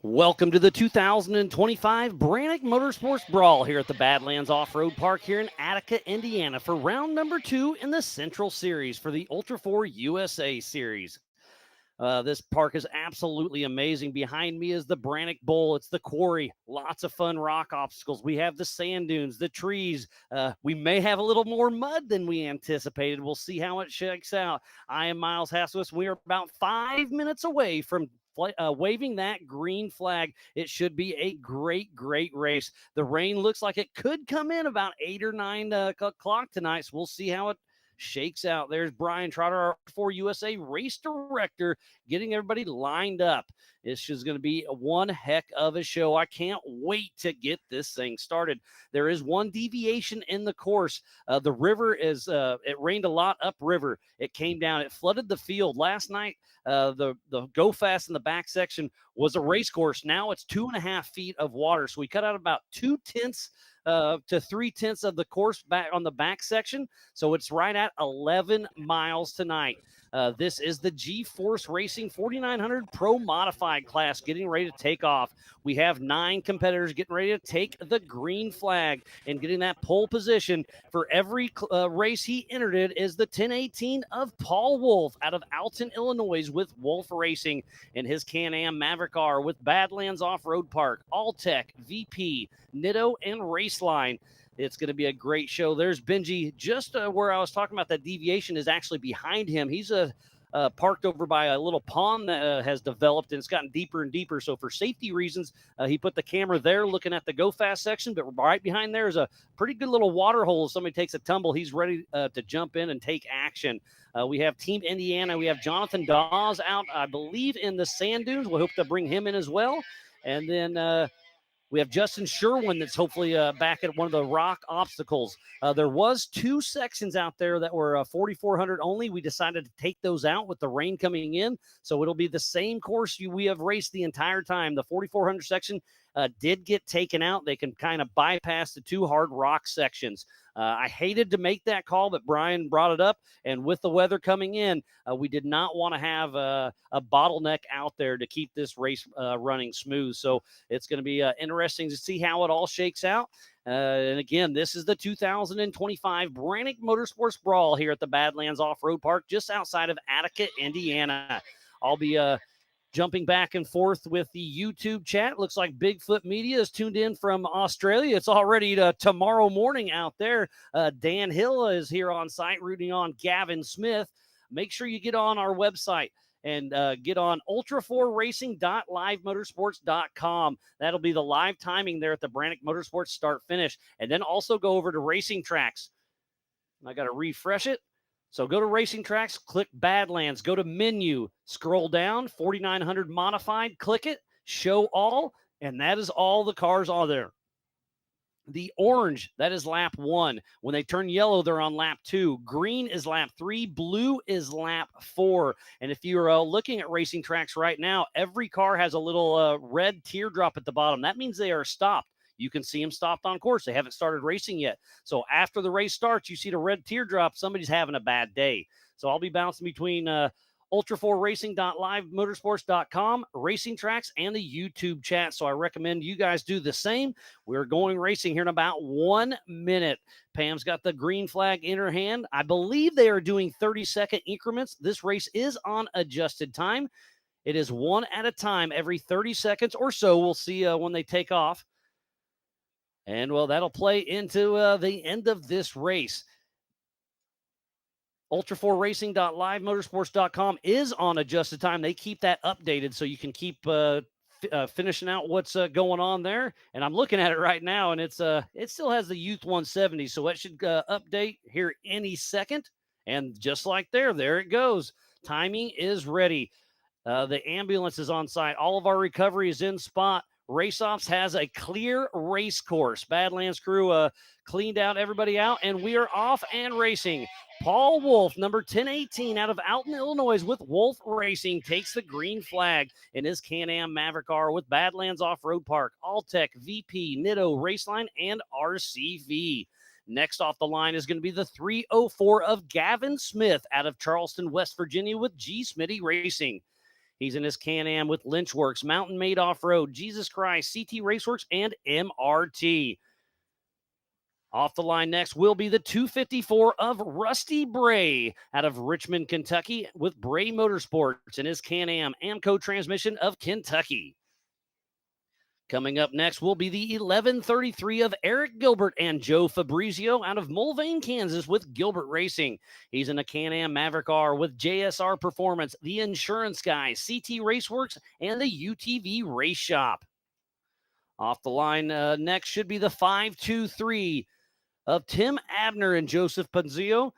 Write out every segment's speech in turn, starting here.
Welcome to the 2025 Branik Motorsports Brawl here at the Badlands Off-Road Park here in Attica, Indiana for round number 2 in the Central Series for the Ultra 4 USA Series. This park is absolutely amazing. Behind me is the Branik Bowl. It's the quarry. Lots of fun rock obstacles. We have the sand dunes, the trees. We may have a little more mud than we anticipated. We'll see how it shakes out. I am Miles Hasselus. We are about 5 minutes away from waving that green flag. It should be a great race. The rain looks like it could come in about 8 or 9 o'clock tonight, so we'll see how it shakes out. There's Brian Trotter, our 4 USA race director, getting everybody lined up. This is going to be one heck of a show. I can't wait to get this thing started. There is one deviation in the course. The river is, it rained a lot upriver. It came down. It flooded the field. Last night, the go fast in the back section was a race course. Now it's 2.5 feet of water. So we cut out about 2/10 to 3/10 of the course back on the back section. So it's right at 11 miles tonight. This is the G-Force Racing 4900 Pro Modified class getting ready to take off. We have 9 competitors getting ready to take the green flag and getting that pole position for every race he entered. It is the 1018 of Paul Wolf out of Alton, Illinois with Wolf Racing and his Can-Am Maverick R with Badlands Off-Road Park, All-Tech, VP, Nitto, and Raceline. It's going to be a great show. There's Benji, just where I was talking about that deviation is actually behind him. He's parked over by a little pond that has developed, and it's gotten deeper and deeper. So for safety reasons, he put the camera there looking at the go fast section, but right behind there is a pretty good little water hole. If somebody takes a tumble, he's ready to jump in and take action. We have Team Indiana. We have Jonathan Dawes out, I believe, in the sand dunes. We hope to bring him in as well. And then we have Justin Sherwin that's hopefully back at one of the rock obstacles. There was 2 sections out there that were 4,400 only. We decided to take those out with the rain coming in, so it'll be the same course we have raced the entire time. The 4,400 section did get taken out. They can kind of bypass the 2 hard rock sections. I hated to make that call, but Brian brought it up, and with the weather coming in, we did not want to have a bottleneck out there to keep this race running smooth. So it's going to be interesting to see how it all shakes out. And again, this is the 2025 Branik Motorsports Brawl here at the Badlands Off-Road Park, just outside of Attica, Indiana. I'll be jumping back and forth with the YouTube chat. Looks like Bigfoot Media is tuned in from Australia. It's already tomorrow morning out there. Dan Hill is here on site rooting on Gavin Smith. Make sure you get on our website and get on ultra4racing.livemotorsports.com. That'll be the live timing there at the Branik Motorsports start finish. And then also go over to Racing Tracks. I got to refresh it. So go to Racing Tracks, click Badlands, go to menu, scroll down, 4900 modified, click it, show all, and that is all the cars are there. The orange, that is lap 1. When they turn yellow, they're on lap 2. Green is lap 3. Blue is lap 4. And if you're looking at Racing Tracks right now, every car has a little red teardrop at the bottom. That means they are stopped. You can see them stopped on course. They haven't started racing yet. So after the race starts, you see the red teardrop. Somebody's having a bad day. So I'll be bouncing between ultra4racing.livemotorsports.com, Racing Tracks, and the YouTube chat. So I recommend you guys do the same. We're going racing here in about 1 minute. Pam's got the green flag in her hand. I believe they are doing 30-second increments. This race is on adjusted time. It is one at a time every 30 seconds or so. We'll see when they take off. And, well, that'll play into the end of this race. Ultra4racing.livemotorsports.com is on adjusted time. They keep that updated so you can keep finishing out what's going on there. And I'm looking at it right now, and it still has the Youth 170, so it should update here any second. And just like there it goes. Timing is ready. The ambulance is on site. All of our recovery is in spot. Race Ops has a clear race course. Badlands crew cleaned out everybody out, and we are off and racing. Paul Wolf, number 1018 out of Alton, Illinois with Wolf Racing, takes the green flag in his Can-Am Maverick R with Badlands Off-Road Park, All-Tech, VP, Nitto, Raceline, and RCV. Next off the line is going to be the 304 of Gavin Smith out of Charleston, West Virginia with G. Smitty Racing. He's in his Can-Am with Lynchworks, Mountain Made Off-Road, Jesus Christ, CT Raceworks, and MRT. Off the line next will be the 254 of Rusty Bray out of Richmond, Kentucky, with Bray Motorsports and his Can-Am Amco transmission of Kentucky. Coming up next will be the 1133 of Eric Gilbert and Joe Fabrizio out of Mulvane, Kansas, with Gilbert Racing. He's in a Can-Am Maverick R with JSR Performance, the Insurance Guy, CT Raceworks, and the UTV Race Shop. Off the line next should be the 523 of Tim Abner and Joseph Panzio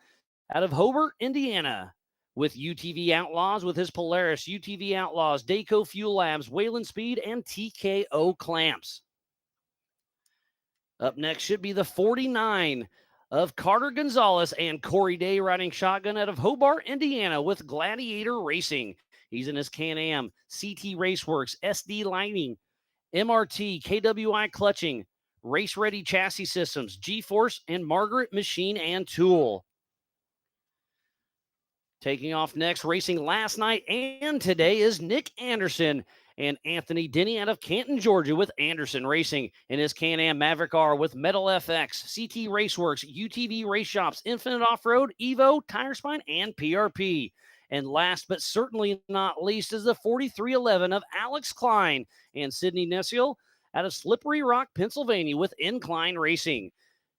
out of Hobart, Indiana, with UTV Outlaws with his Polaris, UTV Outlaws, Dayco Fuel Labs, Wayland Speed, and TKO Clamps. Up next should be the 49 of Carter Gonzalez and Corey Day riding shotgun out of Hobart, Indiana, with Gladiator Racing. He's in his Can-Am, CT Raceworks, SD Lighting, MRT, KWI Clutching, Race Ready Chassis Systems, G-Force, and Margaret Machine and Tool. Taking off next, racing last night and today, is Nick Anderson and Anthony Denny out of Canton, Georgia, with Anderson Racing in his Can-Am Maverick R with Metal FX, CT Raceworks, UTV Race Shops, Infinite Off-Road, Evo, Tire Spine, and PRP. And last but certainly not least is the 4311 of Alex Klein and Sidney Nessiel out of Slippery Rock, Pennsylvania, with Incline Racing.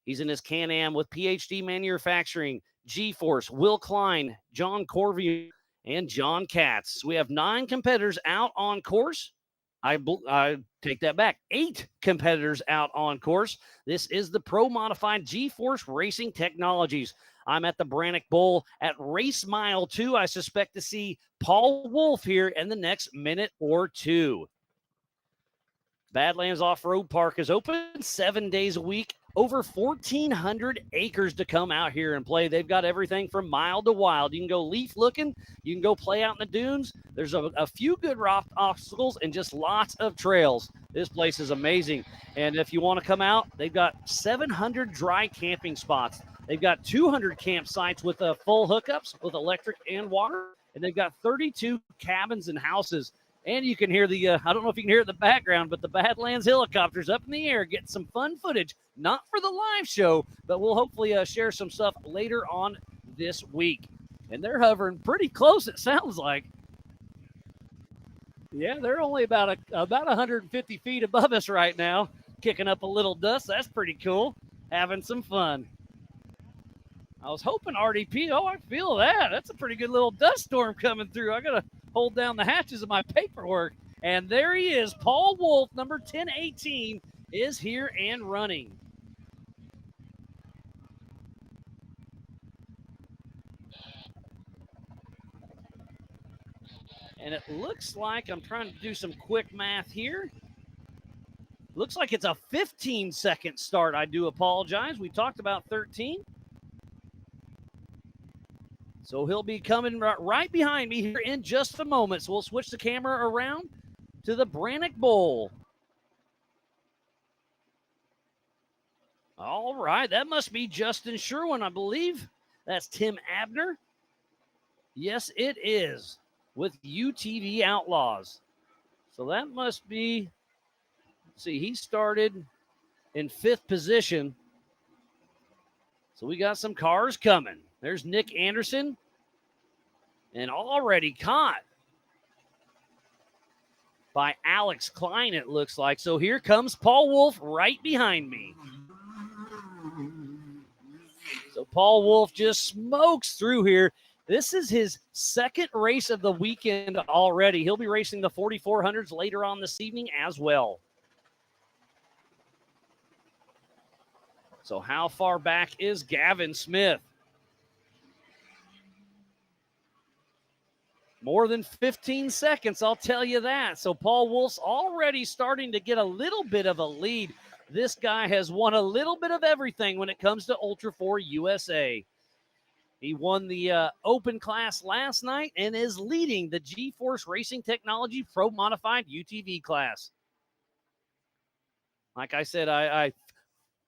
He's in his Can-Am with PhD Manufacturing, G-Force, Will Klein, John Corvey, and John Katz. We have 9 competitors out on course. I take that back. 8 competitors out on course. This is the Pro Modified G-Force Racing Technologies. I'm at the Branik Bowl at race mile 2. I suspect to see Paul Wolf here in the next minute or two. Badlands Off-Road Park is open 7 days a week. Over 1,400 acres to come out here and play. They've got everything from mild to wild. You can go leaf looking. You can go play out in the dunes. There's a few good rock obstacles and just lots of trails. This place is amazing. And if you want to come out, they've got 700 dry camping spots. They've got 200 campsites with full hookups with electric and water. And they've got 32 cabins and houses. And you can hear the, I don't know if you can hear it in the background, but the Badlands helicopters up in the air getting some fun footage. Not for the live show, but we'll hopefully share some stuff later on this week. And they're hovering pretty close, it sounds like. Yeah, they're only about 150 feet above us right now, kicking up a little dust. That's pretty cool. Having some fun. I was hoping RDP. Oh, I feel that. That's a pretty good little dust storm coming through. I got to hold down the hatches of my paperwork. And there he is. Paul Wolf, number 1018, is here and running. And it looks like, I'm trying to do some quick math here. Looks like it's a 15-second start. I do apologize. We talked about 13. So he'll be coming right behind me here in just a moment. So we'll switch the camera around to the Branik Bowl. All right, that must be Justin Sherwin, I believe. That's Tim Abner. Yes, it is, with UTV Outlaws. So that must be, let's see, he started in 5th position. So we got some cars coming. There's Nick Anderson, and already caught by Alex Klein, it looks like. So here comes Paul Wolf right behind me. So Paul Wolf just smokes through here. This is his 2nd race of the weekend already. He'll be racing the 4400s later on this evening as well. So how far back is Gavin Smith? More than 15 seconds, I'll tell you that. So Paul Wolf's already starting to get a little bit of a lead. This guy has won a little bit of everything when it comes to Ultra 4 USA. He won the open class last night and is leading the G-Force Racing Technology Pro Modified UTV class. Like I said, I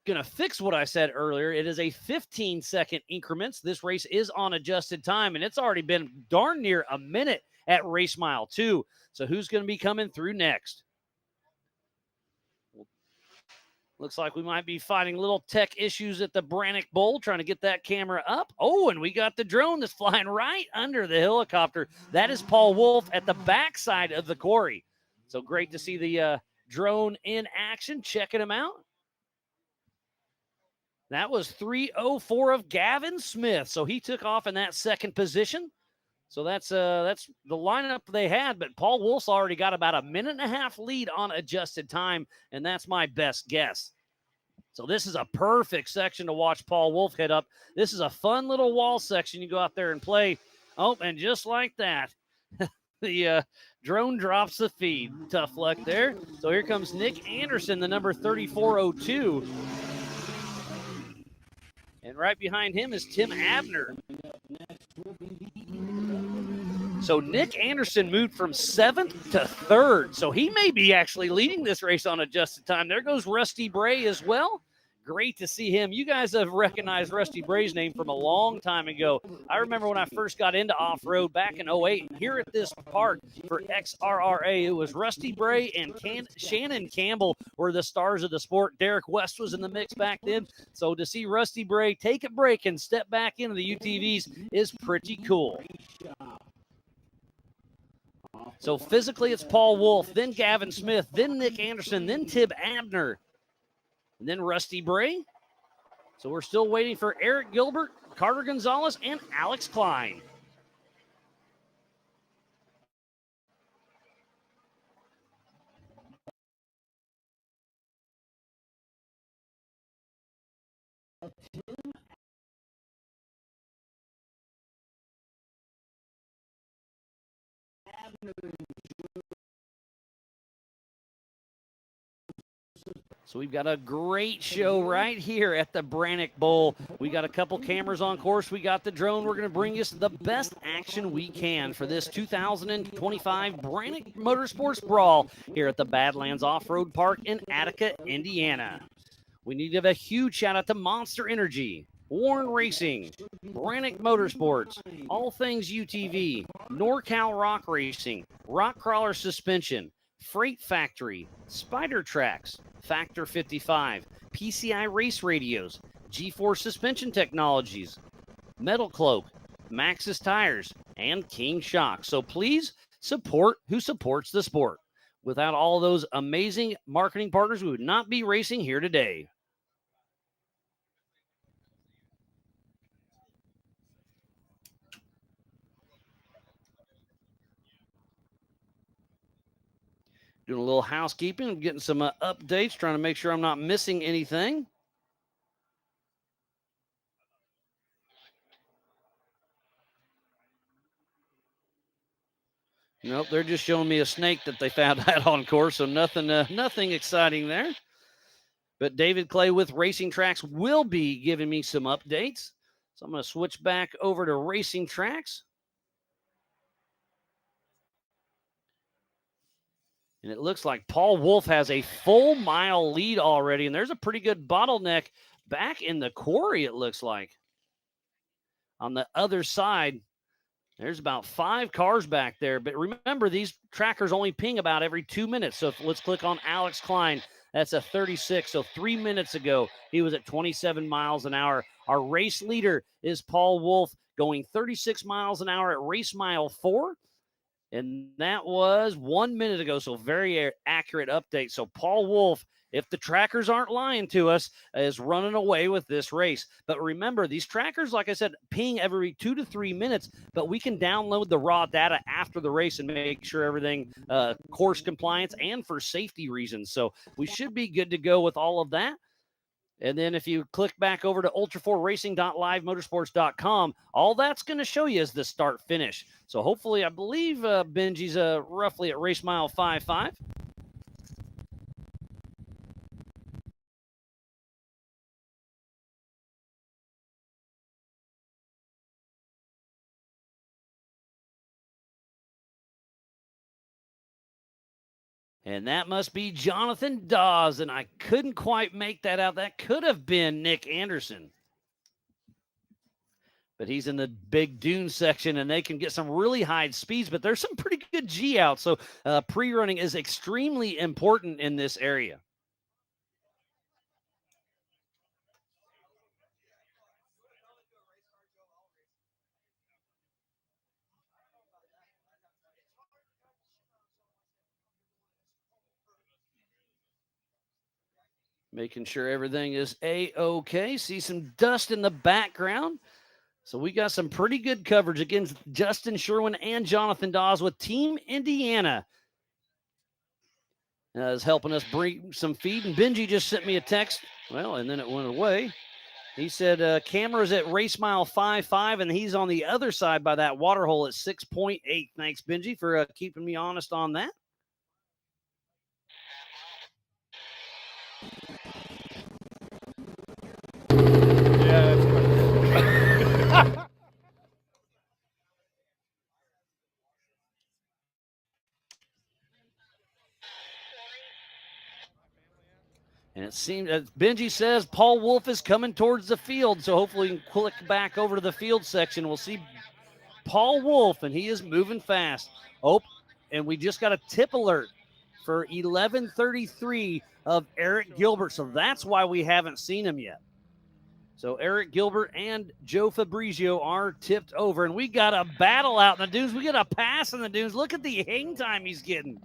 going to fix what I said earlier. It is a 15-second increments. This race is on adjusted time, and it's already been darn near a minute at race mile 2. So who's going to be coming through next? Looks like we might be fighting little tech issues at the Branik Bowl, trying to get that camera up. Oh, and we got the drone that's flying right under the helicopter. That is Paul Wolf at the backside of the quarry. So great to see the drone in action, checking him out. That was 3:04 of Gavin Smith. So he took off in that second position. So that's the lineup they had, but Paul Wolf's already got about a minute and a half lead on adjusted time, and that's my best guess. So this is a perfect section to watch Paul Wolf head up. This is a fun little wall section. You go out there and play. Oh, and just like that, the drone drops the feed. Tough luck there. So here comes Nick Anderson, the number 3402. And right behind him is Tim Abner. So Nick Anderson moved from 7th to 3rd. So he may be actually leading this race on adjusted time. There goes Rusty Bray as well. Great to see him. You guys have recognized Rusty Bray's name from a long time ago. I remember when I first got into off-road back in 08, here at this park for XRRA, it was Rusty Bray and Shannon Campbell were the stars of the sport. Derek West was in the mix back then. So to see Rusty Bray take a break and step back into the UTVs is pretty cool. So physically, it's Paul Wolf, then Gavin Smith, then Nick Anderson, then Tim Abner, and then Rusty Bray. So we're still waiting for Eric Gilbert, Carter Gonzalez, and Alex Klein. So we've got a great show right here at the Branik Bowl. We got a couple cameras on course. We got the drone. We're going to bring you the best action we can for this 2025 Branik Motorsports Brawl here at the Badlands Off-Road Park in Attica, Indiana. We need to give a huge shout out to Monster Energy, Warren Racing, Branik Motorsports, All Things UTV, NorCal Rock Racing, Rock Crawler Suspension, Freight Factory, Spider Tracks, Factor 55, PCI Race Radios, G4 Suspension Technologies, Metal Cloak, Maxxis Tires, and King Shock. So please support who supports the sport. Without all those amazing marketing partners, we would not be racing here today. Doing a little housekeeping. I'm getting some updates, trying to make sure I'm not missing anything. Nope, they're just showing me a snake that they found out on course, so nothing exciting there. But David Clay with Racing Tracks will be giving me some updates. So I'm going to switch back over to Racing Tracks. And it looks like Paul Wolf has a full mile lead already. And there's a pretty good bottleneck back in the quarry, it looks like. On the other side, there's about 5 cars back there. But remember, these trackers only ping about every 2 minutes. So let's click on Alex Klein. That's a 36. So 3 minutes ago, he was at 27 miles an hour. Our race leader is Paul Wolf, going 36 miles an hour at race mile 4. And that was 1 minute ago. So very accurate update. So Paul Wolf, if the trackers aren't lying to us, is running away with this race. But remember, these trackers, like I said, ping every 2 to 3 minutes, but we can download the raw data after the race and make sure everything course compliance and for safety reasons. So we should be good to go with all of that. And then if you click back over to ultra4racing.livemotorsports.com, all that's going to show you is the start finish. So hopefully, I believe Benji's roughly at race mile 5.5. And that must be Jonathan Dawes, and I couldn't quite make that out. That could have been Nick Anderson. But he's in the big dune section, and they can get some really high speeds, but there's some pretty good G out. So pre-running is extremely important in this area. Making sure everything is A-OK. See some dust in the background. So we got some pretty good coverage against Justin Sherwin and Jonathan Dawes with Team Indiana. Is helping us bring some feed. And Benji just sent me a text. Well, and then it went away. He said camera's at race mile 5.5, and he's on the other side by that water hole at 6.8. Thanks, Benji, for keeping me honest on that. Yeah, that's And it seems, as Benji says, Paul Wolf is coming towards the field, so hopefully we can click back over to the field section. We'll see Paul Wolf, and he is moving fast. Oh, and we just got a tip alert for 11:33 of Eric Gilbert, so that's why we haven't seen him yet. So Eric Gilbert and Joe Fabrizio are tipped over, and we got a battle out in the dunes. We got a pass in the dunes. Look at the hang time he's getting.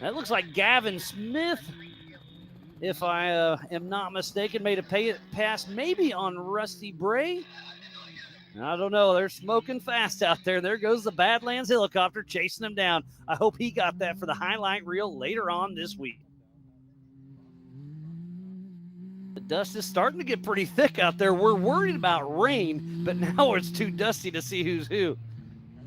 That looks like Gavin Smith, if I am not mistaken, made a pass maybe on Rusty Bray. I don't know. They're smoking fast out there. There goes the Badlands helicopter chasing them down. I hope he got that for the highlight reel later on this week. The dust is starting to get pretty thick out there. We're worried about rain, but now it's too dusty to see who's who.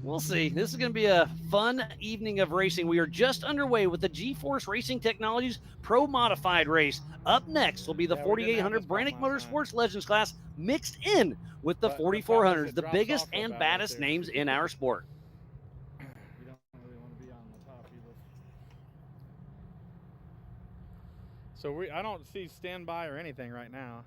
We'll see. This is going to be a fun evening of racing. We are just underway with the G-Force Racing Technologies Pro Modified race. Up next will be the 4800 Branik Motorsports Legends class mixed in with the 4400s, the biggest and baddest names in our sport. You don't really want to be on the top either. So I don't see standby or anything right now.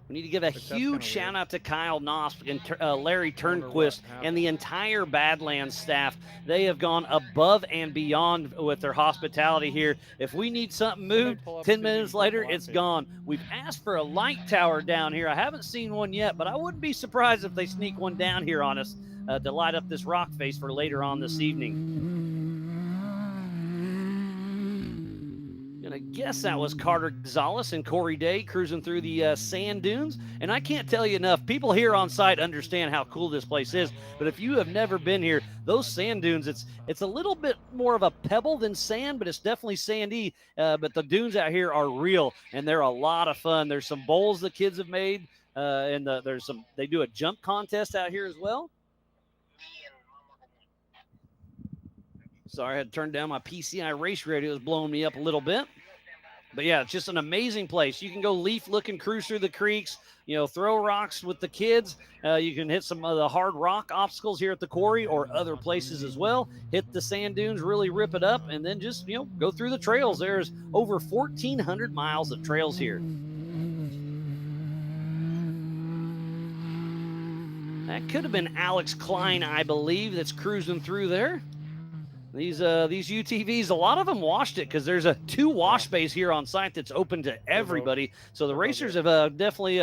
We need to give a huge shout out to Kyle Nosp and Larry Turnquist and the entire Badlands staff. They have gone above and beyond with their hospitality here. If we need something moved, 10 minutes later, it's gone. We've asked for a light tower down here. I haven't seen one yet, but I wouldn't be surprised if they sneak one down here on us to light up this rock face for later on this evening. I guess that was Carter Gonzalez and Corey Day cruising through the sand dunes. And I can't tell you enough. People here on site understand how cool this place is. But if you have never been here, those sand dunes, it's a little bit more of a pebble than sand, but it's definitely sandy. But the dunes out here are real, and they're a lot of fun. There's some bowls the kids have made, and they do a jump contest out here as well. Sorry, I had to turn down my PCI race radio. It was blowing me up a little bit. But, yeah, it's just an amazing place. You can go leaf-looking, cruise through the creeks, throw rocks with the kids. You can hit some of the hard rock obstacles here at the quarry or other places as well. Hit the sand dunes, really rip it up, and then just, go through the trails. There's over 1,400 miles of trails here. That could have been Alex Klein, I believe, that's cruising through there. These UTVs, a lot of them washed it because there's a 2 wash bays here on site that's open to everybody. So the racers have definitely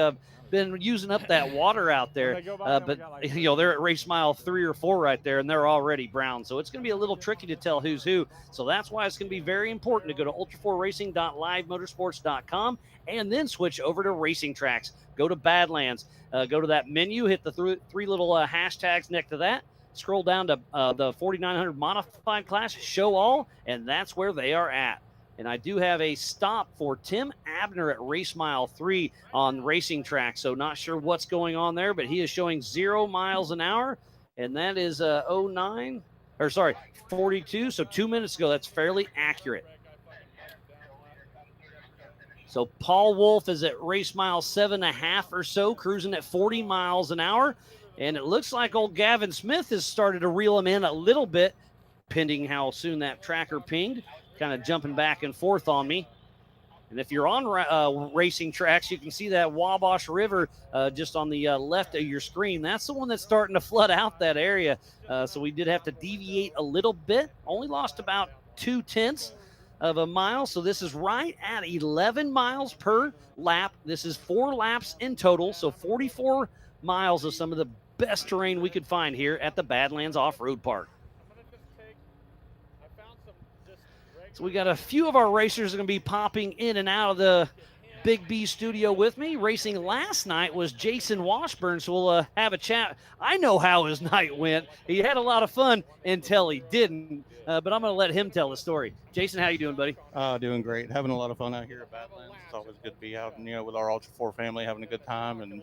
been using up that water out there. But they're at race mile 3 or 4 right there, and they're already brown. So it's going to be a little tricky to tell who's who. So that's why it's going to be very important to go to ultra4racing.livemotorsports.com and then switch over to Racing Tracks. Go to Badlands. Go to that menu. Hit the 3 little hashtags next to that. Scroll down to the 4900 modified class, show all, and that's where they are at. And I do have a stop for Tim Abner at race mile 3 on Racing Track. So not sure what's going on there, but he is showing 0 miles an hour, and that is 42. So 2 minutes ago, that's fairly accurate. So Paul Wolf is at race mile 7.5 or so, cruising at 40 miles an hour. And it looks like old Gavin Smith has started to reel him in a little bit, pending how soon that tracker pinged, kind of jumping back and forth on me. And if you're on racing tracks, you can see that Wabash River just on the left of your screen. That's the one that's starting to flood out that area. So we did have to deviate a little bit. Only lost about 0.2 of a mile. So this is right at 11 miles per lap. This is 4 laps in total. So 44 miles of some of the best terrain we could find here at the Badlands Off-Road Park. So we got a few of our racers going to be popping in and out of the Big B studio with me. Racing last night was Jason Washburn, so we'll have a chat. I know how his night went. He had a lot of fun until he didn't, but I'm going to let him tell the story. Jason, how you doing, buddy? Doing great. Having a lot of fun out here at Badlands. It's always good to be out and, with our Ultra 4 family having a good time. And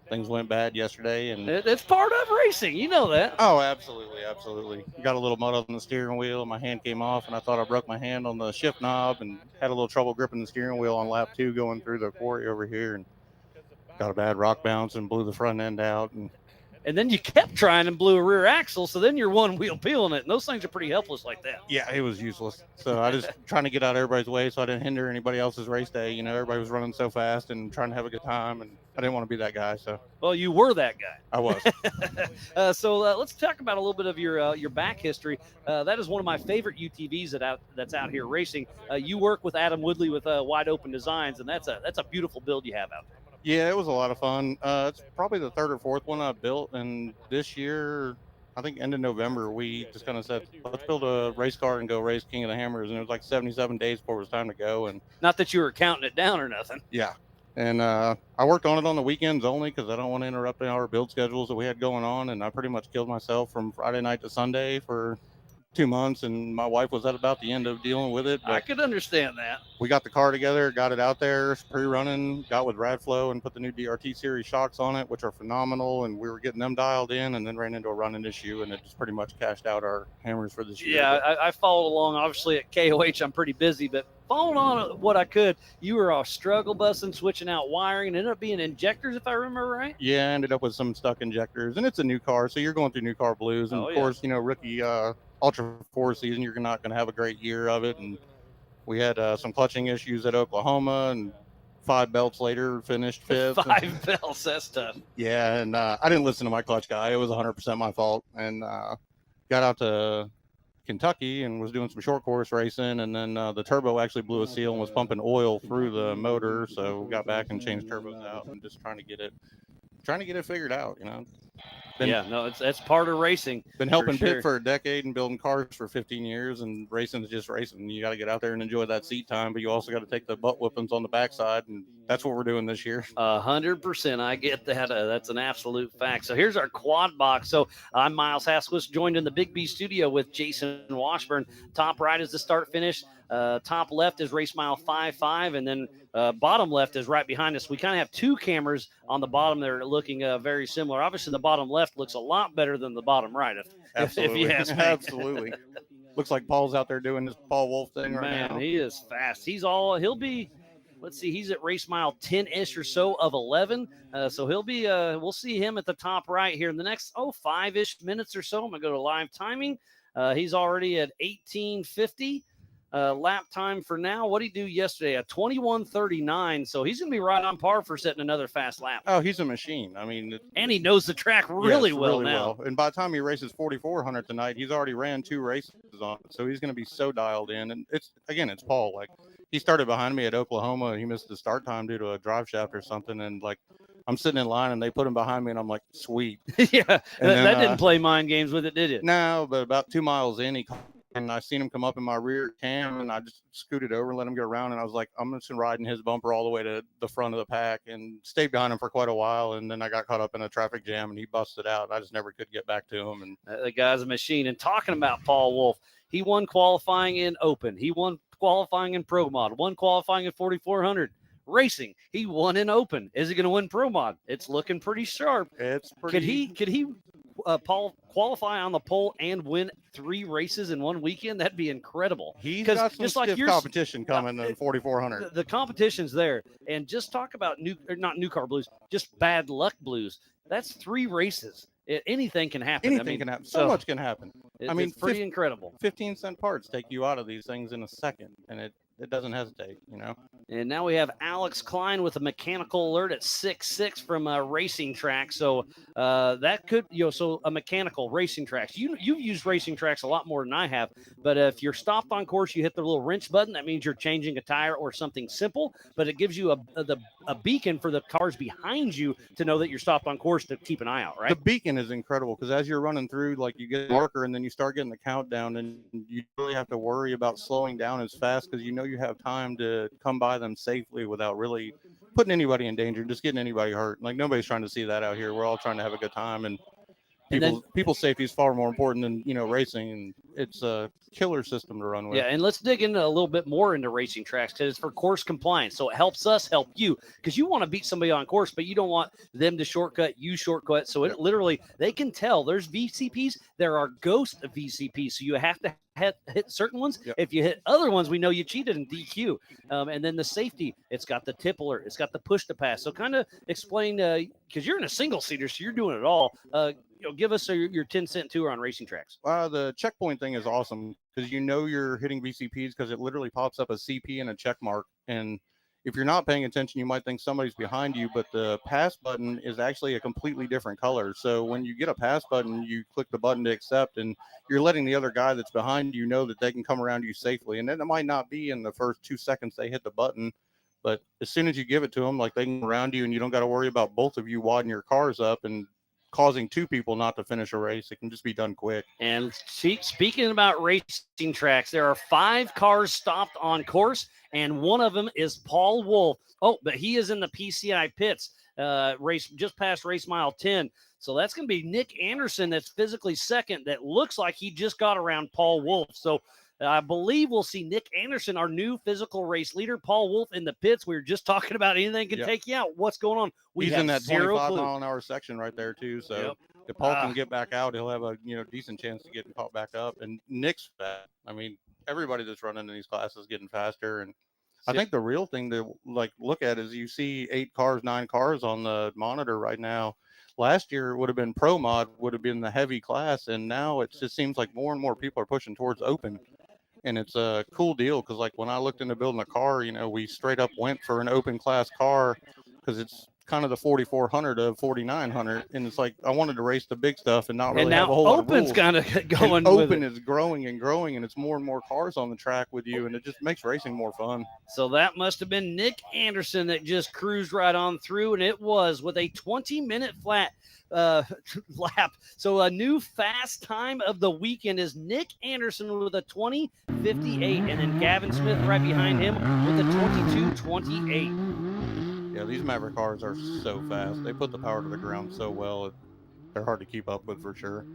things went bad yesterday. And it's part of racing. You know that. Oh, absolutely. Absolutely. Got a little mud on the steering wheel. My hand came off, and I thought I broke my hand on the shift knob and had a little trouble gripping the steering wheel on lap 2 going through the quarry over here. And got a bad rock bounce and blew the front end out. And then you kept trying and blew a rear axle, so then you're one wheel peeling it, and those things are pretty helpless like that. Yeah, it was useless. So I just trying to get out of everybody's way so I didn't hinder anybody else's race day. Everybody was running so fast and trying to have a good time, and I didn't want to be that guy. So well, you were that guy. I was. So let's talk about a little bit of your back history. That is one of my favorite UTVs that's out here racing. You work with Adam Woodley with Wide Open Designs, and that's a beautiful build you have out there. Yeah, it was a lot of fun. It's probably the 3rd or 4th one I built, and this year, I think end of November, we just kind of said, let's build a race car and go race King of the Hammers, and it was like 77 days before it was time to go. And not that you were counting it down or nothing. Yeah, and I worked on it on the weekends only because I don't want to interrupt our build schedules that we had going on, and I pretty much killed myself from Friday night to Sunday for 2 months, and my wife was at about the end of dealing with it. I could understand that. We got the car together, got it out there, pre-running, got with Radflow and put the new DRT series shocks on it, which are phenomenal, and we were getting them dialed in, and then ran into a running issue, and it just pretty much cashed out our hammers for this year. Yeah, I followed along. Obviously at KOH, I'm pretty busy, but following on what I could. You were a struggle busting, switching out wiring, and ended up being injectors, if I remember right. Yeah, ended up with some stuck injectors, and it's a new car, so you're going through new car blues, and of course, rookie Ultra 4 season, you're not going to have a great year of it. And we had some clutching issues at Oklahoma, and 5 belts later finished 5th. 5 belts, that's tough. Yeah, and I didn't listen to my clutch guy. It was 100% my fault. And got out to Kentucky and was doing some short course racing, and then the turbo actually blew a seal and was pumping oil through the motor. So we got back and changed turbos out and just trying to get it figured out, It's part of racing. Been helping Pitt for a decade and building cars for 15 years, and racing is just racing. You got to get out there and enjoy that seat time, but you also got to take the butt whippings on the backside, and that's what we're doing this year. 100%. I get that. That's an absolute fact. So here's our quad box. So I'm Miles Hasquist, joined in the Big B studio with Jason Washburn. Top right is the start finish. Top left is race mile 5.5, and then bottom left is right behind us. We kind of have 2 cameras on the bottom that are looking very similar. Obviously, the bottom left looks a lot better than the bottom right, if you ask me. Absolutely. Looks like Paul's out there doing his Paul Wolf thing right now. Man, he is fast. He'll be, let's see, he's at race mile 10-ish or so of 11. So he'll be, we'll see him at the top right here in the next, 5-ish minutes or so. I'm going to go to live timing. He's already at 18:50. Lap time for now. What did he do yesterday? A 21:39. So he's going to be right on par for setting another fast lap. Oh, he's a machine. I mean, and he knows the track really well now. And by the time he races 4,400 tonight, he's already ran 2 races on it. So he's going to be so dialed in. And it's Paul. Like, he started behind me at Oklahoma, and he missed the start time due to a drive shaft or something. And like, I'm sitting in line, and they put him behind me, and I'm like, sweet. Yeah, that didn't play mind games with it, did it? No, but about 2 miles in, and I seen him come up in my rear cam, and I just scooted over and let him go around. And I was like, I'm just riding his bumper all the way to the front of the pack, and stayed behind him for quite a while. And then I got caught up in a traffic jam, and he busted out. I just never could get back to him. And the guy's a machine. And talking about Paul Wolf, he won qualifying in Open. He won qualifying in Pro Mod, won qualifying in 4,400. Racing, he won in Open. Is he going to win Pro Mod? It's looking pretty sharp. It's pretty. Could he Paul qualify on the pole and win 3 races in one weekend? That'd be incredible. He's got some stiff competition coming in 4,400. The competition's there. And just talk about not new car blues, just bad luck blues. That's 3 races. Anything can happen. Anything can happen. So much can happen. It's pretty incredible. 15-cent parts take you out of these things in a second, and it doesn't hesitate, And now we have Alex Klein with a mechanical alert at 6'6" from Racing Track. So that could, so a mechanical racing tracks. You've used racing tracks a lot more than I have. But if you're stopped on course, you hit the little wrench button. That means you're changing a tire or something simple. But it gives you a beacon for the cars behind you to know that you're stopped on course to keep an eye out, right? The beacon is incredible because as you're running through, like you get a marker and then you start getting the countdown, and you really have to worry about slowing down as fast because you have time to come by them safely without really putting anybody in danger, just getting anybody hurt. Like nobody's trying to see that out here. We're all trying to have a good time, and people's safety is far more important than racing, and it's a killer system to run with. Yeah, and let's dig into a little bit more into racing tracks because it's for course compliance. So it helps us help you because you want to beat somebody on course, but you don't want them to shortcut, you shortcut. So it literally, they can tell there's VCPs, there are ghost VCPs. So you have to hit certain ones. Yep. If you hit other ones, we know you cheated in DQ. And then the safety, it's got the tip alert, it's got the push to pass. So kind of explain, because you're in a single seater, so you're doing it all. Give us your 10-cent tour on racing tracks. The checkpoint thing is awesome because you're hitting VCPs because it literally pops up a CP and a check mark. And if you're not paying attention, you might think somebody's behind you, but the pass button is actually a completely different color. So when you get a pass button, you click the button to accept, and you're letting the other guy that's behind you know that they can come around you safely. And then it might not be in the first 2 seconds they hit the button, but as soon as you give it to them, like they can come around you and you don't got to worry about both of you wadding your cars up and causing two people not to finish a race. It can just be done quick. And speaking about racing tracks, there are 5 cars stopped on course, and one of them is Paul Wolf. Oh, but he is in the PCI pits, race just past race mile 10. So that's going to be Nick Anderson that's physically second. That looks like he just got around Paul Wolf. So I believe we'll see Nick Anderson, our new physical race leader. Paul Wolf in the pits. We were just talking about anything can take you out. What's going on? He's in that 25-mile-an-hour section right there too. So if Paul can get back out, he'll have a decent chance to get caught back up. And Nick's fast. I mean, everybody that's running in these classes is getting faster. And I think the real thing to look at is you see 8 cars, 9 cars on the monitor right now. Last year it would have been Pro Mod, would have been the heavy class, and now it just seems like more and more people are pushing towards open. And it's a cool deal because, like, when I looked into building a car, we straight up went for an open class car because it's kind of the 4400 of 4900. And it's like I wanted to race the big stuff and not really have a whole lot of rules. Open's kind of going. Open is growing and growing, and it's more and more cars on the track with you, and it just makes racing more fun. So that must have been Nick Anderson that just cruised right on through, and it was with a 20-minute flat lap. So a new fast time of the weekend is Nick Anderson with a 20:58, and then Gavin Smith right behind him with a 22:28. Yeah, these Maverick cars are so fast. They put the power to the ground so well. They're hard to keep up with for sure.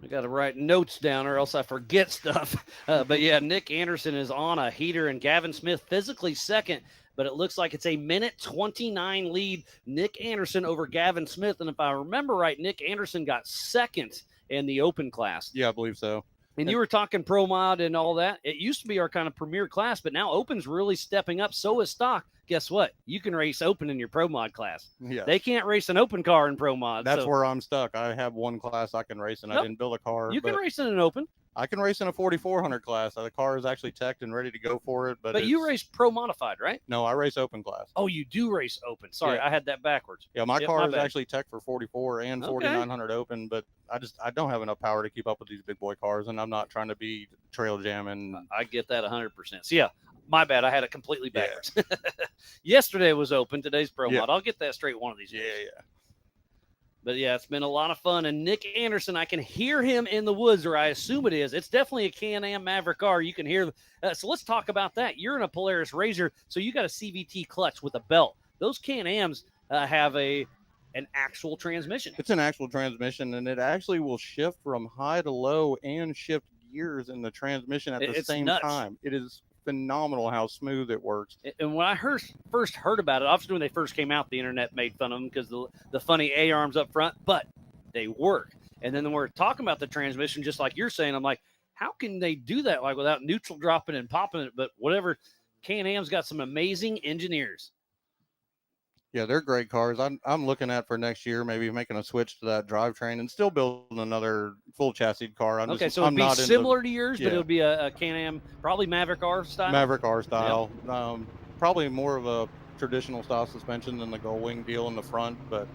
I got to write notes down or else I forget stuff. But yeah, Nick Anderson is on a heater, and Gavin Smith physically second, but it looks like it's a 1:29 lead. Nick Anderson over Gavin Smith. And if I remember right, Nick Anderson got second in the open class. Yeah, I believe so. And you were talking Pro Mod and all that. It used to be our kind of premier class, but now Open's really stepping up. So is Stock. Guess what? You can race Open in your Pro Mod class. Yeah. They can't race an Open car in Pro Mod. That's where I'm stuck. I have one class I can race, and I didn't build a car. You can race in an Open. I can race in a 4400 class. The car is actually teched and ready to go for it. But you race Pro Modified, right? No, I race Open class. Oh, you do race Open. Sorry, I had that backwards. Yeah, my car is actually teched for 44 and 4900 Open, but I don't have enough power to keep up with these big boy cars, and I'm not trying to be trail jamming. I get that 100%. So yeah, my bad. I had it completely backwards. Yeah. Yesterday was Open. Today's Pro Mod. I'll get that straight one of these days. Yeah. But yeah, it's been a lot of fun. And Nick Anderson, I can hear him in the woods, or I assume it is. It's definitely a Can-Am Maverick car. You can hear. So let's talk about that. You're in a Polaris Razor, so you got a CVT clutch with a belt. Those Can-Ams have an actual transmission. It's an actual transmission, and it actually will shift from high to low and shift gears in the transmission at the same time. It is phenomenal how smooth it works. And when I first heard about it, obviously when they first came out, the internet made fun of them because the funny A-arms up front, but they work. And then when we're talking about the transmission, just like you're saying, I'm like, how can they do that without neutral dropping and popping it? But whatever, Can-Am's got some amazing engineers. Yeah, they're great cars. I'm looking at for next year, maybe making a switch to that drivetrain and still building another full chassis car. Okay, so I'm it'd be not similar to yours, but it yeah, would be a Can-Am, probably Maverick R style. Maverick R style. Probably more of a traditional style suspension than the Gull Wing deal in the front, but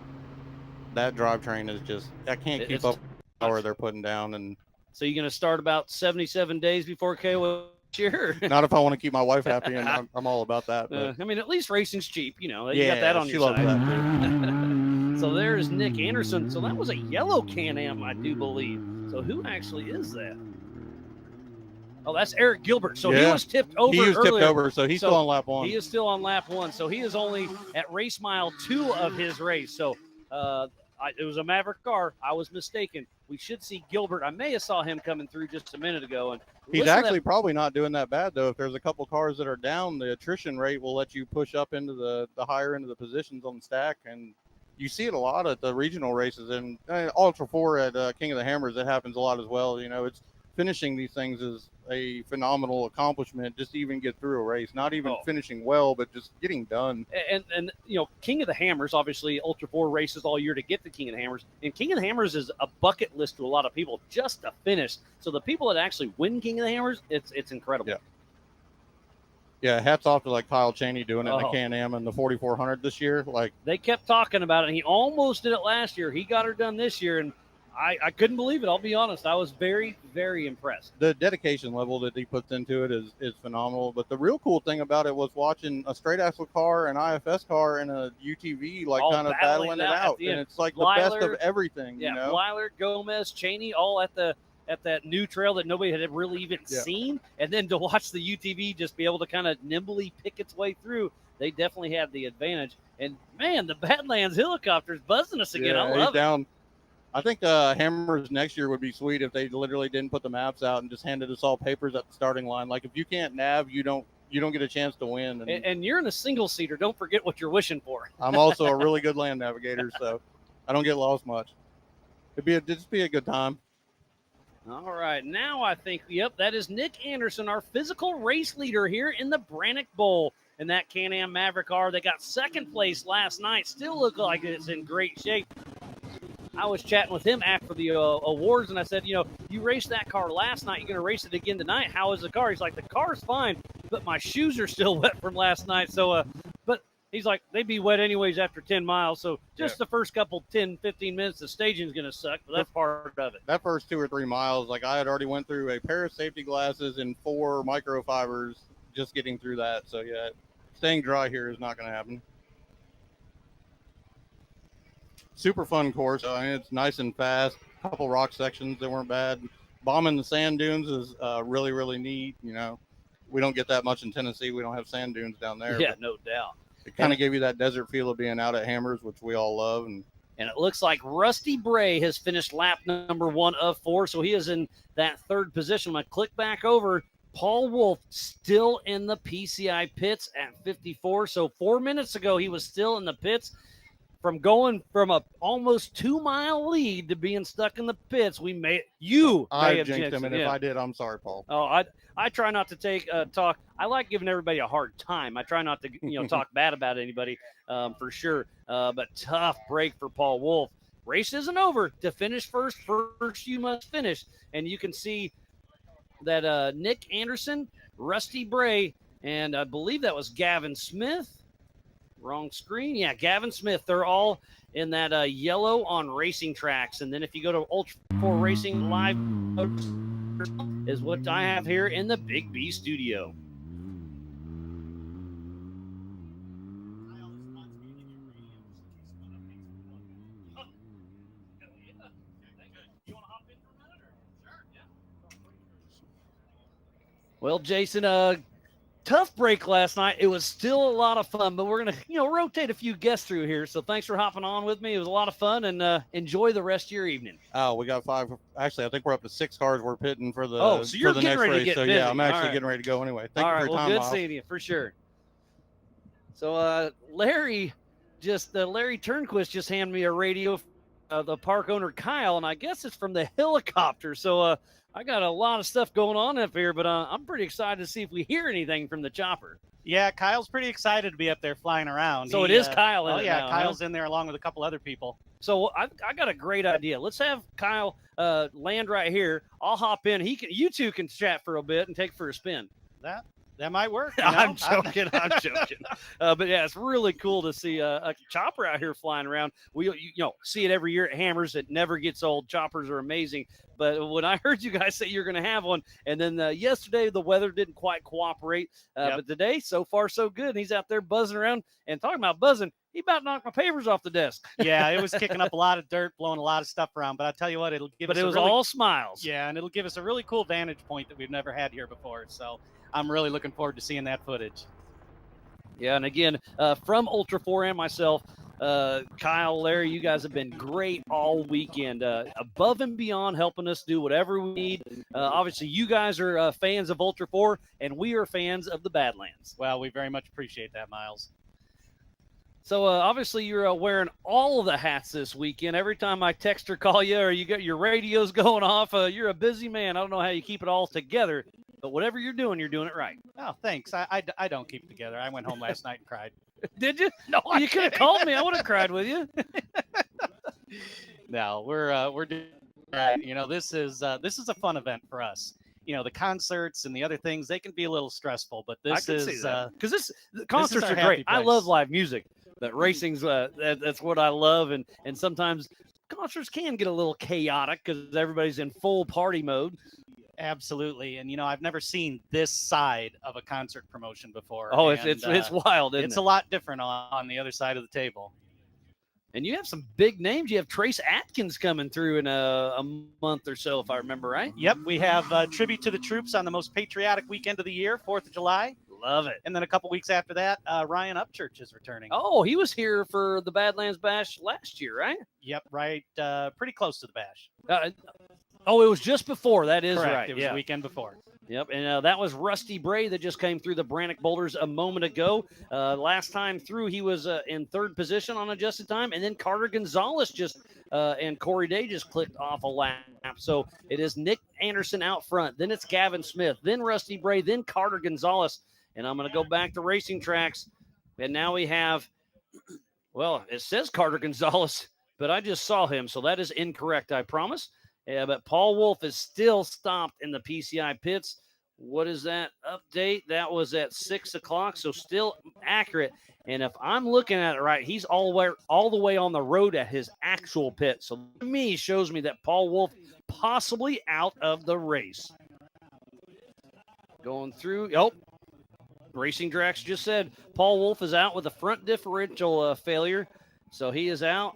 that drivetrain is just I can't keep It's up with the power they're putting down. And so you're going to start about 77 days before KO year. not if I want to keep my wife happy, and I'm all about that. But I mean, at least racing's cheap. You know, you yeah, got that on she your loves side. that too. So there's Nick Anderson. So that was a yellow Can-Am, I do believe. So who actually is that? Oh, that's Eric Gilbert. So he was tipped over He was earlier. tipped over, so he's still on lap 1. He is still on lap 1. So he is only at race mile 2 of his race. So it was a Maverick car. I was mistaken. We should see Gilbert. I may have saw him coming through just a minute ago. And he's actually probably not doing that bad, though. If there's a couple cars that are down, the attrition rate will let you push up into the higher end of the positions on the stack. And you see it a lot at the regional races. And Ultra 4 at King of the Hammers, it happens a lot as well. You know, it's finishing these things is a phenomenal accomplishment just to even get through a race. Not even finishing well, but just getting done. And you know, King of the Hammers, obviously Ultra 4 races all year to get the King of the Hammers. And King of the Hammers is a bucket list to a lot of people just to finish. So the people that actually win King of the Hammers, it's incredible. Yeah, hats off to like Kyle Chaney doing it in the Can-Am and the 4400 this year. Like they kept talking about it. And he almost did it last year. He got her done this year, and I couldn't believe it. I'll be honest. I was very, very impressed. The dedication level that he puts into it is phenomenal. But the real cool thing about it was watching a straight axle car, an IFS car, and a UTV kind of battling it out. And it's like the best of everything. Yeah, you know? Blyler, Gomez, Chaney, all at that new trail that nobody had really even seen. And then to watch the UTV just be able to kind of nimbly pick its way through, they definitely had the advantage. And, man, the Badlands helicopter's buzzing us again. I love it. I think Hammers next year would be sweet if they literally didn't put the maps out and just handed us all papers at the starting line. Like if you can't nav, you don't get a chance to win. And you're in a single seater. Don't forget what you're wishing for. I'm also a really good land navigator, so I don't get lost much. It'd just be a good time. All right, now I think that is Nick Anderson, our physical race leader here in the Branik Bowl. And that Can-Am Maverick R, they got second place last night. Still look like it's in great shape. I was chatting with him after the awards, and I said, you raced that car last night. You're going to race it again tonight. How is the car? He's like, the car's fine, but my shoes are still wet from last night. So, but he's like, they'd be wet anyways after 10 miles. So just the first couple 10, 15 minutes, the staging's going to suck, but that's part of it. That first 2 or 3 miles, like I had already went through a pair of safety glasses and 4 microfibers just getting through that. So, yeah, staying dry here is not going to happen. Super fun course. I mean, it's nice and fast. A couple rock sections that weren't bad. Bombing the sand dunes is really, really neat. You know, we don't get that much in Tennessee. We don't have sand dunes down there. Yeah, no doubt. It kind of gave you that desert feel of being out at Hammers, which we all love. And it looks like Rusty Bray has finished lap number 1 of 4, so he is in that 3rd position. I'm going to click back over. Paul Wolf still in the PCI pits at 54. So 4 minutes ago, he was still in the pits. From going from a almost 2-mile lead to being stuck in the pits, I may have jinxed him, and if I did, I'm sorry, Paul. Oh, I try not to take talk. I like giving everybody a hard time. I try not to talk bad about anybody for sure. But tough break for Paul Wolf. Race isn't over. To finish first you must finish, and you can see that Nick Anderson, Rusty Bray, and I believe that was Gavin Smith. Wrong screen. Yeah, Gavin Smith. They're all in that yellow on racing tracks. And then if you go to Ultra 4 Racing Live is what I have here in the Big B studio. Well, Jason, tough break last night. It was still a lot of fun, but we're going to, rotate a few guests through here. So thanks for hopping on with me. It was a lot of fun, and enjoy the rest of your evening. Oh, we got 5. Actually, I think we're up to 6 cars we're pitting for the so you're for the getting next ready race. To get so busy. Yeah, I'm actually getting ready to go anyway. Thank you for your time. Good seeing you for sure. So Larry Turnquist just handed me a radio, the park owner Kyle, and I guess it's from the helicopter. So I got a lot of stuff going on up here, but I'm pretty excited to see if we hear anything from the chopper. Yeah, Kyle's pretty excited to be up there flying around. So it is Kyle in Oh, it yeah, now, Kyle's huh? in there along with a couple other people. So I got a great idea. Let's have Kyle land right here. I'll hop in. You two can chat for a bit and take for a spin. That might work. I'm joking. I'm joking. But yeah, it's really cool to see a chopper out here flying around. We see it every year at Hammers. It never gets old. Choppers are amazing. But when I heard you guys say you're going to have one, and then yesterday the weather didn't quite cooperate, but today so far so good. And he's out there buzzing around, and talking about buzzing, he about knocked my papers off the desk. Yeah, it was kicking up a lot of dirt, blowing a lot of stuff around. But I tell you what, it'll give us. But it was all smiles. Yeah, and it'll give us a really cool vantage point that we've never had here before. So I'm really looking forward to seeing that footage. Yeah, and again, from Ultra 4 and myself, Kyle, Larry, you guys have been great all weekend, above and beyond helping us do whatever we need. Obviously, you guys are fans of Ultra 4, and we are fans of the Badlands. Well, we very much appreciate that, Miles. So obviously you're wearing all of the hats this weekend. Every time I text or call you or you got your radios going off, you're a busy man. I don't know how you keep it all together, but whatever you're doing it right. Oh, thanks. I don't keep it together. I went home last night and cried. Did you? No, you could have called me. I would have cried with you. No, we're doing right. This is a fun event for us. The concerts and the other things, they can be a little stressful, but this is because the concerts our are happy great. I place. love live music, but racing's that's what I love, and sometimes concerts can get a little chaotic because everybody's in full party mode. Absolutely. And I've never seen this side of a concert promotion before. Oh, and, it's wild, isn't it? It's a lot different on the other side of the table. And you have some big names. You have Trace Atkins coming through in a month or so, if I remember right. Yep, we have Tribute to the Troops on the most patriotic weekend of the year, 4th of July. Love it. And then a couple weeks after that, Ryan Upchurch is returning. Oh, he was here for the Badlands Bash last year, right? Yep, right. Pretty close to the Bash. It was just before. That is Correct. right. It was the weekend before. Yep, and that was Rusty Bray that just came through the Branik boulders a moment ago. Last time through, he was in third position on adjusted time, and then Carter Gonzalez and Corey Day just clicked off a lap. So it is Nick Anderson out front, then it's Gavin Smith, then Rusty Bray, then Carter Gonzalez. And I'm going to go back to racing tracks, and now we have, well, it says Carter Gonzalez, but I just saw him, so that is incorrect, I promise. Yeah, but Paul Wolf is still stopped in the PCI pits. What is that update? That was at 6 o'clock, so still accurate. And if I'm looking at it right, he's all the way on the road at his actual pit. So to me, shows me that Paul Wolf possibly out of the race. Going through. Oh, Racing Drax just said Paul Wolf is out with a front differential failure, so he is out.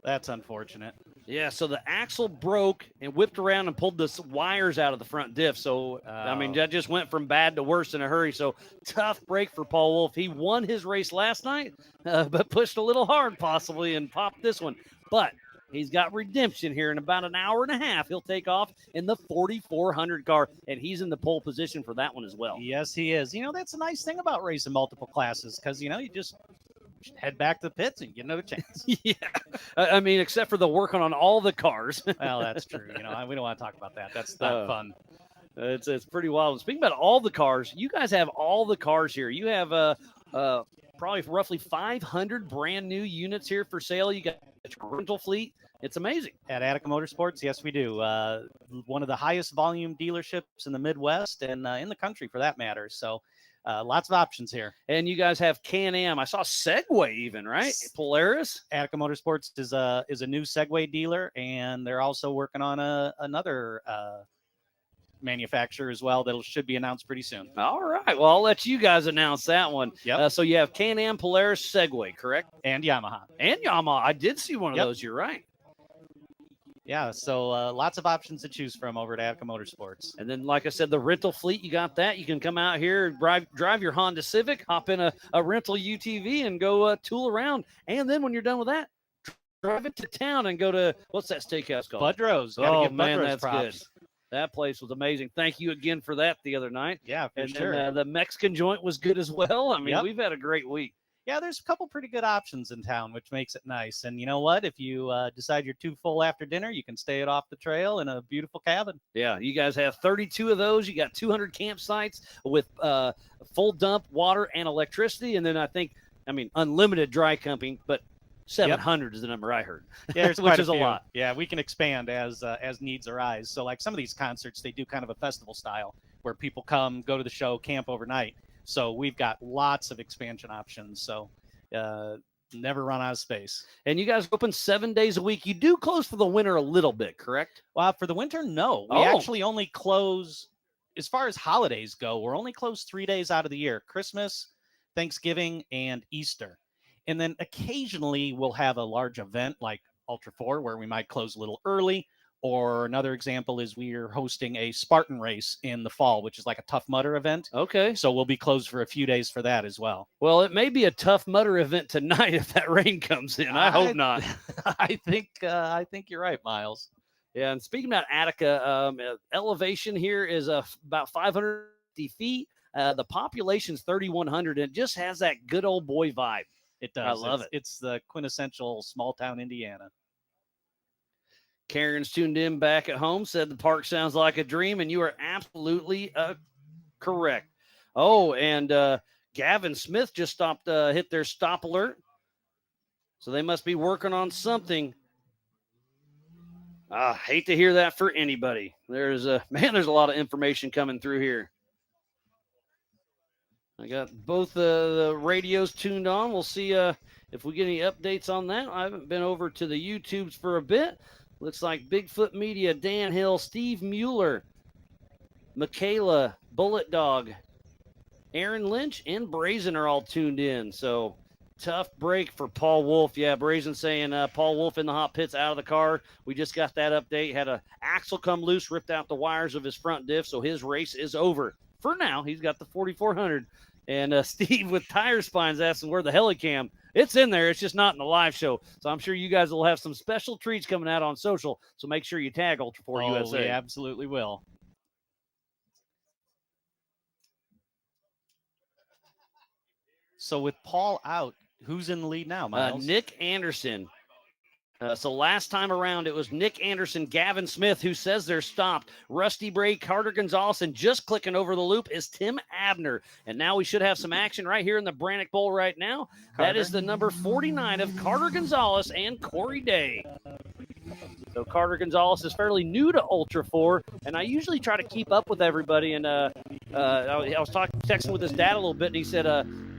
That's unfortunate. Yeah, so the axle broke and whipped around and pulled the wires out of the front diff. So, that just went from bad to worse in a hurry. So, tough break for Paul Wolf. He won his race last night, but pushed a little hard possibly and popped this one. But he's got redemption here in about an hour and a half. He'll take off in the 4,400 car, and he's in the pole position for that one as well. Yes, he is. That's a nice thing about racing multiple classes because, you just head back to the pits and get another chance. Yeah. I mean, except for the working on all the cars. Well, that's true. We don't want to talk about that. That's not fun. It's pretty wild. Speaking about all the cars, you guys have all the cars here. You have probably roughly 500 brand new units here for sale. You got a rental fleet. It's amazing. At Attica Motorsports, yes, we do. One of the highest volume dealerships in the Midwest and in the country for that matter. So lots of options here. And you guys have Can-Am. I saw Segway even, right? Polaris. Attica Motorsports is a new Segway dealer, and they're also working on another manufacturer as well that should be announced pretty soon. All right. Well, I'll let you guys announce that one. Yep. So you have Can-Am, Polaris, Segway, correct? And Yamaha. And Yamaha. I did see one of those. You're right. Yeah, so lots of options to choose from over at Attica Motorsports. And then, like I said, the rental fleet, you got that. You can come out here, drive your Honda Civic, hop in a rental UTV, and go tool around. And then when you're done with that, drive it to town and go to, what's that steakhouse called? Budrow's. Oh, man, that's good. That place was amazing. Thank you again for that the other night. Yeah, for and sure. And the Mexican joint was good as well. I mean, we've had a great week. Yeah, there's a couple pretty good options in town, which makes it nice. And you know what? If you decide you're too full after dinner, you can stay it off the trail in a beautiful cabin. Yeah, you guys have 32 of those. You got 200 campsites with full dump, water, and electricity. And then unlimited dry camping, but 700 is the number I heard. Yeah, there's which quite is a few. lot. Yeah, we can expand as needs arise. So like some of these concerts, they do kind of a festival style where people come, go to the show, camp overnight. So we've got lots of expansion options. So never run out of space. And you guys open 7 days a week. You do close for the winter a little bit, correct? Well, for the winter, no. We actually only close, as far as holidays go, we're only closed 3 days out of the year: Christmas, Thanksgiving, and Easter. And then occasionally we'll have a large event like Ultra 4 where we might close a little early. Or another example is we're hosting a Spartan race in the fall, which is like a Tough Mudder event. Okay. So we'll be closed for a few days for that as well. Well, it may be a Tough Mudder event tonight if that rain comes in. I hope not. I think you're right, Miles. Yeah, and speaking about Attica, elevation here is about 550 feet. The population's 3,100, and it just has that good old boy vibe. It does. I love it. It's the quintessential small town Indiana. Karen's tuned in back at home, said the park sounds like a dream, and you are absolutely correct. Oh, and Gavin Smith just hit their stop alert. So they must be working on something. I hate to hear that for anybody. There's a lot of information coming through here. I got both the radios tuned on. We'll see if we get any updates on that. I haven't been over to the YouTubes for a bit. Looks like Bigfoot Media, Dan Hill, Steve Mueller, Michaela, Bullet Dog, Aaron Lynch, and Brazen are all tuned in. So tough break for Paul Wolf. Yeah, Brazen saying Paul Wolf in the hot pits out of the car. We just got that update. Had a axle come loose, ripped out the wires of his front diff, so his race is over. For now, he's got the 4,400. And Steve with Tire Spines asking where the Helicam. It's in there. It's just not in the live show. So I'm sure you guys will have some special treats coming out on social. So make sure you tag Ultra 4 USA. We absolutely will. So with Paul out, who's in the lead now, Miles? Nick Anderson. So last time around, it was Nick Anderson, Gavin Smith, who says they're stopped. Rusty Bray, Carter Gonzalez, and just clicking over the loop is Tim Abner. And now we should have some action right here in the Branik Bowl right now. Carter. That is the number 49 of Carter Gonzalez and Corey Day. So Carter Gonzalez is fairly new to Ultra 4, and I usually try to keep up with everybody. And I was texting with his dad a little bit, and he said,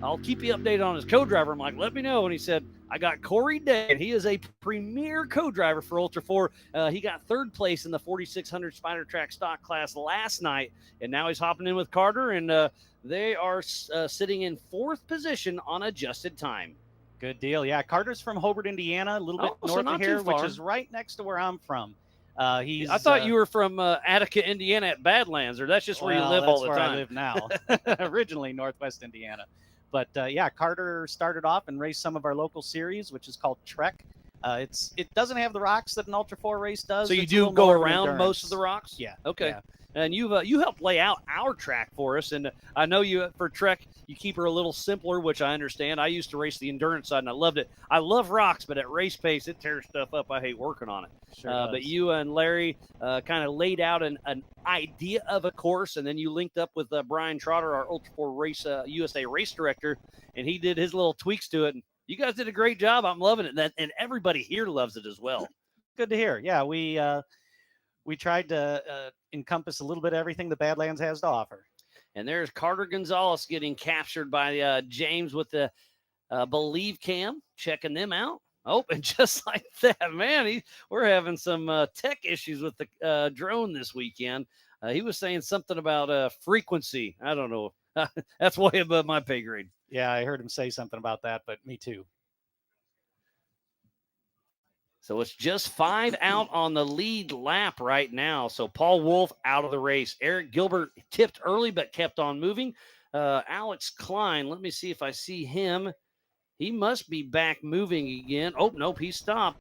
I'll keep you updated on his co-driver. I'm like, let me know. And he said, I got Corey Day, and he is a premier co-driver for Ultra 4. He got third place in the 4,600 Spider Track stock class last night, and now he's hopping in with Carter, and they are sitting in fourth position on adjusted time. Good deal. Yeah, Carter's from Hobart, Indiana, a little bit north of here, which is right next to where I'm from. I thought you were from Attica, Indiana at Badlands, or that's just where you live all the time. That's where I live now. Originally Northwest Indiana. But yeah, Carter started off and raced some of our local series, which is called Trek. It doesn't have the rocks that an Ultra 4 race does. So you do go around most of the rocks? Yeah. Okay. Yeah. And you helped lay out our track for us, and I know you for Trek you keep her a little simpler, which I understand. I used to race the endurance side, and I loved it. I love rocks, but at race pace it tears stuff up. I hate working on it. Sure but you and Larry kind of laid out an idea of a course, and then you linked up with Brian Trotter, our Ultra 4 race USA race director, and he did his little tweaks to it. And you guys did a great job. I'm loving it, and everybody here loves it as well. Good to hear. Yeah, we tried to encompass a little bit of everything the Badlands has to offer. And there's Carter Gonzalez getting captured by James with the Believe Cam, checking them out. Oh, and just like that, man, we're having some tech issues with the drone this weekend. He was saying something about frequency. I don't know. That's way above my pay grade. Yeah, I heard him say something about that, but me too. So it's just 5 out on the lead lap right now. So Paul Wolf out of the race. Eric Gilbert tipped early but kept on moving. Alex Klein, let me see if I see him. He must be back moving again. Oh, nope, he stopped.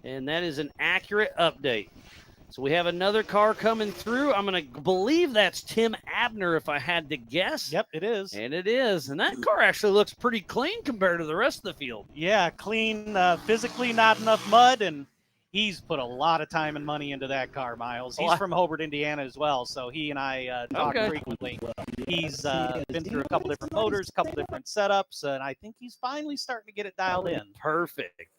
And that is an accurate update. So we have another car coming through. I'm going to believe that's Tim Abner if I had to guess. Yep, it is. And it is. And that car actually looks pretty clean compared to the rest of the field. Yeah, clean, physically not enough mud, and he's put a lot of time and money into that car, Miles. He's from Hobart, Indiana as well, so he and I talk frequently. He's been through a couple different motors, a couple different setups, and I think he's finally starting to get it dialed in. Perfect.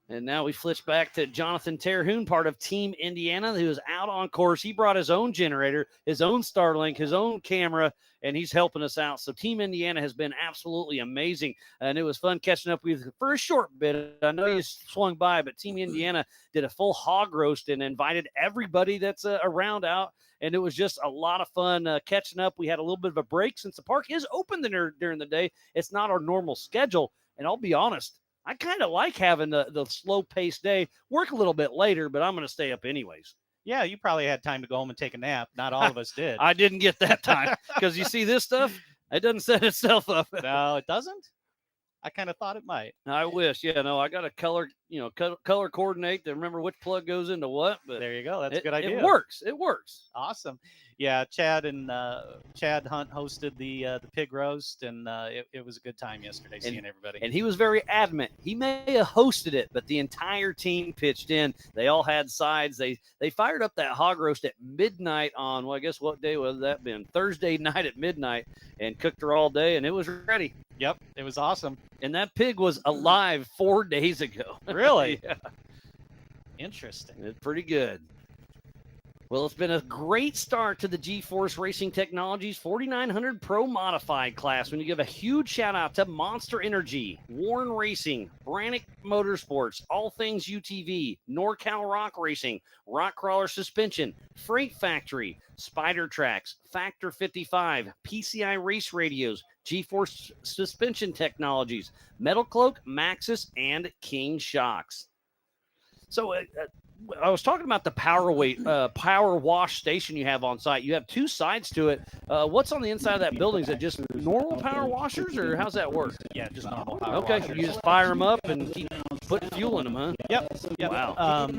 And now we flip back to Jonathan Terhune, part of Team Indiana, who is out on course. He brought his own generator, his own Starlink, his own camera, and he's helping us out. So Team Indiana has been absolutely amazing, and it was fun catching up with you for a short bit. I know you swung by, but Team Indiana did a full hog roast and invited everybody that's around out, and it was just a lot of fun catching up. We had a little bit of a break since the park is open during the day. It's not our normal schedule, and I'll be honest, I kind of like having the slow-paced day, work a little bit later, but I'm going to stay up anyways. Yeah, you probably had time to go home and take a nap. Not all of us did. I didn't get that time because you see this stuff, it doesn't set itself up. No, it doesn't? I kind of thought it might. I wish. Yeah, no, I got to color coordinate to remember which plug goes into what. But there you go. That's a good idea. It works. It works. Awesome. Yeah, Chad Hunt hosted the pig roast, and it was a good time yesterday seeing everybody. And he was very adamant. He may have hosted it, but the entire team pitched in. They all had sides. They fired up that hog roast at midnight on, well, I guess what day would that been? Thursday night at midnight, and cooked her all day, and it was ready. Yep, it was awesome. And that pig was alive 4 days ago. Really? Yeah. Interesting. It's pretty good. Well, it's been a great start to the G-Force Racing Technologies 4900 Pro Modified class. When you give a huge shout out to Monster Energy, Warren Racing, Branik Motorsports, All Things UTV, NorCal Rock Racing, Rock Crawler Suspension, Freight Factory, Spider Tracks, Factor 55, PCI Race Radios, G-Force Suspension Technologies, Metal Cloak, Maxxis, and King Shocks. So I was talking about the power wash station you have on site. You have two sides to it. What's on the inside of that building? Is it just normal power washers, or how's that work? Yeah, just normal power Okay, washers. you just fire them up and keep putting fuel in them, huh? Yep. Wow.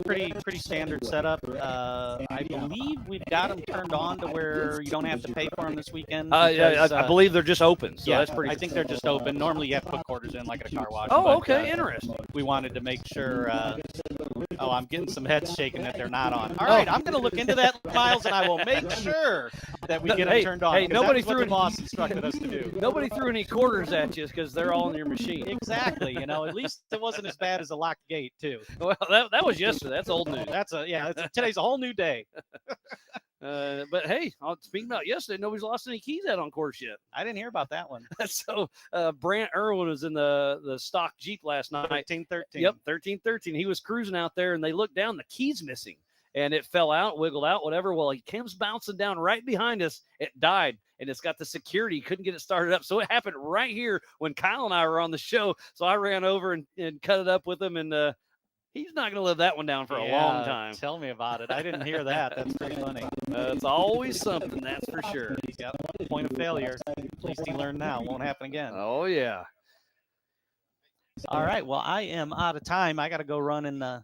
Pretty standard setup. I believe we've got them turned on to where you don't have to pay for them this weekend. I believe they're just open. So yeah, that's pretty. I think they're just open. Normally you have to put quarters in like a car wash. Oh, but, okay, interesting. We wanted to make sure. I'm getting some heads shaking that they're not on. All right, I'm going to look into that, Miles, and I will make sure that we get them turned on. Hey, nobody threw the boss instructed us to do. Nobody threw any quarters at you because they're all in your machine. Exactly. At least it wasn't as bad as a locked gate, too. Well, that was yesterday. That's old news. Today's a whole new day. But hey, speaking about yesterday, nobody's lost any keys out on course yet. I didn't hear about that one. So Brant Irwin was in the stock Jeep last night. 1313. Yep, 1313. He was cruising out there, and they looked down. The key's missing, and it fell out, wiggled out, whatever. Well, he comes bouncing down right behind us. It died, and it's got the security. Couldn't get it started up. So it happened right here when Kyle and I were on the show. So I ran over and cut it up with him, and he's not going to live that one down for a long time. Tell me about it. I didn't hear that. That's pretty funny. It's always something, that's for sure. Yep. Point of failure. At least he learned now. Won't happen again. Oh, yeah. All right. Well, I am out of time. I got to go run and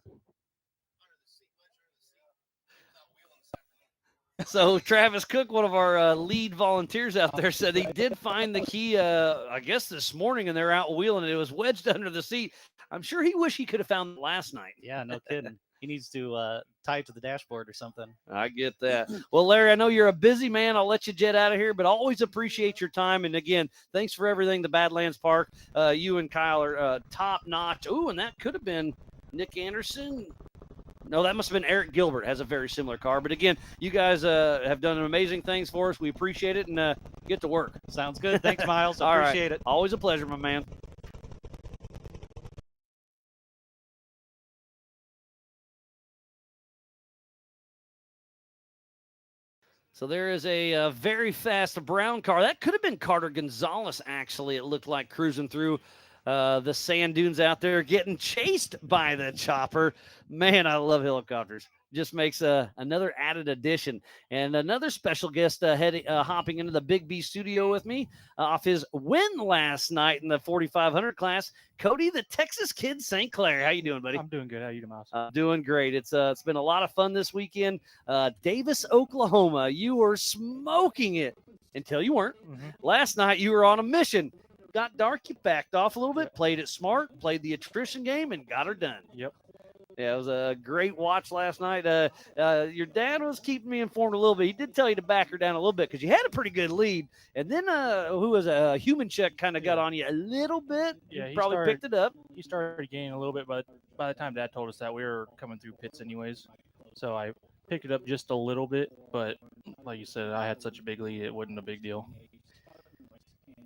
So Travis Cook, one of our lead volunteers out there, said he did find the key, I guess this morning, and they're out wheeling it. It was wedged under the seat. I'm sure he wished he could have found it last night. Yeah, no kidding. He needs to tie it to the dashboard or something. I get that. Well, Larry, I know you're a busy man. I'll let you jet out of here, but always appreciate your time. And again, thanks for everything, the Badlands Park. You and Kyle are top notch. Ooh, and that could have been Nick Anderson. No, that must have been Eric Gilbert. Has a very similar car. But again, you guys have done amazing things for us. We appreciate it, and get to work. Sounds good. Thanks, Miles. All Appreciate right. it. Always a pleasure, my man. So there is a very fast brown car. That could have been Carter Gonzalez, actually. It looked like cruising through the sand dunes out there, getting chased by the chopper. Man, I love helicopters. just makes another added addition. And another special guest hopping into the Big B studio with me off his win last night in the 4,500 class, Cody, the Texas Kid St. Clair. How you doing, buddy? I'm doing good. How you doing, Miles? Doing great. It's been a lot of fun this weekend. Davis, Oklahoma, you were smoking it until you weren't. Mm-hmm. Last night you were on a mission. Got dark, you backed off a little bit, played it smart, played the attrition game, and got her done. Yep. Yeah, it was a great watch last night. Your dad was keeping me informed a little bit. He did tell you to back her down a little bit because you had a pretty good lead. And then who was a human check kind of got on you a little bit. Yeah, he probably picked it up. He started gaining a little bit, but by the time Dad told us that, we were coming through pits anyways. So I picked it up just a little bit, but like you said, I had such a big lead, it wasn't a big deal.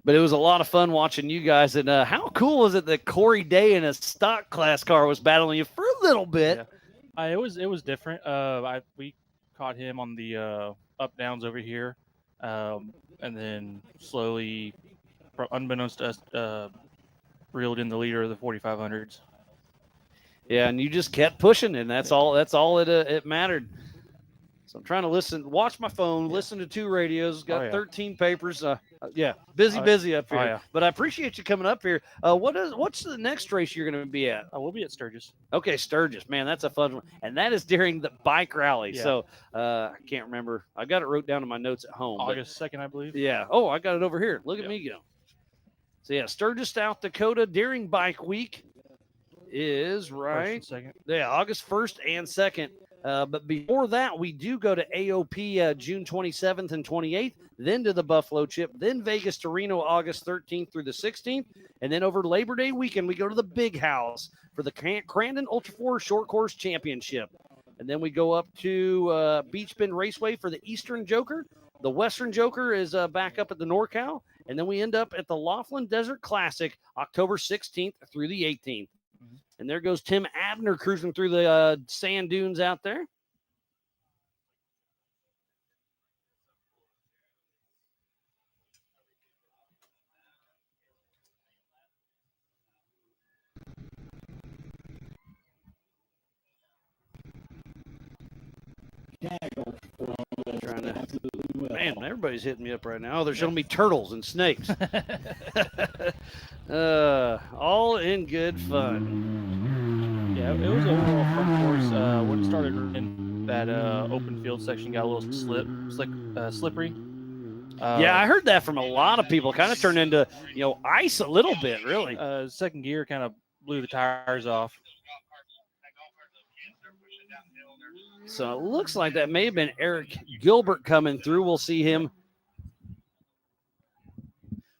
But it was a lot of fun watching you guys. And how cool was it that Corey Day in a stock class car was battling you for a little bit? Yeah. It was different. We caught him on the up downs over here, and then slowly, unbeknownst to us, reeled in the leader of the 4,500s. Yeah, and you just kept pushing, and that's all it mattered. So I'm trying to watch my phone, listen to 2 radios, got 13 papers. Busy up here. Oh, yeah. But I appreciate you coming up here. What's the next race you're going to be at? We'll be at Sturgis. Okay, Sturgis. Man, that's a fun one. And that is during the bike rally. Yeah. So I can't remember. I got it wrote down in my notes at home. August 2nd, I believe. Yeah. Oh, I got it over here. Look at me go. So, yeah, Sturgis, South Dakota during bike week is right. August 1st and 2nd. But before that, we do go to AOP June 27th and 28th, then to the Buffalo Chip, then Vegas to Reno August 13th through the 16th, and then over Labor Day weekend, we go to the Big House for the Crandon Ultra 4 Short Course Championship. And then we go up to Beach Bend Raceway for the Eastern Joker. The Western Joker is back up at the NorCal, and then we end up at the Laughlin Desert Classic October 16th through the 18th. And there goes Tim Abner cruising through the sand dunes out there. Man, everybody's hitting me up right now. Oh, they're showing me turtles and snakes. All in good fun. Yeah, it was a overall fun course. When it started in that open field section, got a little slippery. Yeah, I heard that from a lot of people. Kind of turned into ice a little bit, really. Second gear kind of blew the tires off. So it looks like that may have been Eric Gilbert coming through. We'll see him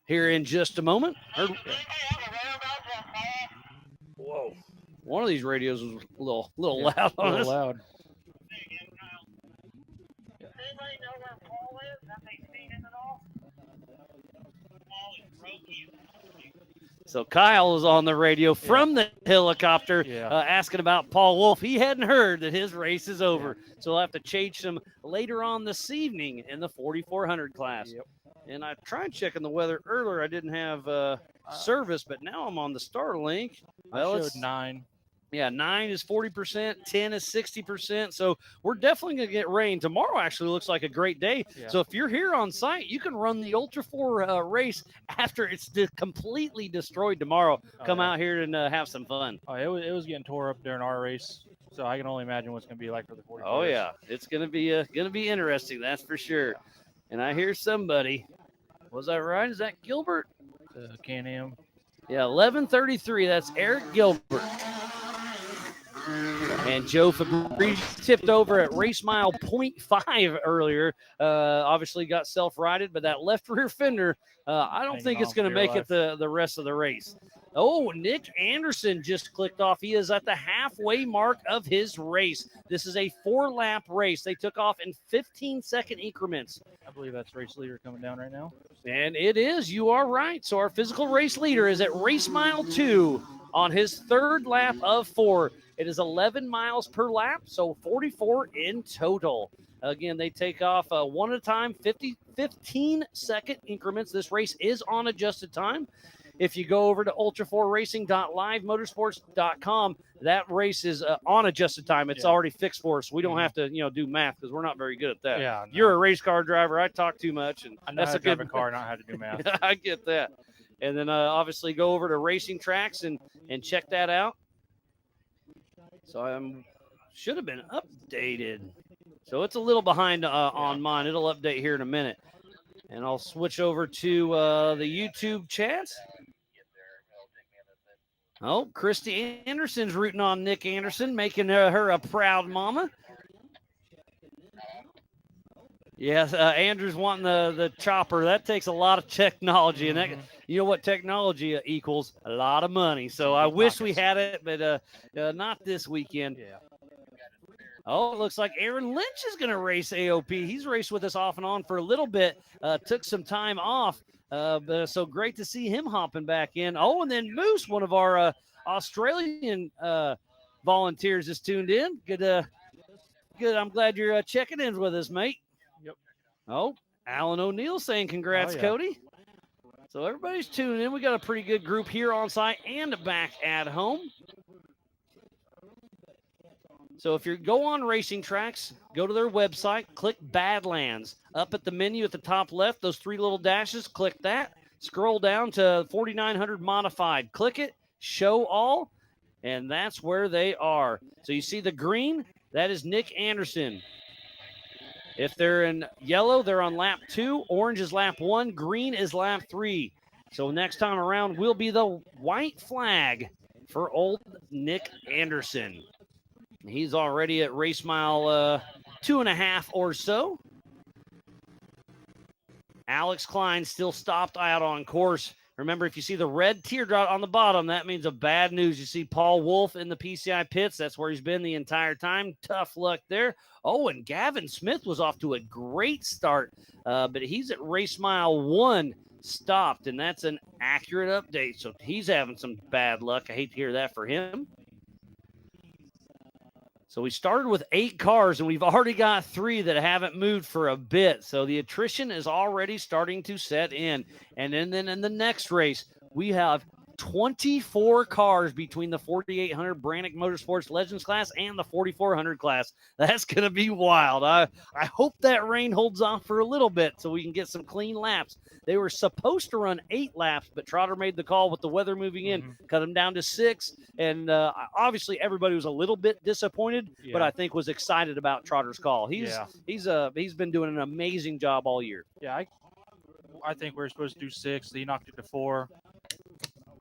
here in just a moment. Whoa. One of these radios was a little loud on us. Loud. So Kyle is on the radio from the helicopter asking about Paul Wolf. He hadn't heard that his race is over. So we'll have to change him later on this evening in the 4,400 class. Yep. And I tried checking the weather earlier. I didn't have service, but now I'm on the Starlink. Well, I showed 9. Yeah, 9 is 40%, 10 is 60%. So we're definitely going to get rain. Tomorrow actually looks like a great day. Yeah. So if you're here on site, you can run the Ultra 4 race after it's completely destroyed tomorrow. Come out here and have some fun. Oh, it was getting tore up during our race. So I can only imagine what's going to be like for the 40. Oh, yeah. It's going to be interesting, that's for sure. And I hear somebody. Was that right? Is that Gilbert? Can-Am. Yeah, 11:33. That's Eric Gilbert. And Joe Fabrice tipped over at race mile 0.5 earlier. Obviously got self-righted, but that left rear fender, I don't think it's going to make it the rest of the race. Oh, Nick Anderson just clicked off. He is at the halfway mark of his race. This is a 4-lap race. They took off in 15-second increments. I believe that's race leader coming down right now. And it is. You are right. So our physical race leader is at race mile 2 on his 3rd lap of 4. It is 11 miles per lap, so 44 in total. Again, they take off one at a time, 15-second increments. This race is on adjusted time. if you go over to ultra4racing.livemotorsports.com, that race is on adjusted time. It's already fixed for us. We don't have to, do math because we're not very good at that. Yeah, You're a race car driver. I talk too much, and I know that's how a to drive good a car, not how to do math. I get that. And then obviously go over to Racing Tracks and check that out. So I should have been updated. So it's a little behind on mine. It'll update here in a minute. And I'll switch over to the YouTube chats. Oh, Christy Anderson's rooting on Nick Anderson, making her a proud mama. Yes, Andrew's wanting the chopper. That takes a lot of technology, and that, you know what technology equals? A lot of money. So I wish we had it, but not this weekend. Yeah. Oh, it looks like Aaron Lynch is going to race AOP. He's raced with us off and on for a little bit, took some time off. So great to see him hopping back in. Oh, and then Moose, one of our Australian volunteers, is tuned in. Good. I'm glad you're checking in with us, mate. Yep. Oh, Alan O'Neill saying congrats, Cody. So everybody's tuning in. We got a pretty good group here on site and back at home. So if you go on Racing Tracks, go to their website, click Badlands. Up at the menu at the top left, those three little dashes, click that. Scroll down to 4900 Modified. Click it, show all, and that's where they are. So you see the green, that is Nick Anderson. If they're in yellow, they're on lap 2. Orange is lap 1. Green is lap 3. So next time around will be the white flag for old Nick Anderson. He's already at race mile 2.5 or so. Alex Klein still stopped out on course. Remember, if you see the red teardrop on the bottom, that means a bad news. You see Paul Wolf in the PCI pits. That's where he's been the entire time. Tough luck there. Oh, and Gavin Smith was off to a great start, but he's at race mile 1, stopped, and that's an accurate update. So he's having some bad luck. I hate to hear that for him. So we started with 8 cars, and we've already got 3 that haven't moved for a bit. So the attrition is already starting to set in. And then in the next race, we have 24 cars between the 4800 Branik Motorsports Legends class and the 4400 class. That's going to be wild. I hope that rain holds off for a little bit so we can get some clean laps. They were supposed to run 8 laps, but Trotter made the call with the weather moving in, cut them down to 6. And obviously everybody was a little bit disappointed, but I think was excited about Trotter's call. He's been doing an amazing job all year. Yeah, I think we're supposed to do 6. He knocked it to 4.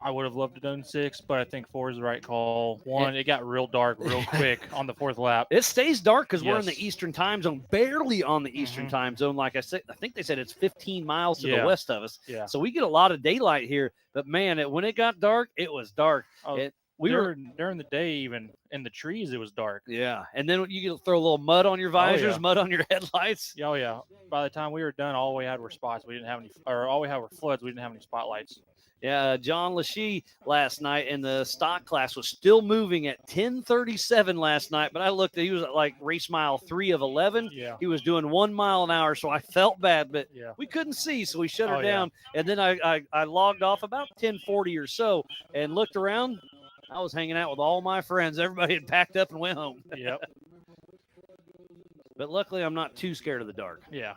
I would have loved to done 6, but I think 4 is the right call. It got real dark real quick on the 4th lap. It stays dark because we're in the Eastern time zone, barely on the Eastern time zone. Like I said, I think they said it's 15 miles to the west of us. Yeah. So we get a lot of daylight here. But man, when it got dark, it was dark. During the day, even in the trees, it was dark. Yeah, and then you get throw a little mud on your visors, mud on your headlights. Oh yeah. By the time we were done, all we had were spots. We didn't have any, or all we had were floods. We didn't have any spotlights. Yeah, John Lachey last night in the stock class was still moving at 10:37 last night, but I looked, he was at like race mile 3 of 11. Yeah. He was doing 1 mile an hour, so I felt bad, but we couldn't see, so we shut her down. And then I logged off about 10:40 or so and looked around. I was hanging out with all my friends. Everybody had packed up and went home. Yep. But luckily, I'm not too scared of the dark. Yeah.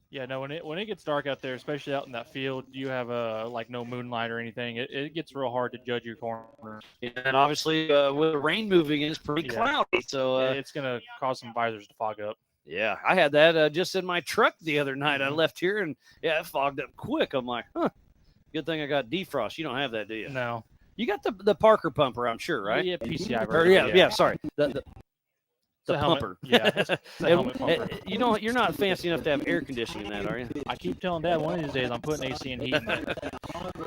Yeah, no, when it gets dark out there, especially out in that field, you have like no moonlight or anything. It gets real hard to judge your corner. Yeah, and obviously, with the rain moving in, it's pretty cloudy. So it's going to cause some visors to fog up. Yeah, I had that just in my truck the other night. I left here, and it fogged up quick. I'm like, good thing I got defrost. You don't have that, do you? No. You got the Parker pumper, I'm sure, right? Yeah, PCI. Or, sorry. The helmet. pumper. Yeah, it's a helmet pumper. You know, you're not fancy enough to have air conditioning in that, are you? I keep telling Dad one of these days I'm putting AC and heat in there.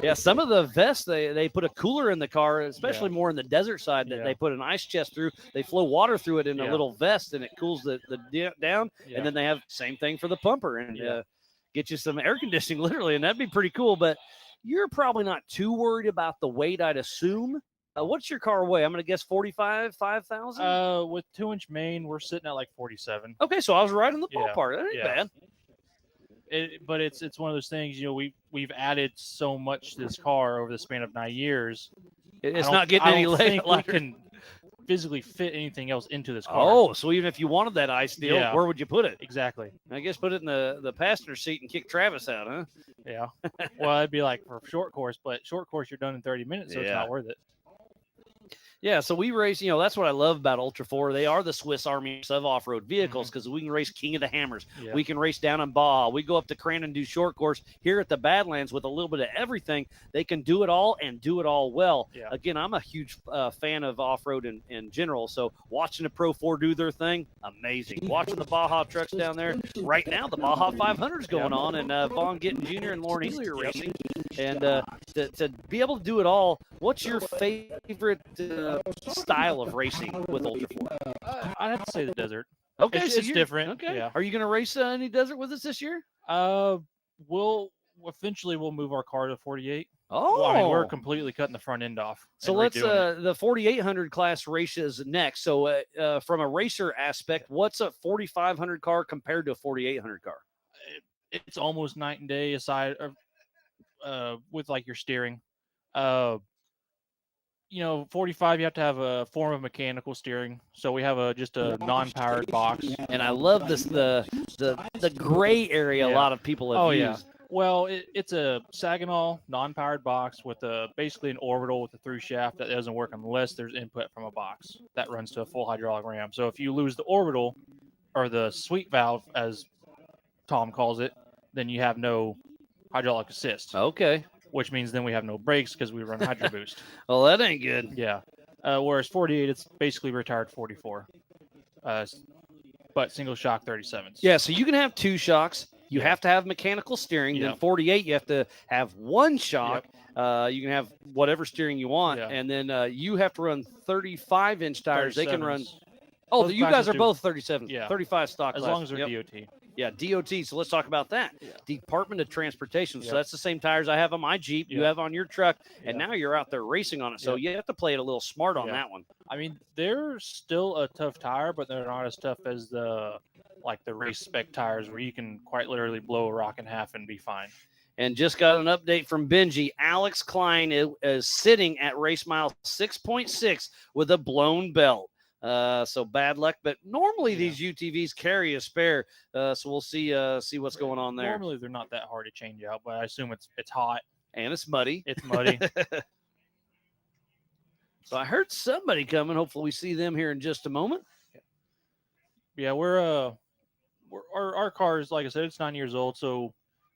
Yeah, some of the vests, they put a cooler in the car, especially more in the desert side, that they put an ice chest through. They flow water through it in a little vest, and it cools the down. Yeah. And then they have same thing for the pumper, and get you some air conditioning, literally, and that'd be pretty cool. But you're probably not too worried about the weight, I'd assume. What's your car weigh? I'm going to guess 5,000? With 2-inch main, we're sitting at like 47. Okay, so I was right in the ballpark. That ain't bad. But it's one of those things. We've added so much to this car over the span of 9 years. It's not getting I any don't think we lighter. can physically fit anything else into this car. Oh, so even if you wanted that ice steel, Yeah. where would you put it? Exactly. I guess put it in the passenger seat and kick Travis out, huh? Yeah. Well, it'd be like for short course, but short course you're done in 30 minutes, so it's Yeah. not worth it. Yeah, so we race, that's what I love about Ultra 4. They are the Swiss Army of off-road vehicles because we can race King of the Hammers. Yeah. We can race down in Baja. We go up to Crandon and do short course. Here at the Badlands with a little bit of everything, they can do it all and do it all well. Yeah. Again, I'm a huge fan of off-road in general, so watching the Pro 4 do their thing, amazing. Watching the Baja trucks down there. Right now, the Baja 500 is going on, and Vaughn Gittin Jr. and Lauren Ely are racing. And to be able to do it all, what's your favorite style of racing with Ultra 4? I'd have to say the desert. Okay, It's you're- different. Okay. Yeah. Are you going to race any desert with us this year? We'll move our car to 48. Oh, Well, I mean, we're completely cutting the front end off. so and let's redoing it. the 4800 class races next. So from a racer aspect, what's a 4500 car compared to a 4800 car? It's almost night and day aside with like your steering. 45 you have to have a form of mechanical steering. So we have just a non-powered box. And I love this the gray area a Yeah. lot of people have Oh, used. yeah. Well, it's a Saginaw non-powered box with basically an orbital with a through shaft that doesn't work unless there's input from a box that runs to a full hydraulic ram. So if you lose the orbital or the sweep valve, as Tom calls it, then you have no hydraulic assist, Okay. which means then we have no brakes because we run Hydro Boost. Well, that ain't good. Yeah. Whereas 48, it's basically retired 44, but single shock 37s. Yeah, so you can have two shocks. You Yeah. have to have mechanical steering. Yeah. Then 48, you have to have one shock. You can have whatever steering you want. Yeah. And then you have to run 35-inch tires. They can run. 37s. Oh, Both you guys classes are do. both 37. Yeah. 35 stock As class. long as they're Yep. DOT. Yeah, DOT. So let's talk about that. Yeah. Department of Transportation. So Yep. that's the same tires I have on my Jeep. You Yep. have on your truck. And Yeah. now you're out there racing on it. So Yep. you have to play it a little smart on Yeah. that one. I mean, they're still a tough tire, but they're not as tough as the race spec tires where you can quite literally blow a rock in half and be fine. And just got an update from Benji. Alex Klein is sitting at race mile 6.6 with a blown belt. So bad luck. But normally Yeah. these UTVs carry a spare. So we'll see what's going on there. Normally they're not that hard to change out, but I assume it's hot, And it's muddy. it's muddy. So I heard somebody coming. Hopefully we see them here in just a moment. Yeah, our car is, like I said, it's 9 years old, so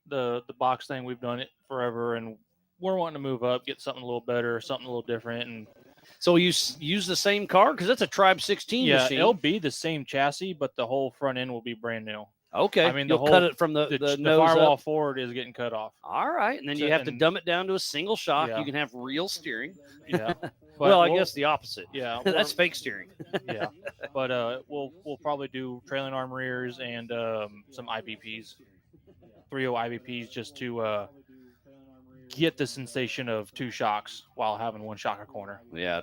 the box thing, we've done it forever, and we're wanting to move up, get something a little better, something a little different, and So you use the same car because it's a Tribe 16 yeah, machine. it'll be the same chassis, but the whole front end will be brand new. Okay. I mean, the you'll cut whole- it from the The nose firewall up. forward is getting cut off. All right, and then So- you have to and- dumb it down to a single shock. Yeah. You can have real steering. Yeah. Well, I we'll- guess the opposite. Yeah. That's fake steering. yeah. But we'll probably do trailing arm rears and some IBPs, 3.0 IBPs, just to get the sensation of two shocks while having one shock a corner. Yeah,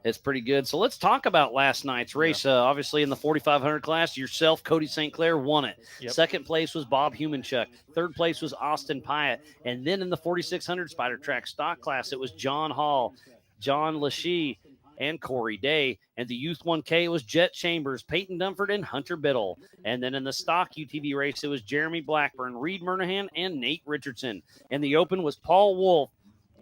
it's pretty good. So let's talk about last night's race. Obviously, in the 4,500 class, yourself, Cody St. Clair, won it. Yep. Second place was Bob Humanchuk. Third place was Austin Pyatt. And then in the 4,600 Spider Track stock class, it was John Hall, John Lachey, and Corey Day. And the Youth 1K, it was Jet Chambers, Peyton Dunford, and Hunter Biddle. And then in the stock UTV race, it was Jeremy Blackburn, Reed Murnahan, and Nate Richardson. And the open was Paul Wolf,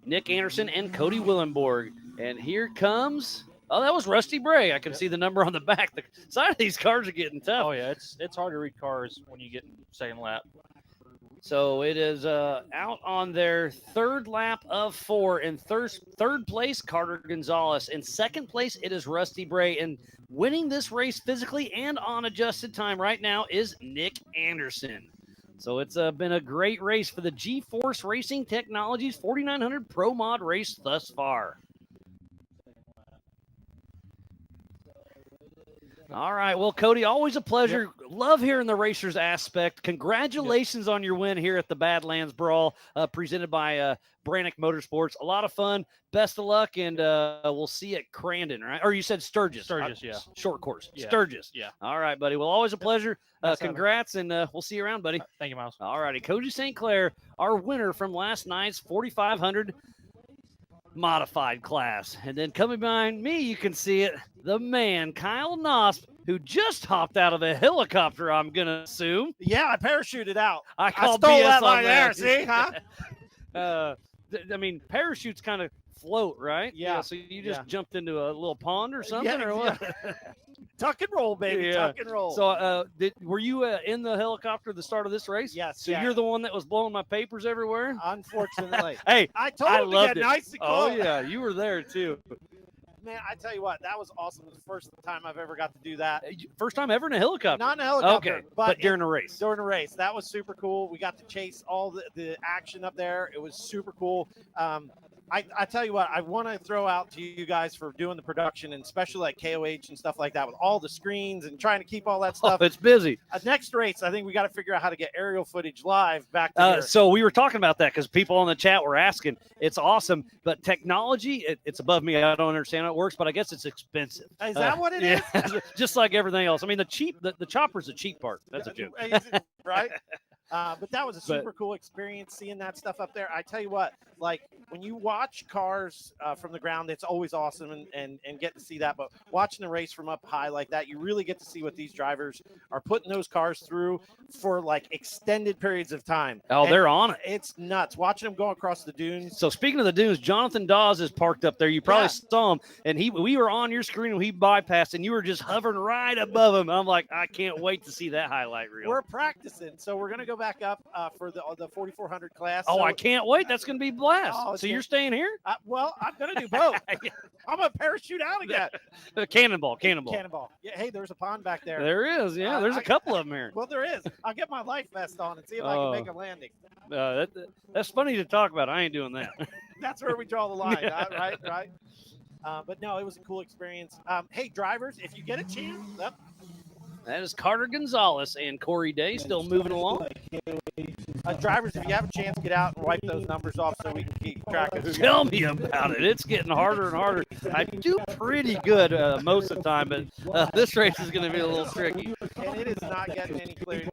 Nick Anderson, and Cody Willenborg. And here comes, that was Rusty Bray. I can see the number on the back. The side of these cars are getting tough. Oh yeah, it's hard to read cars when you get in second lap. So it is out on their third lap of 4. In third place, Carter Gonzalez. In second place, it is Rusty Bray. And winning this race physically and on adjusted time right now is Nick Anderson. So it's been a great race for the G-Force Racing Technologies 4900 Pro Mod race thus far. All right. Well, Cody, always a pleasure. Love hearing the racers aspect. Congratulations on your win here at the Badlands Brawl, presented by Branik Motorsports. A lot of fun. Best of luck, and we'll see you at Crandon, right? Or you said Sturgis. Sturgis, yeah. Short course. Yeah. Sturgis. Yeah. All right, buddy. Well, always a pleasure. Nice having Congrats, and we'll see you around, buddy. Thank you, Miles. All righty. Cody St. Clair, our winner from last night's 4,500 modified class. And then coming behind me, you can see it, the man, Kyle Nosp, who just hopped out of a helicopter, I'm going to assume. Yeah, I parachuted out. I call stole BS that on right there, see, huh? I mean, parachutes kind of float, right? Yeah. So you just jumped into a little pond or something, Yeah, or what? Tuck and roll, baby. Yeah. Tuck and roll. So were you in the helicopter at the start of this race? Yes. So you're the one that was blowing my papers everywhere? Unfortunately. Hey, I told I him to loved get it. nice and Oh, close. yeah. You were there, too. Man, I tell you what, that was awesome. It was the first time I've ever got to do that. First time ever in a helicopter? Not in a helicopter. Okay, but during a race. During a race. That was super cool. We got to chase all the action up there. It was super cool. I tell you what, I want to throw out to you guys for doing the production, and especially like KOH and stuff like that with all the screens and trying to keep all that stuff. Oh, it's busy. Next race, I think we got to figure out how to get aerial footage live back to here. So we were talking about that because people in the chat were asking. It's awesome, but technology, it's above me. I don't understand how it works, but I guess it's expensive. Is that what it is? Just like everything else. I mean, the chopper's the cheap part. That's a joke. Right? But that was a super cool experience seeing that stuff up there. I tell you what, like when you watch cars from the ground, it's always awesome and get to see that. But watching the race from up high like that, you really get to see what these drivers are putting those cars through for like extended periods of time. Oh, And they're on it. It's nuts watching them go across the dunes. So speaking of the dunes, Jonathan Dawes is parked up there. You probably saw him, and we were on your screen when he bypassed, and you were just hovering right above him. I'm like, I can't wait to see that highlight reel. We're practicing, so we're gonna go back up for the 4,400 class. Oh, so, I can't wait. That's going to be a blast. Oh, So you're staying here? well, I'm gonna do both. I'm gonna parachute out again. Cannonball. Cannonball. Yeah, hey, there's a pond back there. There is. Yeah, there's a couple of them here. Well, there is. I'll get my life vest on and see if I can make a landing. That's funny to talk about. I ain't doing that. That's where we draw the line, right? But no, it was a cool experience. Hey, drivers, if you get a chance, That is Carter Gonzalez and Corey Day still moving along. Drivers, if you have a chance, get out and wipe those numbers off so we can keep track of who. Tell me about it. It's getting harder and harder. I do pretty good most of the time, but this race is going to be a little tricky. And it is not getting any cleaner.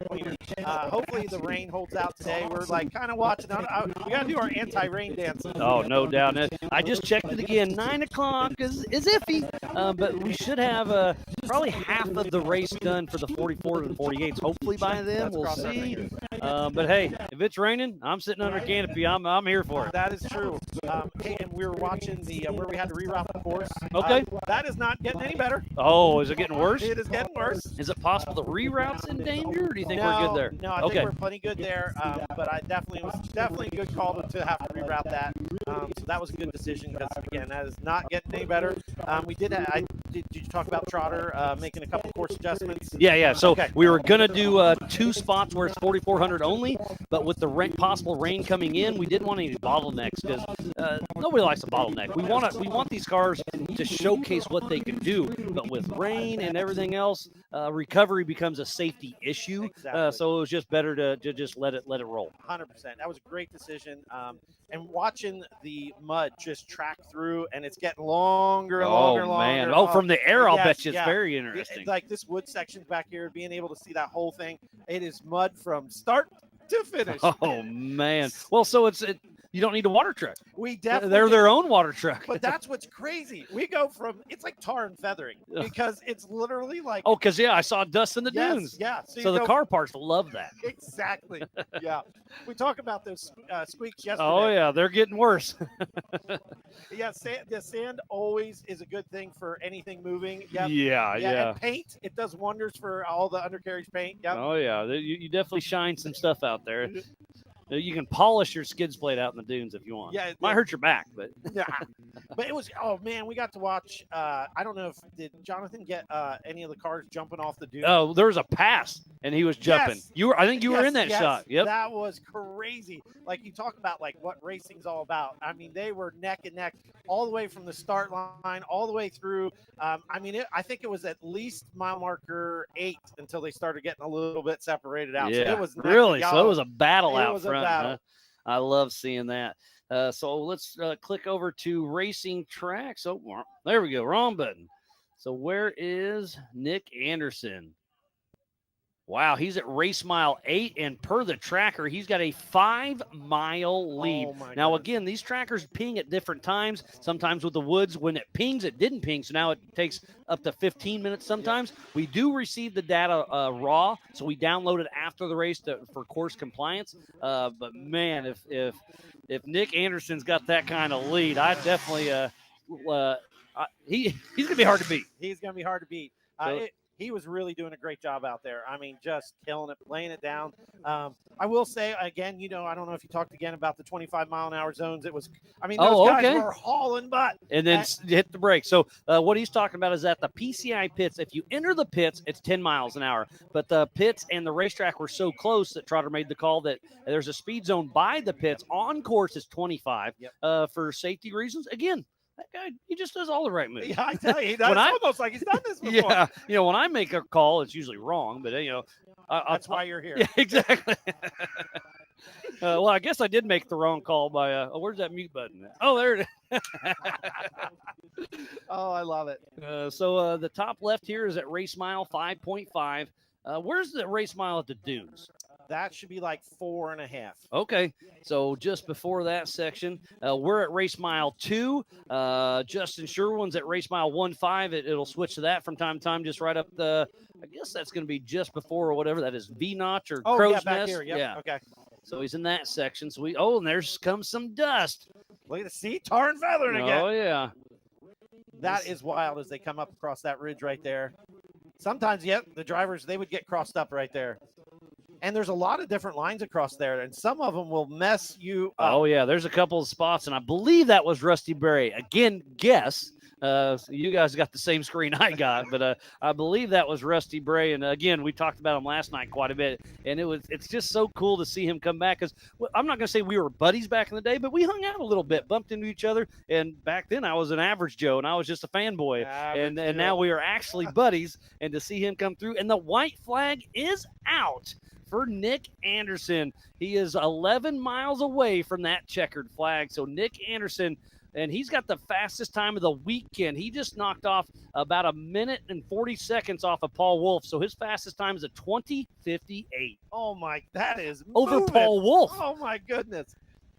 Hopefully the rain holds out today. We're like kind of watching. We got to do our anti-rain dance. Oh, no doubt. I just checked it again. 9 o'clock is iffy, but we should have probably half of the race done for the 44 and 48s. Hopefully by then we'll see. But hey, if it's raining, I'm sitting under canopy. I'm here for it. That is true. Hey, and we were watching the where we had to reroute the course. Okay. That is not getting any better. Oh, is it getting worse? It is getting worse. Is it possible the reroute's in danger, or do you think we're good there? No, I think we're plenty good there. But it was definitely a good call to have to reroute that. So that was a good decision because again, that is not getting any better. We did. Did you talk about Trotter making a couple course adjustments? Yeah. So we were gonna do 2 spots where it's 4,400 only, but with the possible rain coming in, we didn't want any bottlenecks because nobody likes a bottleneck. We want these cars to showcase what they can do, but with rain and everything else, recovery becomes a safety issue. Exactly. So it was just better to just let it roll. 100%. That was a great decision. And watching the mud just track through, and it's getting longer and longer and longer. Man. Oh, from the air, I'll bet you it's yeah. very interesting. Like this wood section back here, being able to see that whole thing, it is mud from start to finish. Oh man. Well, so you don't need a water truck. We definitely They're their own water truck. But that's what's crazy. We go from it's like tar and feathering because it's literally like because I saw dust in the dunes. Yeah. So the car parts love that. Exactly. Yeah. We talked about those squeaks yesterday. Oh yeah, they're getting worse. Yeah, the sand always is a good thing for anything moving. Yep. Yeah. And paint, it does wonders for all the undercarriage paint. Yep. Oh yeah, you definitely shine some stuff out there. You can polish your skid plate out in the dunes if you want. Yeah, Might hurt your back, but Yeah, but it was. Oh man, we got to watch. I don't know if did Jonathan get any of the cars jumping off the dune. oh, there was a pass and he was jumping. Yes. I think you were in that Yes, shot. Yep. that was crazy. Like you talk about, like what racing's all about. I mean, they were neck and neck all the way from the start line all the way through. I mean, I think it was at least mile marker 8 until they started getting a little bit separated out. Yeah, So it was neck really. and So it was a battle It out was a front. battle. Huh? I love seeing that. So let's click over to racing tracks. Oh, there we go. Wrong button. So where is Nick Anderson? Wow, he's at race mile 8, and per the tracker, he's got a 5-mile lead. Oh, my Now, goodness. again, these trackers ping at different times. Sometimes with the woods, when it pings, it didn't ping, so now it takes up to 15 minutes sometimes. We do receive the data raw, so we download it after the race for course compliance. But, man, if Nick Anderson's got that kind of lead, I definitely he's going to be hard to beat. He's going to be hard to beat. So- He was really doing a great job out there. I mean, just killing it, laying it down. I will say, again, I don't know if you talked again about the 25-mile-an-hour zones. It was, I mean, those guys were hauling butt. And then hit the brakes. So what he's talking about is that the PCI pits, if you enter the pits, it's 10 miles an hour. But the pits and the racetrack were so close that Trotter made the call that there's a speed zone by the pits. On course is 25 for safety reasons. Again, that guy, he just does all the right moves. Yeah, I tell you, it's almost like he's done this before. Yeah, when I make a call, it's usually wrong, but that's why you're here. Yeah, exactly. Well, I guess I did make the wrong call by. Where's that mute button? Oh, there it is. Oh, I love it. So the top left here is at race mile 5.5. Where's the race mile at the dunes? That should be like 4.5. Okay, so just before that section, we're at race mile 2. Justin Sherwin's at race mile 1.5. It'll switch to that from time to time, just right up the. I guess that's going to be just before or whatever that is, V notch or crow's back nest. here. Yep. Yeah. Okay. So he's in that section. So and there's comes some dust. Look at the seat, tar and feathering again. Oh yeah. That is wild as they come up across that ridge right there. Sometimes, the drivers, they would get crossed up right there. And there's a lot of different lines across there, and some of them will mess you up. Oh, yeah, there's a couple of spots, and I believe that was Rusty Berry. Again, guess. You guys got the same screen I got, but I believe that was Rusty Bray. And again, we talked about him last night quite a bit, and it's just so cool to see him come back. Because I'm not going to say we were buddies back in the day, but we hung out a little bit, bumped into each other. And back then, I was an average Joe, and I was just a fanboy. And now we are actually buddies. And to see him come through, and the white flag is out for Nick Anderson. He is 11 miles away from that checkered flag. So Nick Anderson, and he's got the fastest time of the weekend. He just knocked off about 1 minute and 40 seconds off of Paul Wolf. So his fastest time is a 20:58. Oh, my, that is over moving. Paul Wolf. Oh, my goodness.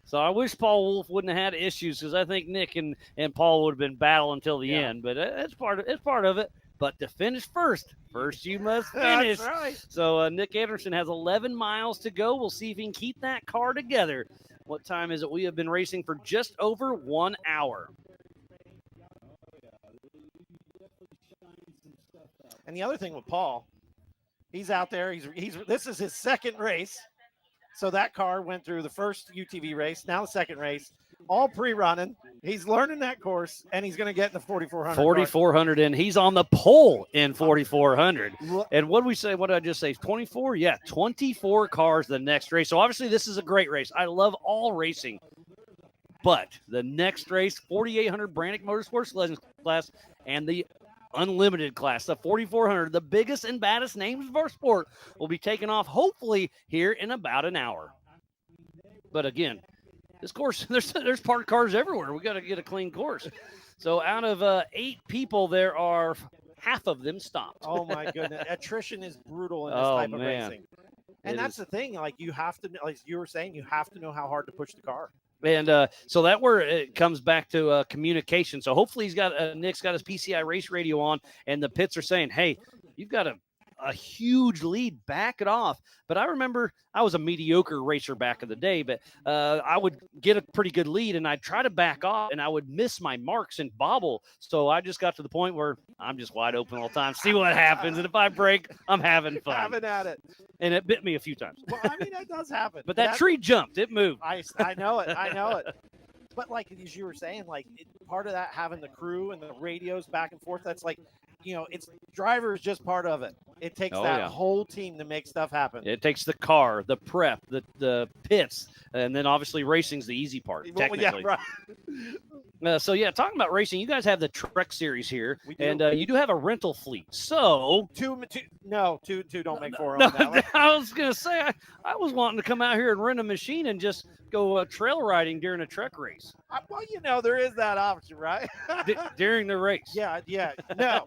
So I wish Paul Wolf wouldn't have had issues, because I think Nick and Paul would have been battling until the end. But it's part of it. But to finish first you must finish. That's right. So Nick Anderson has 11 miles to go. We'll see if he can keep that car together. What time is it? We have been racing for just over 1 hour. And the other thing with Paul, he's out there. This is his second race. So that car went through the first UTV race, now the second race, all pre-running. He's learning that course, and he's going to get in the 4,400. 4,400, and he's on the pole in 4,400. And what did we say? What did I just say? 24? Yeah, 24 cars the next race. So obviously this is a great race. I love all racing. But the next race, 4,800 Branik Motorsports Legends class, and the Unlimited class, the 4,400, the biggest and baddest names of our sport, will be taken off hopefully here in about an hour. But again, this course, there's parked cars everywhere. We got to get a clean course. So out of 8 people, there are half of them stopped. Oh my goodness, attrition is brutal in this type of racing. And that's the thing. Like, you have to, like you were saying, you have to know how hard to push the car. And so that where it comes back to communication. So hopefully Nick's got his PCI race radio on, and the pits are saying, hey, you've got to a huge lead, back it off. But I remember I was a mediocre racer back in the day, but I would get a pretty good lead and I'd try to back off and I would miss my marks and bobble. So I just got to the point where I'm just wide open all the time, see what happens. And if I break, I'm having fun. Having at it. And it bit me a few times. Well, I mean, that does happen. But that tree jumped, it moved. I know it. I know it. But like as you were saying, like part of that having the crew and the radios back and forth, that's like, it's driver is just part of it. It takes whole team to make stuff happen. It takes the car, the prep, the pits, and then obviously racing's the easy part, technically. Yeah, right. So talking about racing, you guys have the Trek series here, and you do have a rental fleet. So two don't make four on that one. I was gonna say I was wanting to come out here and rent a machine and just go trail riding during a Trek race. Well, there is that option, right? During the race. Yeah. No.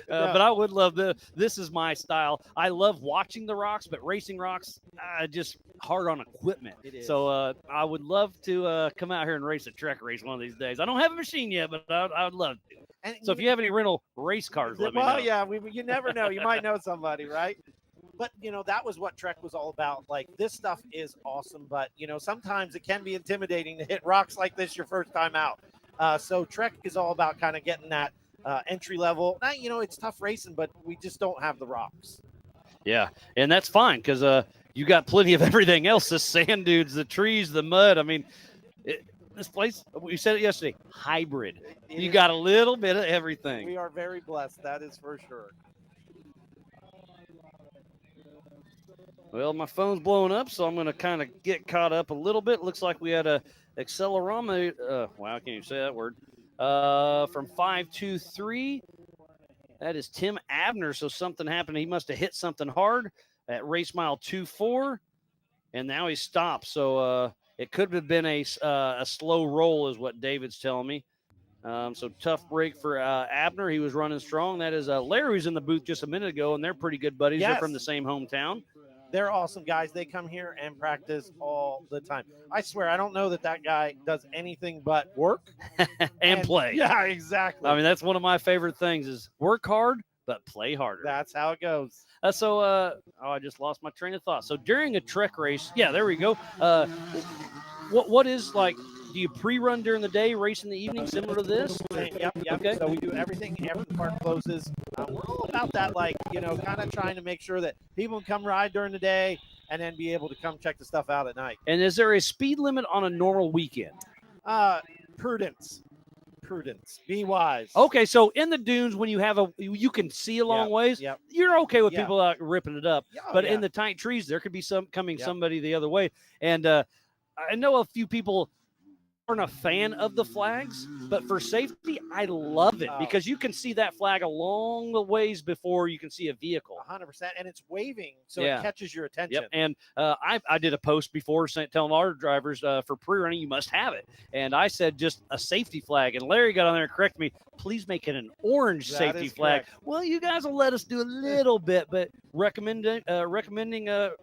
But I would love this is my style. I love watching the rocks, but racing rocks, just hard on equipment. It is. So I would love to come out here and race a Trek race one of these days. I don't have a machine yet, but I would love to. And so if you have any rental race cars, let me know. Well, yeah, you never know. You might know somebody, right? But, that was what Trek was all about. Like, this stuff is awesome, but, sometimes it can be intimidating to hit rocks like this your first time out. So Trek is all about kind of getting that entry level. It's tough racing, but we just don't have the rocks. Yeah, and that's fine because you got plenty of everything else, the sand dunes, the trees, the mud. I mean, this place, we said it yesterday, hybrid. You got a little bit of everything. We are very blessed, that is for sure. Well, my phone's blowing up, so I'm going to kind of get caught up a little bit. Looks like we had a accelerometer. Wow, I can't even say that word. From 523. That is Tim Abner. So something happened. He must have hit something hard at race mile 24, and now he stopped. So it could have been a slow roll, is what David's telling me. So tough break for Abner. He was running strong. That is Larry was in the booth just a minute ago, and they're pretty good buddies. Yes. They're from the same hometown. They're awesome guys. They come here and practice all the time. I swear, I don't know that guy does anything but work and play. Yeah, exactly. I mean, that's one of my favorite things is work hard, but play harder. That's how it goes. I just lost my train of thought. So during a Trek race, there we go. What is like, do you pre-run during the day, race in the evening, similar to this? Yep. Okay. So we do everything after the park closes. We're all about that, kind of trying to make sure that people can come ride during the day and then be able to come check the stuff out at night. And is there a speed limit on a normal weekend? Prudence. Be wise. Okay, so in the dunes, when you have you can see a long ways. Yep. You're okay with people out ripping it up, but yeah. in the tight trees, there could be somebody the other way. And I know a few people aren't a fan of the flags, but for safety, I love it because you can see that flag a long ways before you can see a vehicle. 100%, and it's waving, so it catches your attention. Yep. And I did a post before telling our drivers for pre-running you must have it, and I said just a safety flag, and Larry got on there and corrected me. Please make it an orange safety flag. Correct. Well, you guys will let us do a little bit, but recommending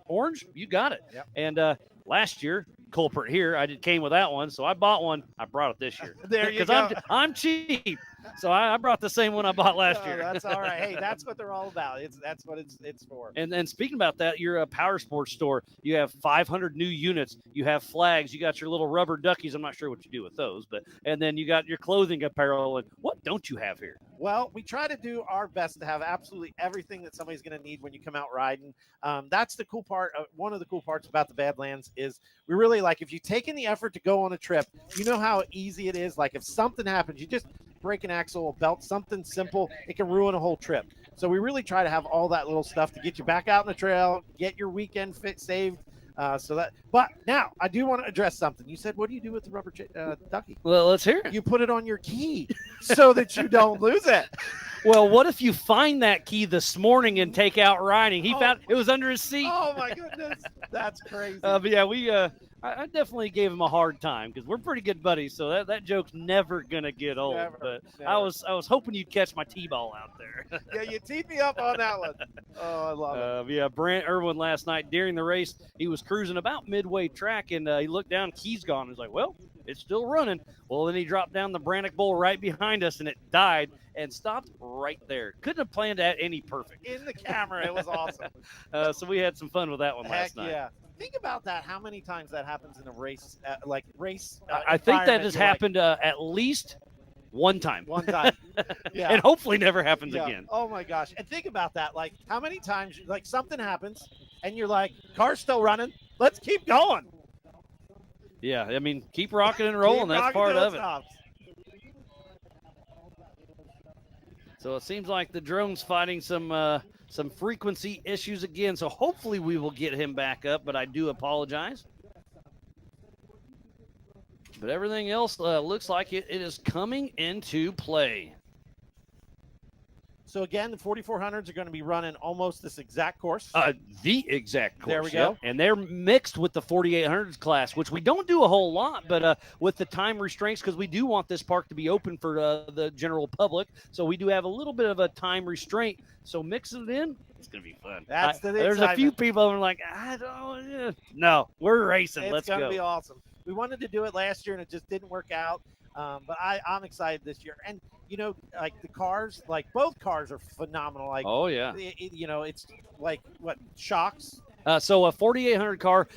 orange, you got it. Yep. And last year, culprit here, I came without one, so I bought one. I brought it this year. There you go. Because I'm cheap, so I brought the same one I bought last year. That's all right. Hey, that's what they're all about. That's what it's for. And then speaking about that, you're a power sports store. You have 500 new units. You have flags. You got your little rubber duckies. I'm not sure what you do with those, and then you got your clothing apparel. And what don't you have here? Well, we try to do our best to have absolutely everything that somebody's going to need when you come out riding. That's the cool part. One of the cool parts about the Badlands is we really if you've taken the effort to go on a trip, you know how easy it is. Like if something happens, you just break an axle, a belt, something simple, it can ruin a whole trip. So we really try to have all that little stuff to get you back out on the trail, get your weekend saved. But now I do want to address something. You said, what do you do with the rubber ducky? Well, let's hear it. You put it on your key so that you don't lose it. Well, what if you find that key this morning and take out riding? He found it was under his seat. Oh my goodness, that's crazy. But yeah, I definitely gave him a hard time because we're pretty good buddies. So that joke's never gonna get old. Never. I was hoping you'd catch my T-ball out there. Yeah, you teed me up on that one. Oh, I love it. Yeah, Brant Irwin last night during the race, he was cruising about midway track and he looked down, key's gone. He's like, well, it's still running. Well, then he dropped down the Branik bowl right behind us, and it died and stopped right there. Couldn't have planned that any perfect. In the camera, it was awesome. So we had some fun with that one last night. Yeah. Think about that. How many times that happens in a race, I think that environment, has you're like, happened at least one time. one time. Yeah. And hopefully never happens Yeah. again. Oh my gosh. And think about that. Like how many times like something happens and you're like, car's still running. Let's keep going. Yeah, I mean, keep rocking and rolling. Keep That's rocking part till of it. stops. So it seems like the drone's fighting some frequency issues again. So hopefully we will get him back up, but I do apologize. But everything else looks like it is coming into play. So again, the 4400s are going to be running almost this exact course. The exact course. There we go. And they're mixed with the 4800s class, which we don't do a whole lot, but with the time restraints, because we do want this park to be open for the general public. So we do have a little bit of a time restraint. So mixing it in, it's going to be fun. That's the There's a few excitement. people who are like, I don't. No, we're racing. It's Let's going to go. be awesome. We wanted to do it last year and it just didn't work out. But I'm excited this year. And, you know, like the cars, like both cars are phenomenal. Like, Oh, yeah. you know, it's like what shocks. So a 4800 car,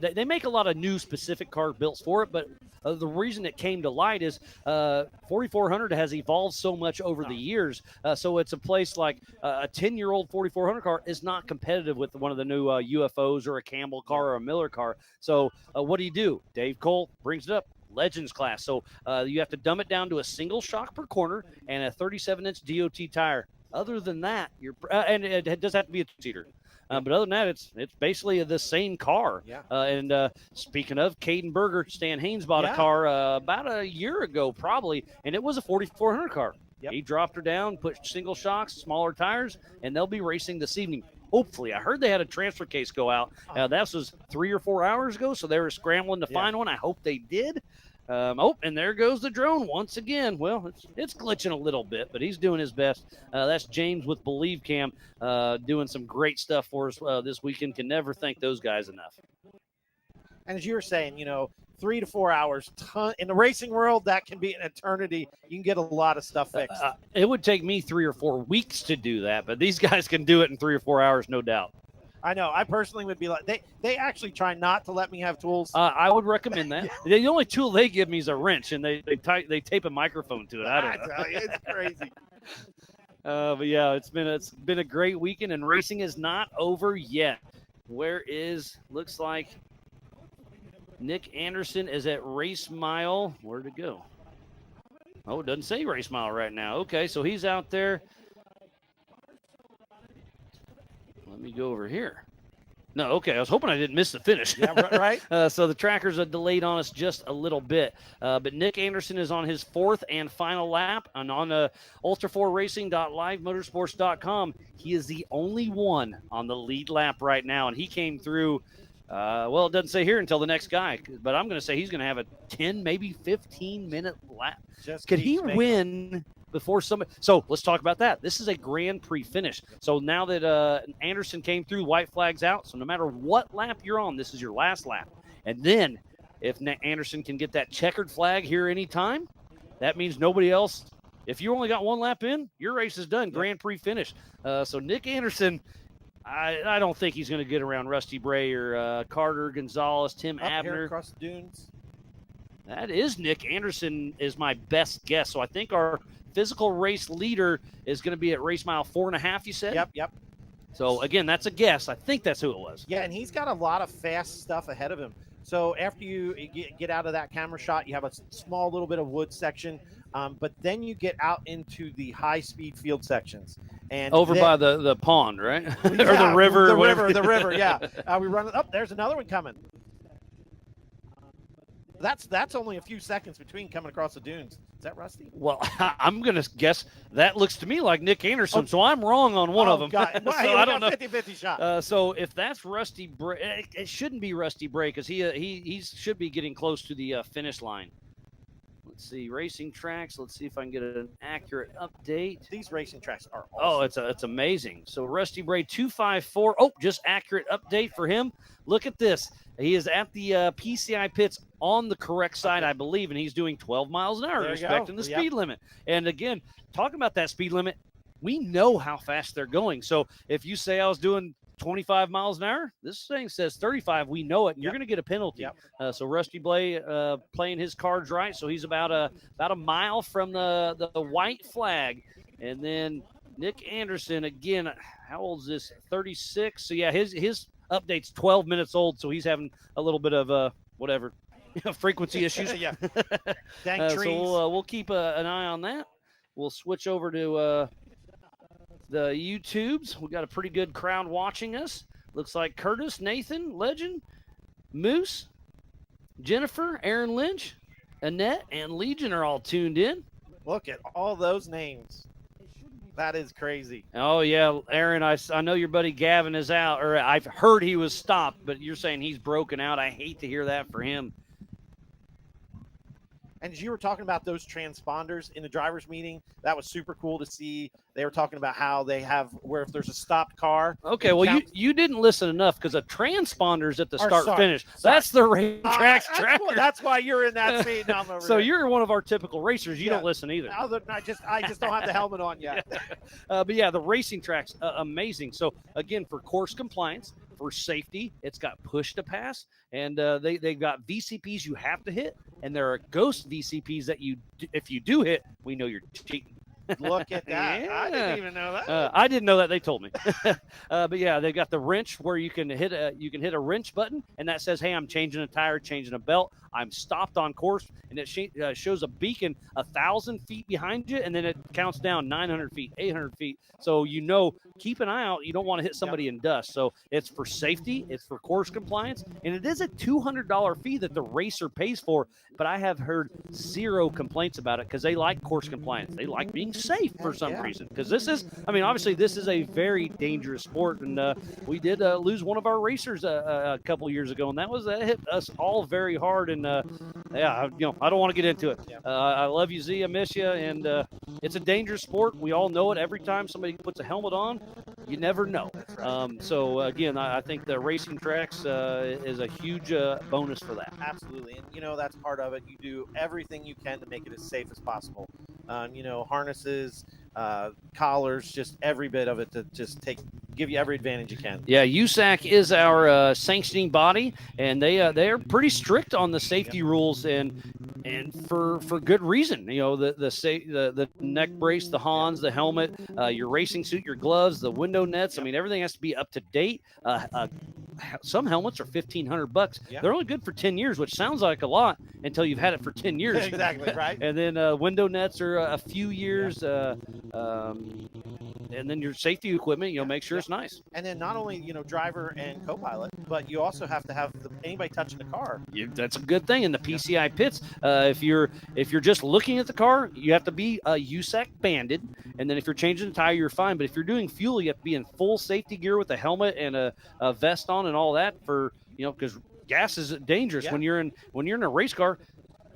they make a lot of new specific car builds for it, but the reason it came to light is 4400 has evolved so much over the years. So it's a place like a 10-year-old 4400 car is not competitive with one of the new UFOs or a Campbell car or a Miller car. So what do? Dave Cole brings it up. Legends class. So you have to dumb it down to a single shock per corner and a 37-inch DOT tire. Other than that, and it does have to be a two-seater. But other than that, it's basically the same car. Yeah. And speaking of, Caden Berger, Stan Haynes bought a car about a year ago probably, and it was a 4400 car. Yep. He dropped her down, put single shocks, smaller tires, and they'll be racing this evening. Hopefully. I heard they had a transfer case go out. That was 3 or 4 hours ago, so they were scrambling to find one. I hope they did. And there goes the drone once again. Well, it's glitching a little bit, but he's doing his best. That's James with Believe Cam doing some great stuff for us this weekend. Can never thank those guys enough. And as you were saying, you know, 3 to 4 hours in the racing world, that can be an eternity. You can get a lot of stuff fixed. It would take me 3 or 4 weeks to do that, but these guys can do it in 3 or 4 hours, no doubt. I know. I personally would be like, they actually try not to let me have tools. I would recommend that. The only tool they give me is a wrench, and they tape a microphone to it. I don't know. Tell you, it's crazy. But yeah, it's been a great weekend, and racing is not over yet. Looks like Nick Anderson is at Race Mile. Where'd it go? Oh, it doesn't say Race Mile right now. Okay, so he's out there. Let me go over here. No, okay. I was hoping I didn't miss the finish. Yeah, right. So the trackers are delayed on us just a little bit. But Nick Anderson is on his 4th and final lap. And on ultra4racing.livemotorsports.com, he is the only one on the lead lap right now. And he came through, it doesn't say here until the next guy. But I'm going to say he's going to have a 10, maybe 15-minute lap. Could he win before somebody? So let's talk about that. This is a Grand Prix finish. So now that Anderson came through, white flag's out. So no matter what lap you're on, this is your last lap. And then if Anderson can get that checkered flag here anytime, that means nobody else. If you only got one lap in, your race is done. Grand Prix finish. So Nick Anderson, I don't think he's going to get around Rusty Bray or Carter Gonzalez, Tim Up Abner. here across the dunes. That is Nick Anderson is my best guess. So I think our physical race leader is going to be at race mile 4.5, you said? Yep. So, again, that's a guess. I think that's who it was. Yeah, and he's got a lot of fast stuff ahead of him. So after you get out of that camera shot, you have a small little bit of wood section, but then you get out into the high-speed field sections. And over by the pond, right? Or Yeah, the river. The river, yeah. We run it up. There's another one coming. That's only a few seconds between coming across the dunes. Is that Rusty? Well, I'm going to guess that looks to me like Nick Anderson, so I'm wrong on one of them. God. Well, So I don't know. 50-50 shot. So if that's Rusty Bray, it shouldn't be Rusty Bray because he should be getting close to the finish line. Let's see, racing tracks. Let's see if I can get an accurate update. These racing tracks are Oh, awesome. it's amazing. So Rusty Bray 254. Oh, just accurate update for him. Look at this. He is at the PCI pits on the correct side, I believe, and he's doing 12 miles an hour, There you respecting go. the Yep. speed limit. And again, talking about that speed limit, we know how fast they're going. So if you say I was doing 25 miles an hour, this thing says 35. We know it, and you're going to get a penalty. Yep. So Rusty Blay playing his cards right. So he's about a mile from the white flag. And then Nick Anderson, again, how old is this? 36. So, yeah, his update's 12 minutes old, so he's having a little bit of whatever frequency issues. Yeah. Dang trees. So we'll keep an eye on that. We'll switch over to the YouTubes. We got a pretty good crowd watching us. Looks like Curtis, Nathan, Legend, Moose, Jennifer, Aaron Lynch, Annette, and Legion are all tuned in. Look at all those names. That is crazy. Oh, yeah, Aaron, I know your buddy Gavin is out, or I've heard he was stopped, but you're saying he's broken out. I hate to hear that for him. And as you were talking about those transponders in the driver's meeting, that was super cool to see. They were talking about how they have where if there's a stopped car. Okay, well, you didn't listen enough because a transponder's at the Or start-finish. sorry. That's the racetrack's tracker. That's why you're in that seat. And I'm over So here. you're one of our typical racers. You Yeah. don't listen either. Other than I just don't have the helmet on yet. But yeah, the racing track's amazing. So again, for course compliance, for safety, it's got push to pass, and they've got VCPs you have to hit, and there are ghost VCPs that if you do hit, we know you're cheating. Look at that. Yeah. I didn't even know that. I didn't know that. They told me. But yeah, they've got the wrench where you can hit a wrench button, and that says, "Hey, I'm changing a tire, changing a belt. I'm stopped on course," and it shows a beacon 1,000 feet behind you, and then it counts down 900 feet, 800 feet. So keep an eye out. You don't want to hit somebody in dust. So it's for safety, it's for course compliance, and it is a $200 fee that the racer pays for. But I have heard zero complaints about it because they like course compliance. They like being safe for some reason. Because obviously this is a very dangerous sport, and we did lose one of our racers a couple years ago, and that hit us all very hard. And I don't want to get into it. I love you, Z. I miss you, and it's a dangerous sport. We all know it. Every time somebody puts a helmet on, you never know. So again, I think the racing tracks is a huge bonus for that. Absolutely. And that's part of it. You do everything you can to make it as safe as possible. Harnesses, collars, just every bit of it to just give you every advantage you can. Yeah, USAC is our sanctioning body, and they are pretty strict on the safety rules, and for good reason. The neck brace, the Hans, the helmet, your racing suit, your gloves, the window nets. I mean, everything has to be up to date. Some helmets are $1,500. Yeah. They're only good for 10 years, which sounds like a lot until you've had it for 10 years. Exactly, right. And then window nets are a few years. And then your safety equipment, make sure it's nice. And then not only, driver and co-pilot, but you also have to have anybody touching the car. That's a good thing in the PCI pits. If you're just looking at the car, you have to be USAC banded, and then if you're changing the tire, you're fine. But if you're doing fuel, you have to be in full safety gear with a helmet and a vest on and all that because gas is dangerous. Yeah. When you're in a race car.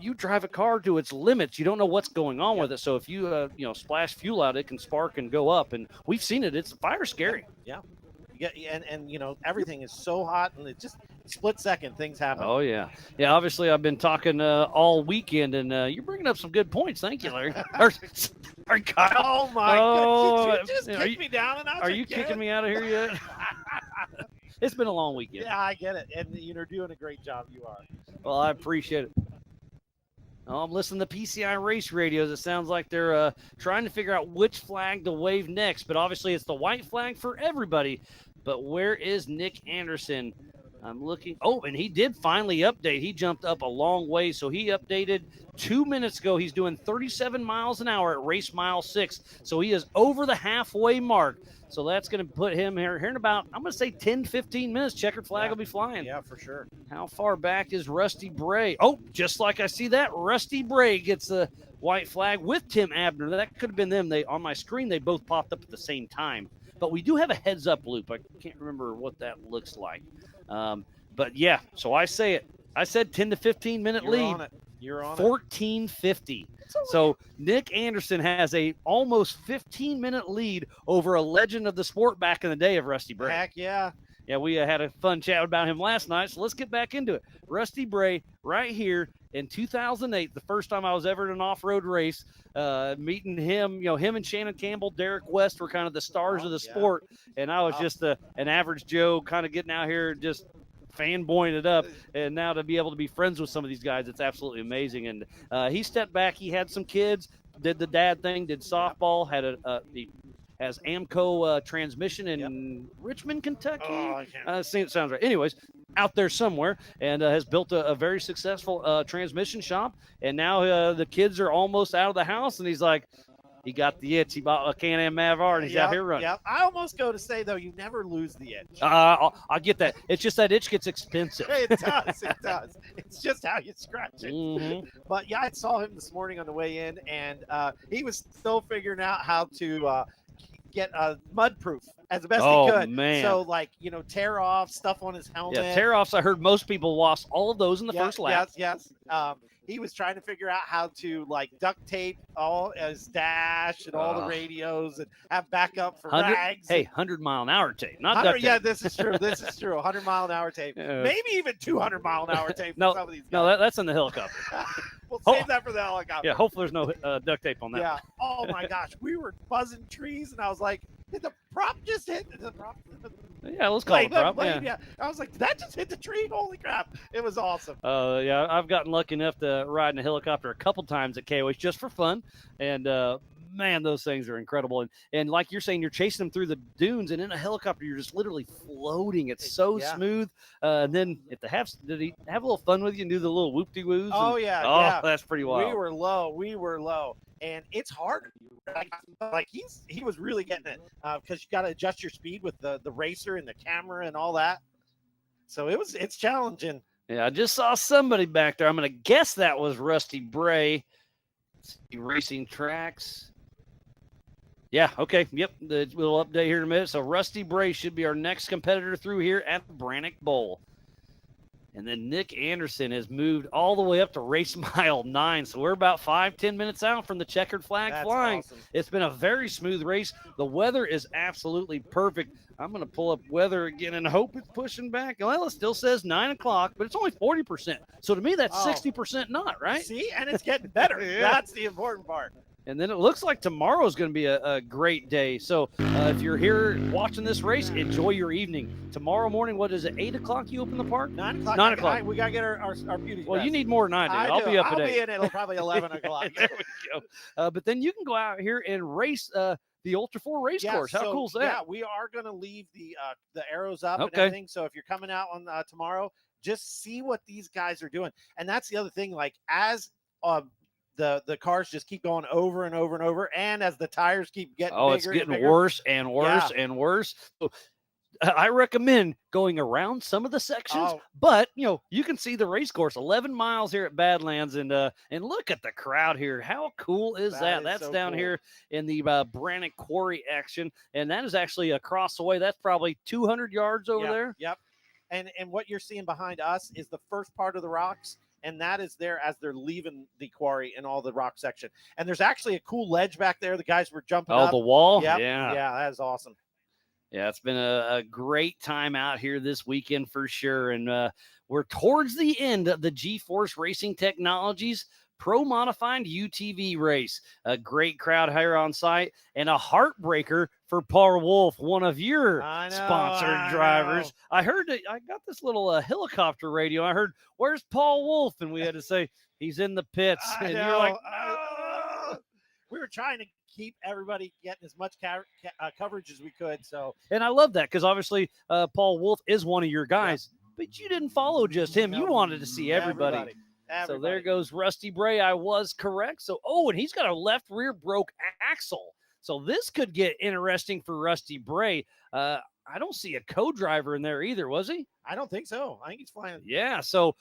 You drive a car to its limits. You don't know what's going on with it. So if you splash fuel out, it can spark and go up. And we've seen it. It's fire scary. Yeah. And everything is so hot, and it just split second things happen. Oh yeah. Obviously, I've been talking all weekend, and you're bringing up some good points. Thank you, Larry. Or Kyle. Oh my God! You just kicked me down, and are you kicking me out of here yet? It's been a long weekend. Yeah, I get it, and you're doing a great job. You are. Well, I appreciate it. Oh, I'm listening to PCI race radios. It sounds like they're trying to figure out which flag to wave next, but obviously it's the white flag for everybody. But where is Nick Anderson? I'm looking. Oh, and he did finally update. He jumped up a long way, so he updated 2 minutes ago. He's doing 37 miles an hour at race mile 6, so he is over the halfway mark. So that's going to put him here in about, I'm going to say 10, 15 minutes. Checkered flag will be flying. Yeah, for sure. How far back is Rusty Bray? Oh, just like I see that, Rusty Bray gets the white flag with Tim Abner. That could have been them. On my screen, they both popped up at the same time. But we do have a heads-up loop. I can't remember what that looks like. But, yeah, so I say it. I said 10 to 15-minute lead. You're on it. 14:50. So Nick Anderson has a almost 15-minute lead over a legend of the sport back in the day of Rusty Bray. Heck yeah. Yeah, we had a fun chat about him last night, so let's get back into it. Rusty Bray, right here in 2008, the first time I was ever in an off-road race, meeting him. Him and Shannon Campbell, Derek West were kind of the stars of the sport, and I was just an average Joe, kind of getting out here just fanboying it up. And now to be able to be friends with some of these guys, it's absolutely amazing. And he stepped back. He had some kids, did the dad thing, did softball, had he has Amco transmission in Richmond, Kentucky. It sounds right. Anyways, out there somewhere, and has built a very successful transmission shop. And now the kids are almost out of the house, and he's like, he got the itch. He bought a Can-Am Mavr, and he's out here running. Yeah, I almost go to say, though, you never lose the itch. I'll get that. It's just that itch gets expensive. It does. It does. It's just how you scratch it. Mm-hmm. But, yeah, I saw him this morning on the way in, and he was still figuring out how to get mud proof as best he could. Man. So, tear off stuff on his helmet. Yeah, tear offs. I heard most people lost all of those in the first lap. Yes. He was trying to figure out how to duct tape all his dash and all the radios and have backup for rags. Hey, 100-mile-an-hour tape, not duct tape. Yeah, this is true. 100-mile-an-hour tape. Maybe even 200-mile-an-hour tape. No, for some of these guys. No, that's in the helicopter. We'll save that for the helicopter. Yeah, hopefully there's no duct tape on that. Yeah. Oh my gosh, we were buzzing trees, and I was like, did the prop just hit the prop? Yeah, let's call it a prop. Yeah. I was like, did that just hit the tree? Holy crap. It was awesome. Yeah, I've gotten lucky enough to ride in a helicopter a couple times at KOH just for fun. And man, those things are incredible. And like you're saying, you're chasing them through the dunes, and in a helicopter, you're just literally floating. It's so smooth. And then did he have a little fun with you and do the little whoop-de-woos? Oh, yeah. That's pretty wild. We were low. And it's hard. He was really getting it because you got to adjust your speed with the racer and the camera and all that. So it's challenging. Yeah, I just saw somebody back there. I'm going to guess that was Rusty Bray. Let's see, racing tracks. Yeah, okay. Yep, the little update here in a minute. So Rusty Bray should be our next competitor through here at the Branik Bowl. And then Nick Anderson has moved all the way up to race mile 9. So we're about 5-10 minutes out from the checkered flag flying. Awesome. It's been a very smooth race. The weather is absolutely perfect. I'm going to pull up weather again and hope it's pushing back. Well, it still says 9 o'clock, but it's only 40%. So to me, that's 60% not, right? See, and it's getting better. That's the important part. And then it looks like tomorrow is going to be a great day. So if you're here watching this race, enjoy your evening. Tomorrow morning, what is it, 8 o'clock you open the park? 9 o'clock. 9 o'clock. We got to get our beauty. Well, you need more than I do. I'll be up at 8. I'll be in it probably 11 o'clock. There we go. But then you can go out here and race the Ultra 4 race course. How cool is that? Yeah, we are going to leave the arrows up and everything. So if you're coming out on tomorrow, just see what these guys are doing. And that's the other thing. As the cars just keep going over and over and over, and as the tires keep getting bigger, it's getting worse and worse and worse. So I recommend going around some of the sections, but you can see the race course, 11 miles here at Badlands, and look at the crowd here. How cool is that? That's so down cool here in the Branik Quarry action, and that is actually across the way. That's probably 200 yards over there. Yep. And what you're seeing behind us is the first part of the rocks. And that is there as they're leaving the quarry and all the rock section. And there's actually a cool ledge back there. The guys were jumping up. Oh, the wall? Yep. Yeah. Yeah, that is awesome. Yeah, it's been a great time out here this weekend for sure. And we're towards the end of the G-Force Racing Technologies Pro Modified UTV race. A great crowd here on site and a heartbreaker for Paul Wolf, one of your sponsored drivers. I heard that I got this little helicopter radio. I heard, "Where's Paul Wolf?" And we had to say, he's in the pits. And you're like, we were trying to keep everybody getting as much coverage as we could. So, and I love that because obviously Paul Wolf is one of your guys, but you didn't follow just him. You wanted to see everybody. So there goes Rusty Bray. I was correct. So, and he's got a left rear broke axle. So this could get interesting for Rusty Bray. I don't see a co-driver in there either, was he? I don't think so. I think he's flying. Yeah. So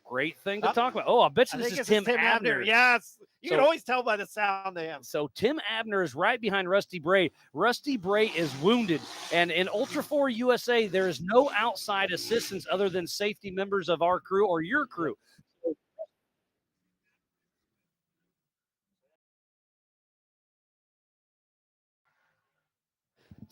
great thing to talk about. I bet you this is Tim Abner. Yes. You can always tell by the sound of him. So Tim Abner is right behind Rusty Bray. Rusty Bray is wounded. And in Ultra 4 USA, there is no outside assistance other than safety members of our crew or your crew.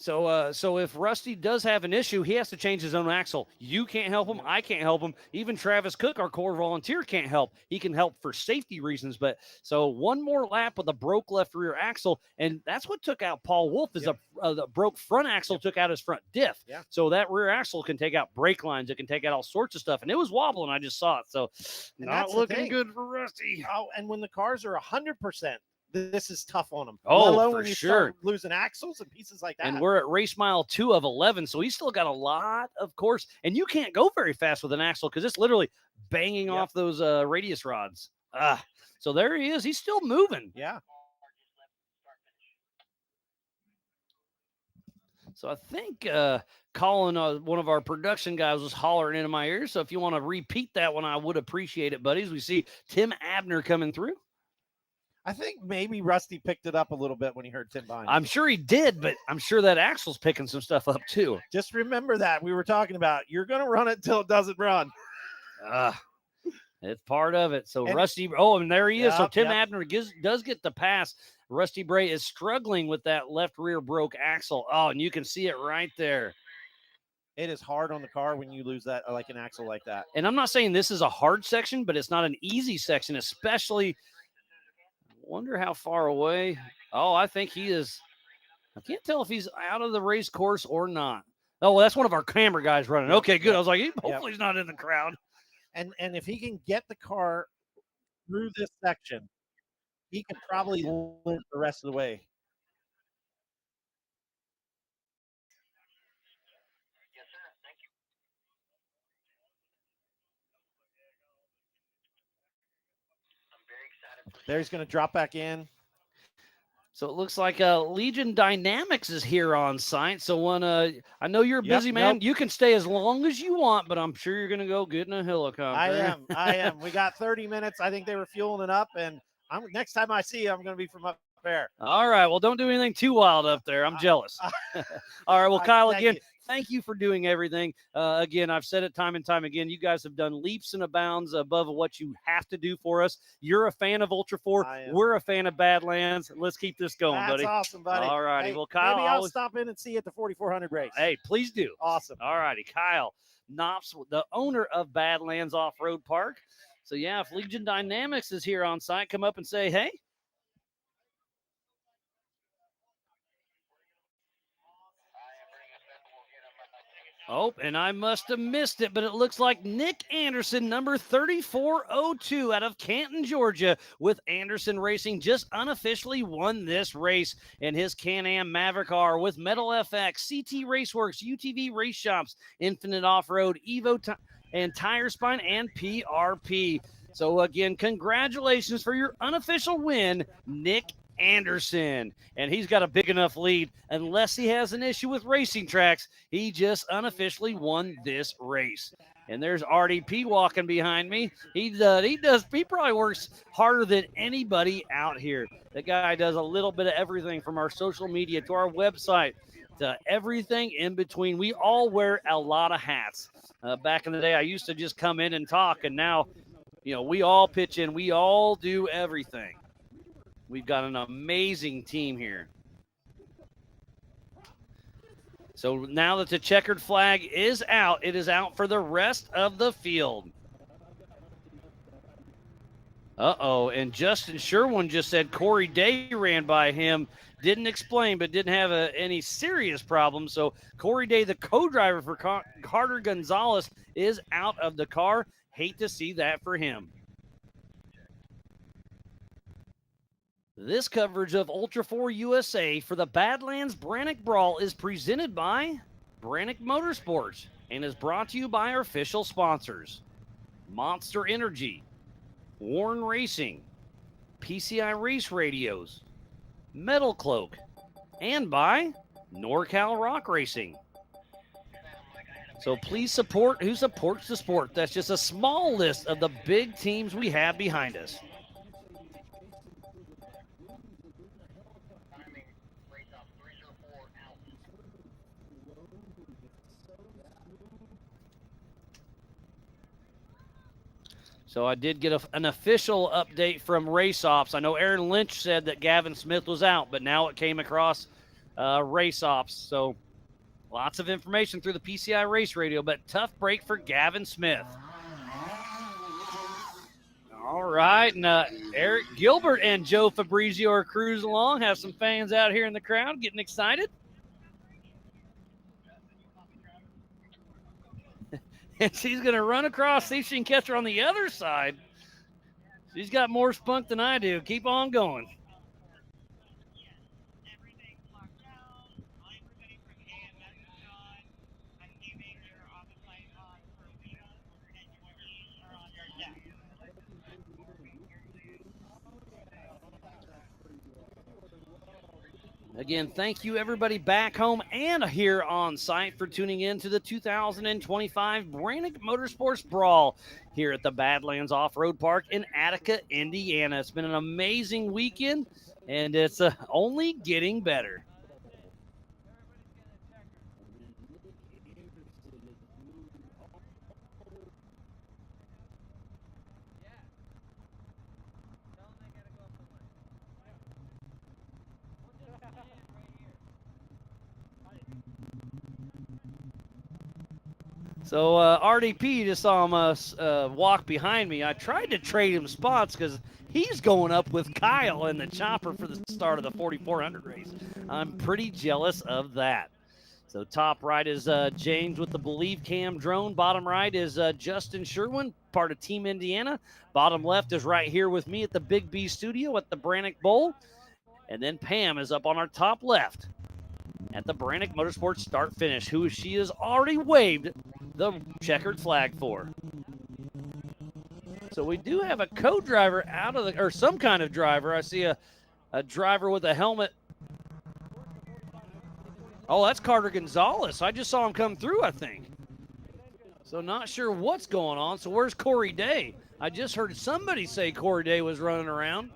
So if Rusty does have an issue, he has to change his own axle. You can't help him. I can't help him. Even Travis Cook, our core volunteer, can't help. He can help for safety reasons. But so one more lap with a broke left rear axle, and that's what took out Paul Wolf. Is the broke front axle took out his front diff. Yeah. So that rear axle can take out brake lines. It can take out all sorts of stuff, and it was wobbling. I just saw it. So And not that's the looking thing. good for Rusty. Oh, and when the cars are 100%, this is tough on them. Oh, Let alone for when you sure. start losing axles and pieces like that. And we're at race mile 2 of 11, so he's still got a lot of course. And you can't go very fast with an axle because it's literally banging off those radius rods. So there he is. He's still moving. Yeah. So I think Colin, one of our production guys, was hollering into my ear. So if you want to repeat that one, I would appreciate it, buddies. We see Tim Abner coming through. I think maybe Rusty picked it up a little bit when he heard Tim behind him. I'm sure he did, but I'm sure that axle's picking some stuff up too. Just remember that we were talking about you're going to run it till it doesn't run. It's part of it. So And- Rusty, and there he is. So Yep, Tim yep. Abner does get the pass. Rusty Bray is struggling with that left rear broke axle. Oh, and you can see it right there. It is hard on the car when you lose that, like an axle like that. And I'm not saying this is a hard section, but it's not an easy section, especially. Wonder how far away. Oh, I think he is. I can't tell if he's out of the race course or not. Oh, well, that's one of our camera guys running. Okay, good. I was like, hopefully he's not in the crowd. And if he can get the car through this section, he could probably live the rest of the way. There he's going to drop back in. So it looks like Legion Dynamics is here on site. So I know you're a busy man. nope. You can stay as long as you want, but I'm sure you're going to go get in a helicopter. I am. We got 30 minutes. I think they were fueling it up, and next time I see you, I'm going to be from up there. All right. Well, don't do anything too wild up there. I'm jealous. All right. Well, Kyle, Thank again, you. thank you for doing everything. Again, I've said it time and time again. You guys have done leaps and bounds above what you have to do for us. You're a fan of Ultra 4. I am. We're a fan of Badlands. Let's keep this going, That's buddy. awesome, buddy. All righty. Hey, Well, Kyle, maybe I'll stop in and see you at the 4400 race. Hey, please do. Awesome. All righty. Kyle Knops, the owner of Badlands Off-Road Park. So, yeah, if Legion Dynamics is here on site, come up and say, hey. Oh, and I must have missed it, but it looks like Nick Anderson, number 3402 out of Canton, Georgia, with Anderson Racing, just unofficially won this race in his Can-Am Maverick R with Metal FX, CT Raceworks, UTV Race Shops, Infinite Off-Road, Evo and Tire Spine, and PRP. So again, congratulations for your unofficial win, Nick Anderson. And he's got a big enough lead. Unless he has an issue with racing tracks, he just unofficially won this race. And there's RDP walking behind me. He probably works harder than anybody out here. The guy does a little bit of everything from our social media to our website to everything in between. We all wear a lot of hats. Back in the day, I used to just come in and talk, and now, we all pitch in. We all do everything. We've got an amazing team here. So now that the checkered flag is out, it is out for the rest of the field. Uh-oh, and Justin Sherwin just said Corey Day ran by him. Didn't explain, but didn't have any serious problems. So Corey Day, the co-driver for Carter Gonzalez, is out of the car. Hate to see that for him. This coverage of Ultra 4 USA for the Badlands Branik Brawl is presented by Branik Motorsports and is brought to you by our official sponsors, Monster Energy, Warren Racing, PCI Race Radios, Metal Cloak, and by NorCal Rock Racing. So please support who supports the sport. That's just a small list of the big teams we have behind us. So I did get an official update from Race Ops. I know Aaron Lynch said that Gavin Smith was out, but now it came across race ops. So lots of information through the PCI race radio, but tough break for Gavin Smith. All right, and Eric Gilbert and Joe Fabrizio are cruising along. Have some fans out here in the crowd getting excited. And she's going to run across, see if she can catch her on the other side. She's got more spunk than I do. Keep on going. Again, thank you everybody back home and here on site for tuning in to the 2025 Branik Motorsports Brawl here at the Badlands Off-Road Park in Attica, Indiana. It's been an amazing weekend, and it's only getting better. So RDP just saw him walk behind me. I tried to trade him spots because he's going up with Kyle in the chopper for the start of the 4400 race. I'm pretty jealous of that. So top right is James with the Believe Cam drone. Bottom right is Justin Sherwin, part of Team Indiana. Bottom left is right here with me at the Big B studio at the Branik Bowl. And then Pam is up on our top left at the Branik Motorsports start finish, who she has already waved the checkered flag for. So we do have a co-driver out of or some kind of driver. I see a driver with a helmet. Oh, that's Carter Gonzalez. I just saw him come through, I think. So not sure what's going on. So where's Corey Day? I just heard somebody say Corey Day was running around.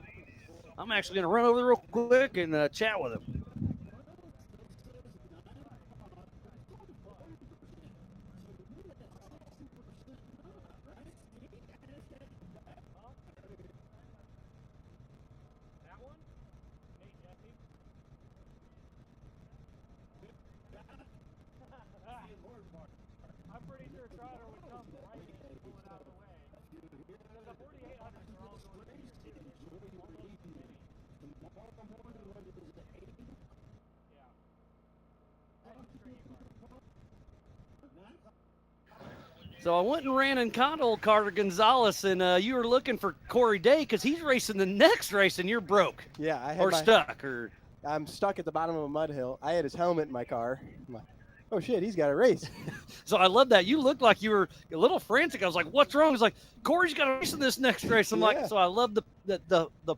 I'm actually going to run over there real quick and chat with him. So I went and ran and caught old Carter Gonzalez, and you were looking for Corey Day because he's racing the next race, and you're broke. Yeah, I had or stuck, or I'm stuck at the bottom of a mud hill. I had his helmet in my car. I'm like, oh shit, he's got a race. So I love that. You looked like you were a little frantic. I was like, what's wrong? He's like, Corey's got a race in this next race. I'm like, so I love the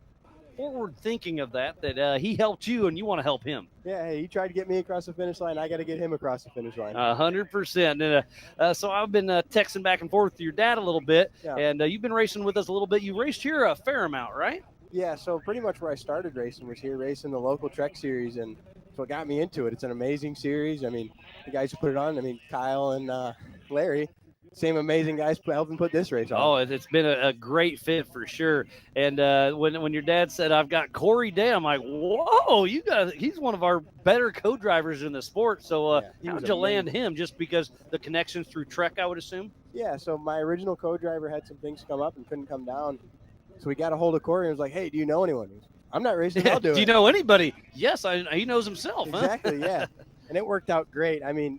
forward thinking of that he helped you and you want to help him. Yeah, hey, he tried to get me across the finish line. I got to get him across the finish line. 100%. And so I've been texting back and forth with your dad a little bit, and you've been racing with us a little bit. You raced here a fair amount, right? Yeah, so pretty much where I started racing was here racing the local Trek series, and so it got me into it. It's an amazing series. I mean, the guys who put it on, I mean, Kyle and Larry, same amazing guys helping put this race on. Oh, it's been a great fit for sure. And when your dad said, I've got Corey Day, I'm like, whoa, he's one of our better co-drivers in the sport. So how'd you land him? Just because the connections through Trek, I would assume? Yeah, so my original co-driver had some things come up and couldn't come down. So we got a hold of Corey and was like, hey, do you know anyone? I'm not racing, I'll do it. Do you know anybody? Yes, he knows himself. Exactly, yeah. And it worked out great. I mean,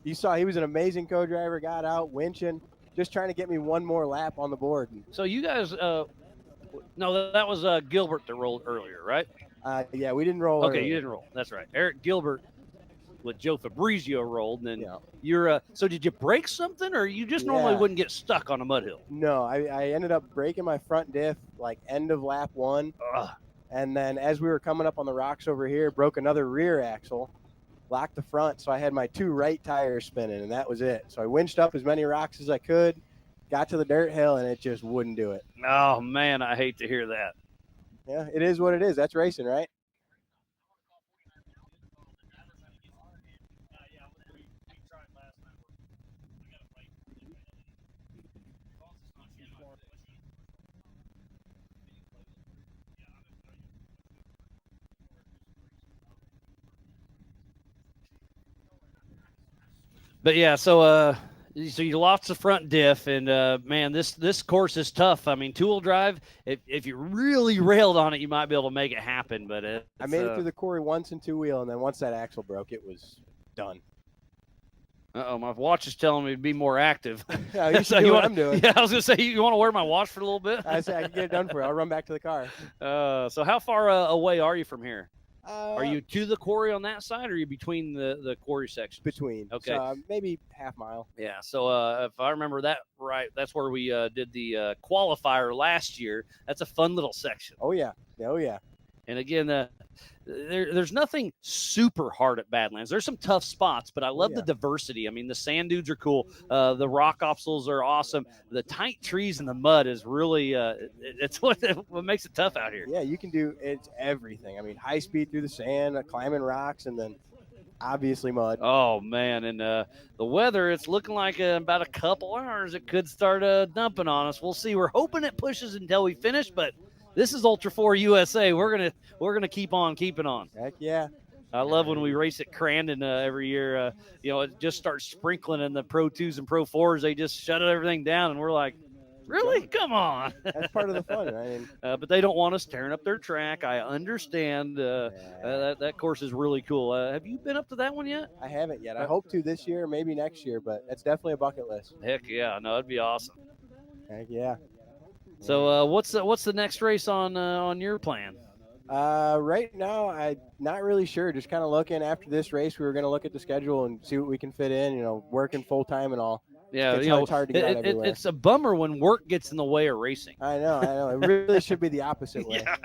you saw he was an amazing co-driver, got out, winching, just trying to get me one more lap on the board. So you guys, no, that was Gilbert that rolled earlier, right? Yeah, we didn't roll Okay, earlier. you didn't roll. That's right. Eric Gilbert with Joe Fabrizio rolled, and then you're so did you break something, or you just normally wouldn't get stuck on a mud hill? No, I ended up breaking my front diff like end of lap 1. And then as we were coming up on the rocks over here, broke another rear axle, locked the front, so I had my 2 right tires spinning, and that was it. So I winched up as many rocks as I could, got to the dirt hill, and it just wouldn't do it. Oh man, I hate to hear that. Yeah, it is what it is. That's racing, right? But yeah, so you lost the front diff, and man, this course is tough. I mean, two-wheel drive. If you really railed on it, you might be able to make it happen. But I made it through the quarry once in two-wheel, and then once that axle broke, it was done. My watch is telling me to be more active. Yeah, you should do what I'm doing. Yeah, I was gonna say you want to wear my watch for a little bit. I said I can get it done for you. I'll run back to the car. So how far away are you from here? Are you Uh, to the quarry on that side, or are you between the quarry section? between? Okay. So, maybe half mile. Yeah. So if I remember that right, that's where we did the qualifier last year. That's a fun little section. Oh yeah. Oh yeah. And again, there's nothing super hard at Badlands. There's some tough spots, but I love the diversity. I mean, the sand dunes are cool. The rock obstacles are awesome. The tight trees and the mud is really it's what makes it tough out here. Yeah, you can do it's everything. I mean, high speed through the sand, climbing rocks, and then obviously mud. Oh man, and the weather, it's looking like about a couple hours it could start dumping on us. We'll see. We're hoping it pushes until we finish, but this is Ultra 4 USA. We're gonna keep on keeping on. Heck yeah. I love when we race at Crandon every year. It just starts sprinkling in the Pro 2s and Pro 4s. They just shut everything down, and we're like, really? Come on. That's part of the fun. I mean, but they don't want us tearing up their track. I understand. That course is really cool. Have you been up to that one yet? I haven't yet. I hope to this year, maybe next year, but it's definitely a bucket list. Heck yeah. No, it'd be awesome. Heck yeah. So what's the next race on your plan? Right now, I'm not really sure. Just kind of looking after this race. We were going to look at the schedule and see what we can fit in, working full time and all. Yeah, it's hard to get out everywhere. It's a bummer when work gets in the way of racing. I know. It really should be the opposite way. Yeah,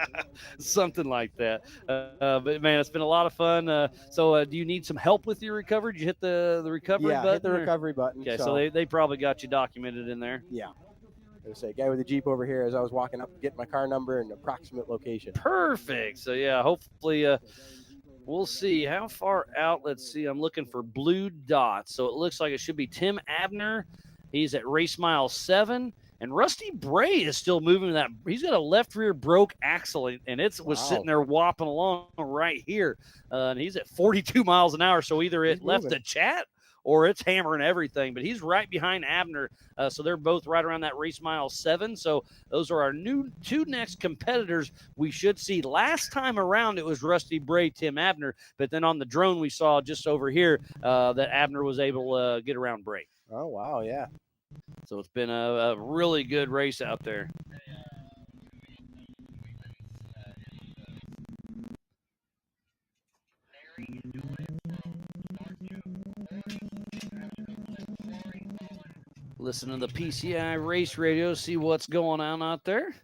something like that. But man, it's been a lot of fun. So do you need some help with your recovery? Did you hit the recovery button? Yeah, hit the recovery button. Okay, so they probably got you documented in there. Yeah. There's a guy with a Jeep over here as I was walking up, getting my car number and approximate location. Perfect. So yeah, hopefully we'll see how far out. Let's see. I'm looking for blue dots. So it looks like it should be Tim Abner. He's at race mile 7. And Rusty Bray is still moving that. He's got a left rear broke axle, and it was sitting there whopping along right here. And he's at 42 miles an hour. So either it left the chat or it's hammering everything. But he's right behind Abner. So they're both right around that race mile 7. So those are our two next competitors we should see. Last time around, it was Rusty Bray, Tim Abner. But then on the drone we saw just over here that Abner was able to get around Bray. Oh, wow, yeah. So it's been a really good race out there. Listen to the PCI race radio, see what's going on out there.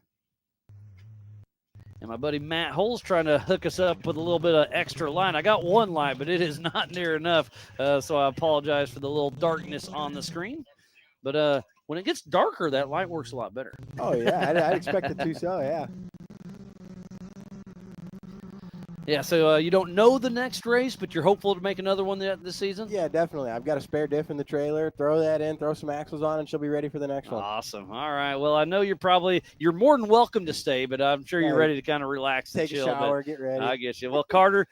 And my buddy Matt Hole's trying to hook us up with a little bit of extra line. I got one line, but it is not near enough. So I apologize for the little darkness on the screen. But when it gets darker, that light works a lot better. Oh, yeah. I expect it to, so, yeah. Yeah, so you don't know the next race, but you're hopeful to make another one this season? Yeah, definitely. I've got a spare diff in the trailer. Throw that in, throw some axles on, and she'll be ready for the next one. Awesome. All right. Well, I know you're more than welcome to stay, but I'm sure you're ready to kind of relax and chill. Take a shower, get ready. I get you. Well, Carter,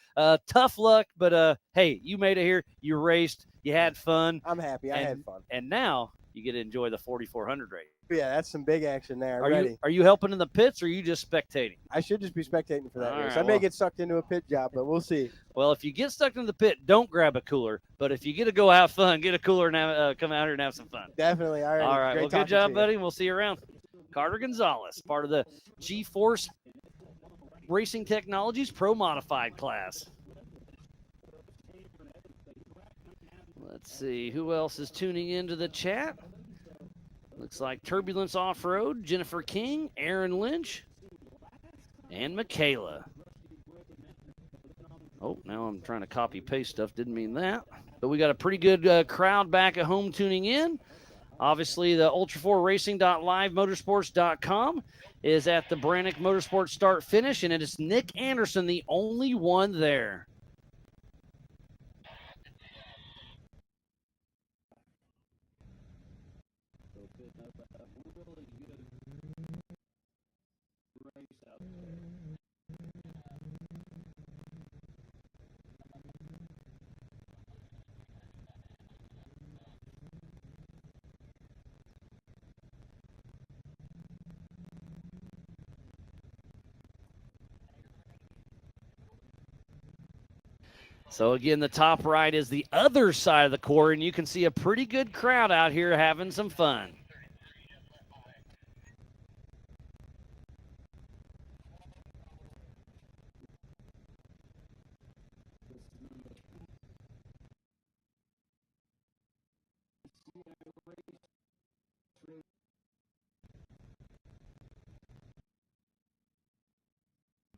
tough luck, but hey, you made it here. You raced. You had fun. I'm happy. I had fun. And now you get to enjoy the 4,400 race. Yeah, that's some big action there. Are you helping in the pits, or are you just spectating? I should just be spectating for that race. Right, I may get sucked into a pit job, but we'll see. Well, if you get stuck in the pit, don't grab a cooler. But if you get to go have fun, get a cooler and come out here and have some fun. Definitely. All right. All right. Great Well, good job, you. buddy. We'll see you around. Carter Gonzalez, part of the G-Force Racing Technologies Pro Modified class. Let's see who else is tuning into the chat. Looks like Turbulence Off-Road, Jennifer King, Aaron Lynch, and Michaela. Oh, now I'm trying to copy-paste stuff. Didn't mean that. But we got a pretty good crowd back at home tuning in. Obviously, the ultra4racing.livemotorsports.com is at the Branik Motorsports start-finish, and it is Nick Anderson, the only one there. So again, the top right is the other side of the court, and you can see a pretty good crowd out here having some fun.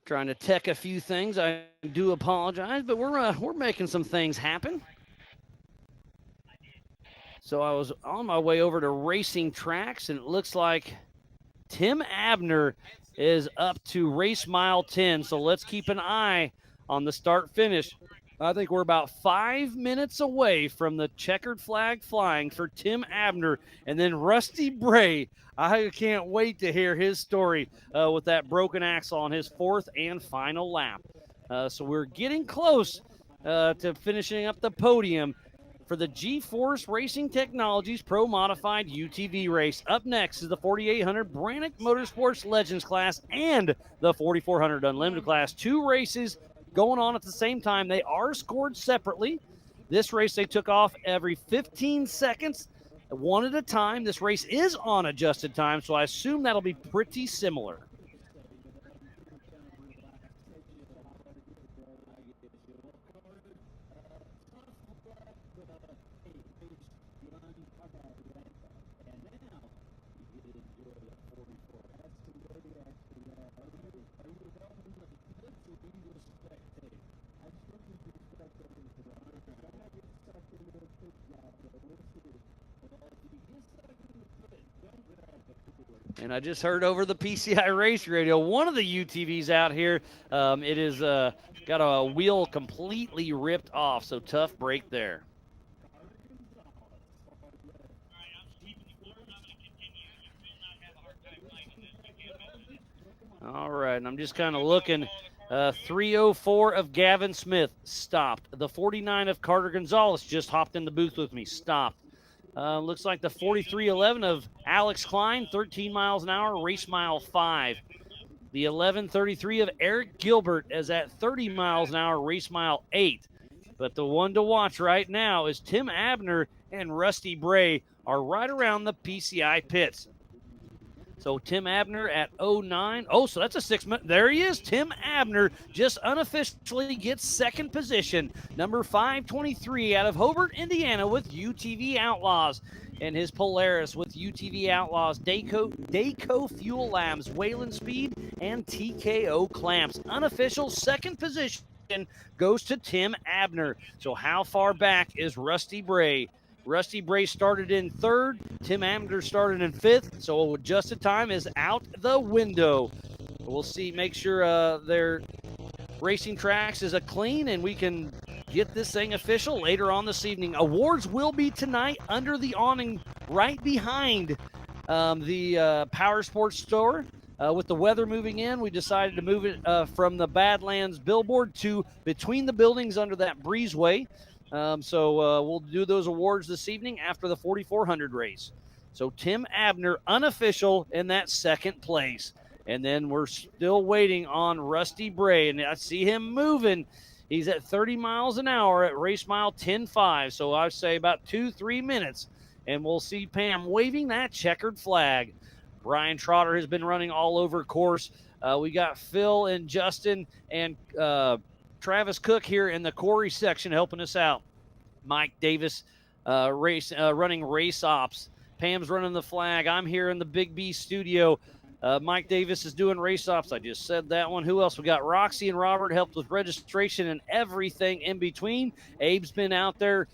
Trying to tech a few things. I do apologize, but we're making some things happen. So I was on my way over to Racing Tracks, and it looks like Tim Abner is up to race mile 10. So let's keep an eye on the start finish. I think we're about 5 minutes away from the checkered flag flying for Tim Abner. And then Rusty Bray, I can't wait to hear his story with that broken axle on his fourth and final lap. So we're getting close to finishing up the podium for the G-Force Racing Technologies Pro Modified UTV race. Up next is the 4800 Branik Motorsports Legends class and the 4400 Unlimited class. 2 races going on at the same time. They are scored separately. This race they took off every 15 seconds, one at a time. This race is on adjusted time, so I assume that'll be pretty similar. And I just heard over the PCI race radio, one of the UTVs out here, it is got a wheel completely ripped off, so tough break there. All right, and I'm just kind of looking. 304 of Gavin Smith stopped. The 49 of Carter Gonzalez just hopped in the booth with me, stopped. Looks like the 4311 of Alex Klein, 13 miles an hour, race mile 5. The 1133 of Eric Gilbert is at 30 miles an hour, race mile 8. But the one to watch right now is Tim Abner and Rusty Bray are right around the PCI pits. So Tim Abner at 09. Oh, so that's a 6 minute. There he is. Tim Abner just unofficially gets second position. Number 523 out of Hobart, Indiana with UTV Outlaws. And his Polaris with UTV Outlaws, Dayco Fuel Labs, Wayland Speed, and TKO Clamps. Unofficial second position goes to Tim Abner. So how far back is Rusty Bray? Rusty Bray started in 3rd. Tim Abner started in 5th. So adjusted time is out the window. We'll see, make sure their Racing Tracks is a clean and we can get this thing official later on this evening. Awards will be tonight under the awning right behind the Power Sports store. With the weather moving in, we decided to move it from the Badlands billboard to between the buildings under that breezeway. So we'll do those awards this evening after the 4400 race. So Tim Abner, unofficial, in that second place. And then we're still waiting on Rusty Bray. And I see him moving. He's at 30 miles an hour at race mile 10.5. So I say about 2-3 minutes. And we'll see Pam waving that checkered flag. Brian Trotter has been running all over course. We got Phil and Justin and Travis Cook here in the Corey section helping us out. Mike Davis running race ops. Pam's running the flag. I'm here in the Big B studio. Mike Davis is doing race ops. I just said that one. Who else? We got Roxy and Robert helped with registration and everything in between. Abe's been out there.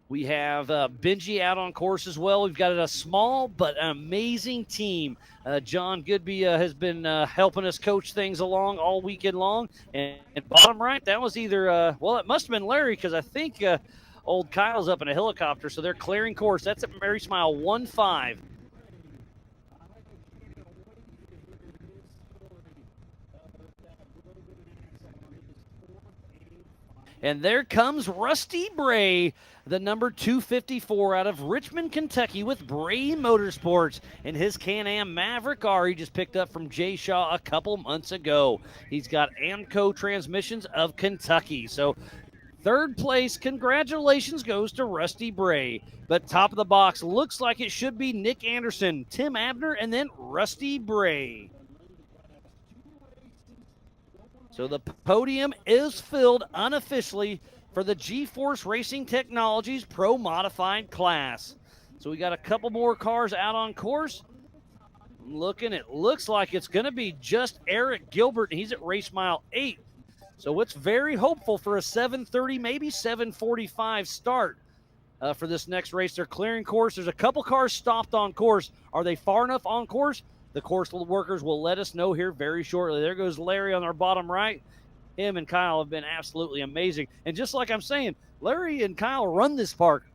We have Benji out on course as well. We've got a small but an amazing team. John Goodby has been helping us coach things along all weekend long. And bottom right, that was either, well, it must have been Larry because I think old Kyle's up in a helicopter. So they're clearing course. That's at Mary Smile 1-5. And there comes Rusty Bray, the number 254 out of Richmond, Kentucky, with Bray Motorsports in his Can-Am Maverick R he just picked up from Jay Shaw a couple months ago. He's got Amco Transmissions of Kentucky. So third place, congratulations, goes to Rusty Bray. But top of the box looks like it should be Nick Anderson, Tim Abner, and then Rusty Bray. So the podium is filled unofficially for the G-Force Racing Technologies Pro Modified class. So we got a couple more cars out on course. Looking, it looks like it's going to be just Eric Gilbert. He's at race mile 8. So it's very hopeful for a 7:30, maybe 7:45 start for this next race. They're clearing course. There's a couple cars stopped on course. Are they far enough on course? The course workers will let us know here very shortly. There goes Larry on our bottom right. Him and Kyle have been absolutely amazing. And just like I'm saying, Larry and Kyle run this park.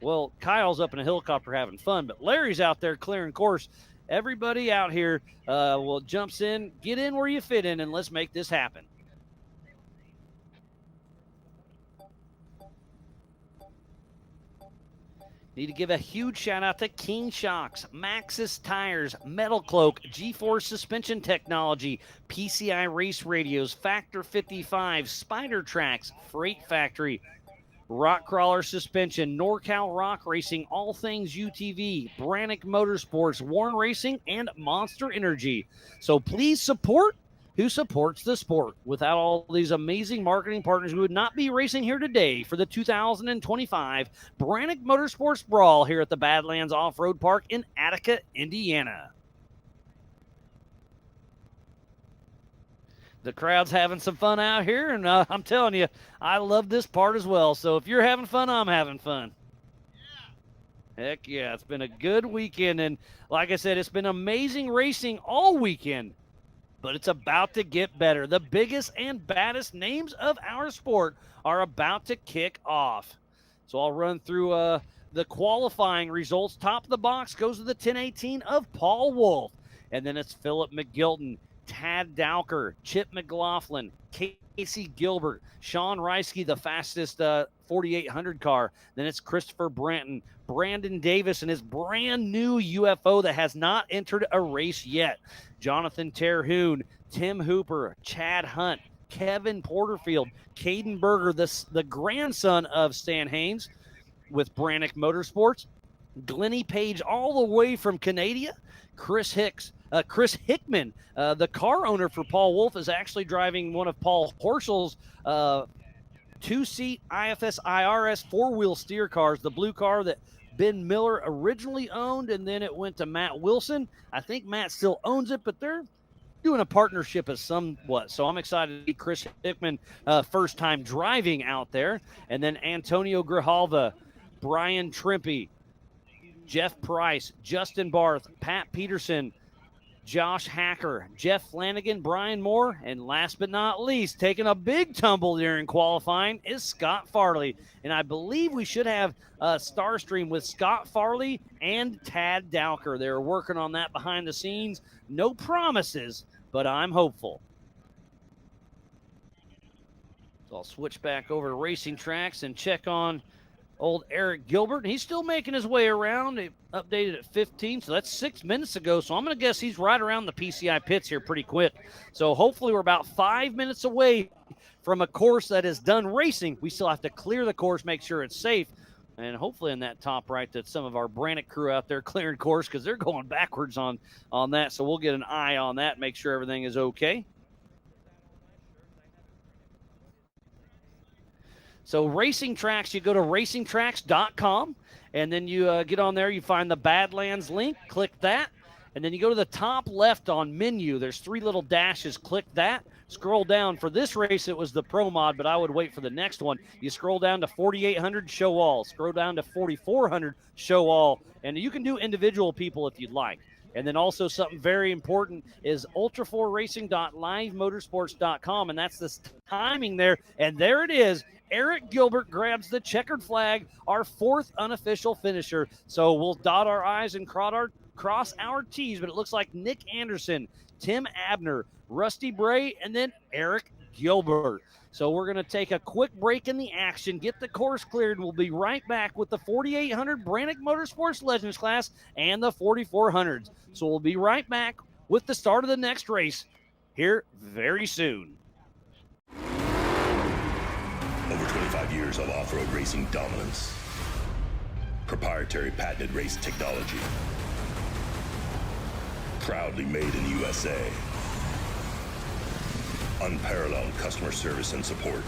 Well, Kyle's up in a helicopter having fun, but Larry's out there clearing course. Everybody out here will jumps in, get in where you fit in, and let's make this happen. Need to give a huge shout out to King Shocks, Maxxis Tires, Metal Cloak, G-Force Suspension Technology, PCI Race Radios, Factor 55, Spider Tracks, Freight Factory, Rock Crawler Suspension, NorCal Rock Racing, All Things UTV, Branik Motorsports, Warren Racing, and Monster Energy. So please support who supports the sport. Without all these amazing marketing partners, we would not be racing here today for the 2025 Branik Motorsports Brawl here at the Badlands Off-Road Park in Attica, Indiana. The crowd's having some fun out here, and I'm telling you, I love this part as well. So if you're having fun, I'm having fun. Heck yeah, it's been a good weekend, and like I said, it's been amazing racing all weekend. But it's about to get better. The biggest and baddest names of our sport are about to kick off. So I'll run through the qualifying results. Top of the box goes to the 1018 of Paul Wolf. And then it's Philip McGilton, Tad Dowker, Chip McLaughlin, Casey Gilbert, Sean Reisky, the fastest 4800 car. Then it's Christopher Branton, Brandon Davis, and his brand new UFO that has not entered a race yet. Jonathan Terhune, Tim Hooper, Chad Hunt, Kevin Porterfield, Caden Berger, the grandson of Stan Haynes with Branik Motorsports, Glennie Page all the way from Canada, Chris Hickman, the car owner for Paul Wolf, is actually driving one of Paul Horschel's two-seat IFS IRS four-wheel steer cars, the blue car that Ben Miller originally owned, and then it went to Matt Wilson. I think Matt still owns it, but they're doing a partnership as somewhat. So I'm excited to see Chris Hickman first time driving out there. And then Antonio Grijalva, Brian Trimpe, Jeff Price, Justin Barth, Pat Peterson, Josh Hacker, Jeff Flanagan, Brian Moore, and last but not least, taking a big tumble during qualifying is Scott Farley. And I believe we should have a Starstream with Scott Farley and Tad Dowker. They're working on that behind the scenes. No promises, but I'm hopeful. So I'll switch back over to racing tracks and check on old Eric Gilbert. He's still making his way around. He updated at 15, so that's 6 minutes ago. So I'm going to guess he's right around the PCI pits here pretty quick. So hopefully we're about 5 minutes away from a course that is done racing. We still have to clear the course, make sure it's safe. And hopefully in that top right, that some of our Branik crew out there clearing course, because they're going backwards on that. So we'll get an eye on that, make sure everything is okay. So racing tracks, you go to racingtracks.com, and then you get on there, you find the Badlands link, click that, and then you go to the top left on menu. There's 3 little dashes, click that. Scroll down. For this race, it was the Pro Mod, but I would wait for the next one. You scroll down to 4,800, show all. Scroll down to 4,400, show all. And you can do individual people if you'd like. And then also something very important is ultra4racing.livemotorsports.com, and that's this timing there. And there it is. Eric Gilbert grabs the checkered flag, our 4th unofficial finisher. So we'll dot our I's and cross our T's, but it looks like Nick Anderson, Tim Abner, Rusty Bray, and then Eric Gilbert. So we're going to take a quick break in the action, get the course cleared, and we'll be right back with the 4800 Branik Motorsports Legends class and the 4400s. So we'll be right back with the start of the next race here very soon. Over 25 years of off-road racing dominance. Proprietary patented race technology. Proudly made in the USA. Unparalleled customer service and support.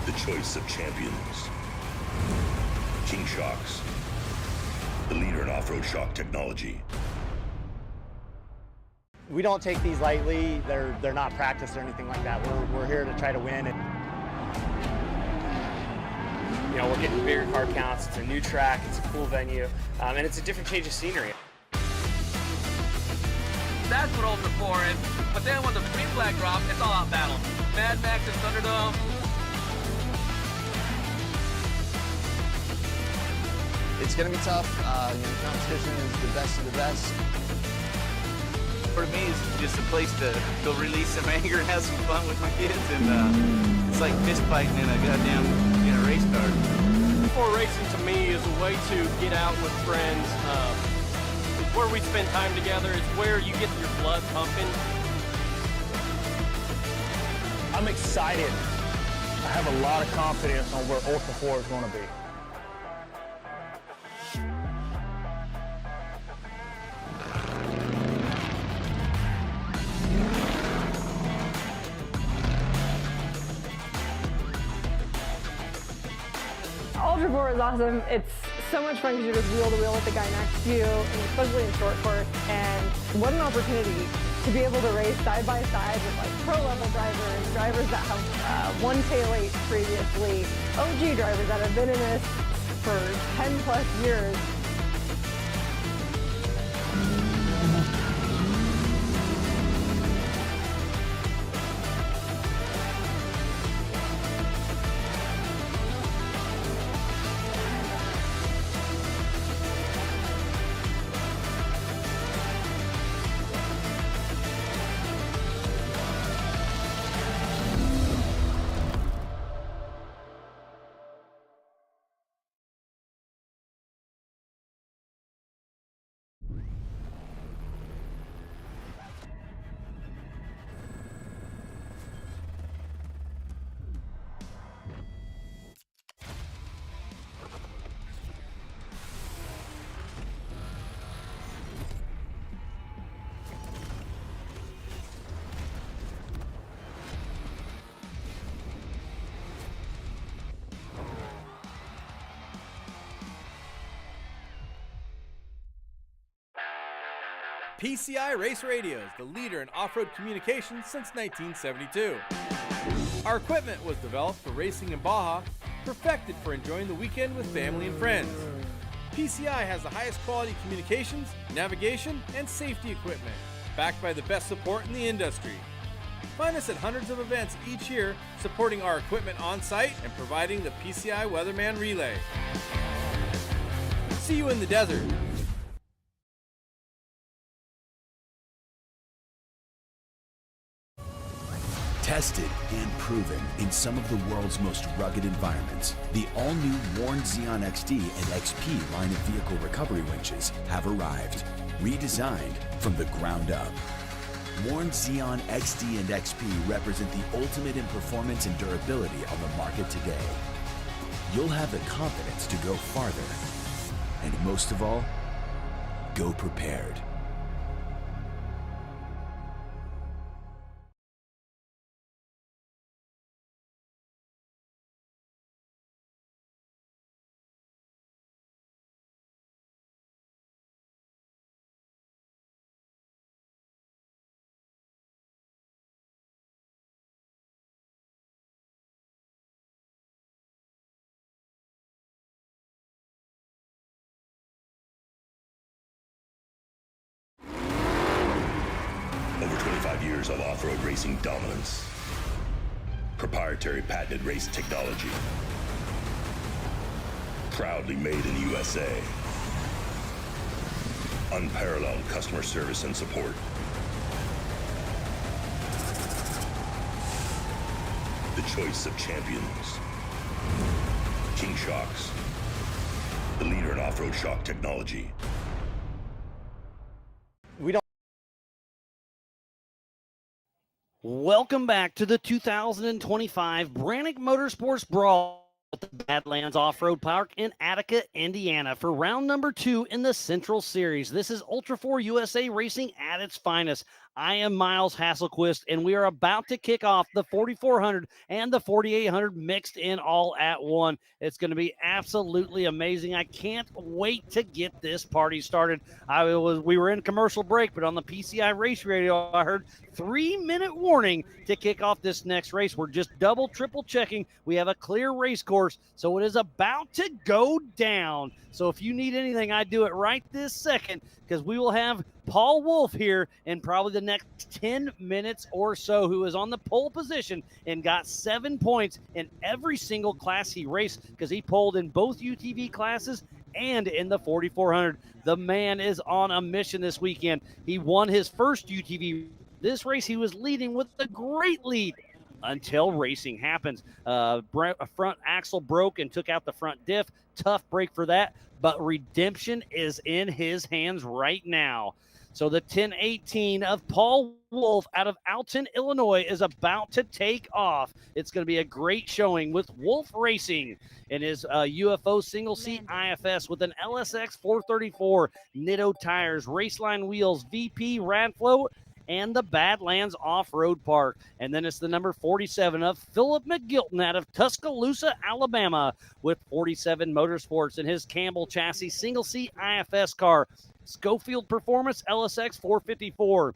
The choice of champions. King Shocks. The leader in off-road shock technology. We don't take these lightly. They're not practiced or anything like that. We're here to try to win. And you know, we're getting bigger car counts. It's a new track. It's a cool venue, and it's a different change of scenery. That's what Ultra 4 is. But then when the green flag drops, it's all out battle. Mad Max and Thunderdome. It's going to be tough. The competition is the best of the best. For me, it's just a place to go release some anger and have some fun with my kids. And it's like fist fighting in a goddamn race car. For racing to me is a way to get out with friends. It's where we spend time together. It's where you get your blood pumping. I'm excited. I have a lot of confidence on where Ultra 4 is going to be. Ultra 4 is awesome. It's so much fun because you're just wheel to wheel with the guy next to you, and especially in short course. And what an opportunity to be able to race side by side with like pro level drivers that have won tail 8 previously, OG drivers that have been in this for 10 plus years. PCI Race Radios, the leader in off-road communications since 1972. Our equipment was developed for racing in Baja, perfected for enjoying the weekend with family and friends. PCI has the highest quality communications, navigation, and safety equipment, backed by the best support in the industry. Find us at hundreds of events each year, supporting our equipment on site and providing the PCI Weatherman Relay. See you in the desert. Tested and proven in some of the world's most rugged environments, the all-new Warn Xeon XD and XP line of vehicle recovery winches have arrived, redesigned from the ground up. Warn Xeon XD and XP represent the ultimate in performance and durability on the market today. You'll have the confidence to go farther, and most of all, go prepared. Over 25 years of off-road racing dominance. Proprietary patented race technology. Proudly made in the USA. Unparalleled customer service and support. choice of champions. King Shocks, the leader in off-road shock technology. Welcome back to the 2025 Branik Motorsports Brawl at the Badlands Off-Road Park in Attica, Indiana for round number 2 in the Central Series. This is Ultra 4 USA Racing at its finest. I am Miles Hasselquist, and we are about to kick off the 4,400 and the 4,800 mixed in all at one. It's going to be absolutely amazing. I can't wait to get this party started. We were in commercial break, but on the PCI Race Radio, I heard 3-minute warning to kick off this next race. We're just double, triple checking. We have a clear race course, so it is about to go down. So if you need anything, I do it right this second, because we will have Paul Wolf here in probably the next 10 minutes or so, who is on the pole position and got 7 points in every single class he raced, because he pulled in both UTV classes and in the 4,400. The man is on a mission this weekend. He won his first UTV. This race, he was leading with a great lead until racing happens. Front axle broke and took out the front diff. Tough break for that, but redemption is in his hands right now. So the 1018 of Paul Wolf out of Alton, Illinois is about to take off. It's going to be a great showing with Wolf Racing in his UFO single seat IFS with an LSX 434, Nitto tires, Raceline wheels, VP Radflow, and the Badlands Off-Road Park. And then it's the number 47 of Philip McGilton out of Tuscaloosa, Alabama, with 47 Motorsports in his Campbell chassis single seat IFS car. Schofield Performance LSX 454.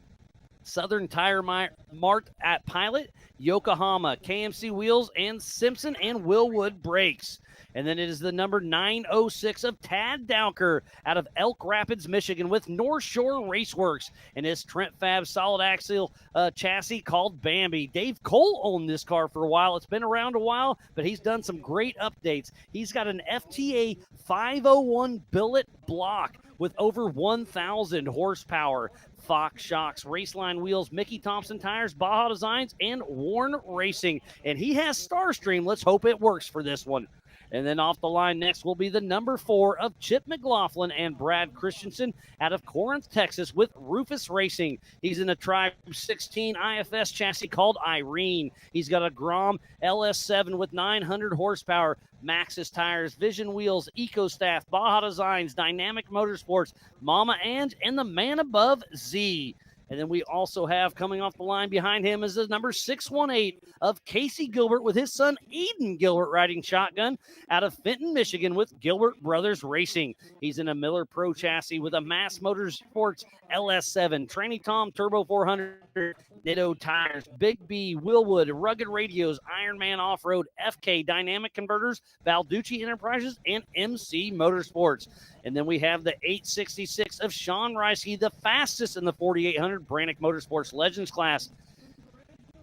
Southern Tire Mart at Pilot, Yokohama, KMC Wheels, and Simpson and Willwood Brakes. And then it is the number 906 of Tad Dowker out of Elk Rapids, Michigan, with North Shore Raceworks and his Trent Fab solid axle chassis called Bambi. Dave Cole owned this car for a while. It's been around a while, but he's done some great updates. He's got an FTA 501 billet block with over 1,000 horsepower. Fox shocks, Raceline wheels, Mickey Thompson tires, Baja Designs, and Warn Racing. And he has Starstream. Let's hope it works for this one. And then off the line next will be the number 4 of Chip McLaughlin and Brad Christensen out of Corinth, Texas, with Rufus Racing. He's in a Tribe 16 IFS chassis called Irene. He's got a Grom LS7 with 900 horsepower, Maxxis tires, Vision wheels, EcoStaff, Baja Designs, Dynamic Motorsports, Mama Ange, and the man above Z. And then we also have coming off the line behind him is the number 618 of Casey Gilbert with his son Eden Gilbert riding shotgun out of Fenton, Michigan with Gilbert Brothers Racing. He's in a Miller Pro chassis with a Mass Motorsports LS7, Tranny Tom Turbo 400, Nitto tires, Big B, Willwood, Rugged Radios, Ironman Off-Road, FK Dynamic Converters, Balducci Enterprises, and MC Motorsports. And then we have the 866 of Sean Reisky, the fastest in the 4,800 Branik Motorsports Legends class.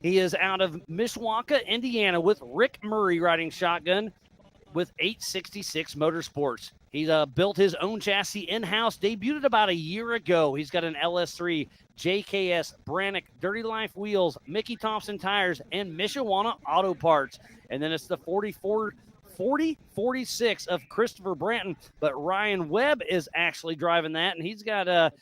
He is out of Mishawaka, Indiana, with Rick Murray riding shotgun with 866 Motorsports. He's built his own chassis in-house, debuted about a year ago. He's got an LS3, JKS, Branik, Dirty Life wheels, Mickey Thompson tires, and Mishawaka Auto Parts. And then it's the 4046 of Christopher Branton, but Ryan Webb is actually driving that, and he's got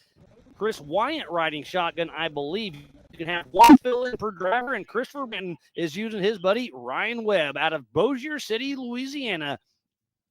Chris Wyatt riding shotgun, I believe. You can have one fill-in per driver, and Christopher Branton is using his buddy Ryan Webb out of Bossier City, Louisiana,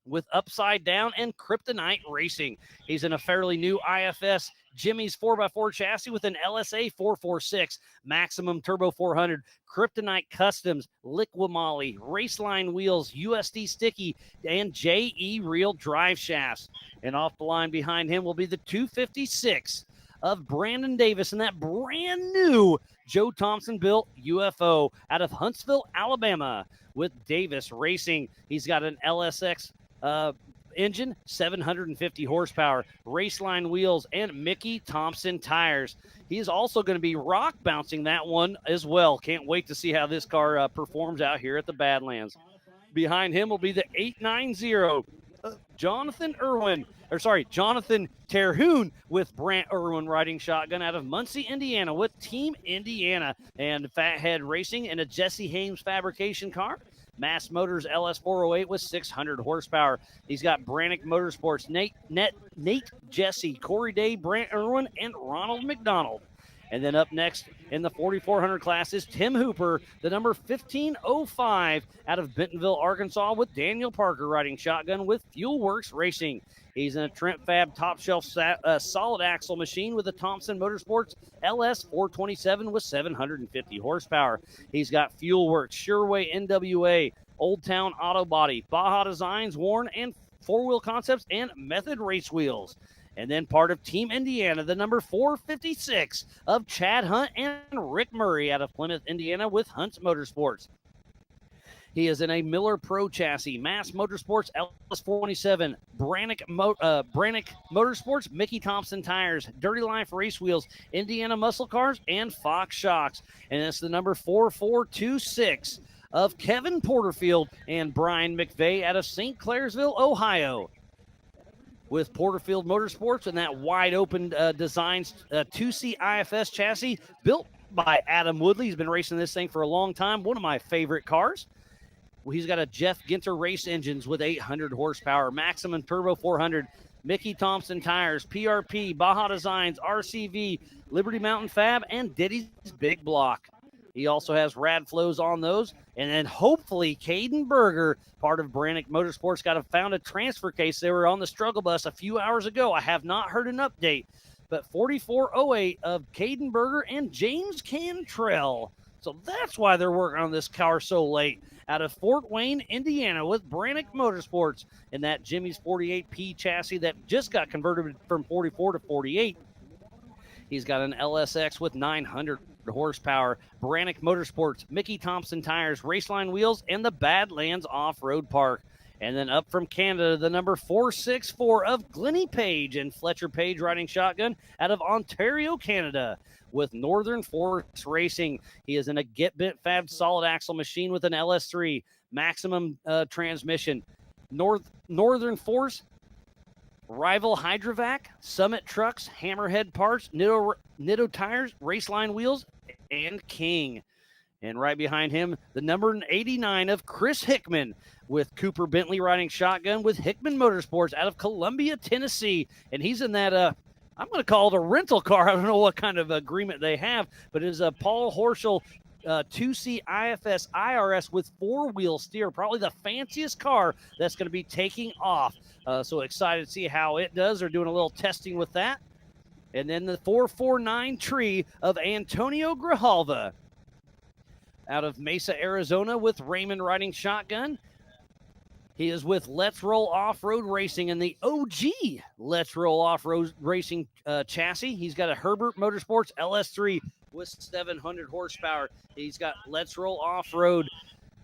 with Upside Down and Kryptonite Racing. He's in a fairly new IFS Jimmy's 4x4 chassis with an LSA 446, Maximum Turbo 400, Kryptonite Customs, Liquimolly, Raceline wheels, USD Sticky, and JE Reel drive shafts. And off the line behind him will be the 256 of Brandon Davis and that brand new Joe Thompson built UFO out of Huntsville, Alabama, with Davis Racing. He's got an LSX engine, 750 horsepower, Raceline wheels, and Mickey Thompson tires. He's also going to be rock bouncing that one as well. Can't wait to see how this car performs out here at the Badlands. Behind him will be the 890 Jonathan Terhune with Brant Irwin riding shotgun out of Muncie, Indiana with Team Indiana. And Fathead Racing in a Jesse Hames fabrication car. Mass Motors LS408 with 600 horsepower. He's got Branik Motorsports, Nate Jesse, Corey Day, Brant Irwin, and Ronald McDonald. And then up next in the 4,400 class is Tim Hooper, the number 1505 out of Bentonville, Arkansas, with Daniel Parker riding shotgun with Fuelworks Racing. He's in a Trent Fab top shelf solid axle machine with a Thompson Motorsports LS 427 with 750 horsepower. He's got Fuelworks, Sureway NWA, Old Town Auto Body, Baja Designs, Warren, and Four Wheel Concepts, and Method Race Wheels. And then part of Team Indiana, the number 456 of Chad Hunt and Rick Murray out of Plymouth, Indiana with Hunt's Motorsports. He is in a Miller Pro chassis, Mass Motorsports LS427, Branik Motorsports, Mickey Thompson tires, Dirty Life Race Wheels, Indiana Muscle Cars, and Fox Shocks. And it's the number 4426 of Kevin Porterfield and Brian McVeigh out of St. Clairsville, Ohio, with Porterfield Motorsports and that wide open designs 2C IFS chassis built by Adam Woodley. He's been racing this thing for a long time. One of my favorite cars. Well, he's got a Jeff Ginter race engines with 800 horsepower, maximum turbo 400, Mickey Thompson tires, PRP, Baja Designs, RCV, Liberty Mountain Fab, and Diddy's Big Block. He also has rad flows on those. And then hopefully Caden Berger, part of Branik Motorsports, found a transfer case. They were on the struggle bus a few hours ago. I have not heard an update. But 4408 of Caden Berger and James Cantrell. So that's why they're working on this car so late. Out of Fort Wayne, Indiana, with Branik Motorsports and that Jimmy's 48P chassis that just got converted from 44 to 48. He's got an LSX with 900 horsepower, Branik Motorsports, Mickey Thompson tires, Raceline wheels, and the Badlands Off-Road Park. And then up from Canada, the number 464 of Glennie Page and Fletcher Page riding shotgun out of Ontario, Canada, with Northern Force Racing. He is in a Get Bent Fab solid axle machine with an LS3 maximum transmission. Northern Force, Rival Hydrovac, Summit Trucks, Hammerhead Parts, Nitto Tires, Raceline Wheels, and King. And right behind him, the number 89 of Chris Hickman with Cooper Bentley riding shotgun with Hickman Motorsports out of Columbia, Tennessee. And he's in that, I'm going to call it a rental car. I don't know what kind of agreement they have, but it is a Paul Horschel 2C IFS IRS with four-wheel steer, probably the fanciest car that's going to be taking off. So excited to see how it does. They're doing a little testing with that. And then the 449 tree of Antonio Grijalva out of Mesa, Arizona, with Raymond riding shotgun. He is with Let's Roll Off-Road Racing and the OG Let's Roll Off-Road Racing chassis. He's got a Herbert Motorsports LS3 with 700 horsepower. He's got Let's Roll Off-Road,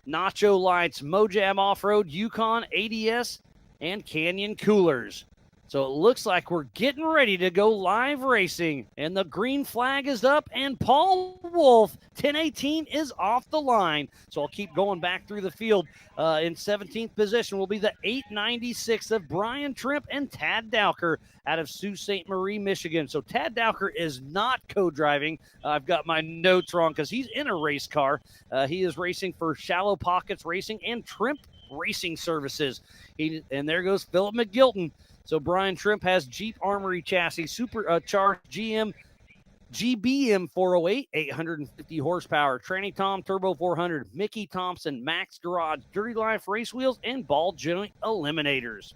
Nacho Lights, Mojab Off-Road, Yukon, ADS, and Canyon Coolers. So it looks like we're getting ready to go live racing, and the green flag is up, and Paul Wolf, 1018, is off the line. So I'll keep going back through the field. In 17th position will be the 896 of Brian Trimp and Tad Dowker out of Sault Ste. Marie, Michigan. So Tad Dowker is not co-driving. I've got my notes wrong because he's in a race car. He is racing for Shallow Pockets Racing and Trimp Racing Services. And there goes Philip McGilton. So Brian Trimp has Jeep Armory chassis, supercharged GBM 408, 850 horsepower, Tranny Tom Turbo 400, Mickey Thompson, Max Garage, Dirty Life Race Wheels, and Ball Joint Eliminators.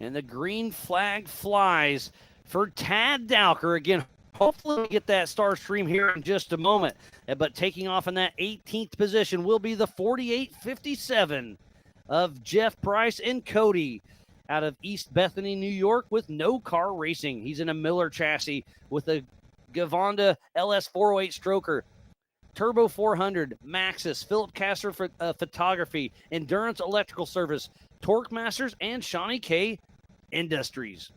And the green flag flies for Tad Dowker. Again, hopefully we get that star stream here in just a moment. But taking off in that 18th position will be the 4857 of Jeff Price and Cody out of East Bethany, New York, with No Car Racing. He's in a Miller chassis with a Gavonda LS408 stroker, Turbo 400, Maxxis, Philip Kasser Photography, Endurance Electrical Service, Torque Masters, and Shawnee K Industries.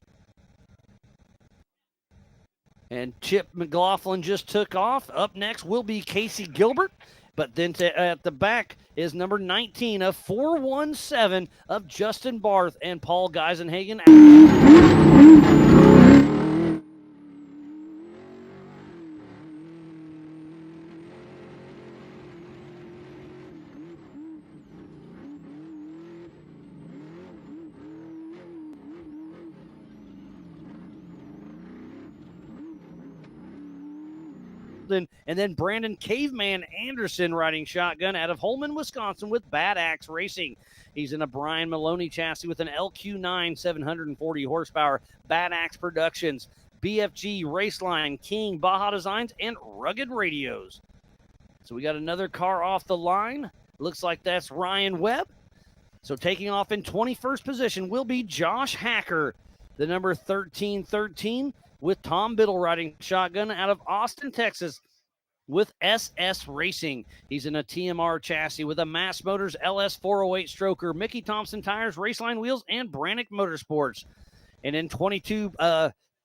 And Chip McLaughlin just took off. Up next will be Casey Gilbert. But then at the back, is number 19 of 417 of Justin Barth and Paul Geisenhagen. And then Brandon Caveman Anderson riding shotgun out of Holman, Wisconsin with Bad Axe Racing. He's in a Brian Maloney chassis with an LQ9 740 horsepower, Bad Axe Productions, BFG Raceline, King, Baja Designs, and Rugged Radios. So we got another car off the line. Looks like that's Ryan Webb. So taking off in 21st position will be Josh Hacker, the number 1313, with Tom Biddle riding shotgun out of Austin, Texas with SS Racing. He's in a TMR chassis with a Mass Motors LS 408 stroker, Mickey Thompson tires, Raceline wheels, and Branik Motorsports. And in 22,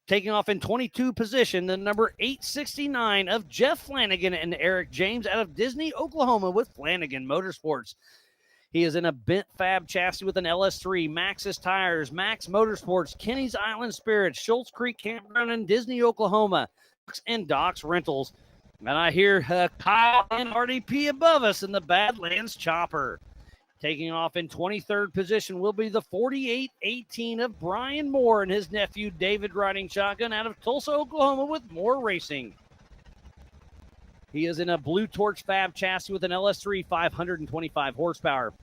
taking off in 22 position, the number 869 of Jeff Flanagan and Eric James out of Disney, Oklahoma with Flanagan Motorsports. He is in a bent fab chassis with an LS3, Maxxis tires, Max Motorsports, Kenny's Island Spirits, Schultz Creek Campground in Disney, Oklahoma, and Doc's Rentals. And I hear Kyle and RDP above us in the Badlands chopper. Taking off in 23rd position will be the 4818 of Brian Moore and his nephew David riding shotgun out of Tulsa, Oklahoma with Moore Racing. He is in a Blue Torch Fab chassis with an LS3 525 horsepower.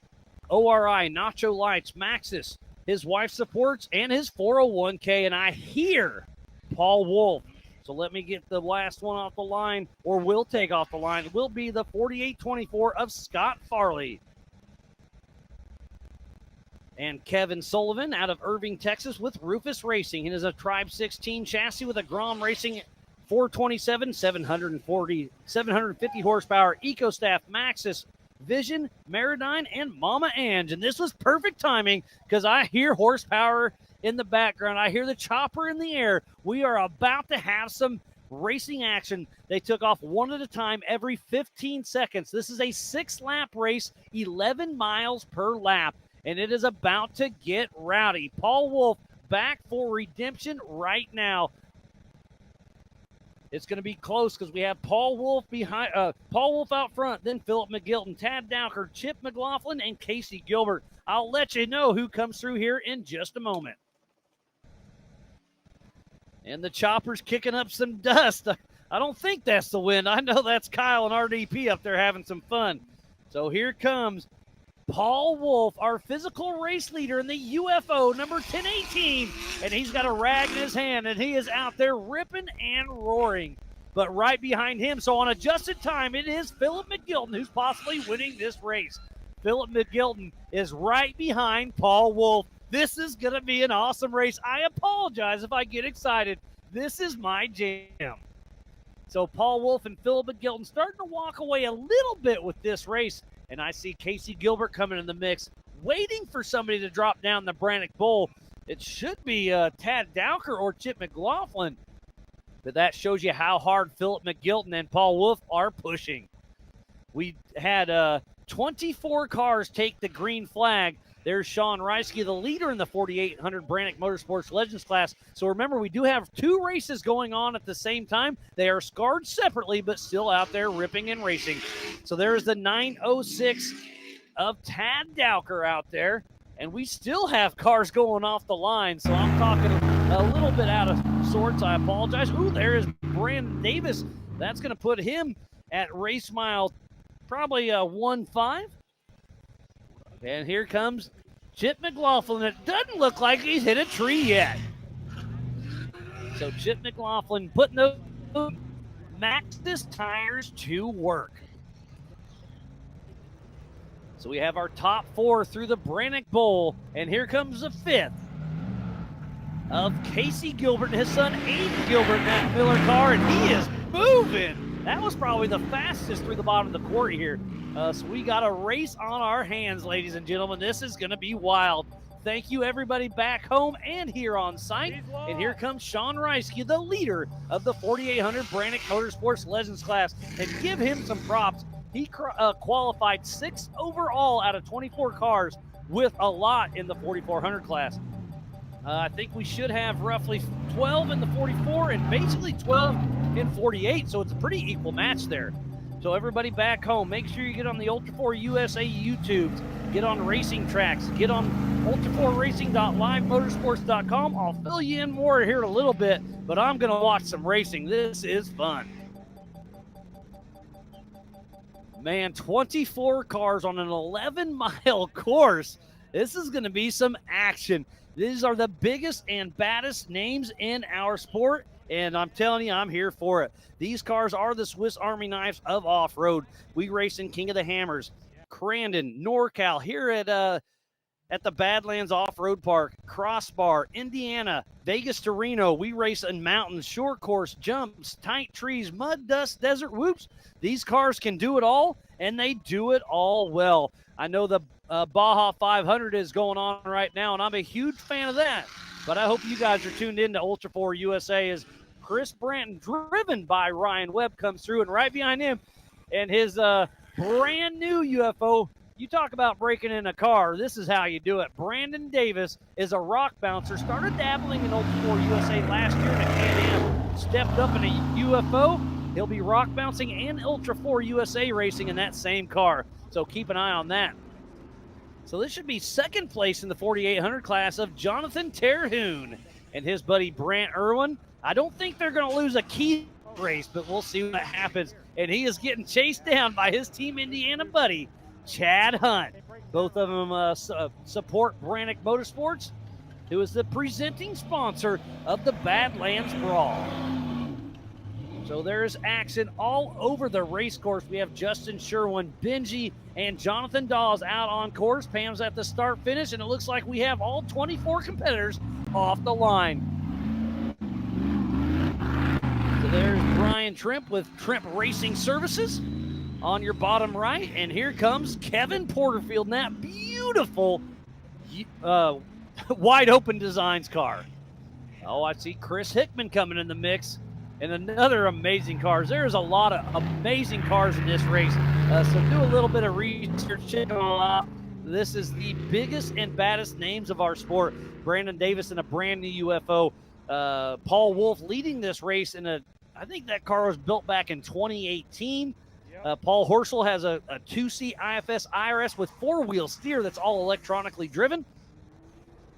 ORI, Nacho Lights, Maxxis, his wife supports, and his 401k. And I hear Paul Wolf. So let me get the last one off the line, or will take off the line. It will be the 4824 of Scott Farley. And Kevin Sullivan out of Irving, Texas with Rufus Racing. It is a Tribe 16 chassis with a Grom Racing 427, 750 horsepower, EcoStaff, Maxxis, Vision, Meridyne, and Mama Ange. And this was perfect timing because I hear horsepower in the background. I hear the chopper in the air. We are about to have some racing action. They took off one at a time every 15 seconds. This is a 6-lap race, 11 miles per lap, and it is about to get rowdy. Paul Wolf back for redemption right now. It's going to be close because we have Paul Wolf behind, Paul Wolf out front, then Philip McGilton, Tad Dowker, Chip McLaughlin, and Casey Gilbert. I'll let you know who comes through here in just a moment. And the chopper's kicking up some dust. I don't think that's the wind. I know that's Kyle and RDP up there having some fun. So here comes Paul Wolf, our physical race leader in the UFO, number 1018. And he's got a rag in his hand, and he is out there ripping and roaring. But right behind him, so on adjusted time, it is Philip McGilton who's possibly winning this race. Philip McGilton is right behind Paul Wolf. This is going to be an awesome race. I apologize if I get excited. This is my jam. So Paul Wolf and Philip McGilton starting to walk away a little bit with this race. And I see Casey Gilbert coming in the mix, waiting for somebody to drop down the Branik Bowl. It should be Tad Dowker or Chip McLaughlin. But that shows you how hard Philip McGilton and Paul Wolf are pushing. We had 24 cars take the green flag. There's Sean Reisky, the leader in the 4800 Branik Motorsports Legends class. So remember, we do have two races going on at the same time. They are scarred separately, but still out there ripping and racing. So there's the 906 of Tad Dowker out there. And we still have cars going off the line. So I'm talking a little bit out of sorts. I apologize. Ooh, there is Brandon Davis. That's going to put him at race mile probably 1.5. And here comes Chip McLaughlin. It doesn't look like he's hit a tree yet. So Chip McLaughlin putting those Maxxis tires to work. So we have our top four through the Branik Bowl. And here comes the fifth of Casey Gilbert and his son Aiden Gilbert in that Miller car. And he is moving. That was probably the fastest through the bottom of the court here. So we got a race on our hands, ladies and gentlemen. This is going to be wild. Thank you, everybody back home and here on site. And here comes Sean Reisky, the leader of the 4800 Branik Motorsports Legends class. And give him some props. He qualified 6th overall out of 24 cars with a lot in the 4400 class. I think we should have roughly 12 in the 44 and basically 12 in 48, so it's a pretty equal match there. So everybody back home, make sure you get on the Ultra 4 USA YouTubes, get on Racing Tracks, get on ultra4racing.livemotorsports.com. I'll fill you in more here in a little bit, but I'm going to watch some racing. This is fun. Man, 24 cars on an 11-mile course. This is going to be some action. These are the biggest and baddest names in our sport, and I'm telling you, I'm here for it. These cars are the Swiss Army knives of off-road. We race in King of the Hammers, Crandon, NorCal, here at the Badlands Off-Road Park, Crossbar, Indiana, Vegas to Reno. We race in mountains, short course, jumps, tight trees, mud, dust, desert, whoops. These cars can do it all, and they do it all well. I know the Baja 500 is going on right now, and I'm a huge fan of that. But I hope you guys are tuned in to Ultra 4 USA as Chris Branton, driven by Ryan Webb, comes through, and right behind him and his brand new UFO. You talk about breaking in a car, this is how you do it. Brandon Davis is a rock bouncer, started dabbling in Ultra 4 USA last year in a Can-Am, stepped up in a UFO. He'll be rock bouncing and Ultra 4 USA racing in that same car, so keep an eye on that. So this should be second place in the 4800 class of Jonathan Terhune and his buddy Brant Irwin. I don't think they're going to lose a key race, but we'll see what happens. And he is getting chased down by his Team Indiana buddy, Chad Hunt. Both of them support Branik Motorsports, who is the presenting sponsor of the Badlands Brawl. So there's action all over the race course. We have Justin Sherwin, Benji, and Jonathan Dawes out on course. Pam's at the start finish, and it looks like we have all 24 competitors off the line. So there's Brian Trimp with Trimp Racing Services on your bottom right, and here comes Kevin Porterfield in that beautiful wide open designs car. Oh, I see Chris Hickman coming in the mix. And another amazing cars. There's a lot of amazing cars in this race. So do a little bit of research, check them all out. This is the biggest and baddest names of our sport. Brandon Davis in a brand new UFO. Paul Wolf leading this race in I think that car was built back in 2018. Paul Horschel has a 2C IFS IRS with four-wheel steer that's all electronically driven.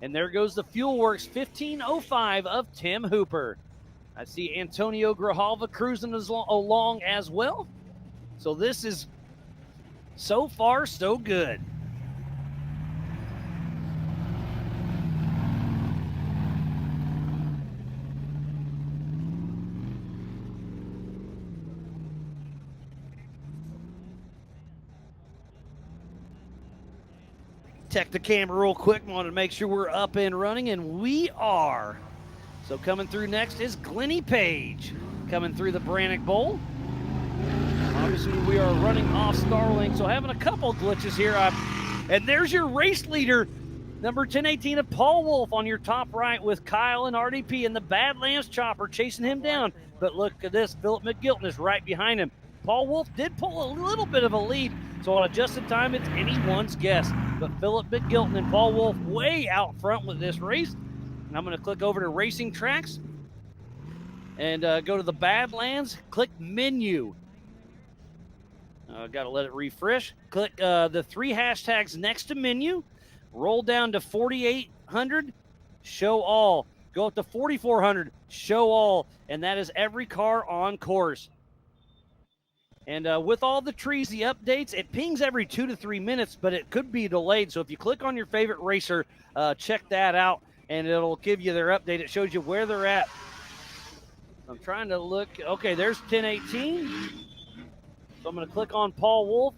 And there goes the Fuel Works 1505 of Tim Hooper. I see Antonio Grijalva cruising along as well. So this is so far so good. Check the camera real quick. Wanted to make sure we're up and running, and we are. So coming through next is Glennie Page, coming through the Branik Bowl. Obviously, we are running off Starlink, so having a couple glitches here. And there's your race leader, number 1018 of Paul Wolf on your top right with Kyle and RDP and the Badlands Chopper chasing him down. But look at this, Philip McGilton is right behind him. Paul Wolf did pull a little bit of a lead, so on adjusted time, it's anyone's guess. But Philip McGilton and Paul Wolf way out front with this race. I'm going to click over to Racing Tracks and go to the Badlands. Click Menu. Got to let it refresh. Click the 3 hashtags next to Menu. Roll down to 4800, Show All. Go up to 4400, Show All. And that is every car on course. And with all the trees, the updates, it pings every 2 to 3 minutes, but it could be delayed. So if you click on your favorite racer, check that out. And it'll give you their update. It shows you where they're at. I'm trying to look. Okay, there's 1018. So I'm going to click on Paul Wolf.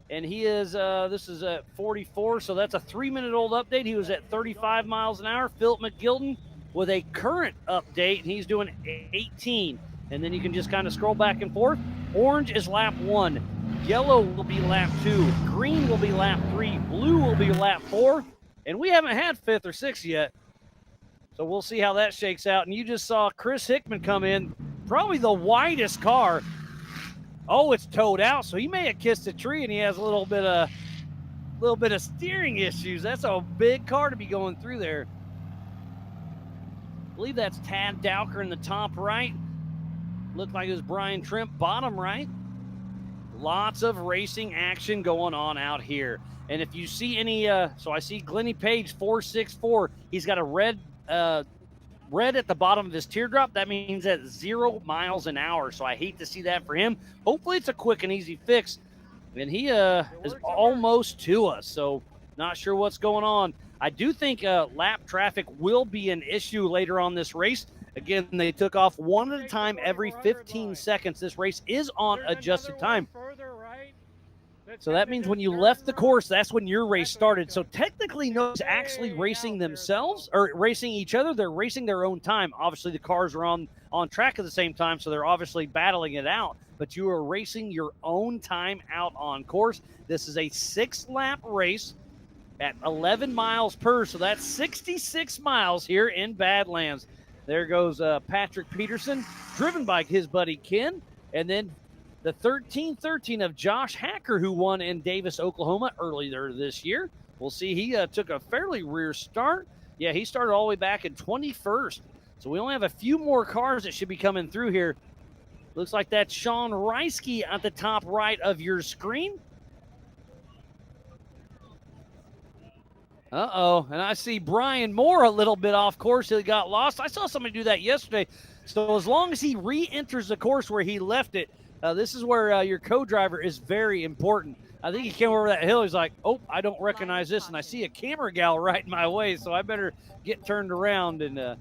And he is, this is at 44, so that's a 3-minute-old update. He was at 35 miles an hour. Philip McGilton with a current update, and he's doing 18. And then you can just kind of scroll back and forth. Orange is lap 1. Yellow will be lap 2. Green will be lap 3. Blue will be lap 4. And we haven't had 5th or 6th yet. So we'll see how that shakes out. And you just saw Chris Hickman come in, probably the widest car Oh, it's towed out, so he may have kissed a tree, and he has a little bit of steering issues. That's a big car to be going through there. I believe that's Tad Dowker in the top right. Looked like it was Brian Trimp bottom right. Lots of racing action going on out here. And if you see any, so I see Glenny Page 464. He's got a red at the bottom of his teardrop. That means at 0 miles an hour. So I hate to see that for him. Hopefully it's a quick and easy fix. And he is almost to us. So not sure what's going on. I do think lap traffic will be an issue later on this race. Again, they took off one at a time every 15 seconds. This race is on adjusted time. So that means when you left the course, that's when your race started. So technically, no one's actually racing themselves or racing each other. They're racing their own time. Obviously, the cars are on track at the same time, so they're obviously battling it out. But you are racing your own time out on course. This is a 6-lap race at 11 miles per, so that's 66 miles here in Badlands. There goes Patrick Peterson, driven by his buddy Ken. And then the 13-13 of Josh Hacker, who won in Davis, Oklahoma earlier this year. We'll see. He took a fairly rear start. Yeah, he started all the way back in 21st. So we only have a few more cars that should be coming through here. Looks like that's Sean Reisky at the top right of your screen. And I see Brian Moore a little bit off course. He got lost. I saw somebody do that yesterday. So as long as he re-enters the course where he left it, this is where your co-driver is very important. I think he came over that hill. He's like, oh, I don't recognize this, and I see a camera gal right in my way, so I better get turned around. And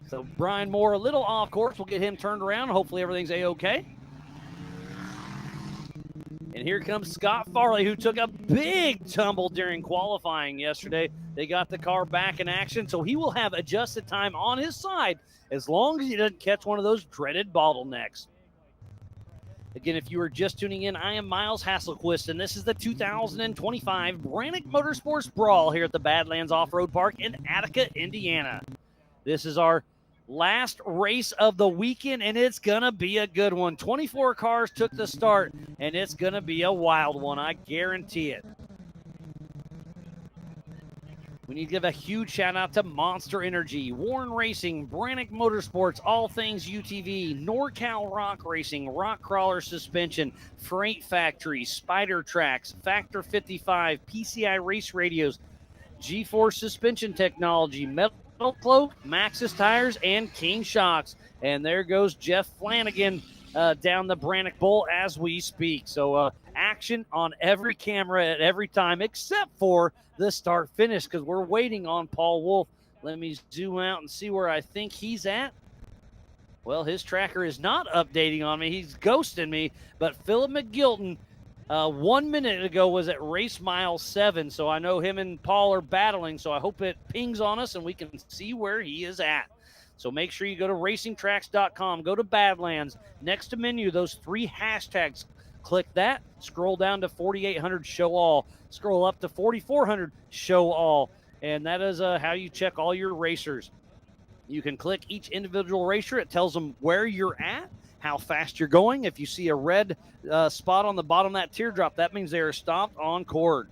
so Brian Moore a little off course. We'll get him turned around. Hopefully everything's A-okay. And here comes Scott Farley, who took a big tumble during qualifying yesterday. They got the car back in action, so he will have adjusted time on his side as long as he doesn't catch one of those dreaded bottlenecks. Again, if you are just tuning in, I am Miles Hasselquist, and this is the 2025 Branik Motorsports Brawl here at the Badlands Off-Road Park in Attica, Indiana. This is our last race of the weekend, and it's gonna be a good one. 24 cars took the start, and it's gonna be a wild one, I guarantee it. We need to give a huge shout out to Monster Energy, Warren Racing, Branik Motorsports, All Things UTV, NorCal Rock Racing, Rock Crawler Suspension, Freight Factory, Spider Tracks, Factor 55, PCI Race Radios, G-Force Suspension Technology, Metal Cloak, Maxxis Tires, and King Shocks. And there goes Jeff Flanagan down the Branik Bowl as we speak. So action on every camera at every time except for the start finish, because we're waiting on Paul Wolf. Let me zoom out and see where I think he's at. Well, his tracker is not updating on me. He's ghosting me. But Philip McGilton 1 minute ago was at race mile 7, so I know him and Paul are battling, so I hope it pings on us and we can see where he is at. So make sure you go to racingtracks.com, go to Badlands, next to menu, those 3 hashtags, click that, scroll down to 4,800 show all, scroll up to 4,400 show all, and that is how you check all your racers. You can click each individual racer. It tells them where you're at, how fast you're going. If you see a red spot on the bottom of that teardrop, that means they are stopped on cord.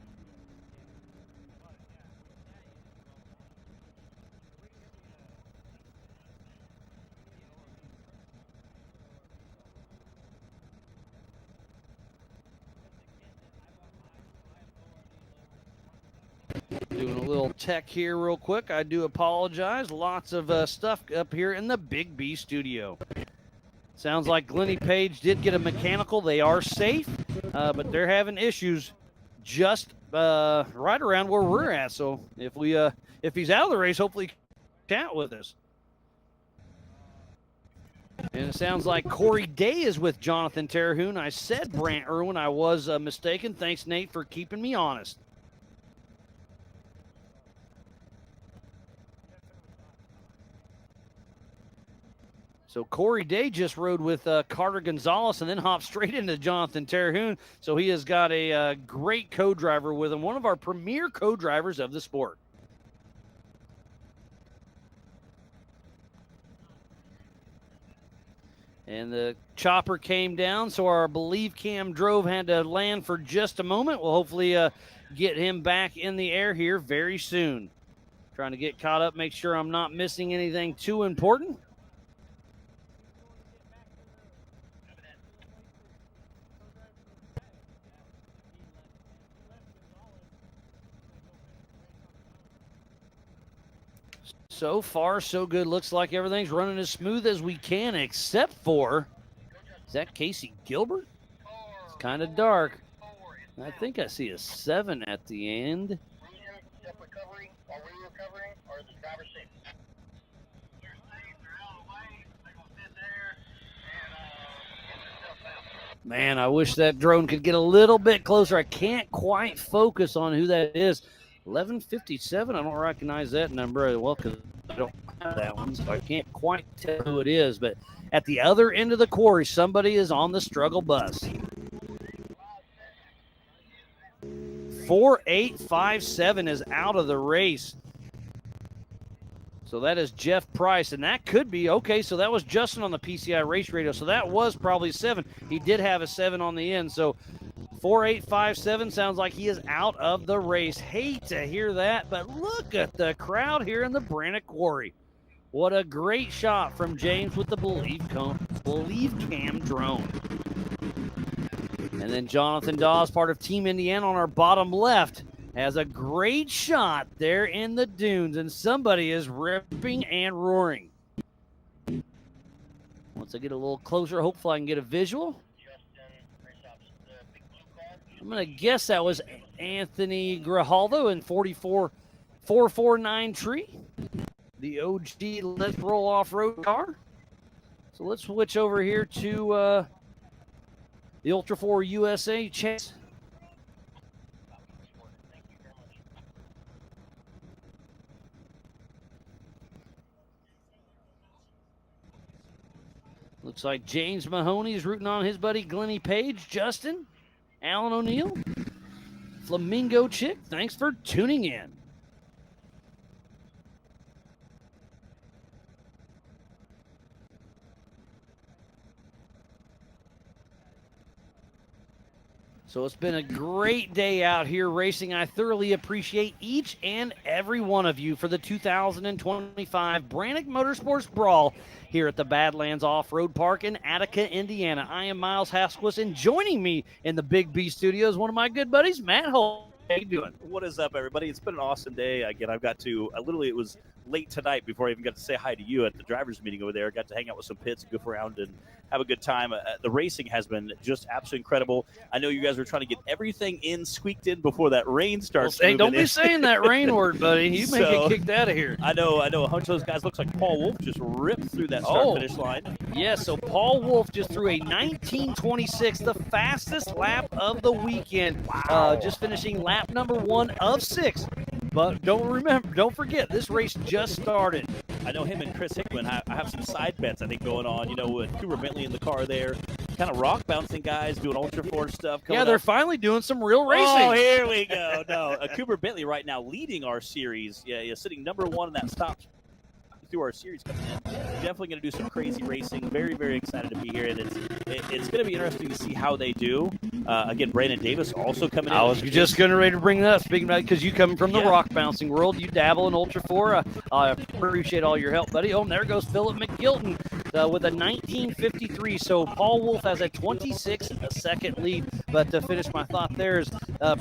Doing a little tech here real quick. I do apologize. Lots of stuff up here in the Big B studio. Sounds like Glenny Page did get a mechanical. They are safe, but they're having issues just right around where we're at. So if he's out of the race, hopefully he can chat with us. And it sounds like Corey Day is with Jonathan Terhune. I said Brant Irwin. I was mistaken. Thanks, Nate, for keeping me honest. So Corey Day just rode with Carter Gonzalez and then hopped straight into Jonathan Terhune. So he has got a great co-driver with him, one of our premier co-drivers of the sport. And the chopper came down, so our Believe Cam drove had to land for just a moment. We'll hopefully get him back in the air here very soon. Trying to get caught up, make sure I'm not missing anything too important. So far, so good. Looks like everything's running as smooth as we can, except for, is that Casey Gilbert? It's kind of dark. I think I see a 7 at the end. Man, I wish that drone could get a little bit closer. I can't quite focus on who that is. 1157, I don't recognize that number well because I don't have that one, so I can't quite tell who it is. But at the other end of the quarry, somebody is on the struggle bus. 4857 is out of the race. So that is Jeff Price, and that could be, okay, so that was Justin on the PCI race radio, so that was probably 7. He did have a 7 on the end, so 4857 sounds like he is out of the race. Hate to hear that, but look at the crowd here in the Branik Quarry. What a great shot from James with the Believe Cam drone. And then Jonathan Dawes, part of Team Indiana on our bottom left, has a great shot there in the dunes, and somebody is ripping and roaring. Once I get a little closer, hopefully I can get a visual. I'm going to guess that was Anthony Grijaldo in 44449 tree, the OG Let's Roll off-road car. So let's switch over here to the Ultra 4 USA chase. Looks like James Mahoney is rooting on his buddy Glennie Page, Justin, Alan O'Neill, Flamingo Chick, thanks for tuning in. So it's been a great day out here racing. I thoroughly appreciate each and every one of you for the 2025 Branik Motorsports Brawl here at the Badlands Off-Road Park in Attica, Indiana. I am Miles Hasquis, and joining me in the Big B studio is one of my good buddies, Matt Holt. How you doing? What is up, everybody? It's been an awesome day. Again, I've got to, literally, it was late tonight before I even got to say hi to you at the driver's meeting over there. I got to hang out with some pits and goof around and have a good time. The racing has been just absolutely incredible. I know you guys were trying to get everything squeaked in before that rain starts. Well, hey, don't be saying that rain word, buddy. You may get kicked out of here. I know. A bunch of those guys, looks like Paul Wolf just ripped through that start-finish line. Yeah, so Paul Wolf just threw a 1926, the fastest lap of the weekend. Wow. Just finishing lap number 1 of 6. But don't forget, this race just started. I know him and Chris Hickman. I have some side bets, I think, going on. You know, with Cooper Bentley in the car there. Kind of rock bouncing guys doing Ultra 4 stuff. Yeah, they're finally doing some real racing. Oh, here we go. No, Cooper Bentley right now leading our series. Yeah, sitting number 1 in that stop through our series coming in. Definitely going to do some crazy racing. Very, very excited to be here. And it's going to be interesting to see how they do. Again, Brandon Davis also coming in. I was just going to bring that up, speaking about, because you come from the rock bouncing world. You dabble in Ultra 4. I appreciate all your help, buddy. Oh, and there goes Philip McGilton with a 1953. So Paul Wolf has a 26-second lead. But to finish my thought there is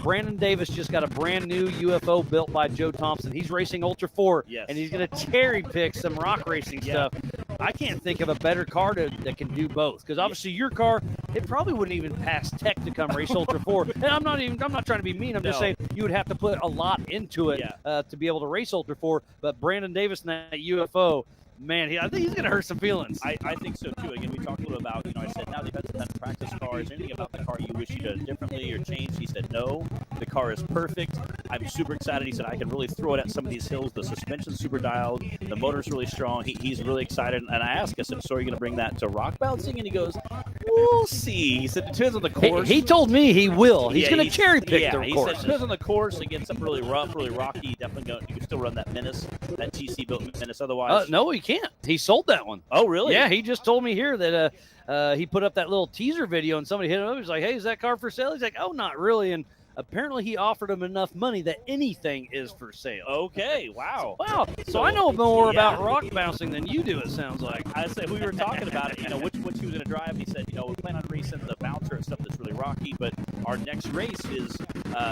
Brandon Davis just got a brand new UFO built by Joe Thompson. He's racing Ultra 4, and he's going to cherry pick some rock racing stuff. I can't think of a better car that can do both, because obviously your car, it probably wouldn't even pass tech to come race Ultra 4. And I'm not trying to be mean. I'm just saying you would have to put a lot into it to be able to race Ultra 4. But Brandon Davis and that UFO, man, I think he's going to hurt some feelings. I think so, too. Again, we talked a little about, I said, now they've had some practice cars. Anything about the car you wish you'd done differently or changed? He said, no. The car is perfect. I'm super excited. He said, I can really throw it at some of these hills. The suspension's super dialed. The motor's really strong. He's really excited. And I asked, I said, so are you going to bring that to rock bouncing? And he goes, we'll see. He said, it depends on the course. He told me he will. He's going to cherry pick the course. He said, it depends on the course. It gets up really rough, really rocky. Definitely you can still run that Menace. that TC built in Menace. Otherwise, no, he can't. He sold that one. Oh, really? Yeah, he just told me here that he put up that little teaser video and somebody hit him up. He's like, hey, is that car for sale? He's like, oh, not really. And apparently he offered him enough money that anything is for sale. Okay, wow. Wow. So I know more about rock bouncing than you do, it sounds like. I said we were talking about it, which he was going to drive. He said, we plan on racing the bouncer and stuff that's really rocky, but our next race is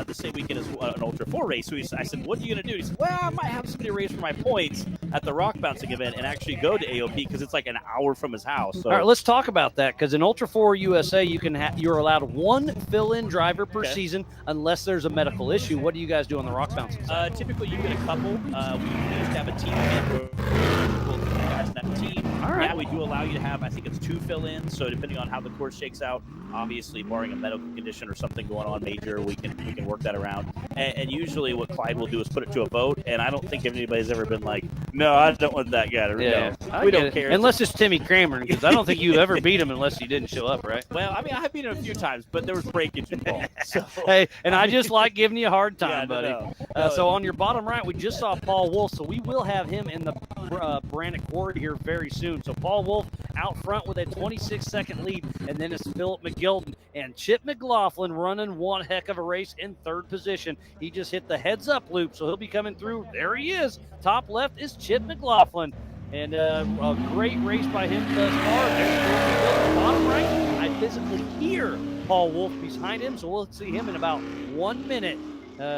the same weekend as an Ultra 4 race. So I said, what are you going to do? He said, well, I might have somebody race for my points at the rock bouncing event and actually go to AOP because it's like an hour from his house. So. All right, let's talk about that because in Ultra 4 USA, you're allowed one fill-in driver per season unless there's a medical issue. What do you guys do on the rock bouncing side? Typically, you get a couple. We used to have a team event guys in that team. All right. Yeah, we do allow you to have, I think it's 2 fill-ins. So depending on how the course shakes out, obviously barring a medical condition or something going on major, we can work that around. And usually what Clyde will do is put it to a vote. And I don't think anybody's ever been like, no, I don't want that guy to we don't care. Unless it's Timmy Kramer, because I don't think you ever beat him unless you didn't show up, right? Well, I mean, I have beat him a few times, but there was breakage involved. So. Hey, and I just like giving you a hard time, buddy. No. So on your bottom right, we just saw Paul Wolf, so we will have him in the Branik quarry here very soon. So Paul Wolf out front with a 26-second lead, and then it's Philip McGilton and Chip McLaughlin running one heck of a race in third position. He just hit the heads-up loop, so he'll be coming through. There he is. Top left is Chip McLaughlin, and a great race by him thus far. There's Philip McGilton. Bottom right, I physically hear Paul Wolf behind him, so we'll see him in about 1 minute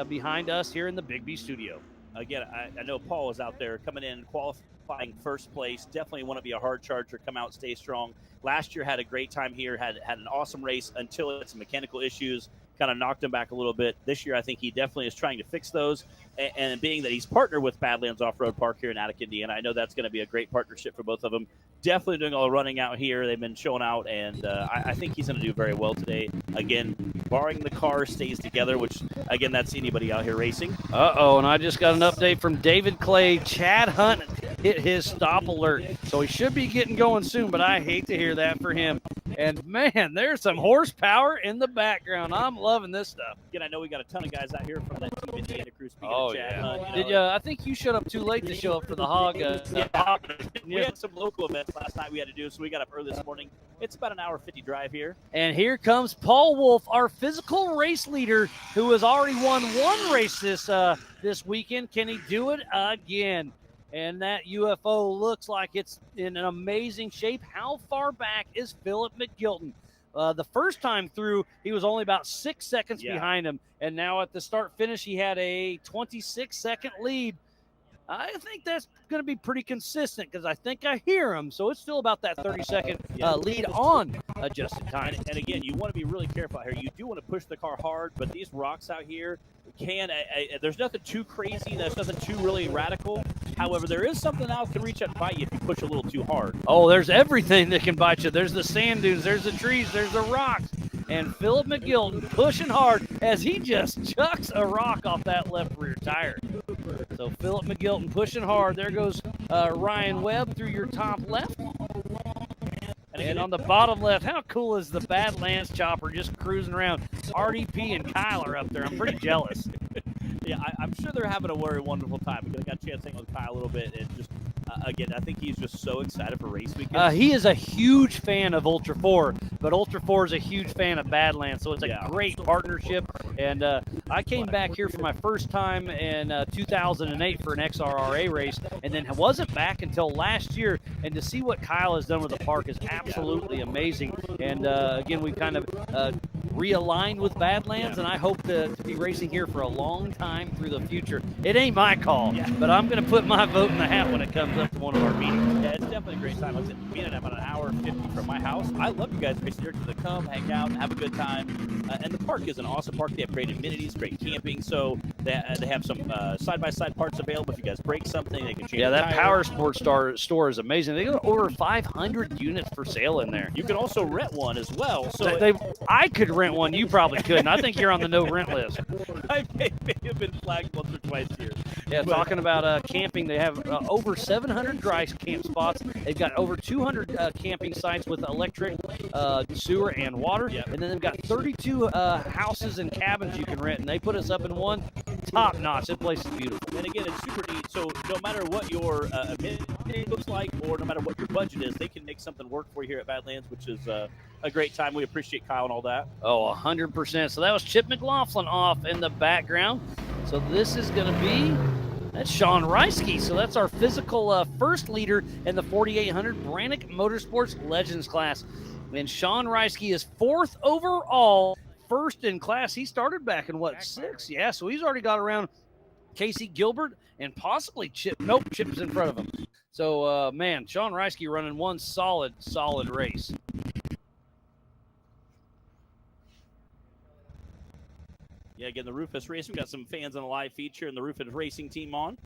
behind us here in the Big B studio. Again, I know Paul is out there coming in, qualifying first place. Definitely want to be a hard charger, come out, stay strong. Last year had a great time here, had an awesome race until it's mechanical issues, kind of knocked him back a little bit. This year, I think he definitely is trying to fix those. And being that he's partnered with Badlands Off-Road Park here in Attica, Indiana, I know that's going to be a great partnership for both of them. Definitely doing all the running out here. They've been showing out, and I think he's going to do very well today. Again, barring the car stays together, which, again, that's anybody out here racing. Uh-oh, and I just got an update from David Clay. Chad Hunt hit his stop alert, so he should be getting going soon, but I hate to hear that for him. And, man, there's some horsepower in the background. I'm loving this stuff. Again, I know we got a ton of guys out here from that Team Indiana crew. Speaking Oh, of Chad yeah. Hunt, I think you showed up too late to show up for the hog. We had some local events last night we had to do, so we got up early this morning. It's about an hour 50 drive here. And here comes Paul Wolf, our physical race leader, who has already won one race this weekend. Can he do it again? And that UFO looks like it's in an amazing shape. How far back is Philip McGilton? The first time through, he was only about 6 seconds behind him. And now at the start-finish, he had a 26-second lead. I think that's going to be pretty consistent because I think I hear him. So it's still about that 30-second lead on adjusted time. And again, you want to be really careful out here. You do want to push the car hard, but these rocks out here there's nothing too crazy. There's nothing too really radical. However, there is something else that can reach out and bite you if you push a little too hard. Oh, there's everything that can bite you. There's the sand dunes, there's the trees, there's the rocks. And Philip McGilton pushing hard as he just chucks a rock off that left rear tire. So Philip McGilton pushing hard. There goes Ryan Webb through your top left. And on the bottom left, how cool is the Badlands chopper just cruising around? RDP and Kyle are up there. I'm pretty jealous. Yeah, I'm sure they're having a very wonderful time. We got a chance to hang with Kyle a little bit, and just again, I think he's just so excited for race weekend. He is a huge fan of Ultra 4, but Ultra 4 is a huge fan of Badlands, so it's a great partnership. And I came back here for my first time in 2008 for an XRRA race, and then wasn't back until last year. And to see what Kyle has done with the park is absolutely amazing. And again, we've kind of realigned with Badlands, and I hope to be racing here for a long time through the future. It ain't my call, but I'm going to put my vote in the hat when it comes up to one of our meetings. Yeah, it's definitely a great time. Like I said, being at about an hour 50 from my house, I love you guys racing here to come, hang out, and have a good time. And the park is an awesome park. They have great amenities, great camping. So they have some side-by-side parts available. If you guys break something, they can change. Yeah, the that tire. Power Sports store is amazing. They got over 500 units for sale in there. You can also rent one as well. So I could rent one. You probably couldn't. I think you're on the no rent list. I may have been flagged once or twice here. Yeah, talking about camping, they have over 700 dry camp spots. They've got over 200 camping sites with electric, sewer, and water. And then they've got 32 houses and cabins you can rent. And they put us up in one top notch. That place is beautiful. And again, it's super neat. So no matter what your amenity looks like, or no matter what your budget is, they can make something work for you here at Badlands, which is a great time. We appreciate Kyle and all that. Oh, 100%. So that was Chip McLaughlin off in the background. So this is going to be, that's Sean Reisky. So that's our physical first leader in the 4800 Branik Motorsports Legends class. And Sean Reisky is 4th overall, first in class. He started back in, what, 6? Yeah, so he's already got around Casey Gilbert and possibly Chip. Nope, Chip's in front of him. So, man, Sean Reisky running one solid race. Yeah, again, the Rufus race. We've got some fans on the live feed cheering the Rufus racing team on.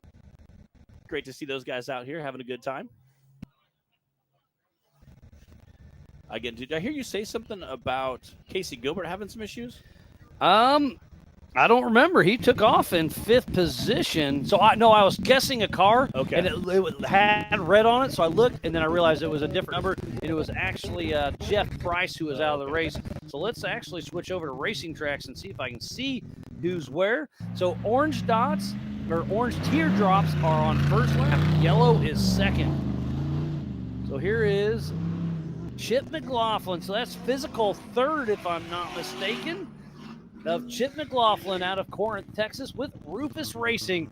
Great to see those guys out here having a good time. Again, did I hear you say something about Casey Gilbert having some issues? I don't remember. He took off in 5th position. So I was guessing a car. Okay. And it had red on it. So I looked, and then I realized it was a different number, and it was actually Jeff Price who was out of the race. So let's actually switch over to racing tracks and see if I can see who's where. So orange dots or orange teardrops are on first lap. Yellow is second. So here is Chip McLaughlin. So that's physical third, if I'm not mistaken, of Chip McLaughlin out of Corinth, Texas, with Rufus Racing.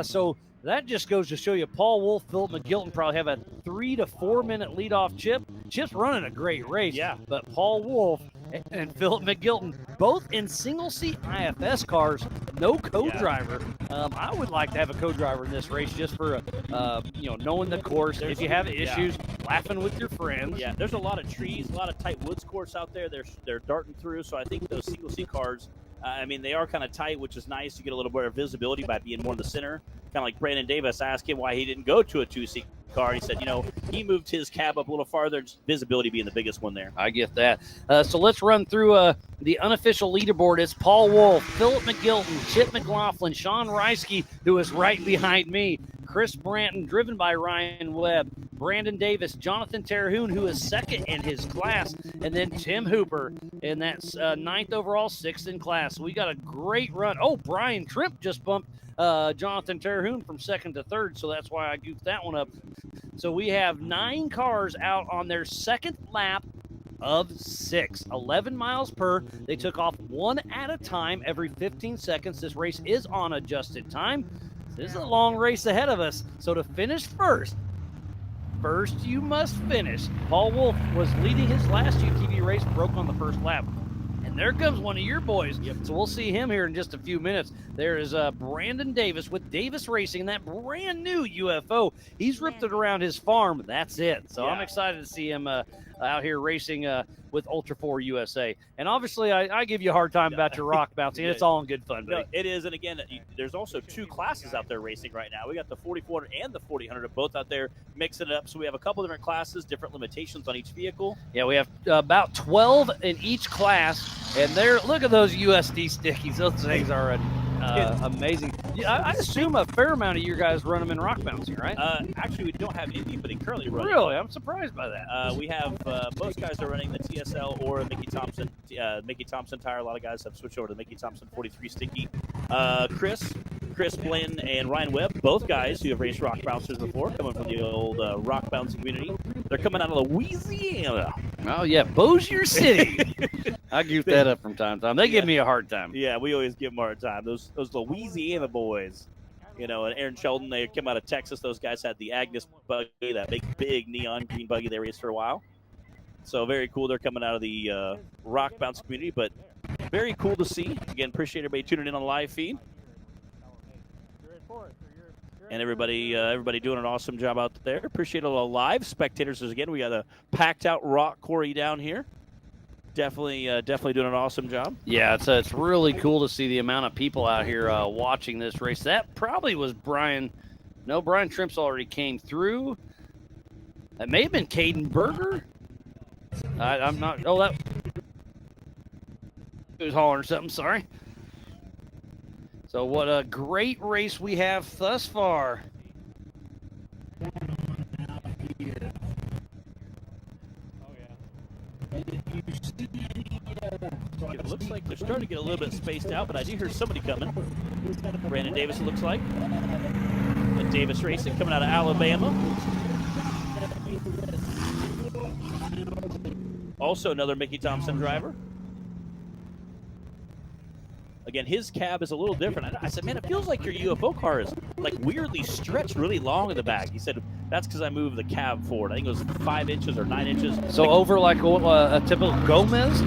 So that just goes to show you Paul Wolf, Philip McGilton probably have a 3 to 4 minute lead off Chip. Chip's running a great race. Yeah. But Paul Wolf and Philip McGilton, both in single seat IFS cars, no co-driver. I would like to have a co-driver in this race just for, knowing the course. If you have issues, laughing with your friends. Yeah, there's a lot of trees, a lot of tight woods course out there. They're darting through, so I think those single seat cars, they are kind of tight, which is nice. You get a little bit of visibility by being more in the center. Kind of like Brandon Davis. I asked him why he didn't go to a 2-seat car. He said, he moved his cab up a little farther, visibility being the biggest one there. I get that. So let's run through the unofficial leaderboard. It's Paul Wolf, Philip McGilton, Chip McLaughlin, Sean Reisky, who is right behind me, Chris Branton, driven by Ryan Webb, Brandon Davis, Jonathan Terhune, who is second in his class, and then Tim Hooper, and that's 9th overall, 6th in class. So we got a great run. Oh, Brian Tripp just bumped Jonathan Terhune from 2nd to 3rd, so that's why I goofed that one up. So we have 9 cars out on their second lap of 6, 11 miles per. They took off one at a time every 15 seconds. This race is on adjusted time. This is a long race ahead of us. So to finish first you must finish. Paul Wolf was leading his last UTV race, broke on the first lap. And there comes one of your boys. Yep. So we'll see him here in just a few minutes. There is Brandon Davis with Davis Racing, that brand new UFO. He's ripped it around his farm. That's it. So I'm excited to see him out here racing with Ultra 4 USA. And obviously, I give you a hard time about your rock bouncing. It's all in good fun, buddy. No, it is. And again, there's also 2 classes out there racing right now. We got the 4400 and the 4000 both out there mixing it up. So we have a couple different classes, different limitations on each vehicle. Yeah, we have about 12 in each class. And look at those USD stickies. Those things are amazing. Yeah, I assume a fair amount of you guys run them in rock bouncing, right? Actually, we don't have anybody currently running. Really? I'm surprised by that. We have most guys are running the TSL or Mickey Thompson tire. A lot of guys have switched over to the Mickey Thompson 43 sticky. Chris Blinn and Ryan Webb, both guys who have raced rock bouncers before, coming from the old rock bouncing community. They're coming out of Louisiana. Oh, yeah, Bossier City. I goof that up from time to time. They give me a hard time. Yeah, we always give them a hard time. Those Louisiana boys. And Aaron Sheldon, they came out of Texas. Those guys had the Agnes buggy, that big neon green buggy they raced for a while. So very cool. They're coming out of the rock bounce community, but very cool to see. Again, appreciate everybody tuning in on the live feed. And everybody doing an awesome job out there. Appreciate all the live spectators. Again, we got a packed out rock quarry down here. Definitely doing an awesome job. Yeah, it's really cool to see the amount of people out here watching this race. That probably was Brian. No, Brian Trimp's already came through. That may have been Caden Berger. I'm not. Oh, that he was hollering something. Sorry. So what a great race we have thus far. It looks like they're starting to get a little bit spaced out, but I do hear somebody coming. Brandon Davis, it looks like. And Davis Racing coming out of Alabama. Also another Mickey Thompson driver. Again, his cab is a little different. I said, man, it feels like your UFO car is like weirdly stretched really long in the back. He said, that's because I moved the cab forward. I think it was 5 inches or 9 inches. So over like a typical Gomez?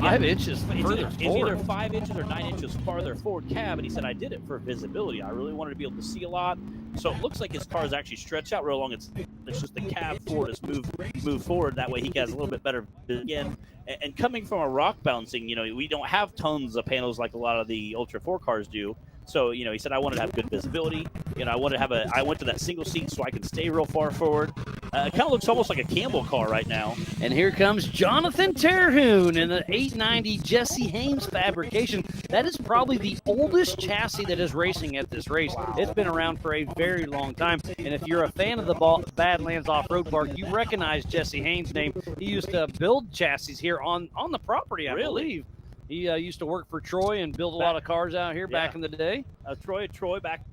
5 inches It's either 5 inches or 9 inches farther forward cab, and he said, I did it for visibility. I really wanted to be able to see a lot. So it looks like his car is actually stretched out real long. It's just the cab forward is moved forward. That way he has a little bit better vision. And coming from a rock bouncing, we don't have tons of panels like a lot of the Ultra 4 cars do. So, he said, I wanted to have good visibility. I went to that single seat so I can stay real far forward. It kind of looks almost like a Campbell car right now. And here comes Jonathan Terhune in the 890 Jesse Haynes fabrication. That is probably the oldest chassis that is racing at this race. Wow. It's been around for a very long time. And if you're a fan of the Badlands Off-Road Park, you recognize Jesse Haynes' name. He used to build chassis here on the property, I believe. He used to work for Troy and build a lot of cars out here back in the day. Troy back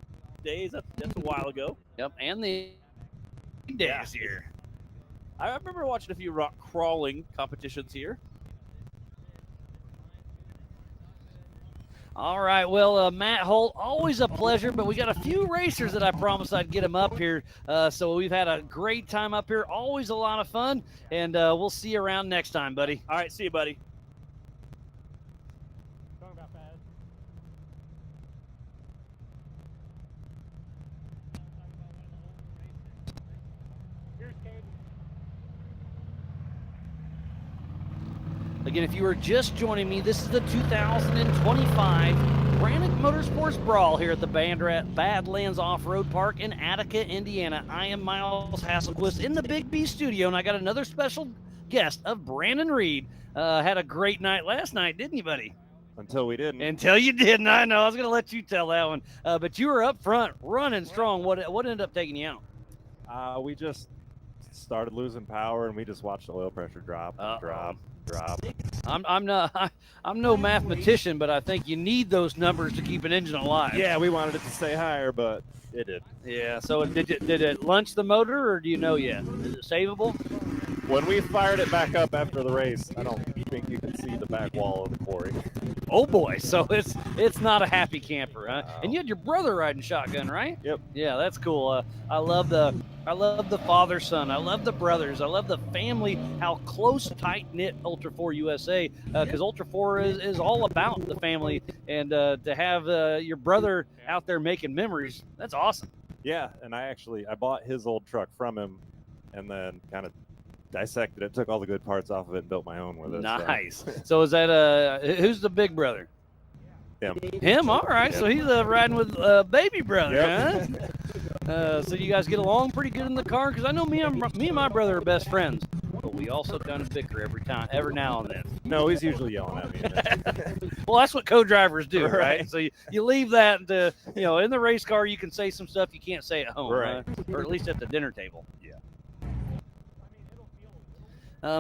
days. That's a while ago. Yep, and the days here. I remember watching a few rock crawling competitions here. All right, well, Matt Holt, always a pleasure, but we got a few racers that I promised I'd get them up here. So we've had a great time up here, always a lot of fun, and we'll see you around next time, buddy. All right, see you, buddy. Again, if you are just joining me, this is the 2025 Branik Motorsports Brawl here at the Badlands Off-Road Park in Attica, Indiana. I am Miles Hasselquist in the Big B studio, and I got another special guest of Brandon Reed. Had a great night last night, didn't you, buddy? Until we didn't. Until you didn't. I know. I was going to let you tell that one. But you were up front, running strong. What ended up taking you out? We just started losing power, and we just watched the oil pressure drop. I'm no mathematician, but I think you need those numbers to keep an engine alive. Yeah, we wanted it to stay higher, but it did. Yeah. So did it launch the motor, or do you know yet? Is it savable? When we fired it back up after the race, I don't think you can see the back wall of the quarry. Oh boy, so it's not a happy camper, huh? And you had your brother riding shotgun, right? Yep. Yeah, that's cool. I love the father son. I love the brothers. I love the family. How close, tight knit Ultra 4 USA, because Ultra 4 is all about the family, and to have your brother out there making memories, that's awesome. Yeah, and I bought his old truck from him, and then kind of dissected it, took all the good parts off of it, and built my own with it. Nice. So is that who's the big brother? Him. All right. Yep. So he's riding with baby brother, huh? So you guys get along pretty good in the car, because I know me and my brother are best friends, but we also kind of bicker every now and then. No, he's usually yelling at me. Well, that's what co-drivers do, right? So you leave that to, in the race car, you can say some stuff you can't say at home, right? Or at least at the dinner table. Yeah.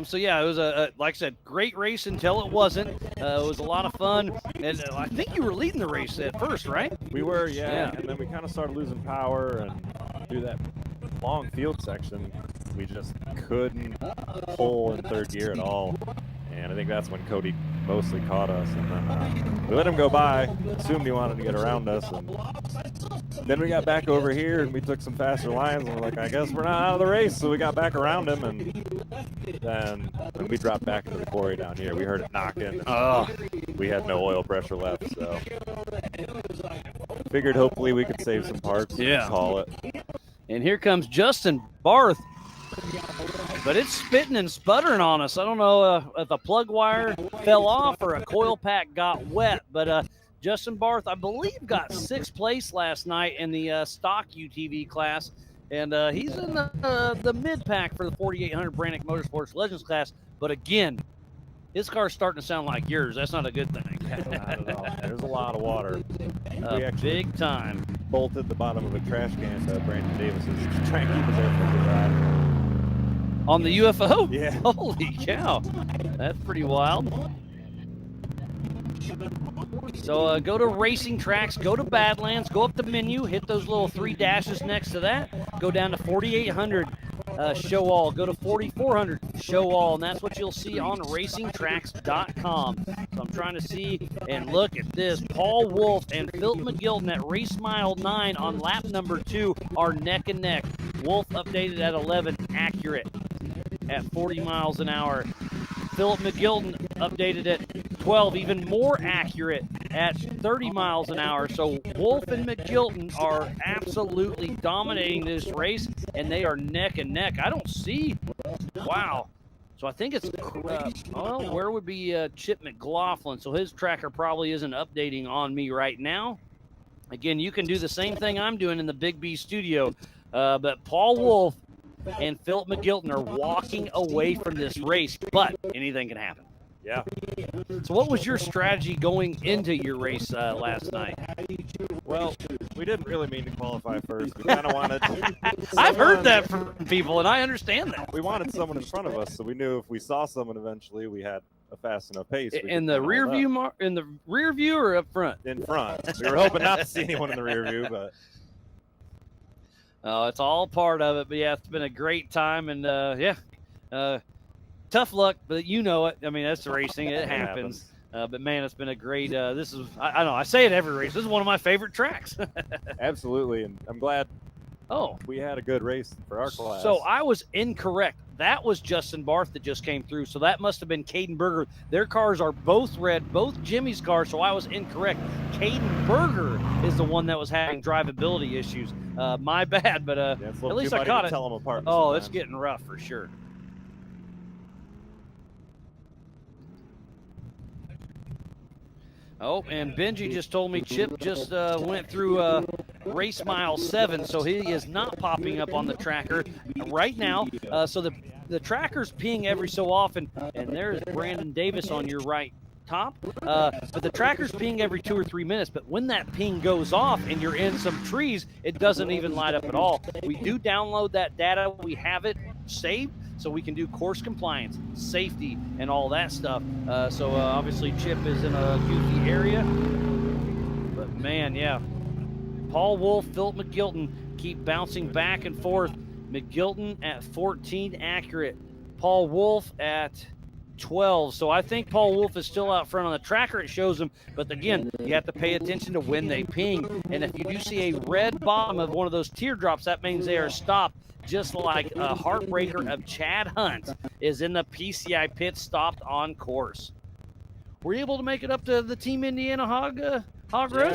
So yeah, it was like I said, great race until it wasn't. It was a lot of fun, and I think you were leading the race at first, right? We were, yeah. And then we kind of started losing power, and through that long field section, we just couldn't pull in third gear at all. And I think that's when Cody mostly caught us, and then we let him go by, assumed he wanted to get around us, and then we got back over here and we took some faster lines, and we're like, I guess we're not out of the race, so we got back around him, and then when we dropped back into the quarry down here, we heard it knocking. We had no oil pressure left, so figured hopefully we could save some parts and call it. And here comes Justin Barth. But it's spitting and sputtering on us. I don't know if a plug wire fell off or a coil pack got wet. But Justin Barth, I believe, got 6th place last night in the stock UTV class. And he's in the mid-pack for the 4800 Branik Motorsports Legends class. But again, his car's starting to sound like yours. That's not a good thing. Not at all. There's a lot of water. We actually big time. Bolted the bottom of a trash can to Brandon Davis's to try and keep us there for a good ride. On the UFO? Yeah. Holy cow. That's pretty wild. So go to Racing Tracks, go to Badlands, go up the menu, hit those little 3 dashes next to that, go down to 4,800, show all, go to 4,400, show all, and that's what you'll see on racingtracks.com. So I'm trying to see, and look at this, Paul Wolf and Phil McGilton at race mile 9 on lap number 2 are neck and neck. Wolf updated at 11, accurate at 40 miles an hour. Philip McGilton updated at 12, even more accurate at 30 miles an hour. So Wolf and McGilton are absolutely dominating this race, and they are neck and neck. I don't see, wow. So I think it's, well, where would be Chip McLaughlin? So his tracker probably isn't updating on me right now. Again, you can do the same thing I'm doing in the Big B studio, but Paul Wolf and Philip McGilton are walking away from this race, but anything can happen. Yeah. So what was your strategy going into your race last night? Well, we didn't really mean to qualify first. We kind of wanted... I've heard that from people, and I understand that. We wanted someone in front of us, so we knew if we saw someone eventually, we had a fast enough pace. In the rear view, in the rear view or up front? In front. We were hoping not to see anyone in the rear view, but... Oh, it's all part of it. But, yeah, it's been a great time. And, tough luck, but you know it. I mean, that's racing. It happens. But, man, it's been a great this is – I know. I say it every race. This is one of my favorite tracks. Absolutely. And I'm glad we had a good race for our class. So I was incorrect. That was Justin Barth that just came through. So that must have been Caden Berger. Their cars are both red, both Jimmy's cars. So I was incorrect. Caden Berger is the one that was having drivability issues. My bad, but at least I caught it. Tell them apart oh, it's getting rough for sure. Oh, and Benji just told me Chip just went through race mile 7, so he is not popping up on the tracker right now. So the tracker's ping every so often, and there's Brandon Davis on your right top. But the tracker's ping every 2 or 3 minutes, but when that ping goes off and you're in some trees, it doesn't even light up at all. We do download that data. We have it saved, so we can do course compliance, safety, and all that stuff. So obviously Chip is in a goofy area. But, man, yeah. Paul Wolf, Philip McGilton keep bouncing back and forth. McGilton at 14, accurate. Paul Wolf at 12. So I think Paul Wolf is still out front on the tracker. It shows him. But, again, you have to pay attention to when they ping. And if you do see a red bottom of one of those teardrops, that means they are stopped. Just like a heartbreaker of Chad Hunt is in the PCI pit, stopped on course. Were you able to make it up to the Team Indiana Hog Roast?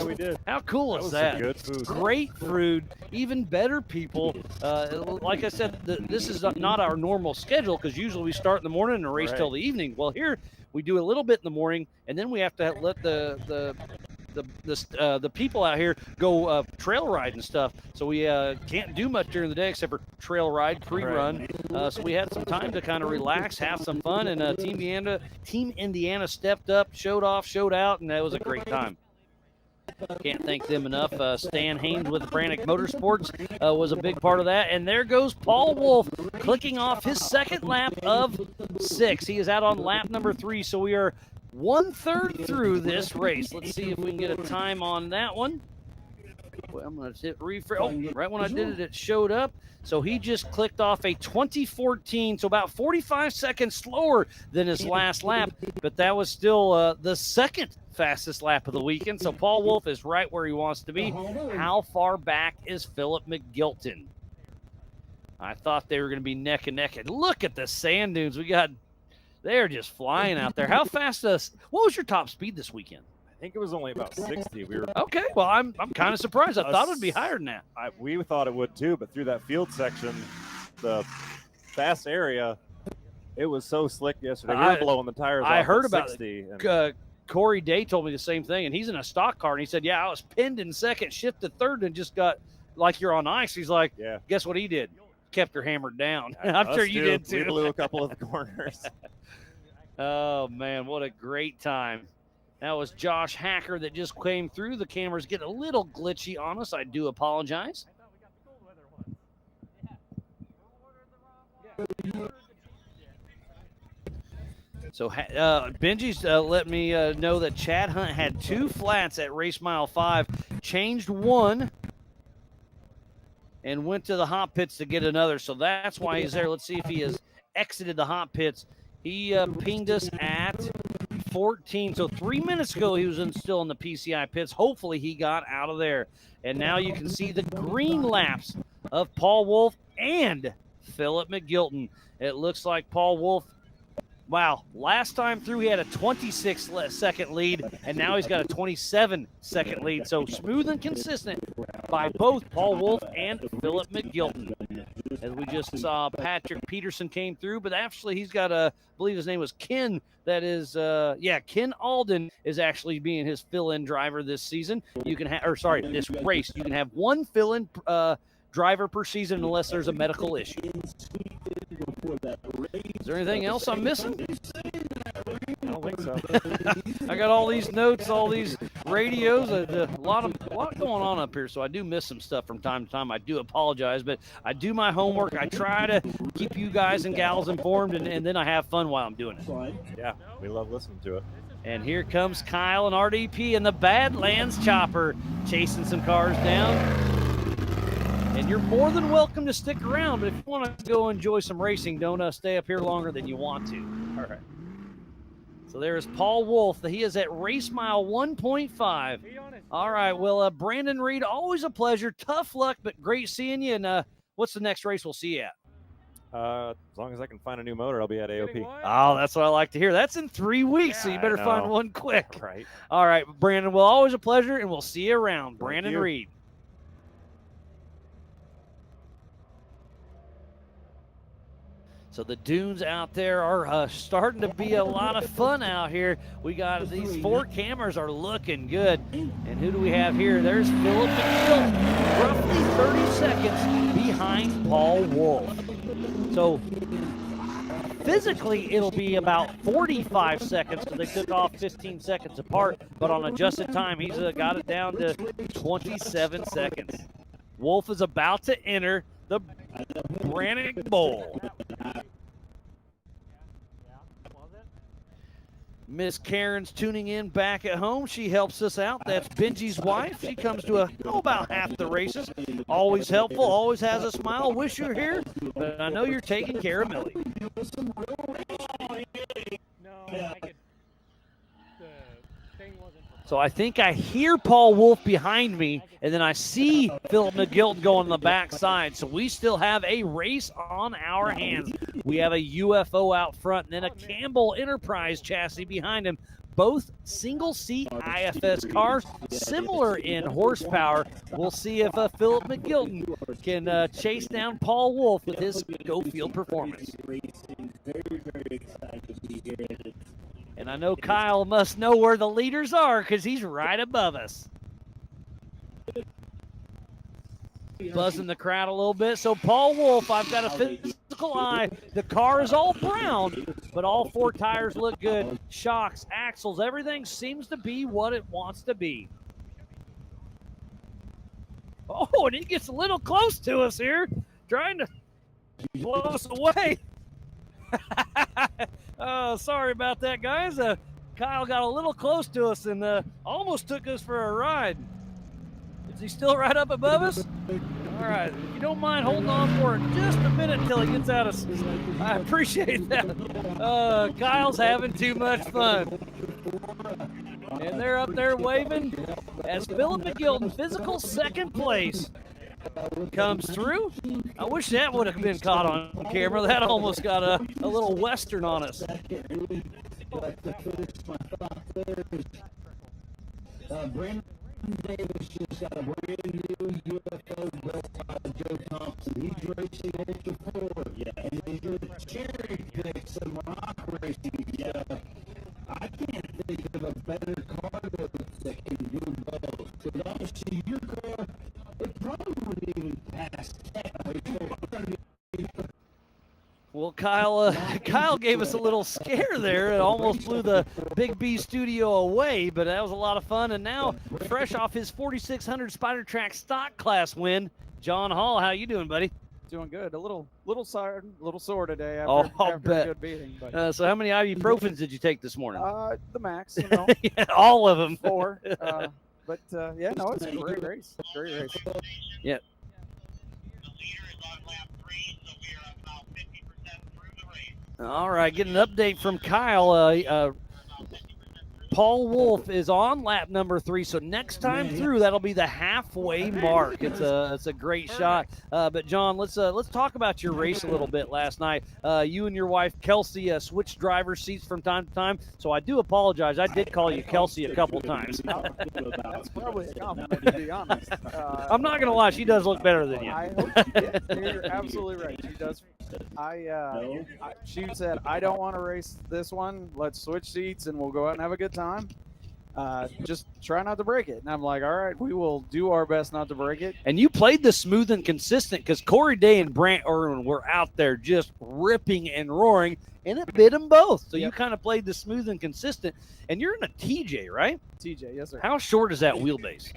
Yeah, we did. How cool is that? That? Good food. Great food, even better people. Like I said, this is not our normal schedule because usually we start in the morning and race till the evening. Well, here we do a little bit in the morning, and then we have to let the people out here go trail ride and stuff. So we can't do much during the day except for trail ride, pre-run. So we had some time to kind of relax, have some fun, and Team Indiana stepped up, showed off, showed out, and that was a great time. Can't thank them enough. Stan Haynes with Branik Motorsports was a big part of that. And there goes Paul Wolf clicking off his second lap of 6. He is out on lap number 3, so we are 1/3 through this race. Let's see if we can get a time on that one. Well, I'm going to hit refresh. Oh, right when I did it, it showed up. So he just clicked off a 2014, so about 45 seconds slower than his last lap. But that was still the second fastest lap of the weekend. So Paul Wolf is right where he wants to be. How far back is Philip McGilton? I thought they were going to be neck and neck. And look at the sand dunes. They're just flying out there. How fast what was your top speed this weekend? I think it was only about 60. We were okay. Well, I'm kind of surprised. I thought it would be higher than that. We thought it would too, but through that field section, the fast area, it was so slick yesterday. We were blowing the tires off. I heard at about 60 it. Corey Day told me the same thing, and he's in a stock car, and he said, "Yeah, I was pinned in second, shifted third, and just got like you're on ice." He's like, "Yeah." Guess what he did? Kept her hammered down. I'm sure you did too. We blew a couple of the corners. Oh man, what a great time! That was Josh Hacker that just came through. The cameras get a little glitchy on us. I do apologize. So Benji's let me know that Chad Hunt had 2 flats at race mile 5, changed one, and went to the hot pits to get another. So that's why he's there. Let's see if he has exited the hot pits. He pinged us at 14. So 3 minutes ago, he was still in the PCI pits. Hopefully, he got out of there. And now you can see the green laps of Paul Wolf and Philip McGilton. It looks like Paul Wolf, wow, last time through, he had a 26-second lead, and now he's got a 27-second lead. So smooth and consistent by both Paul Wolf and Philip McGilton. As we just saw, Patrick Peterson came through, but actually he's got I believe his name was Ken. That is, Ken Alden is actually being his fill-in driver this season. You can this race. You can have one fill-in driver per season unless there's a medical issue. Is there anything else I'm missing? I don't think so. I got all these notes, all these radios, a lot going on up here, so I do miss some stuff from time to time. I do apologize, but I do my homework. I try to keep you guys and gals informed, and then I have fun while I'm doing it. Yeah, we love listening to it. And here comes Kyle and RDP in the Badlands chopper, chasing some cars down. And you're more than welcome to stick around, but if you want to go enjoy some racing, don't stay up here longer than you want to. All right. So there is Paul Wolf. He is at race mile 1.5. All right. Well, Brandon Reed, always a pleasure. Tough luck, but great seeing you. And what's the next race we'll see you at? As long as I can find a new motor, I'll be at AOP. Oh, that's what I like to hear. That's in 3 weeks, so you better find one quick. Right. All right, Brandon. Well, always a pleasure, and we'll see you around. Brandon Reed. So the dunes out there are starting to be a lot of fun out here. We got these 4 cameras are looking good. And who do we have here? There's Philip McGilton, roughly 30 seconds behind Paul Wolf. So physically, it'll be about 45 seconds because they took off 15 seconds apart. But on adjusted time, he's got it down to 27 seconds. Wolf is about to enter the Branik Bowl. Miss Karen's tuning in back at home. She helps us out. That's Benji's wife. She comes to about half the races. Always helpful, always has a smile. Wish you're here, but I know you're taking care of Millie. So I think I hear Paul Wolf behind me, and then I see Philip McGilton go on the backside. So we still have a race on our hands. We have a UFO out front, and then a Campbell Enterprise chassis behind him. Both single-seat IFS cars, similar in horsepower. We'll see if Philip McGilton can chase down Paul Wolf with his go-field performance. And I know Kyle must know where the leaders are because he's right above us. Buzzing the crowd a little bit. So Paul Wolf, I've got a physical eye. The car is all brown, but all 4 tires look good. Shocks, axles, everything seems to be what it wants to be. Oh, and he gets a little close to us here, trying to blow us away. Sorry about that, guys. Kyle got a little close to us and almost took us for a ride. Is he still right up above us? All right. If you don't mind holding on for just a minute until he gets out of... I appreciate that. Kyle's having too much fun. And they're up there waving as Philip McGilton, physical second place, comes through. I wish that would have been caught on camera. That almost got a little Western on us. Brandon Davis just got a brand new UFO built by Joe Thompson. He's racing Ultra 4. Yeah. And these are cherry picks of rock racing. Yeah. I can't think of a better car that can do both. But obviously your car, it probably wouldn't even pass tech. Well, Kyle gave us a little scare there. It almost blew the Big B studio away, but that was a lot of fun. And now, fresh off his 4600 Spider Track stock class win, John Hall, how you doing, buddy? Doing good. A little sore today Oh, after, I'll after bet. a good beating. But So how many ibuprofens did you take this morning? the max, you know. Yeah, all of them. 4. But yeah, no, it's a great race. Great race. Yeah. All right, get an update from Kyle. Paul Wolf is on lap number 3, so next time through that'll be the halfway mark. It's a great shot. But John, let's talk about your race a little bit last night. You and your wife Kelsey switched driver seats from time to time, so I do apologize. I did call you Kelsey a couple times. That's probably a compliment, to be honest. I'm not gonna lie, she does look better than you. I hope she did. You're absolutely right. She does. She said, I don't want to race this one. Let's switch seats and we'll go out and have a good time. Just try not to break it. And I'm like, all right, we will do our best not to break it. And you played the smooth and consistent because Corey Day and Brant Irwin were out there just ripping and roaring, and it bit them both. So you kind of played the smooth and consistent. And you're in a TJ, right? TJ, yes, sir. How short is that wheelbase?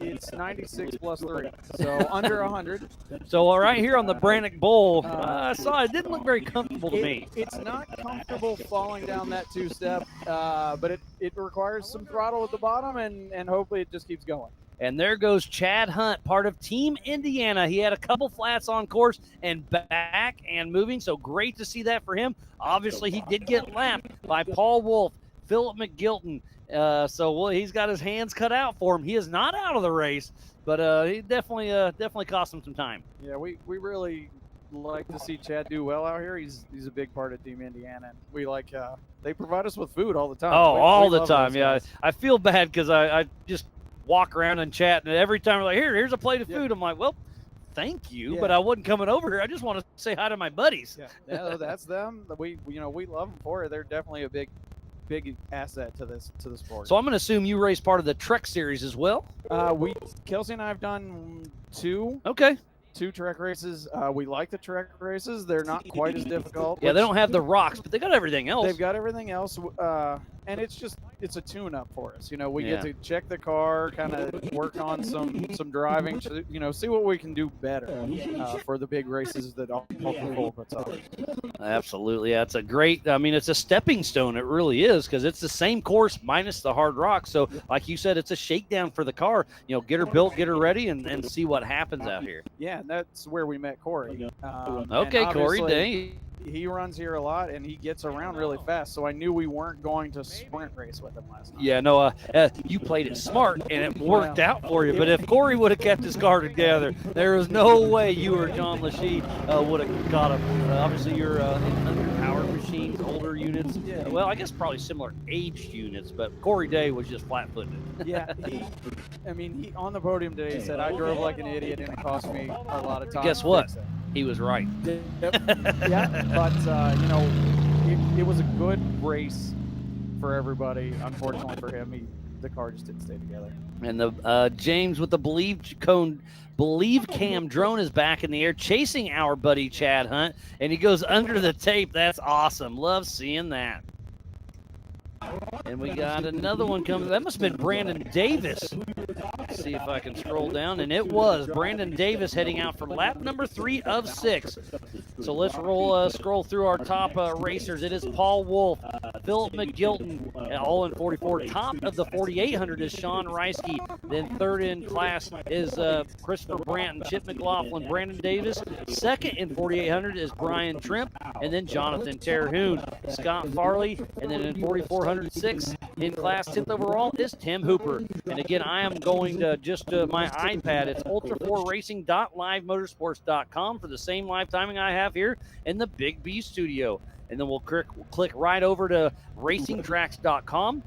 It's 96 plus 3, so under 100. So right here on the Branik Bowl, I saw it didn't look very comfortable to me. It's not comfortable falling down that 2-step, but it requires some throttle at the bottom, and hopefully it just keeps going. And there goes Chad Hunt, part of Team Indiana. He had a couple flats on course and back and moving, so great to see that for him. Obviously, he did get lapped by Paul Wolf, Philip McGilton. So he's got his hands cut out for him. He is not out of the race, but he definitely cost him some time. Yeah, we really like to see Chad do well out here. He's a big part of Team Indiana. And we like they provide us with food all the time. Oh, all the love time. those Yeah, guys. I feel bad because I just walk around and chat, and every time we're like, here's a plate of food. I'm like, well, thank you, but I wasn't coming over here. I just want to say hi to my buddies. Yeah, that's them. We love them for it. They're definitely a big asset to the sport. So I'm going to assume you race part of the Trek series as well. Kelsey and I have done 2. Okay. 2 Trek races. We like the Trek races. They're not quite as difficult. Yeah, they don't have the rocks, but they got everything else. They've got everything else, and it's a tune-up for us. We get to check the car, kind of work on some driving, see what we can do better for the big races that Ultra puts on. Absolutely, yeah, it's a great. I mean, it's a stepping stone. It really is because it's the same course minus the hard rock. So, like you said, it's a shakedown for the car. Get her built, get her ready, and see what happens out here. Yeah, and that's where we met Corey. Okay, Corey Day. He runs here a lot, and he gets around really fast, so I knew we weren't going to sprint race with him last night. Yeah, no, you played it smart, and it worked out for you. But if Corey would have kept his car together, there is no way you or John Lachey would have got him. Obviously, you're in underpowered machines, older units. Yeah. Well, I guess probably similar aged units, but Corey Day was just flat-footed. Yeah, he on the podium today said, I drove like an idiot, and it cost me a lot of time. Guess what? He was right. Yep. Yeah, but it was a good race for everybody. Unfortunately for him, the car just didn't stay together. And the James with the Believe Cam drone is back in the air, chasing our buddy Chad Hunt, and he goes under the tape. That's awesome. Love seeing that. And we got another one coming. That must have been Brandon Davis. Let's see if I can scroll down. And it was Brandon Davis heading out for lap number 3 of 6. So let's scroll through our top racers. It is Paul Wolf, Philip McGilton, all in 44. Top of the 4,800 is Sean Reisky. Then third in class is Christopher Brandt and Chip McLaughlin. Brandon Davis. Second in 4,800 is Brian Trimp. And then Jonathan Terhune, Scott Farley. And then in 4,406 in class 10th overall is Tim Hooper. And again, I am going to just my iPad. It's ultra4racing.livemotorsports.com for the same live timing I have here in the Big B studio. And then we'll click right over to racingtracks.com.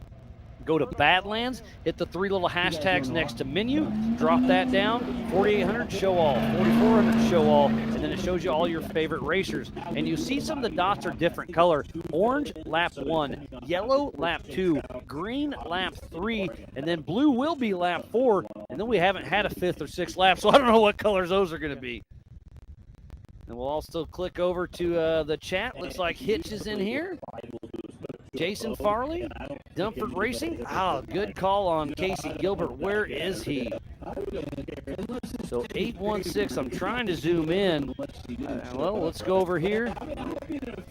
Go to Badlands, hit the 3 little hashtags next to menu, drop that down, 4,800 show all, 4,400 show all, and then it shows you all your favorite racers. And you see some of the dots are different color. Orange, lap 1, yellow, lap 2, green, lap 3, and then blue will be lap 4, and then we haven't had a 5th or 6th lap, so I don't know what colors those are going to be. And we'll also click over to the chat. Looks like Hitch is in here. Jason Farley, Dumford Racing. Good call on Casey Gilbert. Where is he? So 816, I'm trying to zoom in. Well, let's go over here.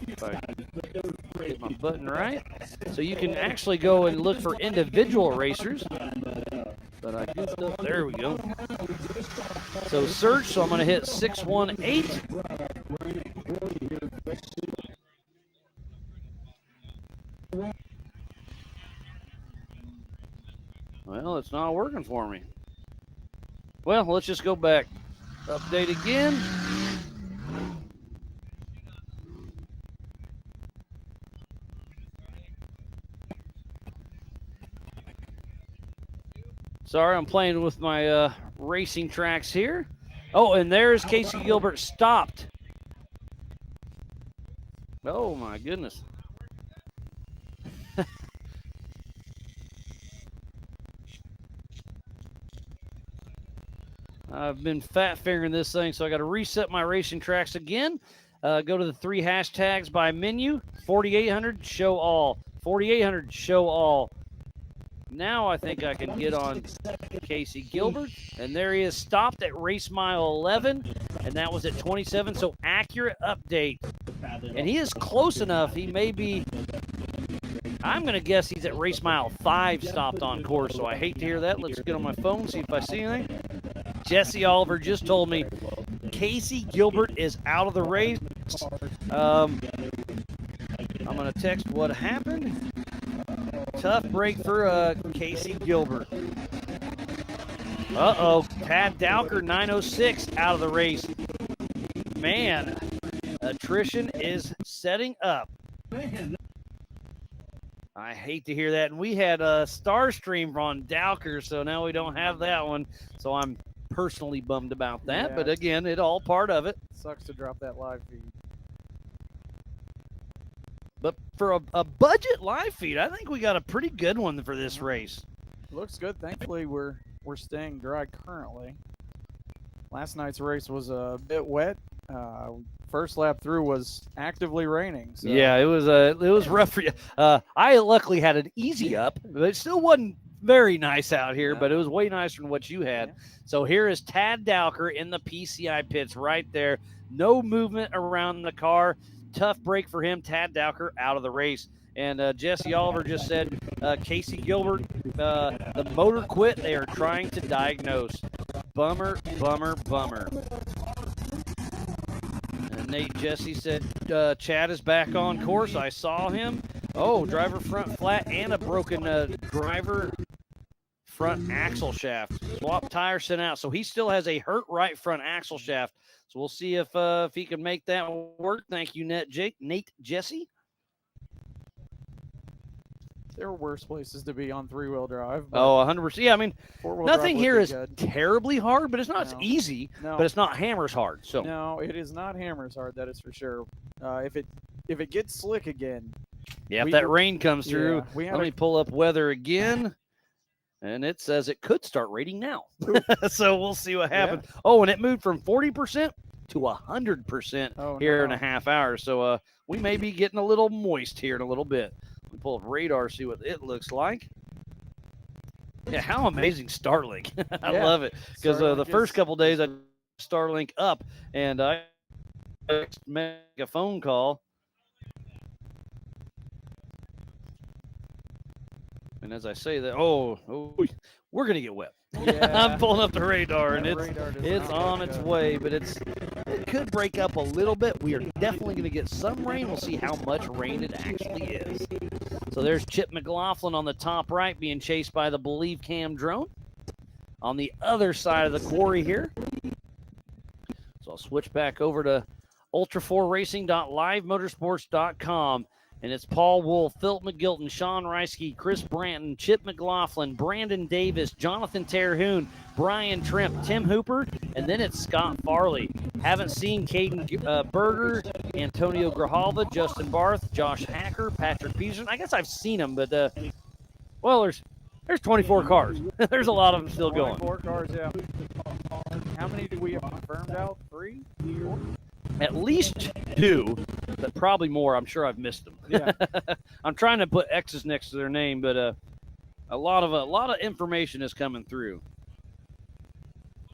If I get my button right. So you can actually go and look for individual racers. But I goofed up. There we go. So search, so I'm going to hit 618. Well, it's not working for me. Well, let's just go back. Update again. Sorry, I'm playing with my racing tracks here. Oh, and there's Casey Gilbert stopped. Oh, my goodness. I've been fat fingering this thing, so I got to reset my racing tracks again. Go to the 3 hashtags by menu. 4800, show all. 4800, show all. Now I think I can get on Casey Gilbert. And there he is, stopped at race mile 11, and that was at 27. So accurate update. And he is close enough. He may be, I'm going to guess he's at race mile 5 stopped on course. So I hate to hear that. Let's get on my phone, see if I see anything. Jesse Oliver just told me Casey Gilbert is out of the race. I'm going to text what happened. Tough break for Casey Gilbert. Uh-oh. Tad Dowker, 906, out of the race. Man, attrition is setting up. I hate to hear that. And we had a Starstream on Dowker, so now we don't have that one. So I'm personally bummed about that. Yeah. But again, it's all part of it. Sucks to drop that live feed. But for a budget live feed, I think we got a pretty good one for this race. Looks good. Thankfully, we're staying dry currently. Last night's race was a bit wet. First lap through was actively raining. So. Yeah, it was rough for you. I luckily had an easy up, but it still wasn't very nice out here, but it was way nicer than what you had. Yeah. So here is Tad Dowker in the PCI pits right there. No movement around the car. Tough break for him. Tad Dowker out of the race. And Jesse Oliver just said, Casey Gilbert, the motor quit. They are trying to diagnose. Bummer, bummer, bummer. And Nate Jesse said, Chad is back on course. I saw him. Oh, driver front flat and a broken driver front axle shaft. Swap tire sent out. So he still has a hurt right front axle shaft. So we'll see if he can make that work. Thank you, Nate Jesse. There are worse places to be on 3-wheel drive. Oh, 100%. Yeah, I mean, nothing here is good. terribly hard, but it's not easy. No. But it's not hammers hard. So no, it is not hammers hard. That is for sure. If it gets slick again. Yeah, if that rain comes through, let me pull up weather again. And it says it could start raining now. So we'll see what happens. Yeah. Oh, and it moved from 40% to 100% here in a half hour. So we may be getting a little moist here in a little bit. We pull up radar, see what it looks like. Yeah, how amazing Starlink. I love it. Because the first couple days I Starlink up, and I make a phone call. And as I say that, we're going to get wet. Yeah. I'm pulling up the radar, and it's on its way, but it could break up a little bit. We are definitely going to get some rain. We'll see how much rain it actually is. So there's Chip McLaughlin on the top right being chased by the Believe Cam drone. On the other side of the quarry here. So I'll switch back over to ultra4racing.livemotorsports.com. And it's Paul Wolf, Philip McGilton, Sean Reisky, Chris Branton, Chip McLaughlin, Brandon Davis, Jonathan Terhune, Brian Trimp, Tim Hooper, and then it's Scott Farley. Haven't seen Caden Berger, Antonio Grijalva, Justin Barth, Josh Hacker, Patrick Peterson. I guess I've seen them, but, there's 24 cars. There's a lot of them still going. 24 cars, yeah. How many do we have confirmed out? 3? 4? At least 2, but probably more. I'm sure I've missed them. Yeah. I'm trying to put X's next to their name, but a lot of information is coming through.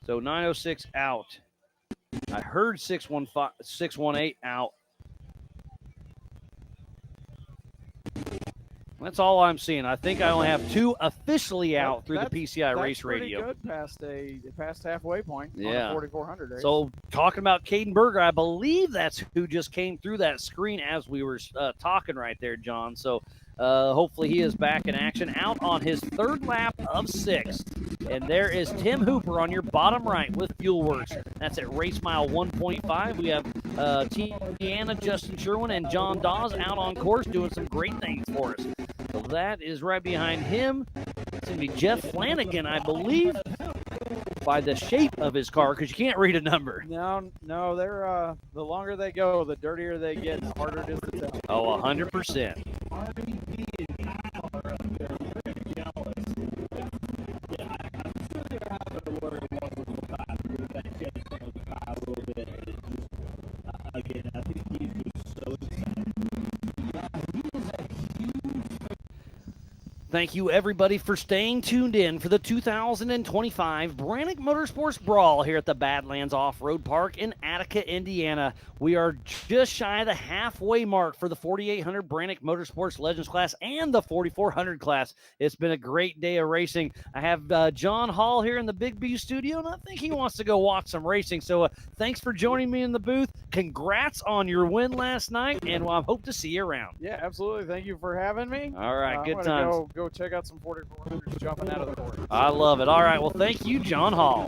So 906 out. I heard 618 out. That's all I'm seeing. I think I only have 2 officially out through the PCI Race Radio. That's pretty good past halfway point on Yeah. the 4400 race. So talking about Caden Berger, I believe that's who just came through that screen as we were talking right there, John. So hopefully he is back in action, out on his 3rd lap of 6. And there is Tim Hooper on your bottom right with Fuel Works. That's at race mile 1.5. We have Tiana, Justin Sherwin, and John Dawes out on course doing some great things for us. So that is right behind him. It's going to be Jeff Flanagan, I believe, by the shape of his car, because you can't read a number. No, they're the longer they go, the dirtier they get, the harder it is to tell. Oh, 100%. Thank you, everybody, for staying tuned in for the 2025 Branik Motorsports Brawl here at the Badlands Off-Road Park in Attica, Indiana. We are just shy of the halfway mark for the 4800 Branik Motorsports Legends class and the 4400 class. It's been a great day of racing. I have John Hall here in the Big B studio, and I think he wants to go watch some racing. So thanks for joining me in the booth. Congrats on your win last night, and I hope to see you around. Yeah, absolutely. Thank you for having me. All right, good I'm times. Go check out some 4400s jumping out of the court. I love it. All right, well, thank you, John Hall.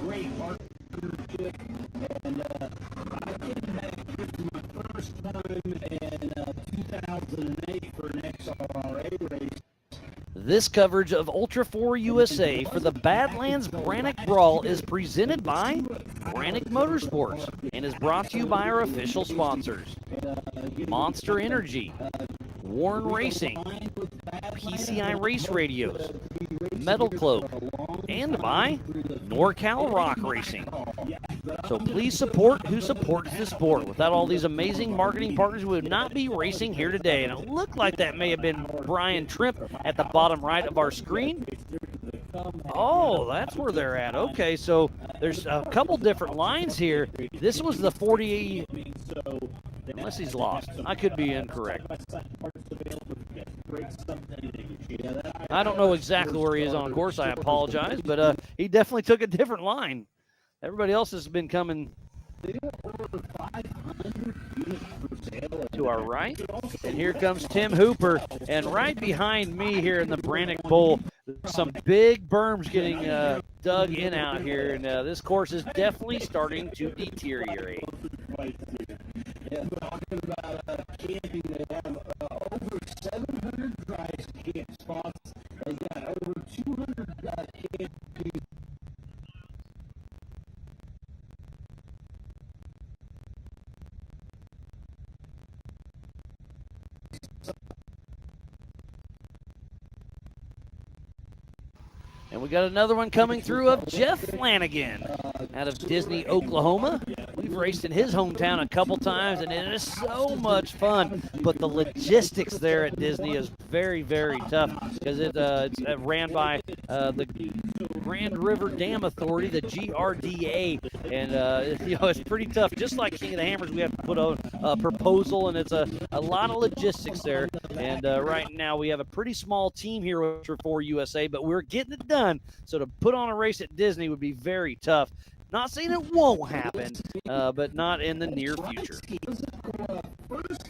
Great partnership, and I came back for my first time in 2008 for an XRA race. This coverage of Ultra 4 USA for the Badlands Branik Brawl is presented by Branik Motorsports and is brought to you by our official sponsors: Monster Energy, Warren Racing, PCI Race Radios, Metal Cloak, and by NorCal Rock Racing. So please support who supports the sport. Without all these amazing marketing partners, we would not be racing here today. And it looked like that may have been Brian Tripp at the bottom right of our screen. Oh, that's where they're at. Okay, so there's a couple different lines here. This was the 40, unless he's lost. I could be incorrect. I don't know exactly where he is on course. I apologize, but he definitely took a different line. Everybody else has been coming to our right. And here comes Tim Hooper. And right behind me here in the Branik Bowl, some big berms getting dug in out here. And this course is definitely starting to deteriorate. Yeah, talking about camping, they have over 700 dry camp spots. They got over 200 camping. And we got another one coming through of Jeff Flanagan out of Disney, Oklahoma. We've raced in his hometown a couple times, and it is so much fun. But the logistics there at Disney is very, very tough because it's ran by the Grand River Dam Authority, the GRDA, and it's pretty tough. Just like King of the Hammers, we have to put a proposal, and it's a lot of logistics there. And right now we have a pretty small team here with Ultra 4 USA, but we're getting it done. So to put on a race at Disney would be very tough. Not saying it won't happen, but not in the near future. First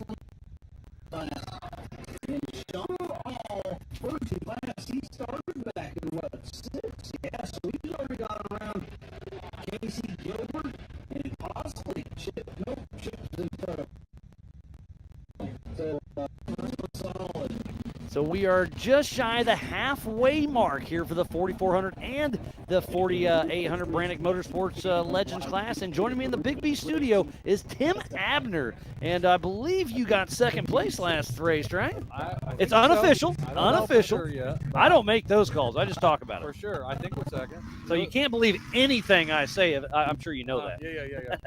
class, he started back in what, 6? Yeah, so he's already got around Casey Gilbert and possibly Chip in front of him. So, solid. So we are just shy of the halfway mark here for the 4400 and the 4800 Branik Motorsports Legends class. And joining me in the Big B studio is Tim Abner. And I believe you got second place last race, right? It's unofficial. So. Unofficial. Sure yet, I don't make those calls. I just talk about it. For sure. I think we're second. So you can't believe anything I say. I'm sure you know that. Yeah.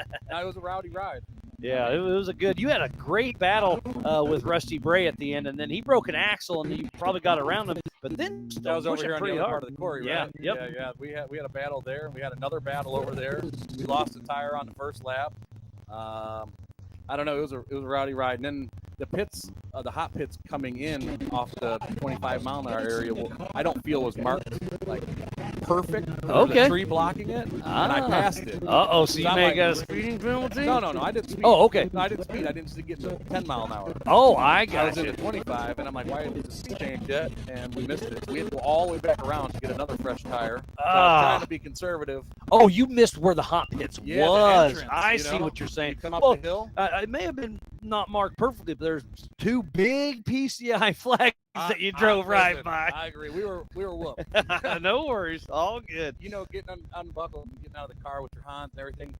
It was a rowdy ride. Yeah, it was a good. You had a great battle with Rusty Bray at the end, and then he broke an axle, and you probably got around him. But then That was over pushing here on the pretty other hard. part of the quarry, Yeah, right? yep. Yeah. We had a battle there. We had another battle over there. We lost a tire on the first lap. I don't know. It was a rowdy ride. And then the pits, the hot pits coming in off the 25-mile-an-hour area, I don't feel was marked like perfect. There was a tree blocking it, and I passed it. So you I'm may like, get a speeding penalty? No, I didn't speed. Oh, okay. No, I didn't speed. I didn't get to 10 mile an hour. Oh, I I was got in the 25, and I'm like, why didn't the speed change yet? And we missed it. So we had to go all the way back around to get another fresh tire. So I was trying to be conservative. Oh, you missed where the hot pits Yeah, the was. entrance, I you see know? what you're saying. You come up Well, the hill. It may have been not marked perfectly, but there's two big PCI flags that you drove right listen, by. I agree. We were whooped. No worries. All good. You know, getting unbuckled and getting out of the car with your Hans and everything,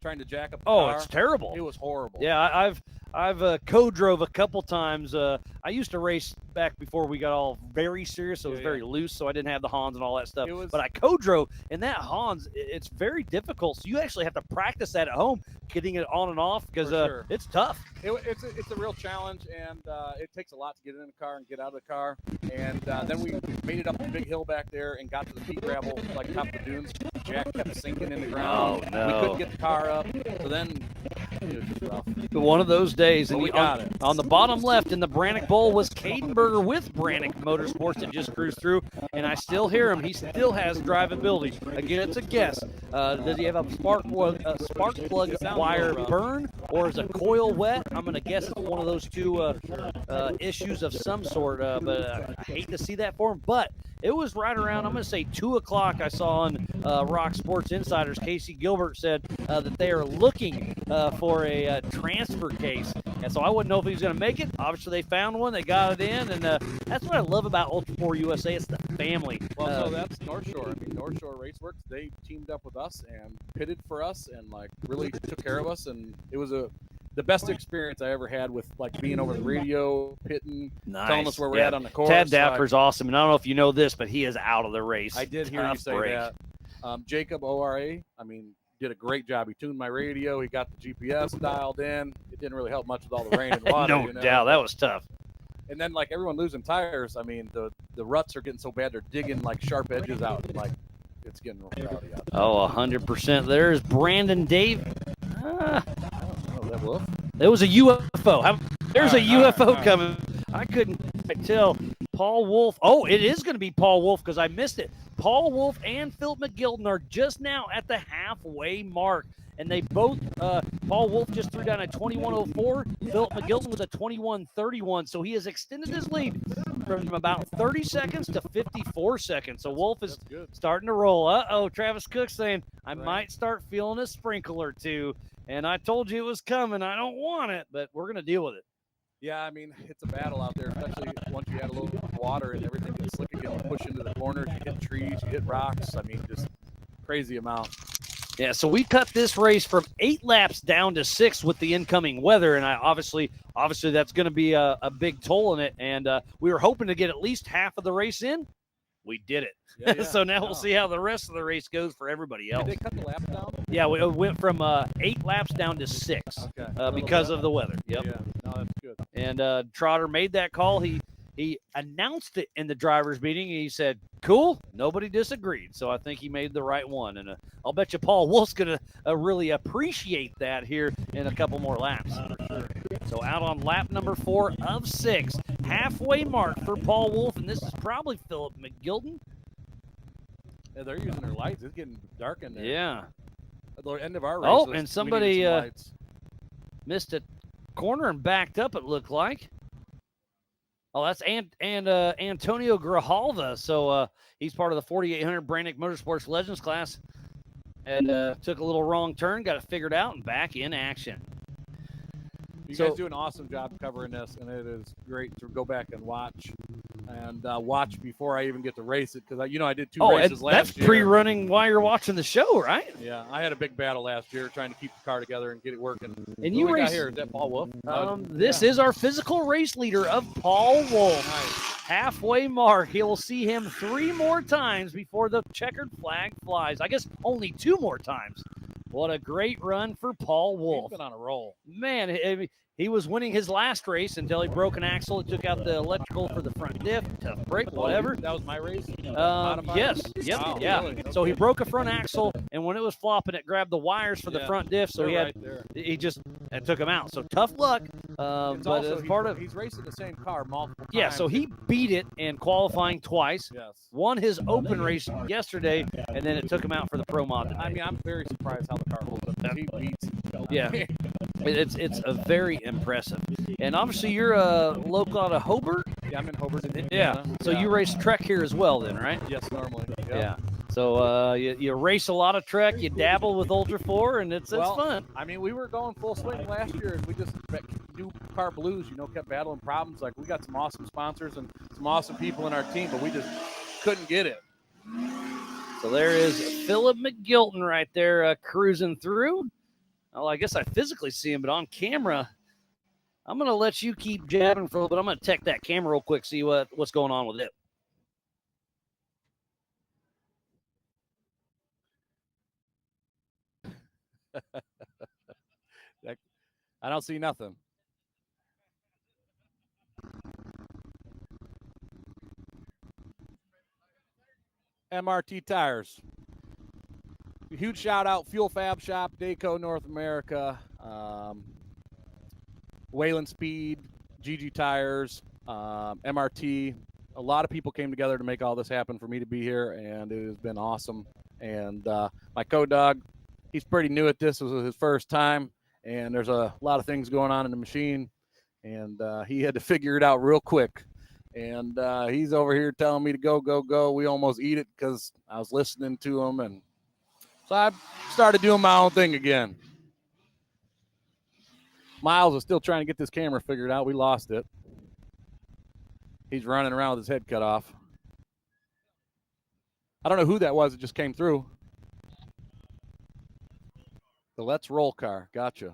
trying to jack up the Oh, car. it's terrible. It was horrible. Yeah, I've co-drove a couple times. I used to race back before we got all very serious, so it was very loose, so I didn't have the Hans and all that stuff. But I co-drove, and that Hans, it's very difficult. So you actually have to practice that at home, getting it on and off, because sure. it's tough. It's a real challenge, and it takes a lot to get in the car and get out of the car. And then we made it up the big hill back there and got to the peat gravel, like top of the dunes. Jack kept sinking in the ground. Oh, no. We couldn't get the car up. So then it was just rough. One of those days, But and we got it. on the bottom left in the Branik Bowl was Cadenberger with Branik Motorsports that just cruised through, and I still hear him. He still has drivability. Again, it's a guess. Does he have a spark plug wire burn, or is a coil wet? I'm going to guess it's one of those two issues of some sort, but I hate to see that for him. But it was right around, I'm going to say 2 o'clock. I saw on Rock Sports Insiders, Casey Gilbert said that they are looking for a transfer case. And so I wouldn't know if he was going to make it. Obviously, they found one. They got it in. And that's what I love about Ultra 4 USA. It's the family. Well, so that's North Shore. I mean, North Shore Raceworks, they teamed up with us and pitted for us and, like, really took care of us. And it was the best experience I ever had with, like, being over the radio, pitting, telling us where we're at on the course. Tad Dapper's awesome. And I don't know if you know this, but he is out of the race. I did hear you say that. Jacob ORA, I mean, did a great job. He tuned my radio. He got the GPS dialed in. It didn't really help much with all the rain and water. No doubt. That was tough. And then, like, everyone losing tires, I mean, the ruts are getting so bad, they're digging, like, sharp edges out. Like, it's getting real rowdy out there. Oh, 100%. There's Brandon Dave. Oh, that wolf? It was a UFO. There's a UFO coming. I couldn't tell. Paul Wolf. Oh, it is going to be Paul Wolf because I missed it. Paul Wolf and Philip McGilton are just now at the halfway mark. And they both, Paul Wolf just threw down a 21:04. Philip McGilton was a 21:31. So he has extended his lead from about 30 seconds to 54 seconds. So Wolf is starting to roll. Uh-oh, Travis Cook saying, I might start feeling a sprinkle or two. And I told you it was coming. I don't want it, but we're going to deal with it. Yeah, I mean, it's a battle out there, especially once you add a little bit of water and everything gets slick again. You push into the corners, you hit trees, you hit rocks. I mean, just crazy amount. Yeah, so we cut this race from 8 laps down to 6 with the incoming weather, and obviously that's going to be a big toll in it. And we were hoping to get at least half of the race in. We did it. Yeah, So now we'll see how the rest of the race goes for everybody else. Did they cut the lap down? Yeah, we went from 8 laps down to 6 because of the weather. Yep. Yeah, no, that's good. And Trotter made that call. He announced it in the driver's meeting, and he said, cool, nobody disagreed. So I think he made the right one. And I'll bet you Paul Wolf's going to really appreciate that here in a couple more laps. So out on lap number 4 of 6, halfway mark for Paul Wolf, and this is probably Philip McGilton. Yeah, they're using their lights. It's getting dark in there. Yeah. At the end of our race. Oh, we and needed somebody some lights. missed a corner and backed up, it looked like. Oh, that's Antonio Grijalva. So he's part of the 4,800 Branik Motorsports Legends class. And took a little wrong turn, got it figured out, and back in action. You guys do an awesome job covering this, and it is great to go back and watch. And watch before I even get to race it, because I did 2 races last year. That's pre-running while you're watching the show, right? Yeah, I had a big battle last year trying to keep the car together and get it working. And Who you we got race here? Is that Paul Wolf? This is our physical race leader of Paul Wolf. Halfway mark. He'll see him 3 more times before the checkered flag flies. I guess only 2 more times. What a great run for Paul Wolf. He's been on a roll. Man, he was winning his last race until he broke an axle. He took out the electrical for the front diff, tough brake, whatever. That was my race? Yes. Yep. Wow, yeah. really? So he broke a front axle, and when it was flopping, it grabbed the wires for the front diff. So he had, it took him out. So tough luck. But Also, as part of, he's racing the same car multiple yeah, times. so he beat it in qualifying twice. Yes. Won his open race yesterday, and then it took him out for the pro mod today. I mean, I'm very surprised how the car holds up. He beats. Yeah, it's a very impressive. And obviously, you're local out of Hobart. Yeah, I'm in Hobart, Yeah. Indiana. So you race Trek here as well, then, right? Yes, normally. Yep. Yeah. So you race a lot of Trek, you dabble with Ultra 4, and it's fun. I mean, we were going full swing last year, and we just New Car Blues, kept battling problems. Like, we got some awesome sponsors and some awesome people in our team, but we just couldn't get it. So there is Philip McGilton right there cruising through. Well, I guess I physically see him, but on camera, I'm going to let you keep jabbing for a little bit. I'm going to check that camera real quick, see what's going on with it. I don't see nothing. MRT Tires. Huge shout out, Fuel Fab Shop, Dayco North America, Wayland Speed, GG Tires, MRT. A lot of people came together to make all this happen for me to be here, and it has been awesome. And my co-dog, he's pretty new at this. This was his first time, and there's a lot of things going on in the machine, and he had to figure it out real quick. And he's over here telling me to go, go, go. We almost eat it because I was listening to him, and so I started doing my own thing again. Miles is still trying to get this camera figured out. We lost it. He's running around with his head cut off. I don't know who that was that just came through. The Let's Roll car. Gotcha.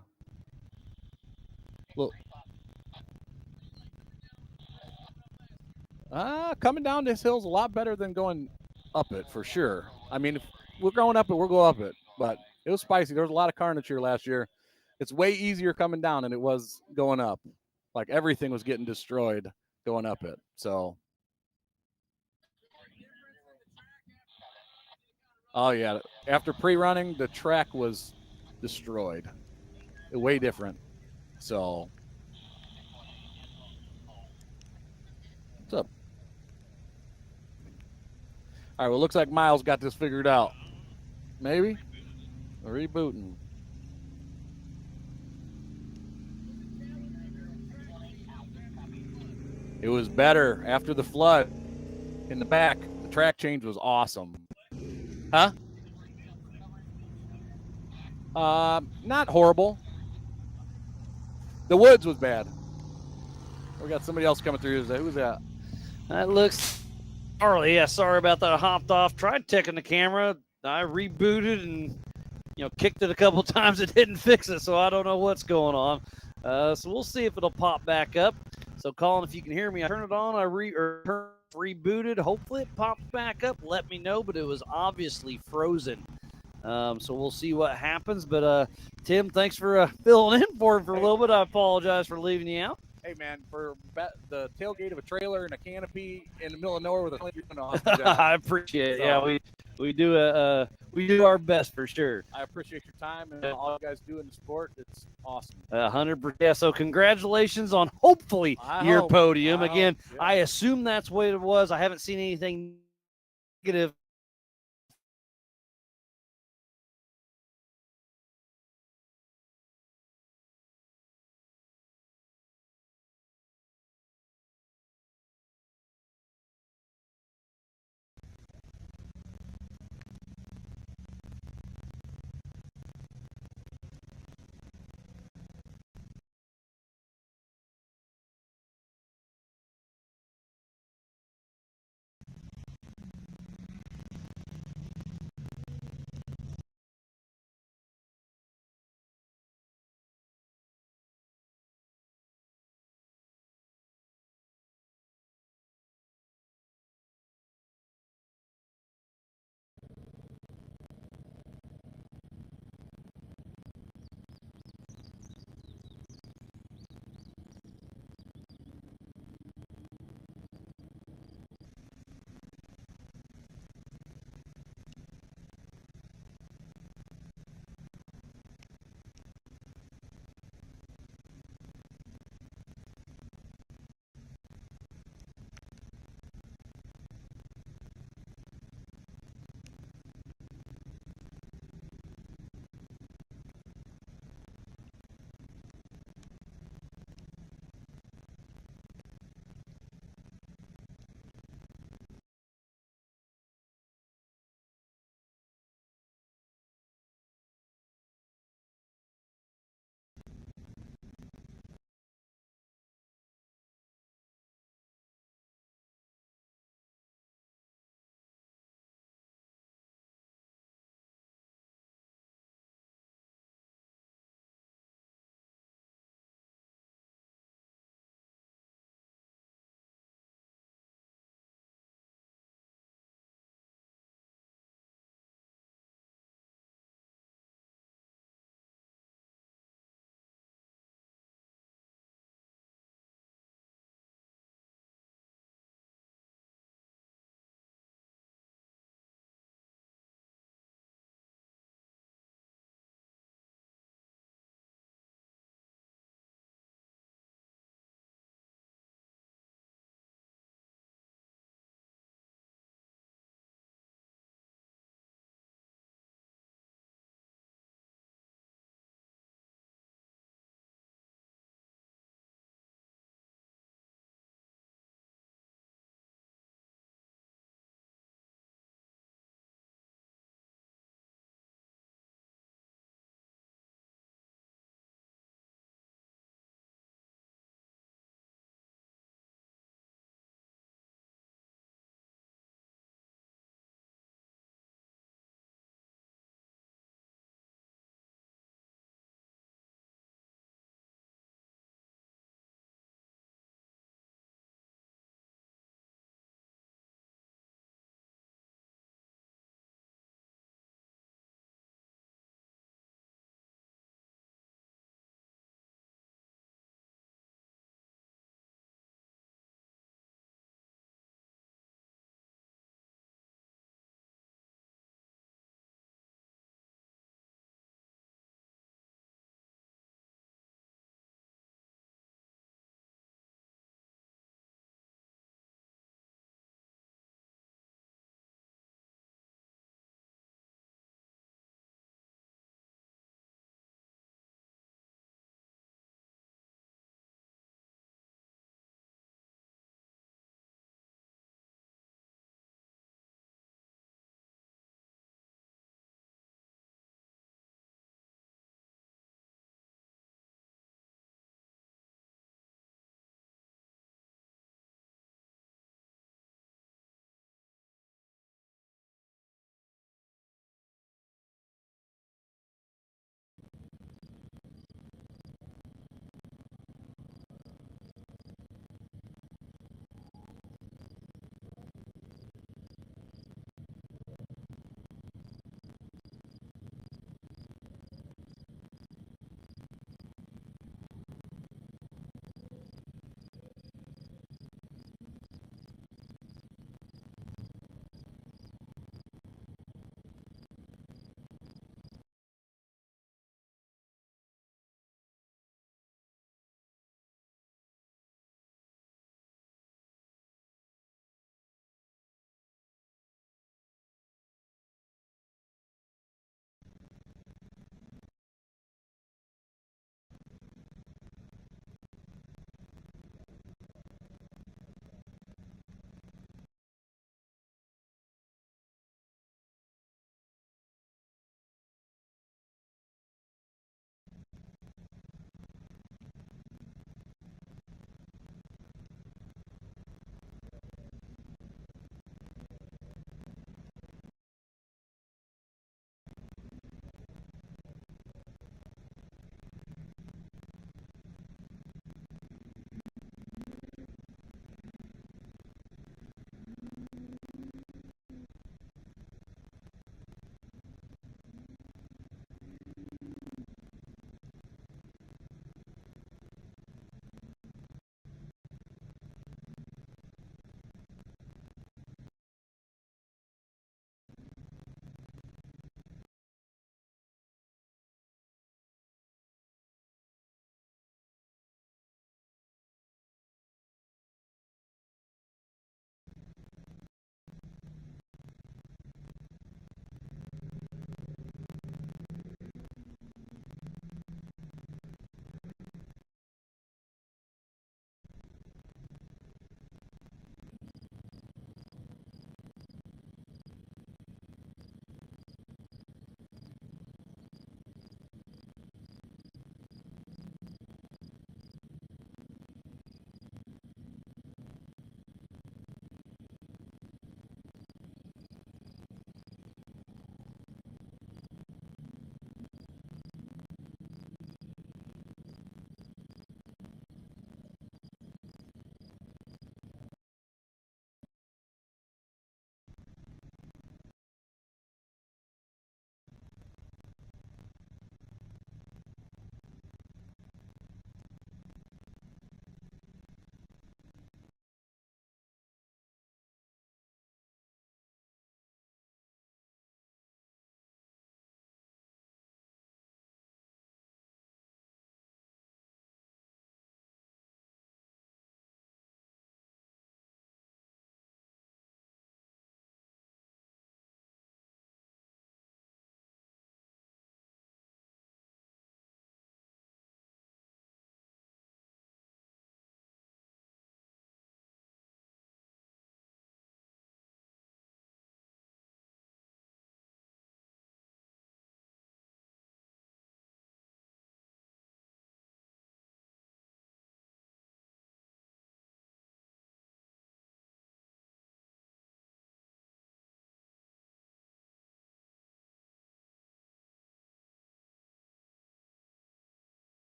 Look. Coming down this hill is a lot better than going up it, for sure. I mean, if we're going up it, we'll go up it. But it was spicy. There was a lot of carnage here last year. It's way easier coming down than it was going up. Like, everything was getting destroyed going up it. So, oh, yeah. After pre-running, the track was destroyed. Way different. So, what's up? All right, well, looks like Miles got this figured out. Maybe? Rebooting. It was better after the flood in the back. The track change was awesome. Huh? Not horrible. The woods was bad. We got somebody else coming through. Who's that? That looks Harley. Yeah, sorry about that. I hopped off, tried checking the camera. I rebooted and kicked it a couple times. It didn't fix it, so I don't know what's going on. So we'll see if it'll pop back up. So Colin, if you can hear me, I turn it on. I rebooted. Hopefully it pops back up. Let me know, but it was obviously frozen. So we'll see what happens. But Tim, thanks for filling in for a little bit. I apologize for leaving you out. Hey, man, for the tailgate of a trailer and a canopy in the middle of nowhere with a awesome job. I appreciate it. Yeah, we do our best for sure. I appreciate your time and all you guys do in the sport. It's awesome. 100%. Yeah, so congratulations on hopefully your podium. Again, I assume that's what it was. I haven't seen anything negative.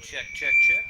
Check, check, check.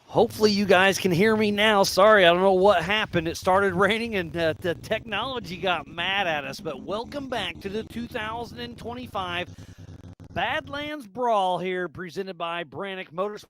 Hopefully you guys can hear me now. Sorry, I don't know what happened. It started raining and the technology got mad at us. But welcome back to the 2025 Badlands Brawl here, presented by Branik Motorsports.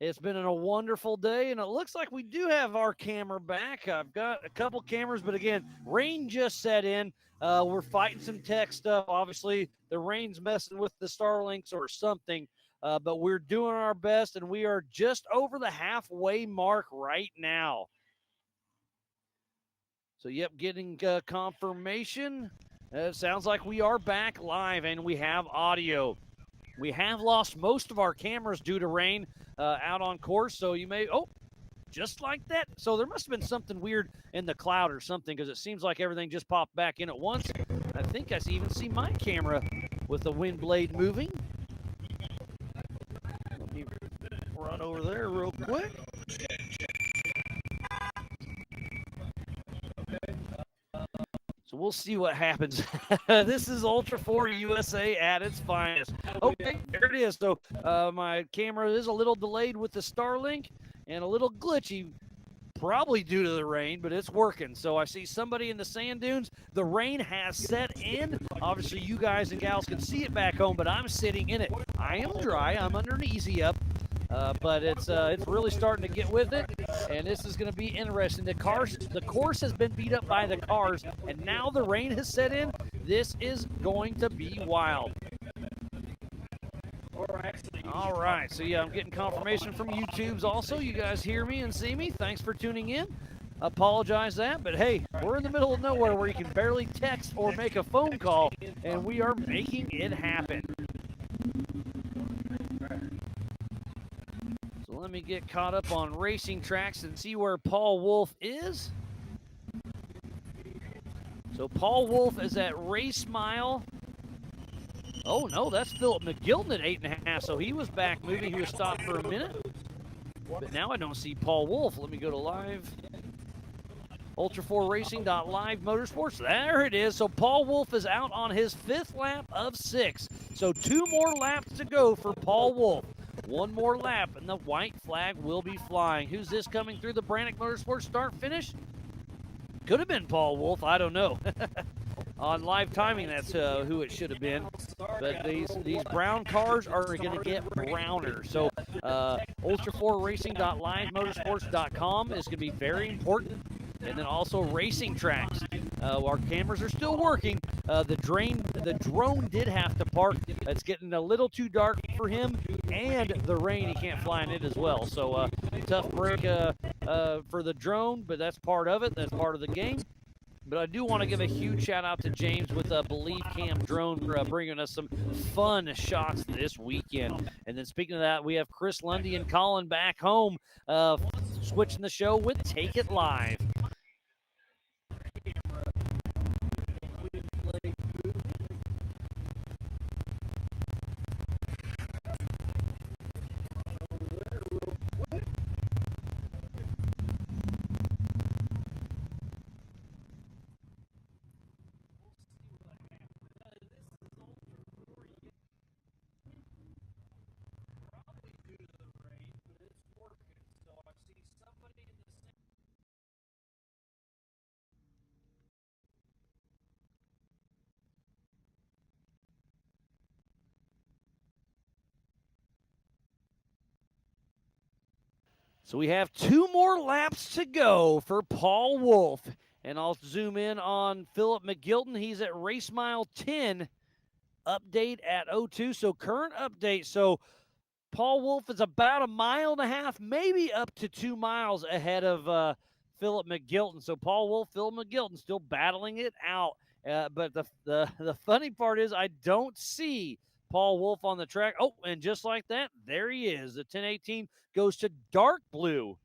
It's been a wonderful day, and it looks like we do have our camera back. I've got a couple cameras, but again, rain just set in. We're fighting some tech stuff. Obviously, the rain's messing with the Starlinks or something. But we're doing our best, and we are just over the halfway mark right now. So, yep, getting confirmation. It sounds like we are back live, and we have audio. We have lost most of our cameras due to rain out on course, so you may, just like that. So there must have been something weird in the cloud or something, because it seems like everything just popped back in at once. I think I even see my camera with the wind blade moving. Let me run over there real quick. So we'll see what happens. This is Ultra 4 USA at its finest. Okay, there it is. So my camera is a little delayed with the Starlink and a little glitchy, probably due to the rain, but it's working. So I see somebody in the sand dunes. The rain has set in. Obviously, you guys and gals can see it back home, but I'm sitting in it. I am dry. I'm under an easy up. But it's really starting to get with it, and this is going to be interesting. The course has been beat up by the cars, and now the rain has set in. This is going to be wild. All right, so yeah, I'm getting confirmation from YouTube's also. You guys hear me and see me. Thanks for tuning in. Apologize that, but hey, we're in the middle of nowhere where you can barely text or make a phone call, and we are making it happen. Let me get caught up on racing tracks and see where Paul Wolf is. So Paul Wolf is at Race Mile. Oh no, that's Philip McGilton at 8.5. So he was back moving. He was stopped for a minute. But now I don't see Paul Wolf. Let me go to live. Ultra4Racing.live Motorsports. There it is. So Paul Wolf is out on his 5th lap of 6. So 2 more laps to go for Paul Wolf. 1 more lap, and the white flag will be flying. Who's this coming through the Branik Motorsports start-finish? Could have been Paul Wolf. I don't know. On live timing, that's who it should have been. But these brown cars are going to get browner. So Ultra4Racing.livemotorsports.com is going to be very important. And then also racing tracks. Our cameras are still working. The drone did have to park. It's getting a little too dark for him, and the rain, he can't fly in it as well. So tough break for the drone, but that's part of it. That's part of the game. But I do want to give a huge shout out to James with Believe Cam Drone for bringing us some fun shots this weekend. And then speaking of that, we have Chris Lundy and Colin back home, switching the show with Take It Live. So we have 2 more laps to go for Paul Wolf. And I'll zoom in on Philip McGilton. He's at race mile 10, update at 02. So current update. So Paul Wolf is about 1.5 miles, maybe up to 2 miles ahead of Philip McGilton. So Paul Wolf, Philip McGilton still battling it out. But the funny part is I don't see Paul Wolf on the track. Oh, and just like that, there he is. The 1018 goes to dark blue.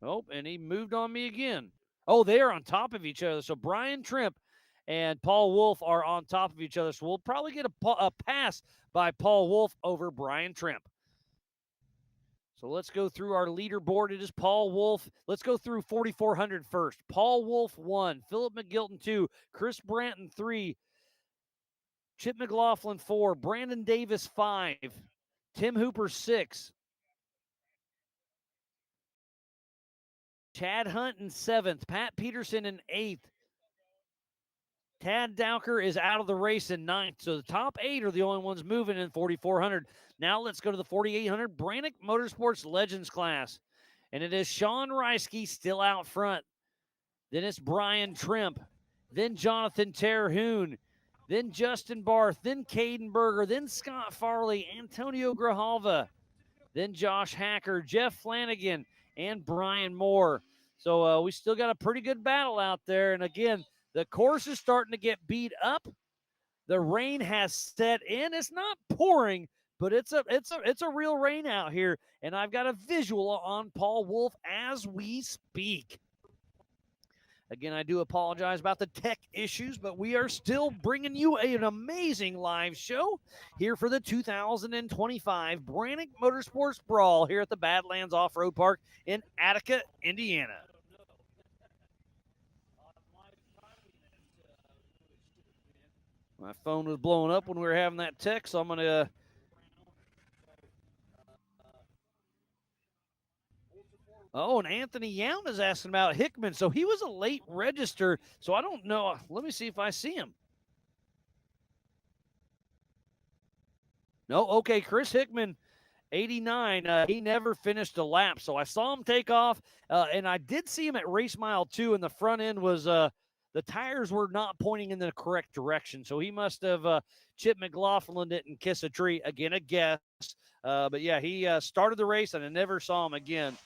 Oh, and he moved on me again. Oh, they are on top of each other. So Brian Trimp and Paul Wolf are on top of each other. So we'll probably get a pass by Paul Wolf over Brian Trimp. So let's go through our leaderboard. It is Paul Wolf. Let's go through 4,400 first. Paul Wolf 1, Philip McGilton 2, Chris Branton 3, Chip McLaughlin 4, Brandon Davis 5, Tim Hooper 6, Chad Hunt in 7th, Pat Peterson in 8th, Tad Dowker is out of the race in 9th. So the top 8 are the only ones moving in 4,400. Now let's go to the 4,800 Branik Motorsports Legends class. And it is Sean Reisky still out front. Then it's Brian Trimp. Then Jonathan Terhune. Then Justin Barth. Then Caden Berger. Then Scott Farley. Antonio Grijalva. Then Josh Hacker. Jeff Flanagan. And Brian Moore. So we still got a pretty good battle out there. And again, the course is starting to get beat up. The rain has set in. It's not pouring, but it's a real rain out here. And I've got a visual on Paul Wolf as we speak. Again, I do apologize about the tech issues, but we are still bringing you an amazing live show here for the 2025 Branik Motorsports Brawl here at the Badlands Off-Road Park in Attica, Indiana. My phone was blowing up when we were having that text, so I'm going to Oh, and Anthony Young is asking about Hickman. So he was a late register, so I don't know. Let me see if I see him. No, okay, Chris Hickman, 89. He never finished a lap, so I saw him take off, and I did see him at race mile 2, and the front end was the tires were not pointing in the correct direction, so he must have Chip McLaughlin didn't kiss a tree. Again, a guess. But, yeah, he started the race, and I never saw him again.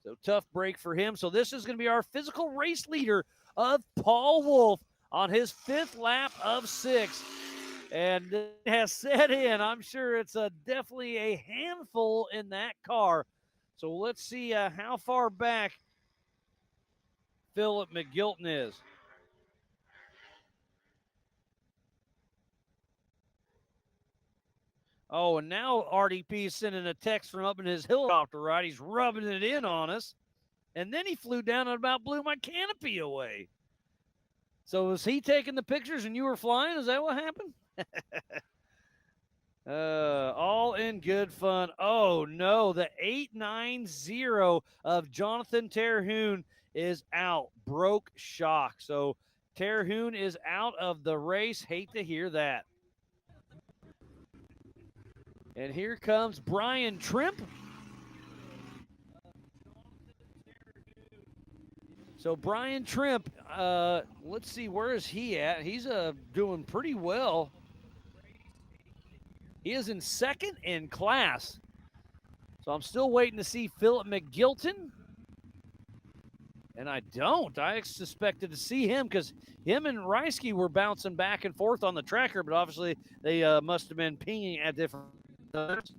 So tough break for him. So this is going to be our physical race leader of Paul Wolf on his 5th lap of 6. And it has set in. I'm sure it's definitely a handful in that car. So let's see how far back Philip McGilton is. Oh, and now RDP is sending a text from up in his helicopter, right? He's rubbing it in on us. And then he flew down and about blew my canopy away. So was he taking the pictures and you were flying? Is that what happened? All in good fun. Oh, no. The 890 of Jonathan Terhune is out. Broke shock. So Terhune is out of the race. Hate to hear that. And here comes Brian Trimp. So Brian Trimp, let's see, where is he at? He's doing pretty well. He is in 2nd in class. So I'm still waiting to see Philip McGilton. And I suspected to see him because him and Reisky were bouncing back and forth on the tracker, but obviously they must have been pinging at different times.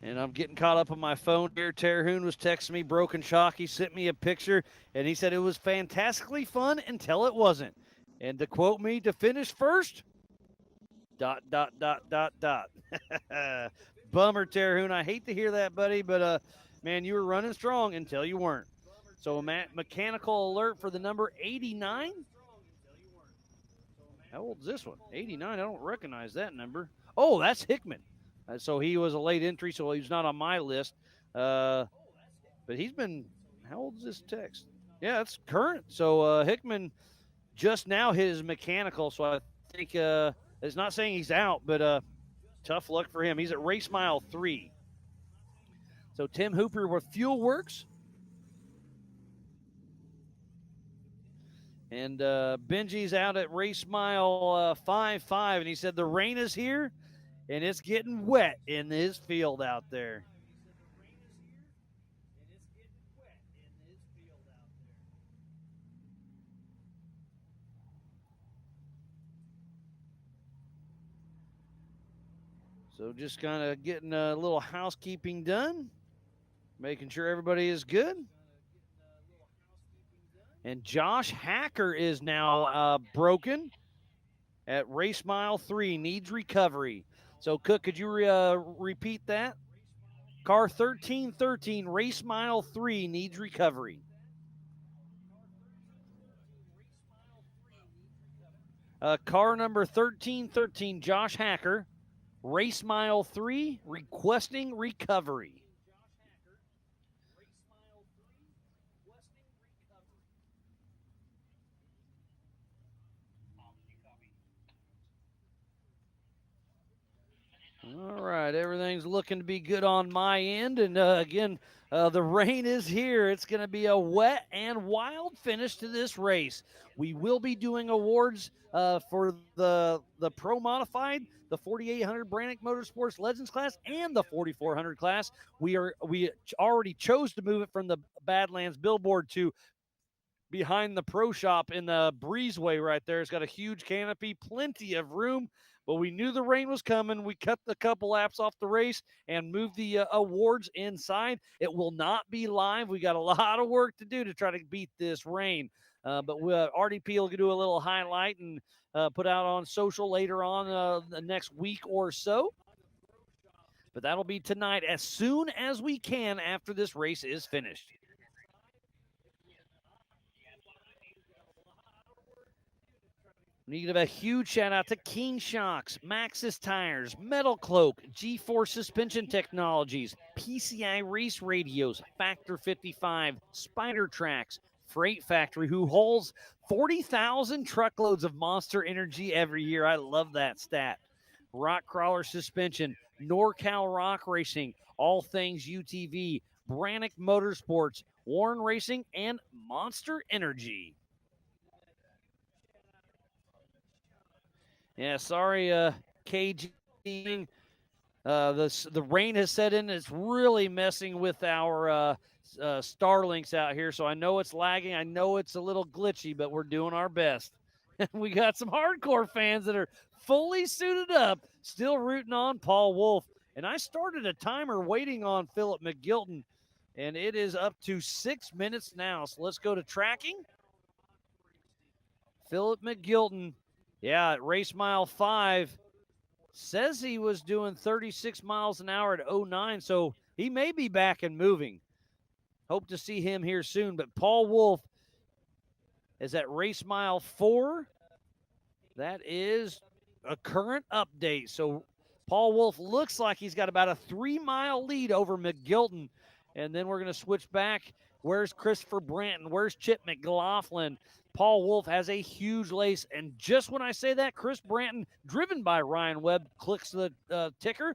And I'm getting caught up on my phone here. Terhune was texting me broken chalk. He sent me a picture, and he said it was fantastically fun until it wasn't. And to quote me, to finish first, ... Bummer, Terhune. I hate to hear that, buddy, but, man, you were running strong until you weren't. So mechanical alert for the number 89. How old is this one? 89. I don't recognize that number. Oh, that's Hickman. So he was a late entry, so he's not on my list. But he's been, how old is this text? Yeah, it's current. So Hickman just now hit his mechanical, so I think it's not saying he's out, but tough luck for him. He's at race mile 3. So Tim Hooper with Fuel Works. And Benji's out at race mile 5-5, and he said the rain is here, and it's getting wet in his field out there. So just kind of getting a little housekeeping done, making sure everybody is good. And Josh Hacker is now broken at race mile 3, needs recovery. So, Cook, could you repeat that? Car 1313, race mile 3, needs recovery. Car number 1313, Josh Hacker, race mile 3, requesting recovery. All right, everything's looking to be good on my end. And again, the rain is here. It's going to be a wet and wild finish to this race. We will be doing awards for the Pro Modified, the 4800 Branik Motorsports Legends class, and the 4400 class. We already chose to move it from the Badlands billboard to behind the pro shop in the breezeway right there. It's got a huge canopy, plenty of room. But we knew the rain was coming. We cut the couple laps off the race and moved the awards inside. It will not be live. We got a lot of work to do to try to beat this rain. But RDP will do a little highlight and put out on social later on the next week or so. But that'll be tonight as soon as we can after this race is finished. We need to give a huge shout out to King Shocks, Maxxis Tires, Metal Cloak, G-Force Suspension Technologies, PCI Race Radios, Factor 55, Spider Tracks, Freight Factory, who hauls 40,000 truckloads of Monster Energy every year. I love that stat. Rock Crawler Suspension, NorCal Rock Racing, All Things UTV, Branik Motorsports, Warren Racing, and Monster Energy. Yeah, sorry, KG. The rain has set in. It's really messing with our Starlinks out here. So I know it's lagging. I know it's a little glitchy, but we're doing our best. We got some hardcore fans that are fully suited up, still rooting on Paul Wolf. And I started a timer waiting on Philip McGilton, and it is up to 6 minutes now. So let's go to tracking. Philip McGilton. Yeah, at race mile 5, says he was doing 36 miles an hour at 09, so he may be back and moving. Hope to see him here soon. But Paul Wolf is at race mile 4. That is a current update. So Paul Wolf looks like he's got about a 3-mile lead over McGilton. And then we're going to switch back. Where's Christopher Branton? Where's Chip McLaughlin? Paul Wolf has a huge lace. And just when I say that, Chris Branton, driven by Ryan Webb, clicks the ticker.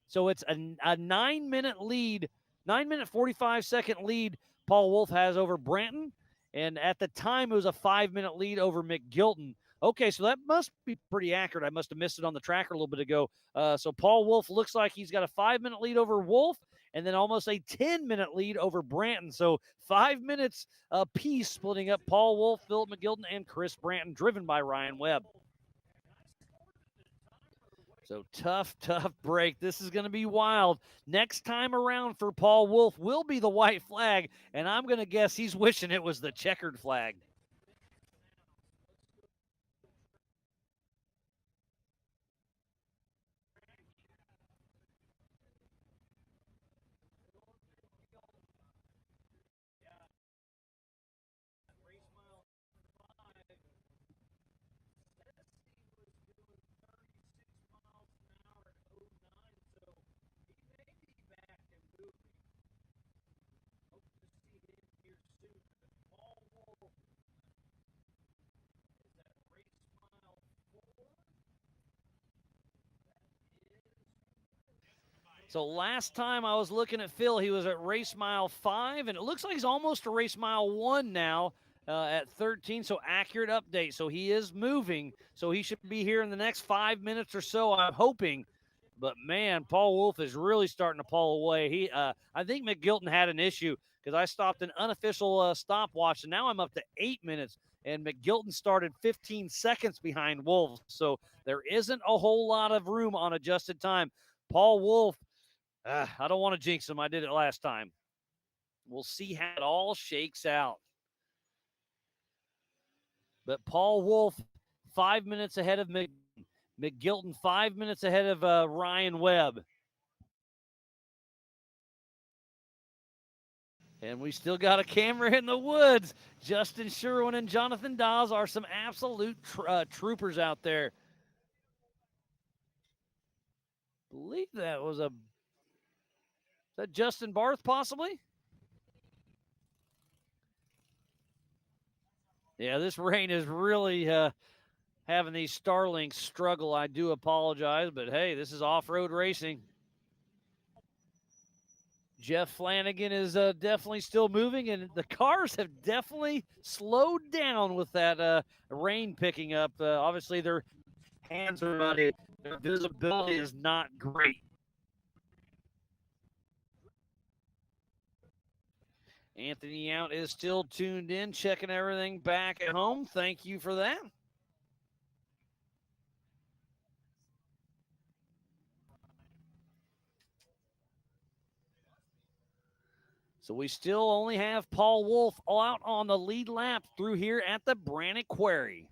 So it's a 9-minute lead, 9-minute 45-second lead Paul Wolf has over Branton. And at the time, it was a 5-minute lead over McGilton. Okay, so that must be pretty accurate. I must have missed it on the tracker a little bit ago. So Paul Wolf looks like he's got a 5-minute lead over Wolf, and then almost a 10-minute lead over Branton. So 5 minutes apiece splitting up Paul Wolf, Philip McGilton, and Chris Branton, driven by Ryan Webb. So tough break. This is going to be wild. Next time around for Paul Wolf will be the white flag, and I'm going to guess he's wishing it was the checkered flag. So last time I was looking at Phil, he was at race mile 5, and it looks like he's almost to race mile 1 now at 13. So accurate update. So he is moving. So he should be here in the next 5 minutes or so, I'm hoping. But, man, Paul Wolf is really starting to pull away. I think McGilton had an issue because I stopped an unofficial stopwatch, and now I'm up to 8 minutes. And McGilton started 15 seconds behind Wolf. So there isn't a whole lot of room on adjusted time. Paul Wolf, I don't want to jinx him. I did it last time. We'll see how it all shakes out. But Paul Wolf, 5 minutes ahead of McGilton, 5 minutes ahead of Ryan Webb. And we still got a camera in the woods. Justin Sherwin and Jonathan Dawes are some absolute troopers out there. I believe that was is that Justin Barth possibly? Yeah, this rain is really having these Starlinks struggle. I do apologize, but hey, this is off-road racing. Jeff Flanagan is definitely still moving, and the cars have definitely slowed down with that rain picking up. Obviously, their hands are muddy. Their visibility is not great. Anthony Out is still tuned in, checking everything back at home. Thank you for that. So we still only have Paul Wolf out on the lead lap through here at the Branik Quarry.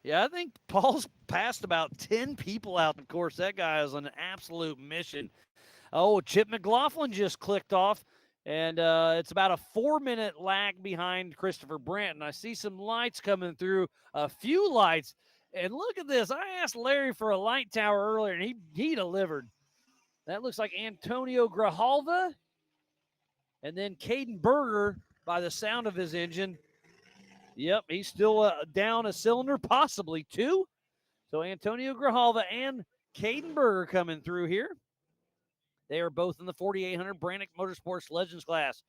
Yeah, I think Paul's passed about 10 people out. Of course, that guy is on an absolute mission. Oh, Chip McLaughlin just clicked off, and it's about a 4-minute lag behind Christopher Brandt. And I see some lights coming through, a few lights. And look at this. I asked Larry for a light tower earlier, and he delivered. That looks like Antonio Grijalva. And then Caden Berger, by the sound of his engine. Yep, he's still down a cylinder, possibly 2. So Antonio Grijalva and Caden Berger coming through here. They are both in the 4,800 Branik Motorsports Legends class.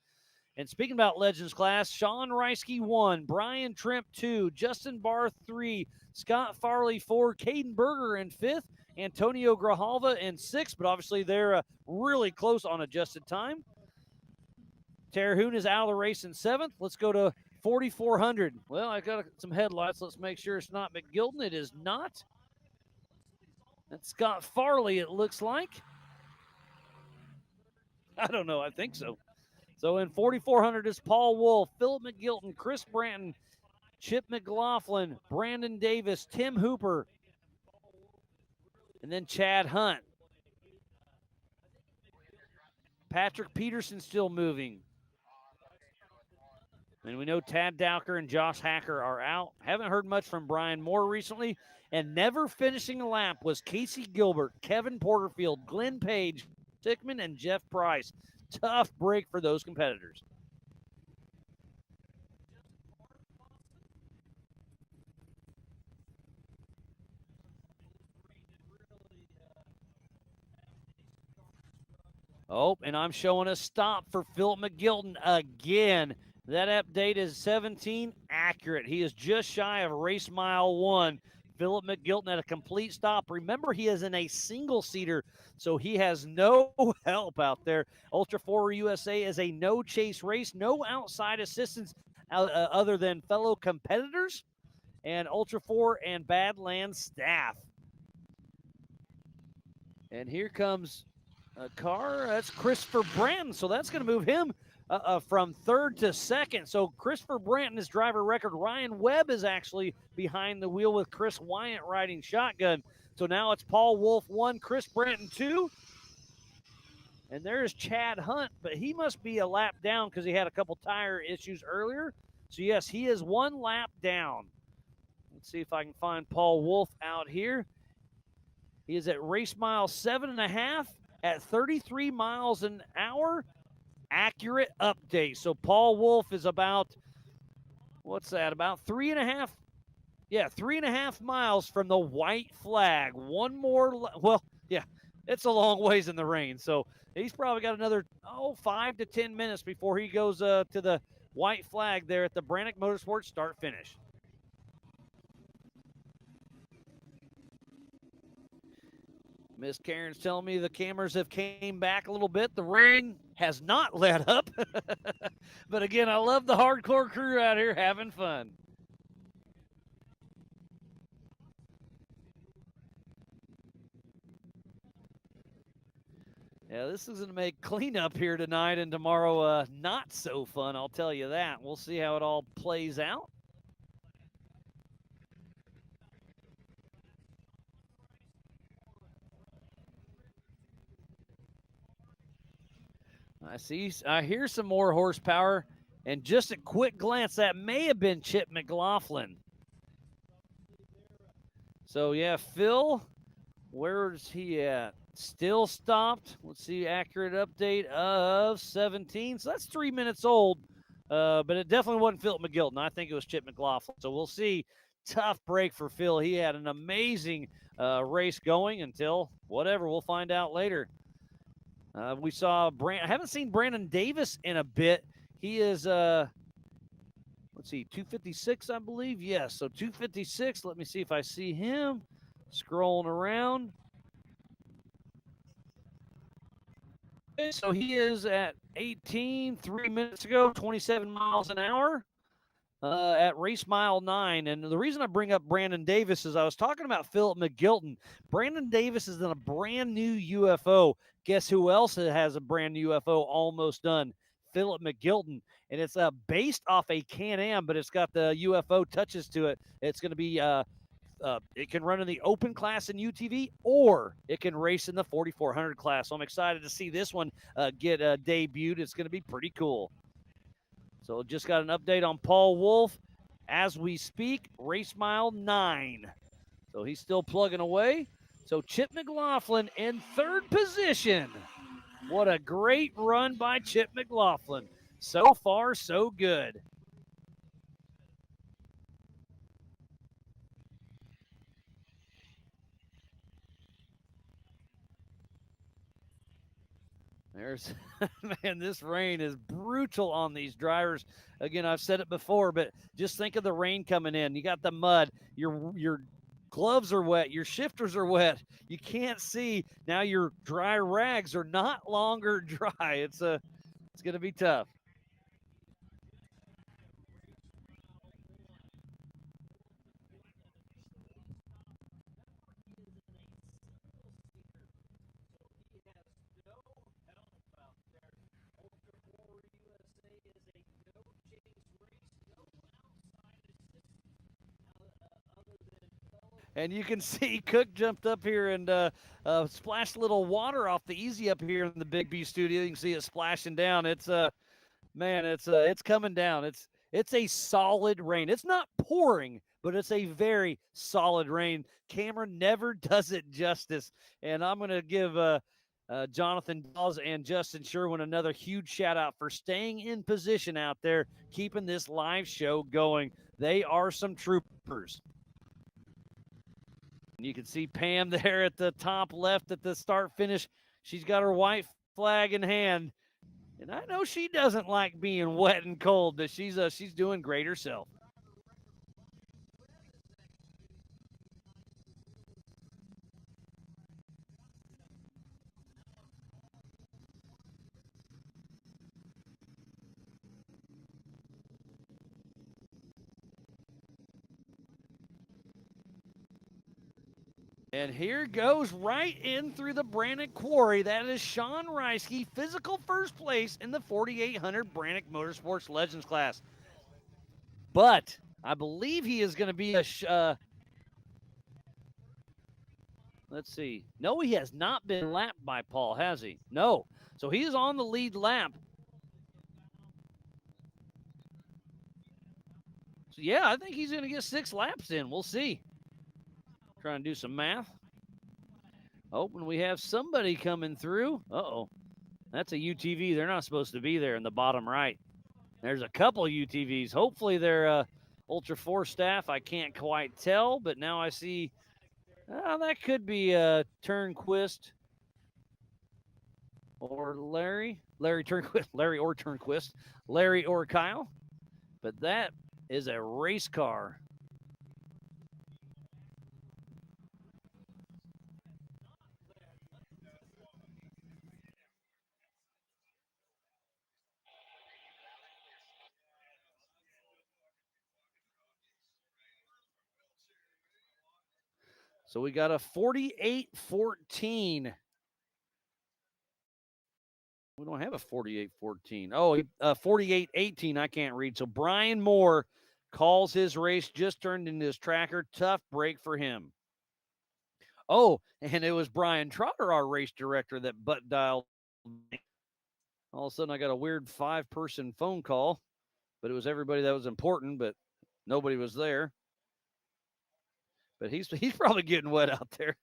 And speaking about Legends class, Sean Reisky 1, Brian Tremp 2, Justin Barth 3, Scott Farley 4, Caden Berger in 5th, Antonio Grijalva in 6th, but obviously they're really close on adjusted time. Terhune is out of the race in 7th. Let's go to 4,400. Well, I got some headlights. Let's make sure it's not McGilton. It is not. That's Scott Farley, it looks like. I don't know. I think so. So in 4,400 is Paul Wolf, Philip McGilton, Chris Branton, Chip McLaughlin, Brandon Davis, Tim Hooper, and then Chad Hunt. Patrick Peterson still moving. And we know Tad Dowker and Josh Hacker are out. Haven't heard much from Brian Moore recently. And never finishing a lap was Casey Gilbert, Kevin Porterfield, Glenn Page, Stickman, and Jeff Price. Tough break for those competitors. Oh, and I'm showing a stop for Phil McGilton again. That update is 17 accurate. He is just shy of race mile 1. Philip McGilton at a complete stop. Remember, he is in a single-seater, so he has no help out there. Ultra 4 USA is a no-chase race, no outside assistance other than fellow competitors and Ultra 4 and Badlands staff. And here comes a car. That's Christopher Branton, so that's going to move him from third to second. So Christopher Branton is driver record. Ryan Webb is actually behind the wheel with Chris Wyant riding shotgun. So now it's Paul Wolf 1, Chris Branton 2. And there's Chad Hunt, but he must be a lap down because he had a couple tire issues earlier. So, yes, he is 1 lap down. Let's see if I can find Paul Wolf out here. He is at race mile 7.5 at 33 miles an hour. Accurate update. So Paul Wolf is about, what's that, about 3.5? Yeah, 3.5 miles from the white flag. One more, well, yeah, it's a long ways in the rain. So he's probably got another, 5 to 10 minutes before he goes to the white flag there at the Branik Motorsports start-finish. Miss Karen's telling me the cameras have came back a little bit. The rain has not let up. But again, I love the hardcore crew out here having fun. Yeah, this is going to make cleanup here tonight and tomorrow not so fun, I'll tell you that. We'll see how it all plays out. I hear some more horsepower, and just a quick glance, that may have been Chip McLaughlin. So, yeah, Phil, where's he at? Still stopped. Let's see, accurate update of 17. So that's 3 minutes old, but it definitely wasn't Phil McGilton. I think it was Chip McLaughlin. So we'll see. Tough break for Phil. He had an amazing race going until whatever. We'll find out later. We saw I haven't seen Brandon Davis in a bit. He is, let's see, 256, I believe. Yes, so 256. Let me see if I see him scrolling around. So he is at 18, 3 minutes ago, 27 miles an hour at race mile 9. And the reason I bring up Brandon Davis is I was talking about Philip McGilton. Brandon Davis is in a brand new UFO. Guess who else has a brand new UFO almost done? Philip McGilton. And it's based off a Can-Am, but it's got the UFO touches to it. It's going to be it can run in the open class in UTV, or it can race in the 4400 class. So I'm excited to see this one get debuted. It's going to be pretty cool. So just got an update on Paul Wolf as we speak, race mile 9. So he's still plugging away. So Chip McLaughlin in third position. What a great run by Chip McLaughlin. So far, so good. There's, man, this rain is brutal on these drivers. Again, I've said it before, but just think of the rain coming in. You got the mud. Your gloves are wet. Your shifters are wet. You can't see. Now your dry rags are not longer dry. It's going to be tough. And you can see Cook jumped up here and splashed a little water off the easy up here in the Big B studio. You can see it splashing down. It's man, it's coming down. It's a solid rain. It's not pouring, but it's a very solid rain. Camera never does it justice. And I'm going to give Jonathan Dawes and Justin Sherwin another huge shout out for staying in position out there, keeping this live show going. They are some troopers. You can see Pam there at the top left at the start finish. She's got her white flag in hand. And I know she doesn't like being wet and cold, but she's doing great herself. And here goes right in through the Branik quarry. That is Sean Reisky, physical first place in the 4800 Branik Motorsports Legends class. But I believe he is going to be let's see. No, he has not been lapped by Paul, has he? No. So he is on the lead lap. So yeah, I think he's going to get 6 laps in. We'll see. Trying to do some math. Oh, and we have somebody coming through. Uh-oh. That's a UTV. They're not supposed to be there in the bottom right. There's a couple UTVs. Hopefully they're Ultra 4 staff. I can't quite tell, but now I see that could be Turnquist or Larry Turnquist, Larry or Turnquist, Larry or Kyle. But that is a race car. So we got a 48-14. We don't have a 48-14. Oh, 48-18, I can't read. So Brian Moore calls his race, just turned into his tracker. Tough break for him. Oh, and it was Brian Trotter, our race director, that butt dialed. All of a sudden, I got a weird 5-person phone call, but it was everybody that was important, but nobody was there. But he's probably getting wet out there.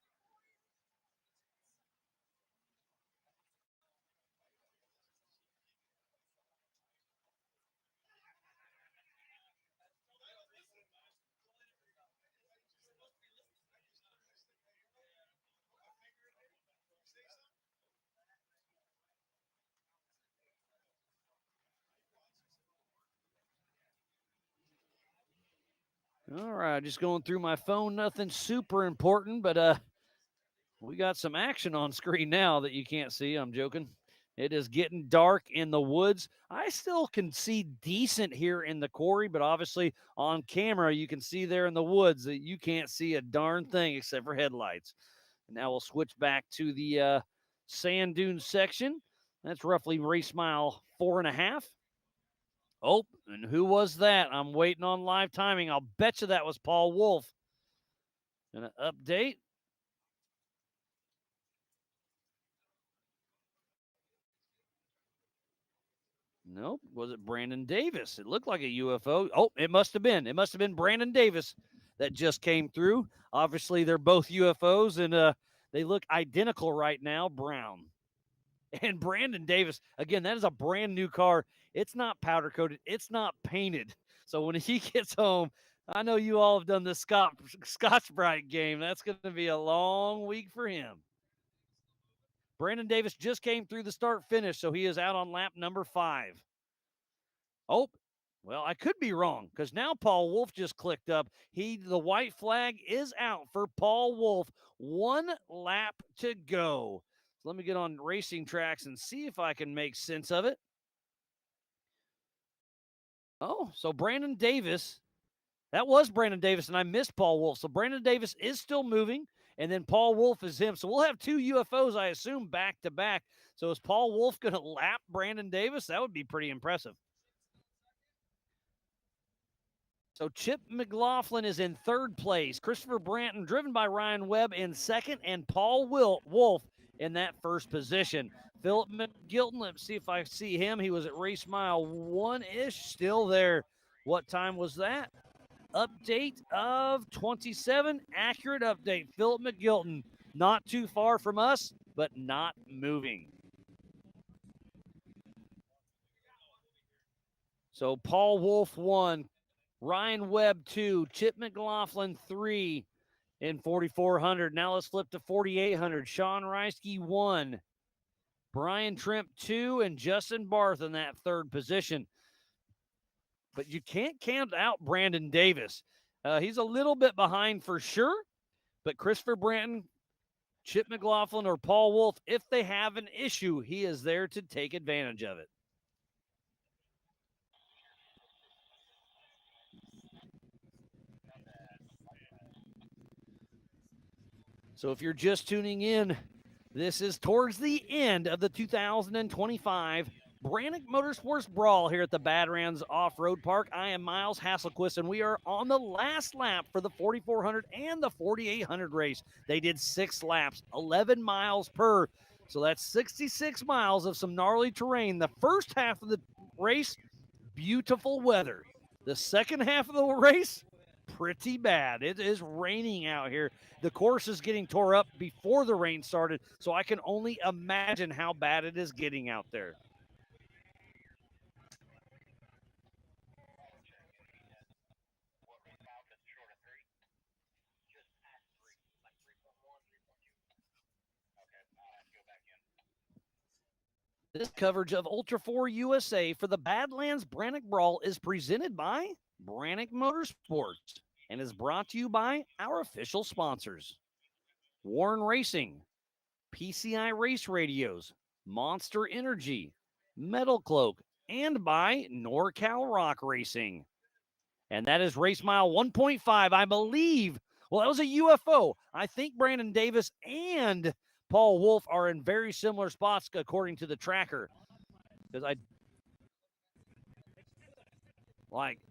All right, just going through my phone. Nothing super important, but we got some action on screen now that you can't see. I'm joking. It is getting dark in the woods. I still can see decent here in the quarry, but obviously on camera you can see there in the woods that you can't see a darn thing except for headlights. And now we'll switch back to the sand dune section. That's roughly race mile 4.5. Oh, and who was that? I'm waiting on live timing. I'll bet you that was Paul Wolf. Gonna update. Nope. Was it Brandon Davis? It looked like a UFO. Oh, it must have been. It must have been Brandon Davis that just came through. Obviously, they're both UFOs, and they look identical right now, brown. And Brandon Davis, again, that is a brand new car. It's not powder coated. It's not painted. So when he gets home, I know you all have done the Scotch-Brite game. That's going to be a long week for him. Brandon Davis just came through the start-finish, so he is out on lap number 5. Oh, well, I could be wrong because now Paul Wolf just clicked up. The white flag is out for Paul Wolf. 1 lap to go. Let me get on Racing Tracks and see if I can make sense of it. Oh, so Brandon Davis, that was Brandon Davis, and I missed Paul Wolf. So Brandon Davis is still moving, and then Paul Wolf is him. So we'll have 2 UFOs, I assume, back to back. So is Paul Wolf going to lap Brandon Davis? That would be pretty impressive. So Chip McLaughlin is in 3rd place. Christopher Branton, driven by Ryan Webb, in 2nd, and Paul Wolf in that 1st position. Philip McGilton, let's see if I see him. He was at race mile 1-ish, still there. What time was that? Update of 27, accurate update. Philip McGilton, not too far from us, but not moving. So Paul Wolf 1, Ryan Webb 2, Chip McLaughlin 3 in 4,400. Now let's flip to 4,800. Sean Reisky 1, Brian Trimp 2, and Justin Barth in that 3rd position. But you can't count out Brandon Davis. He's a little bit behind for sure, but Christopher Branton, Chip McLaughlin, or Paul Wolf, if they have an issue, he is there to take advantage of it. So if you're just tuning in, this is towards the end of the 2025 Branik Motorsports Brawl here at the Badlands Off-Road Park. I am Miles Hasselquist, and we are on the last lap for the 4,400 and the 4,800 race. They did 6 laps, 11 miles per. So that's 66 miles of some gnarly terrain. The first half of the race, beautiful weather. The second half of the race, pretty bad. It is raining out here. The course is getting tore up before the rain started, so I can only imagine how bad it is getting out there. This coverage of Ultra 4 USA for the Badlands Branik Brawl is presented by Branik Motorsports and is brought to you by our official sponsors: Warren Racing, PCI Race Radios, Monster Energy, Metal Cloak, and by NorCal Rock Racing. And that is race mile 1.5, I believe. Well, that was a UFO. I think Brandon Davis and Paul Wolf are in very similar spots according to the tracker. Because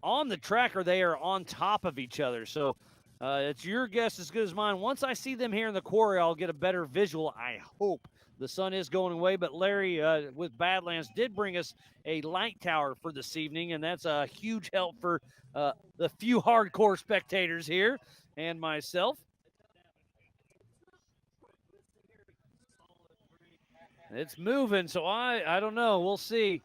on the tracker, they are on top of each other. So it's your guess as good as mine. Once I see them here in the quarry, I'll get a better visual, I hope. The sun is going away, but Larry with Badlands did bring us a light tower for this evening, and that's a huge help for the few hardcore spectators here and myself. It's moving, so I don't know. We'll see.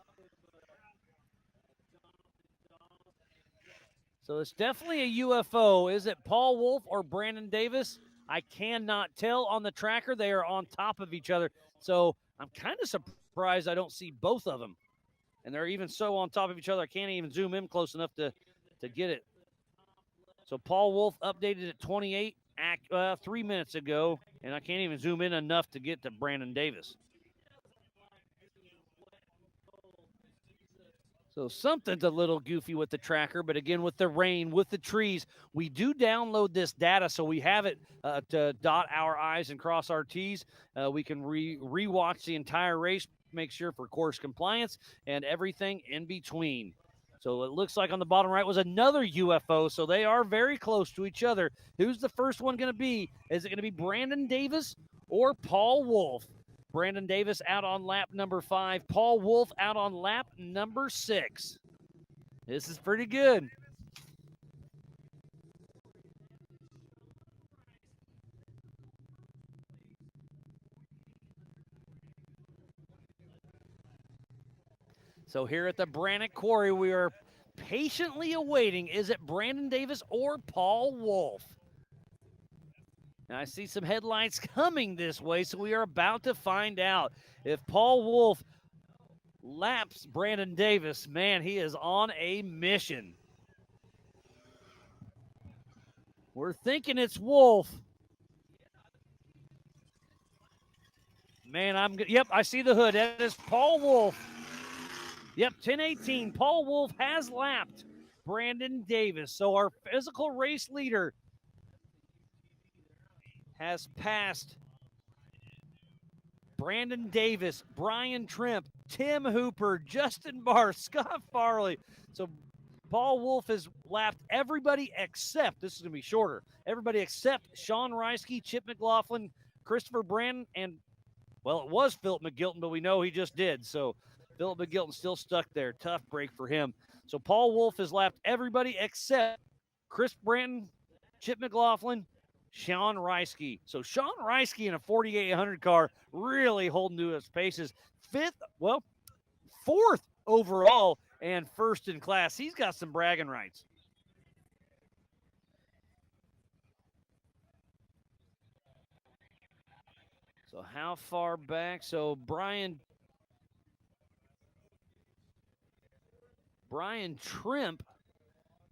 So it's definitely a UFO. Is it Paul Wolf or Brandon Davis? I cannot tell on the tracker. They are on top of each other. So I'm kind of surprised I don't see both of them. And they're even so on top of each other, I can't even zoom in close enough to get it. So Paul Wolf updated at 28 3 minutes ago, and I can't even zoom in enough to get to Brandon Davis. So something's a little goofy with the tracker, but again, with the rain, with the trees, we do download this data, so we have it to dot our I's and cross our T's. We can rewatch the entire race, make sure for course compliance, and everything in between. So it looks like on the bottom right was another UFO, so they are very close to each other. Who's the first one going to be? Is it going to be Brandon Davis or Paul Wolf? Brandon Davis out on lap number 5. Paul Wolf out on lap number 6. This is pretty good. So here at the Branik Quarry, we are patiently awaiting, is it Brandon Davis or Paul Wolf? Now, I see some headlights coming this way, so we are about to find out. If Paul Wolf laps Brandon Davis, man, he is on a mission. We're thinking it's Wolf. Man, yep, I see the hood. That is Paul Wolf. Yep, 10:18. Paul Wolf has lapped Brandon Davis. So our physical race leader has passed Brandon Davis, Brian Trimp, Tim Hooper, Justin Barr, Scott Farley. So Paul Wolf has lapped everybody except, this is going to be shorter, everybody except Sean Reisky, Chip McLaughlin, Christopher Brandon, and, well, it was Philip McGilton, but we know he just did. So Philip McGilton still stuck there. Tough break for him. So Paul Wolf has lapped everybody except Chris Brandon, Chip McLaughlin, Sean Reisky. So Sean Reisky in a 4,800 car really holding to his paces. Fourth overall and first in class. He's got some bragging rights. So how far back? So Brian Trimp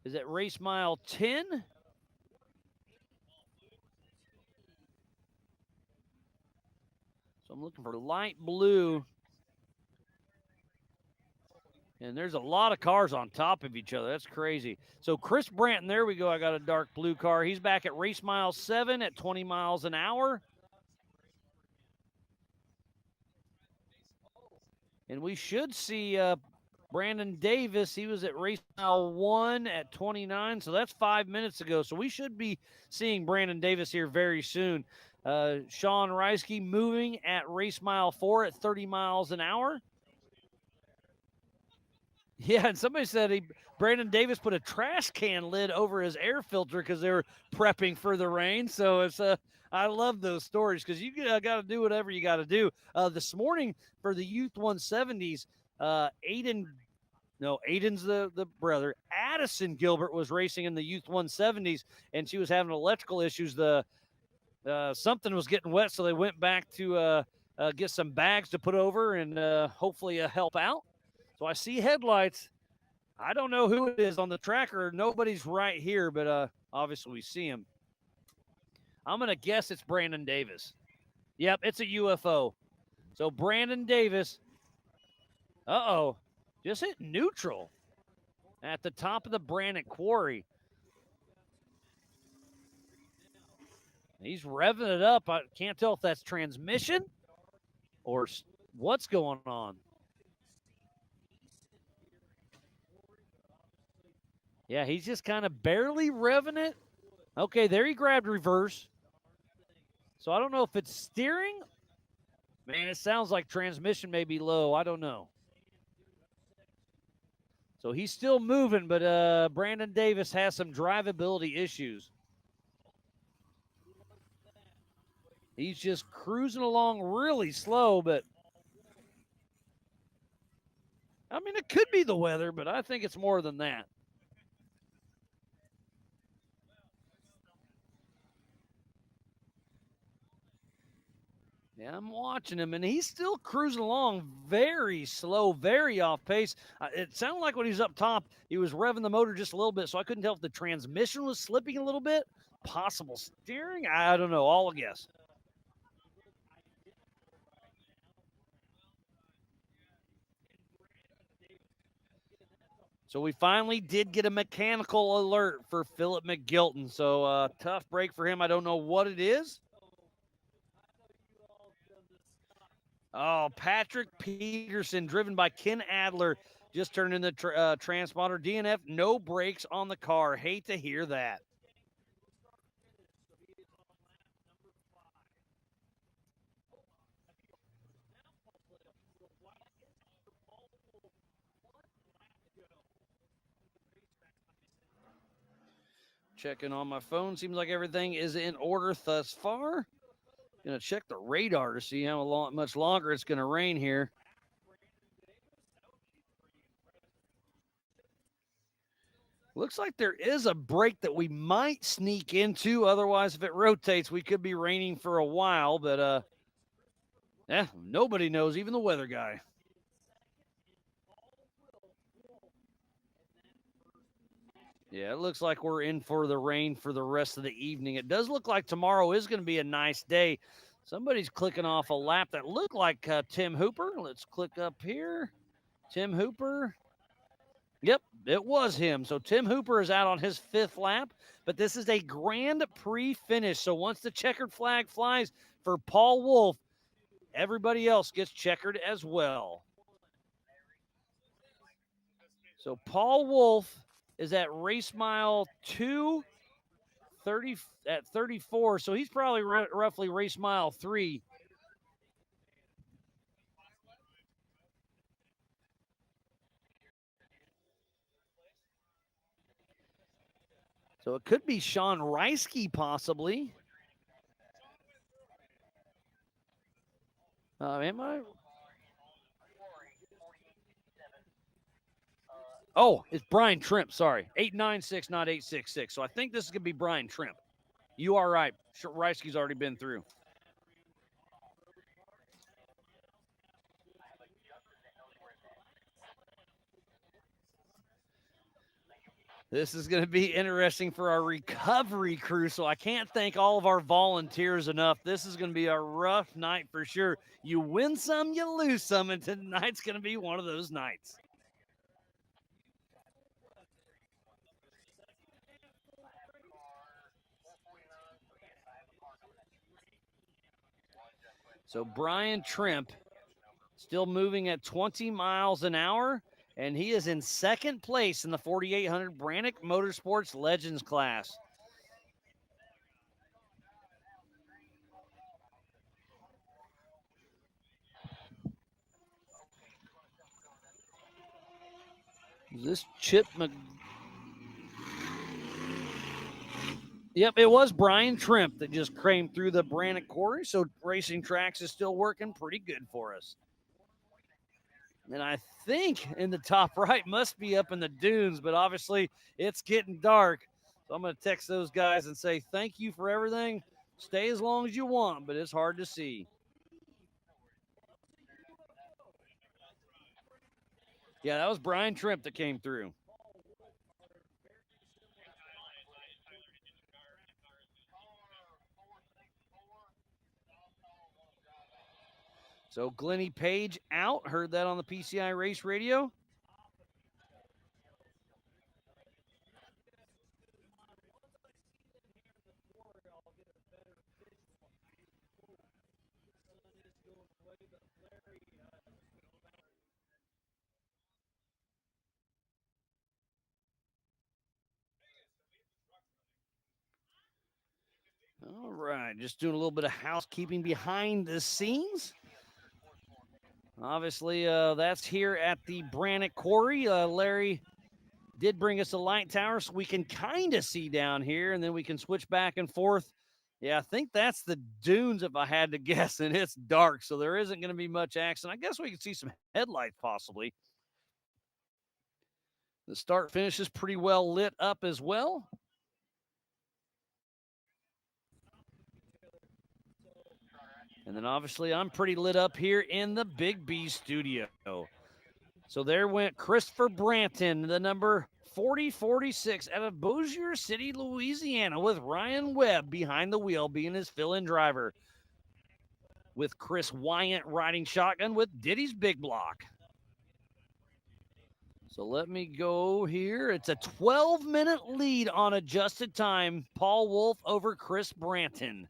is at race mile 10. So I'm looking for light blue. And there's a lot of cars on top of each other. That's crazy. So Chris Branton, there we go. I got a dark blue car. He's back at race mile 7 at 20 miles an hour. And we should see Brandon Davis. He was at race mile 1 at 29. So that's 5 minutes ago. So we should be seeing Brandon Davis here very soon. Sean Reisky moving at race mile 4 at 30 miles an hour. Yeah, and somebody said Brandon Davis put a trash can lid over his air filter because they were prepping for the rain. So it's I love those stories because you got to do whatever you got to do. This morning for the Youth 170s, Aiden's the brother. Addison Gilbert was racing in the Youth 170s, and she was having electrical issues. Something was getting wet, so they went back to get some bags to put over and hopefully help out. So I see headlights. I don't know who it is on the tracker. Nobody's right here, but obviously we see him. I'm going to guess it's Brandon Davis. Yep, it's a UFO. So Brandon Davis, just hit neutral at the top of the Branik quarry. He's revving it up. I can't tell if that's transmission or what's going on. Yeah, he's just kind of barely revving it. Okay, there he grabbed reverse. So I don't know if it's steering. Man, it sounds like transmission may be low. I don't know. So he's still moving, but Brandon Davis has some drivability issues. He's just cruising along really slow, but I mean, it could be the weather, but I think it's more than that. Yeah, I'm watching him, and he's still cruising along very slow, very off pace. It sounded like when he was up top, he was revving the motor just a little bit, so I couldn't tell if the transmission was slipping a little bit. Possible steering? I don't know. All a guess. So we finally did get a mechanical alert for Philip McGilton. So tough break for him. I don't know what it is. Oh, Patrick Peterson, driven by Ken Adler, just turned in the transponder. DNF, no brakes on the car. Hate to hear that. Checking on my phone. Seems like everything is in order thus far. Going to check the radar to see how much longer it's going to rain here. Looks like there is a break that we might sneak into. Otherwise, if it rotates, we could be raining for a while. But, nobody knows, even the weather guy. Yeah, it looks like we're in for the rain for the rest of the evening. It does look like tomorrow is going to be a nice day. Somebody's clicking off a lap that looked like Tim Hooper. Let's click up here. Tim Hooper. Yep, it was him. So Tim Hooper is out on his 5th lap, but this is a Grand Prix finish. So once the checkered flag flies for Paul Wolf, everybody else gets checkered as well. So Paul Wolf is at race mile 2, 30 at 34. So he's probably roughly race mile 3. So it could be Sean Reisky possibly. Am I? Oh, it's Brian Trimp. Sorry. 896, not 866. So I think this is going to be Brian Trimp. You are right. Reisky's already been through. This is going to be interesting for our recovery crew, so I can't thank all of our volunteers enough. This is going to be a rough night for sure. You win some, you lose some, and tonight's going to be one of those nights. So Brian Trimp still moving at 20 miles an hour, and he is in second place in the 4800 Branik Motorsports Legends class. This Chip Yep, it was Brian Trimp that just came through the Branik quarry, so Racing Tracks is still working pretty good for us. And I think in the top right must be up in the dunes, but obviously it's getting dark. So I'm going to text those guys and say, thank you for everything. Stay as long as you want, but it's hard to see. Yeah, that was Brian Trimp that came through. So Glennie Page out. Heard that on the PCI Race Radio. All right, just doing a little bit of housekeeping behind the scenes. Obviously, that's here at the Branik Quarry. Larry did bring us a light tower so we can kind of see down here, and then we can switch back and forth. Yeah, I think that's the dunes if I had to guess, and it's dark, so there isn't going to be much action. I guess we can see some headlights possibly. The start finish is pretty well lit up as well. And then obviously I'm pretty lit up here in the Big B studio. So there went Christopher Branton, the number 4046 out of Bossier City, Louisiana, with Ryan Webb behind the wheel being his fill-in driver, with Chris Wyant riding shotgun with Diddy's Big Block. So let me go here. It's a 12-minute lead on adjusted time. Paul Wolf over Chris Branton.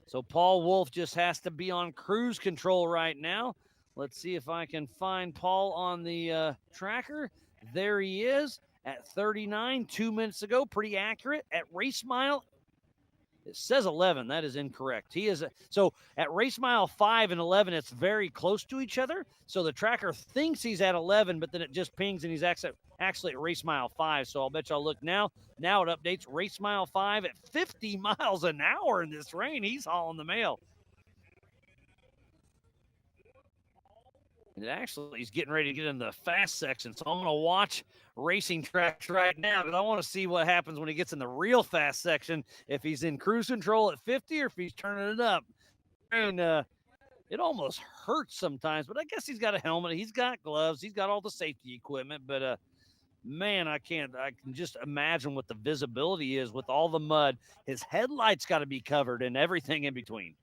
So Paul Wolf just has to be on cruise control right now. Let's see if I can find Paul on the tracker. There he is at 39, 2 minutes ago. Pretty accurate. At race mile, it says 11. That is incorrect. He is so at race mile 5 and 11, it's very close to each other. So the tracker thinks he's at 11, but then it just pings and he's actually at race mile 5. So I'll bet y'all look now. Now it updates race mile 5 at 50 miles an hour in this rain. He's hauling the mail. And actually, he's getting ready to get in the fast section. So I'm going to watch Racing Tracks right now because I want to see what happens when he gets in the real fast section, if he's in cruise control at 50 or if he's turning it up. And it almost hurts sometimes, but I guess he's got a helmet. He's got gloves. He's got all the safety equipment. But, man, I can just imagine what the visibility is with all the mud. His headlights got to be covered and everything in between.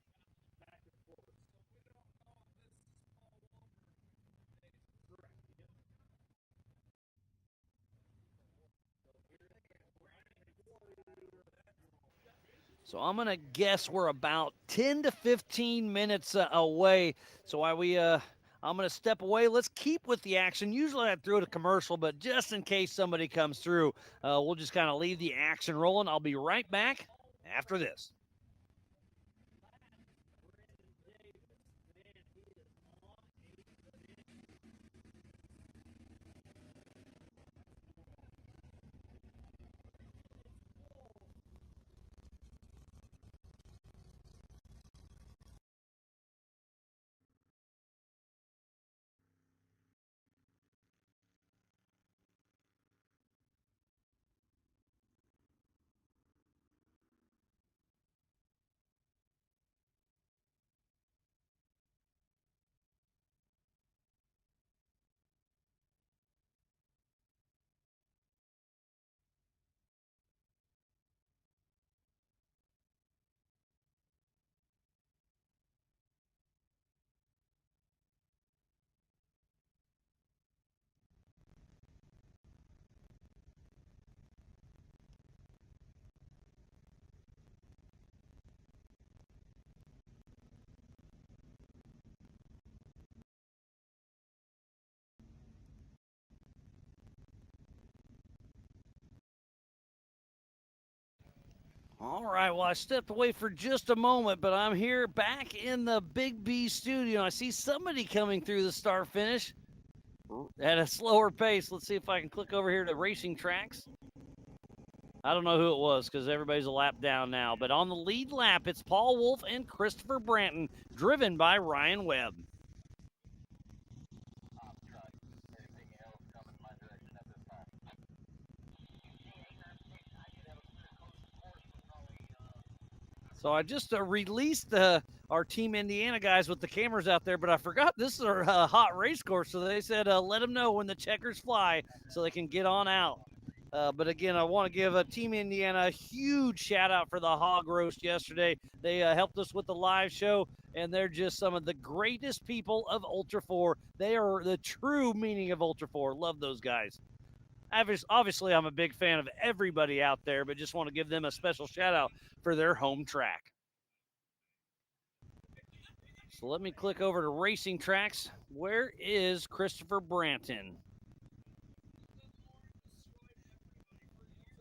So I'm going to guess we're about 10 to 15 minutes away. So while I'm going to step away. Let's keep with the action. Usually I throw it a commercial, but just in case somebody comes through, we'll just kind of leave the action rolling. I'll be right back after this. All right, well, I stepped away for just a moment, but I'm here back in the Big B studio. I see somebody coming through the start finish at a slower pace. Let's see if I can click over here to Racing Tracks. I don't know who it was because everybody's a lap down now, but on the lead lap, it's Paul Wolf and Christopher Branton, driven by Ryan Webb. So I just released our Team Indiana guys with the cameras out there, but I forgot this is our hot race course. So they said let them know when the checkers fly so they can get on out. But again, I want to give Team Indiana a huge shout out for the hog roast yesterday. They helped us with the live show, and they're just some of the greatest people of Ultra 4. They are the true meaning of Ultra 4. Love those guys. Obviously, I'm a big fan of everybody out there, but just want to give them a special shout out for their home track. So let me click over to Racing Tracks. Where is Christopher Branton?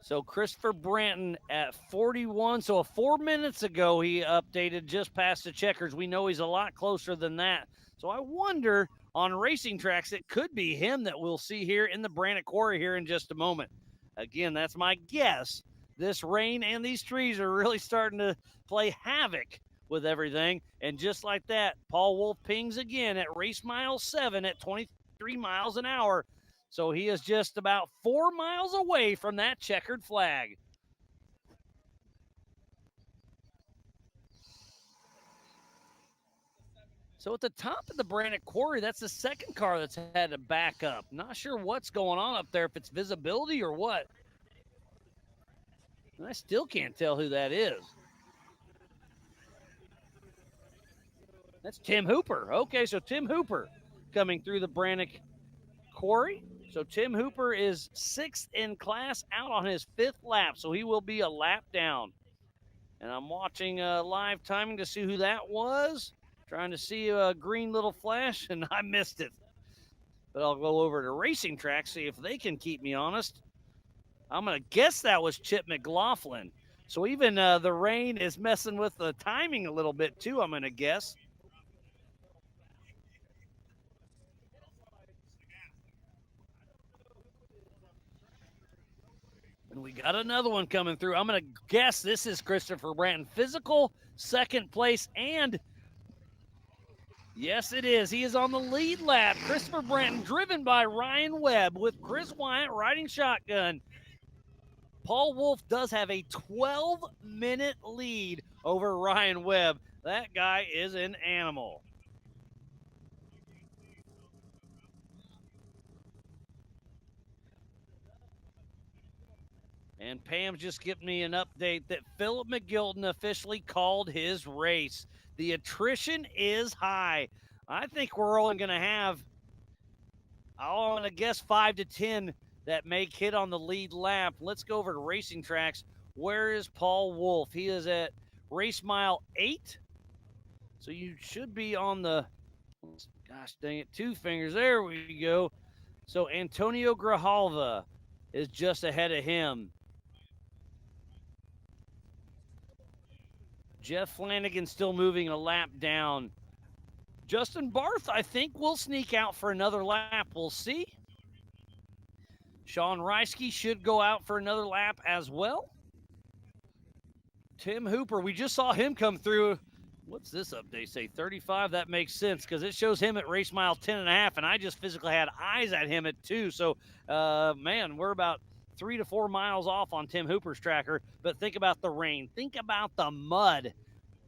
So Christopher Branton at 41. So 4 minutes ago, he updated just past the checkers. We know he's a lot closer than that. So I wonder on Racing Tracks, it could be him that we'll see here in the Branik Quarry here in just a moment. Again, that's my guess. This rain and these trees are really starting to play havoc with everything. And just like that, Paul Wolf pings again at race mile 7 at 23 miles an hour. So he is just about 4 miles away from that checkered flag. So at the top of the Branik Quarry, that's the second car that's had to back up. Not sure what's going on up there, if it's visibility or what. And I still can't tell who that is. That's Tim Hooper. Okay, so Tim Hooper coming through the Branik Quarry. So Tim Hooper is 6th in class, out on his 5th lap, so he will be a lap down. And I'm watching live timing to see who that was. Trying to see a green little flash, and I missed it. But I'll go over to Racing Tracks, see if they can keep me honest. I'm going to guess that was Chip McLaughlin. So even the rain is messing with the timing a little bit too, I'm going to guess. And we got another one coming through. I'm going to guess this is Christopher Branton. Physical, 2nd place, and yes, it is. He is on the lead lap. Christopher Branton, driven by Ryan Webb, with Chris Wyatt riding shotgun. Paul Wolf does have a 12-minute lead over Ryan Webb. That guy is an animal. And Pam's just giving me an update that Philip McGilton officially called his race. The attrition is high. I think we're only going to have, I'm going to guess 5 to 10 that make hit on the lead lap. Let's go over to Racing Tracks. Where is Paul Wolf? He is at race mile 8. So you should be on the, gosh dang it, 2 fingers. There we go. So Antonio Grijalva is just ahead of him. Jeff Flanagan still moving a lap down. Justin Barth, I think, will sneak out for another lap. We'll see. Sean Reisky should go out for another lap as well. Tim Hooper, we just saw him come through. What's this update say? 35? That makes sense because it shows him at race mile 10.5, and I just physically had eyes at him at 2. So, man, we're about 3 to 4 miles off on Tim Hooper's tracker. But think about the rain. Think about the mud.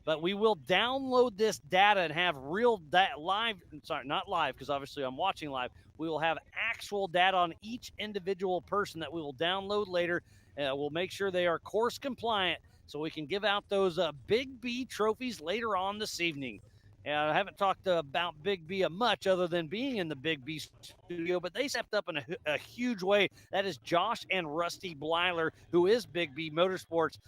But we will download this data and have real live, sorry, not live because obviously I'm watching live. We will have actual data on each individual person that we will download later. We'll make sure they are course compliant so we can give out those Big B trophies later on this evening. I haven't talked about Big B much other than being in the Big B studio, but they stepped up in a huge way. That is Josh and Rusty Blyler, who is Big B Motorsports.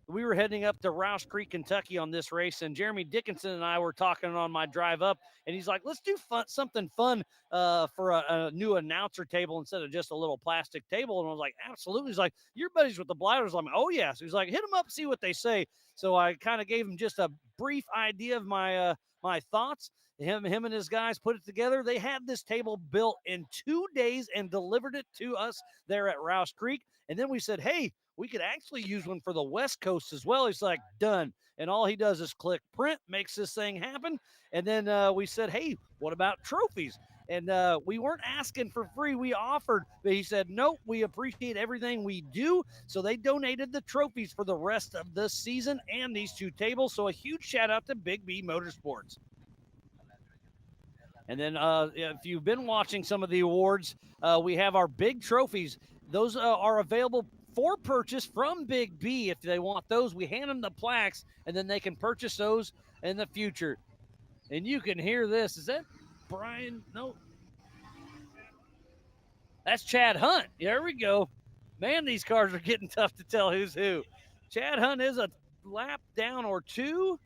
we were heading up to Rouse Creek, Kentucky on this race, and Jeremy Dickinson and I were talking on my drive up, and he's like, let's do something fun for a new announcer table instead of just a little plastic table. And I was like, absolutely. He's like, you're buddies with the Blighters. I'm like, oh, yeah. So he's like, hit them up, see what they say. So I kind of gave him just a brief idea of my my thoughts. Him and his guys put it together. They had this table built in 2 days and delivered it to us there at Rouse Creek. And then we said, hey, we could actually use one for the West Coast as well. He's like, done. And all he does is click print, makes this thing happen. And then we said, hey, what about trophies? And we weren't asking for free. We offered. But he said, nope, we appreciate everything we do. So they donated the trophies for the rest of the season and these 2 tables. So a huge shout out to Big B Motorsports. And then if you've been watching some of the awards, we have our big trophies. Those are available for purchase from Big B. If they want those, we hand them the plaques, and then they can purchase those in the future. And you can hear this. Is that Brian? No. That's Chad Hunt. There we go. Man, these cars are getting tough to tell who's who. Chad Hunt is a lap down or 2.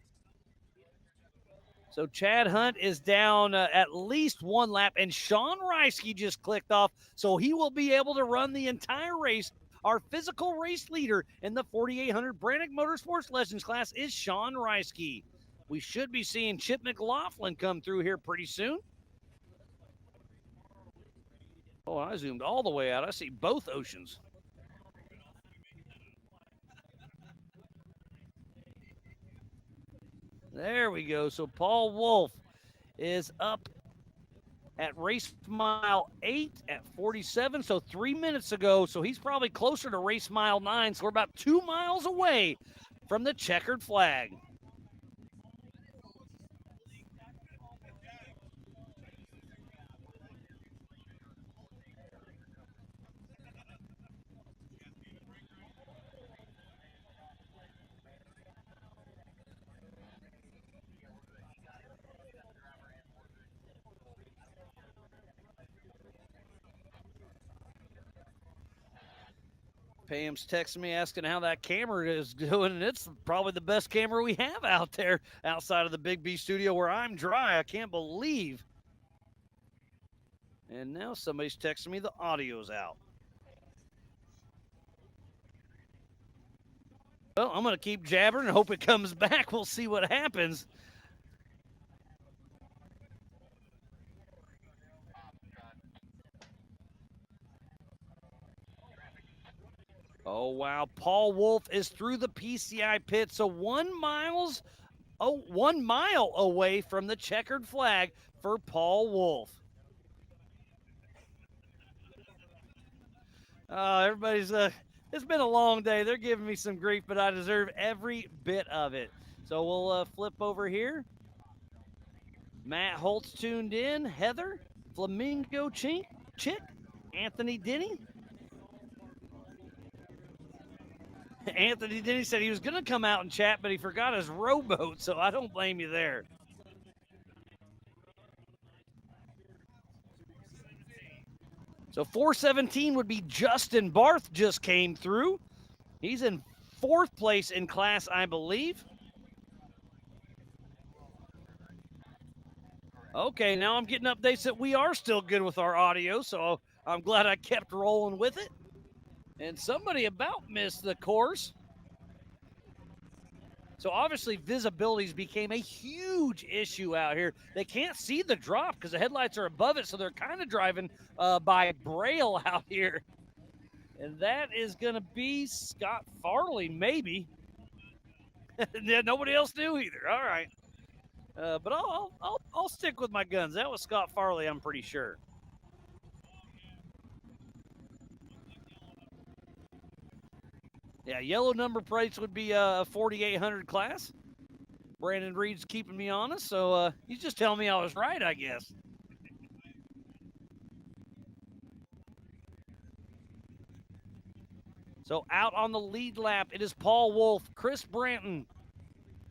So Chad Hunt is down at least 1 lap, and Sean Reisky just clicked off, so he will be able to run the entire race. Our physical race leader in the 4800 Branik Motorsports Legends class is Sean Reisky. We should be seeing Chip McLaughlin come through here pretty soon. Oh, I zoomed all the way out. I see both oceans. There we go. So Paul Wolf is up at race mile 8 at 47. So 3 minutes ago. So he's probably closer to race mile 9. So we're about 2 miles away from the checkered flag. Pam's texting me asking how that camera is doing, and it's probably the best camera we have out there outside of the Big B studio where I'm dry. I can't believe. And now somebody's texting me the audio's out. Well, I'm going to keep jabbering and hope it comes back. We'll see what happens. Oh, wow. Paul Wolf is through the PCI pit. So 1 mile away from the checkered flag for Paul Wolf. Everybody's, it's been a long day. They're giving me some grief, but I deserve every bit of it. So we'll flip over here. Matt Holtz tuned in. Heather, Flamingo Chick, Anthony Denny. Anthony Denny said he was going to come out and chat, but he forgot his rowboat, so I don't blame you there. So 417 would be Justin Barth just came through. He's in 4th place in class, I believe. Okay, now I'm getting updates that we are still good with our audio, so I'm glad I kept rolling with it. And somebody about missed the course. So obviously visibility's became a huge issue out here. They can't see the drop because the headlights are above it, so they're kind of driving by Braille out here. And that is going to be Scott Farley, maybe. Yeah, nobody else knew either. All right. But I'll stick with my guns. That was Scott Farley, I'm pretty sure. Yeah, yellow number plates would be a 4800 class. Brandon Reed's keeping me honest, so he's just telling me I was right, I guess. So out on the lead lap, it is Paul Wolf, Chris Branton,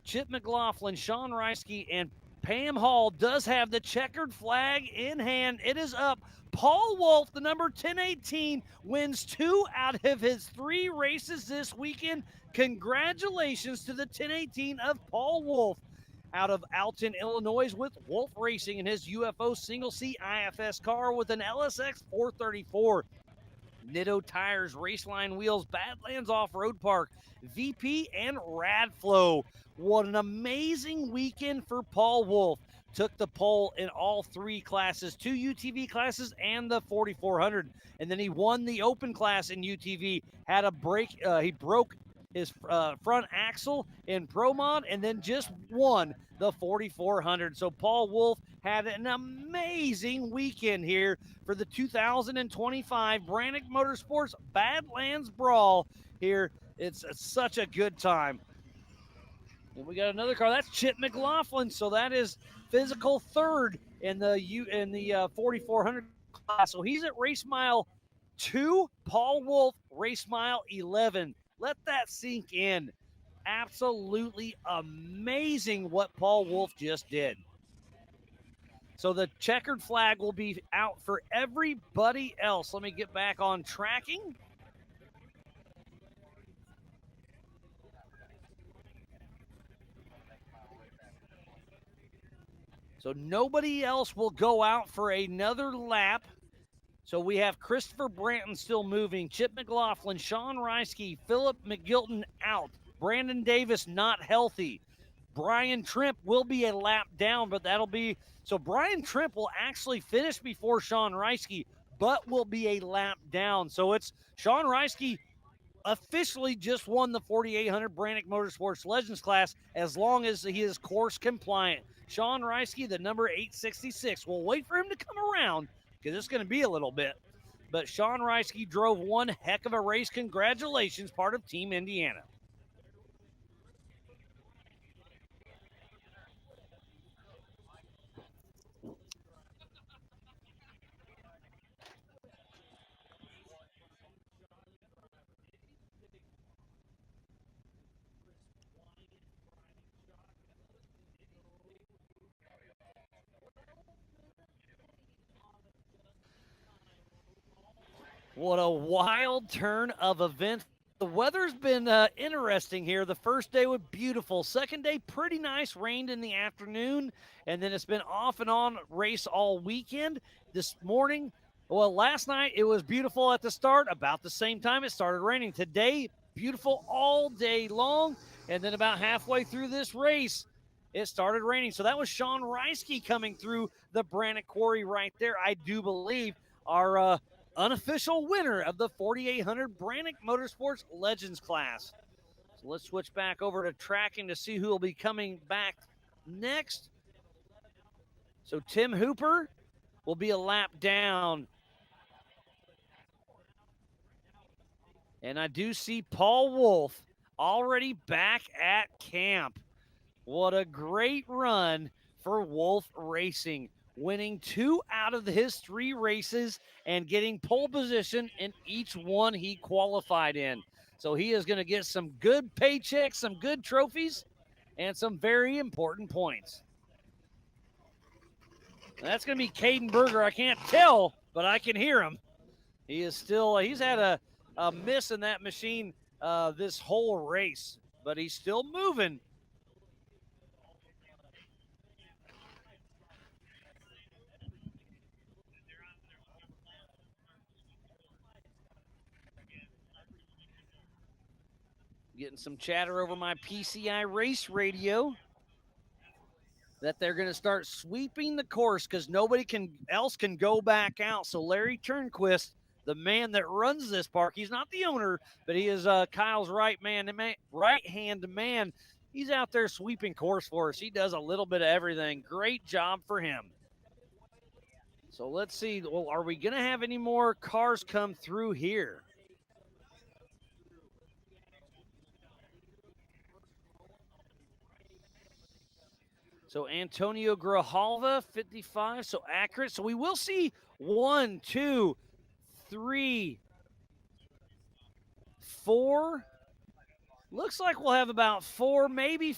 Chip McLaughlin, Sean Reisky, and Pam Hall does have the checkered flag in hand. It is up. Paul Wolf, the number 1018, wins 2 out of his 3 races this weekend. Congratulations to the 1018 of Paul Wolf out of Alton, Illinois, with Wolf Racing in his UFO single seat IFS car with an LSX 434. Nitto Tires, Raceline Wheels, Badlands Off-Road Park, VP, and Radflow. What an amazing weekend for Paul Wolf. Took the pole in all 3 classes, 2 UTV classes and the 4400. And then he won the open class in UTV, had a break. He broke his front axle in Pro Mod and then just won the 4400. So Paul Wolf had an amazing weekend here for the 2025 Branik Motorsports Badlands Brawl here. It's such a good time. And we got another car. That's Chip McLaughlin. So that is physical third in the 4400 class. So he's at race mile 2. Paul Wolf, race mile 11. Let that sink in. Absolutely amazing what Paul Wolf just did. So the checkered flag will be out for everybody else. Let me get back on tracking. So nobody else will go out for another lap. So we have Christopher Branton still moving, Chip McLaughlin, Sean Reisky, Philip McGilton out, Brandon Davis not healthy. Brian Trimp will be a lap down, but that'll be, so Brian Trimp will actually finish before Sean Reisky, but will be a lap down. So it's Sean Reisky officially just won the 4800 Branik Motorsports Legends class as long as he is course compliant. Sean Reisky, the number 866. We'll wait for him to come around because it's going to be a little bit. But Sean Reisky drove one heck of a race. Congratulations, part of Team Indiana. What a wild turn of events. The weather's been interesting here. The first day was beautiful. Second day, pretty nice. Rained in the afternoon. And then it's been off and on race all weekend. This morning, well, last night it was beautiful at the start. About the same time it started raining. Today, beautiful all day long. And then about halfway through this race, it started raining. So that was Sean Reisky coming through the Branik Quarry right there. I do believe our unofficial winner of the 4800 Branik Motorsports Legends class. So let's switch back over to tracking to see who will be coming back next. So Tim Hooper will be a lap down. And I do see Paul Wolf already back at camp. What a great run for Wolf Racing, winning 2 out of his 3 races and getting pole position in each one he qualified in. So he is going to get some good paychecks, some good trophies, and some very important points. And that's going to be Caden Berger. I can't tell, but I can hear him. He is still, he's had a miss in that machine this whole race, but he's still moving. Getting some chatter over my PCI race radio that they're going to start sweeping the course because nobody else can go back out. So Larry Turnquist, the man that runs this park, he's not the owner, but he is Kyle's right-hand man. He's out there sweeping course for us. He does a little bit of everything. Great job for him. So let's see. Well, are we going to have any more cars come through here? So Antonio Grijalva, 55, so accurate. So we will see 1, 2, 3, 4. Looks like we'll have about 4, maybe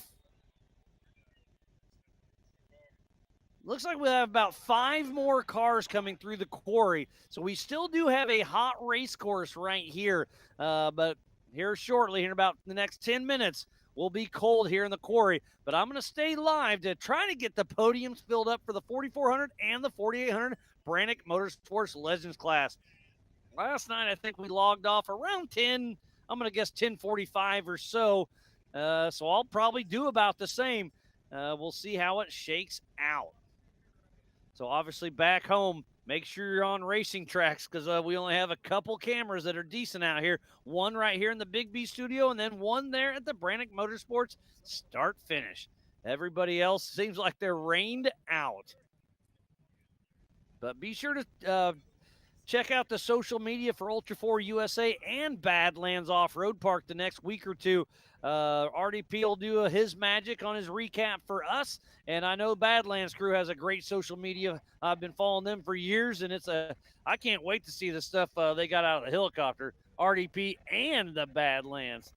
Looks like we have about 5 more cars coming through the quarry. So we still do have a hot race course right here. But here shortly, in about the next 10 minutes, we'll be cold here in the quarry. But I'm going to stay live to try to get the podiums filled up for the 4400 and the 4800 Branik Motorsports Legends class. Last night, I think we logged off around 10, I'm going to guess 10:45 or so. So I'll probably do about the same. We'll see how it shakes out. So obviously back home, make sure you're on racing tracks because we only have a couple cameras that are decent out here. One right here in the Big B studio and then one there at the Branik Motorsports start-finish. Everybody else seems like they're rained out. But be sure to check out the social media for Ultra 4 USA and Badlands Off-Road Park the next week or two. RDP will do his magic on his recap for us, and I know Badlands crew has a great social media. I've been following them for years, and I can't wait to see the stuff they got out of the helicopter, RDP and the Badlands.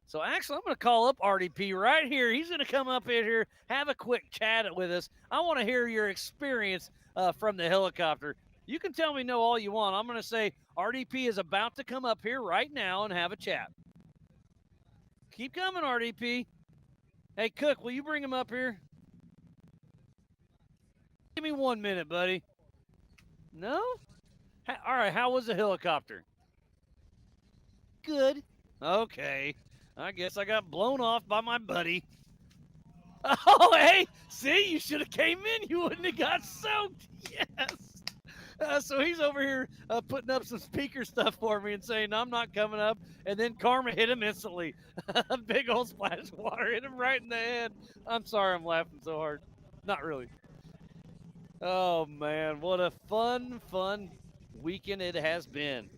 So actually, I'm going to call up RDP right here. He's going to come up in here, have a quick chat with us. I want to hear your experience from the helicopter. You can tell me no all you want. I'm going to say RDP is about to come up here right now and have a chat. Keep coming, RDP. Hey, Cook, will you bring him up here? Give me 1 minute, buddy. No? All right, how was the helicopter? Good. Okay. I guess I got blown off by my buddy. Oh, hey, see, you should have came in. You wouldn't have got soaked. Yes. So he's over here putting up some speaker stuff for me and saying, I'm not coming up. And then karma hit him instantly. A big old splash of water hit him right in the head. I'm sorry I'm laughing so hard. Not really. Oh, man, what a fun weekend it has been.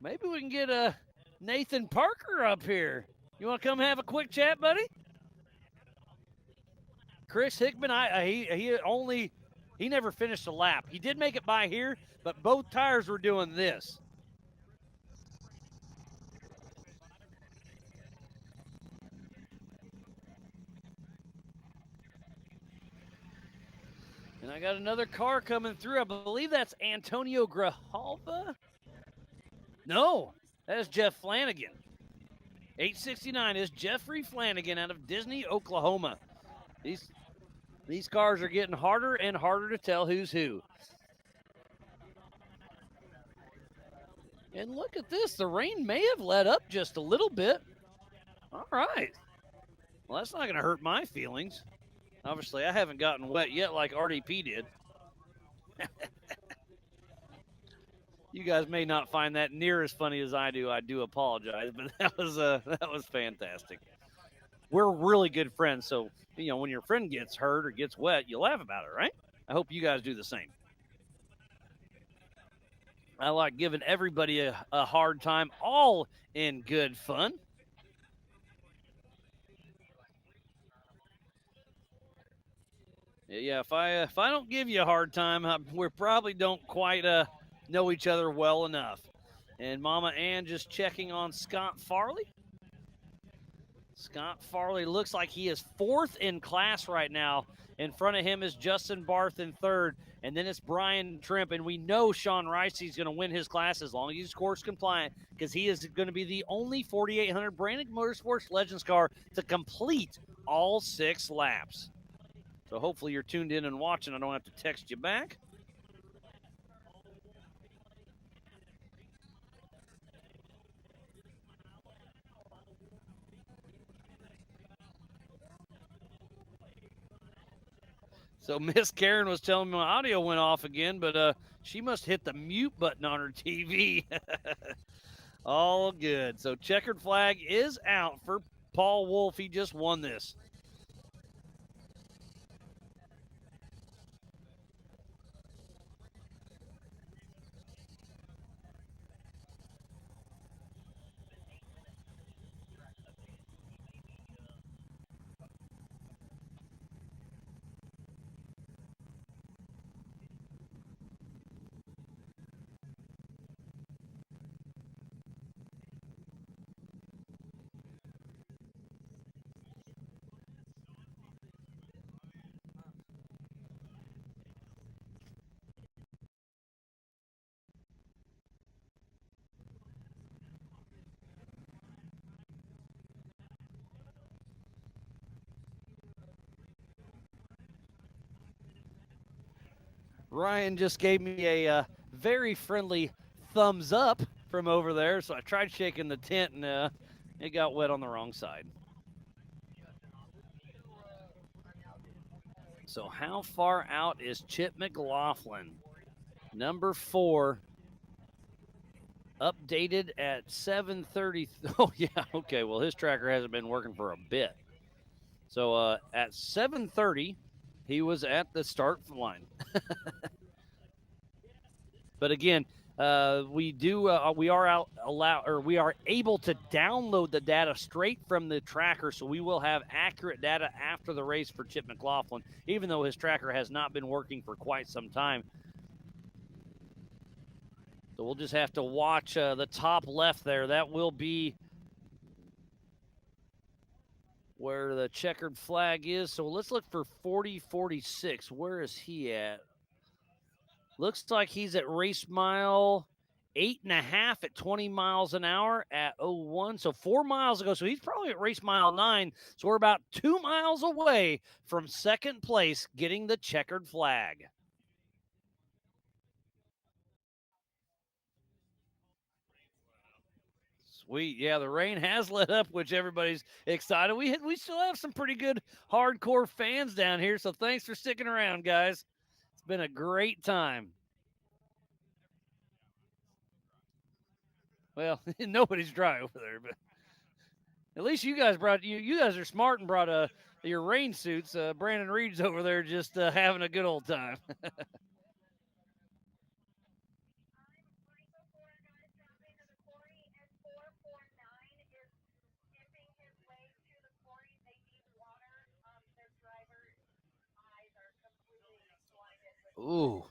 Maybe we can get Nathan Parker up here. You want to come have a quick chat, buddy? Chris Hickman, he never finished a lap. He did make it by here, but both tires were doing this. And I got another car coming through. I believe that's Antonio Grijalva. No, that is Jeff Flanagan. 869 is Jeffrey Flanagan out of Disney, Oklahoma. These cars are getting harder and harder to tell who's who. And look at this. The rain may have let up just a little bit. All right. Well, that's not going to hurt my feelings. Obviously, I haven't gotten wet yet like RDP did. You guys may not find that near as funny as I do. I do apologize, but that was fantastic. We're really good friends, so when your friend gets hurt or gets wet, you laugh about it, right? I hope you guys do the same. I like giving everybody a hard time, all in good fun. Yeah, if I don't give you a hard time, we probably don't quite know each other well enough. And Mama Ann just checking on Scott Farley. Scott Farley looks like he is 4th in class right now. In front of him is Justin Barth in 3rd, and then it's Brian Trimp. And we know Sean Rice is going to win his class as long as he's course compliant, because he is going to be the only 4800 Branik Motorsports Legends car to complete all 6 laps. So hopefully you're tuned in and watching. I don't have to text you back. So Miss Karen was telling me my audio went off again, but she must hit the mute button on her TV. All good. So checkered flag is out for Paul Wolf. He just won this. Ryan just gave me a very friendly thumbs up from over there, so I tried shaking the tent, and it got wet on the wrong side. So how far out is Chip McLaughlin? Number 4, updated at 7:30. Oh, yeah, okay. Well, his tracker hasn't been working for a bit. So at 7:30, he was at the start line. But again, we are able to download the data straight from the tracker, so we will have accurate data after the race for Chip McLaughlin, even though his tracker has not been working for quite some time. So we'll just have to watch the top left there. That will be where the checkered flag is. So let's look for 40-46. Where is he at? Looks like he's at race mile 8.5 at 20 miles an hour at 01. So 4 miles ago. So he's probably at race mile 9. So we're about 2 miles away from second place getting the checkered flag. Sweet. Yeah, the rain has let up, which everybody's excited. We still have some pretty good hardcore fans down here, so thanks for sticking around, guys. It's been a great time. Well, nobody's dry over there, but at least you guys you guys are smart and brought your rain suits. Brandon Reed's over there just having a good old time. Ooh,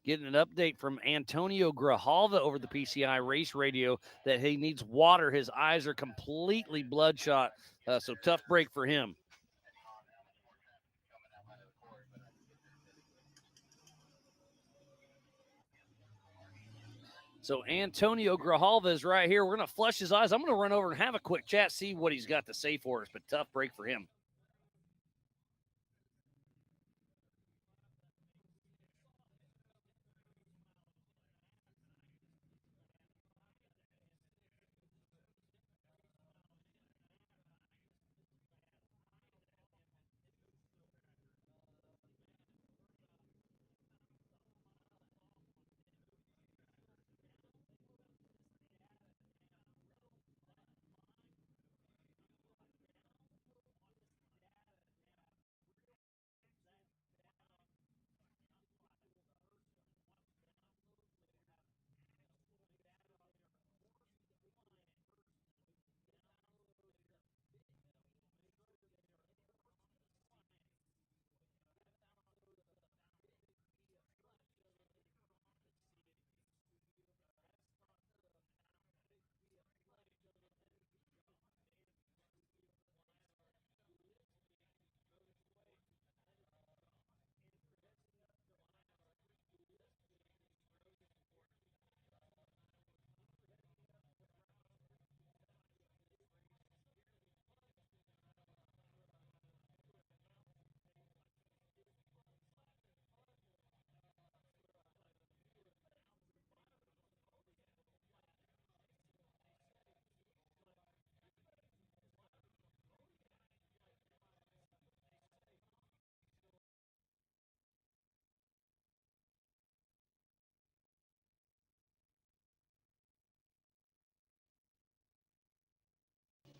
getting an update from Antonio Grijalva over the PCI race radio that he needs water. His eyes are completely bloodshot, so tough break for him. So Antonio Grijalva is right here. We're going to flush his eyes. I'm going to run over and have a quick chat, see what he's got to say for us, but tough break for him.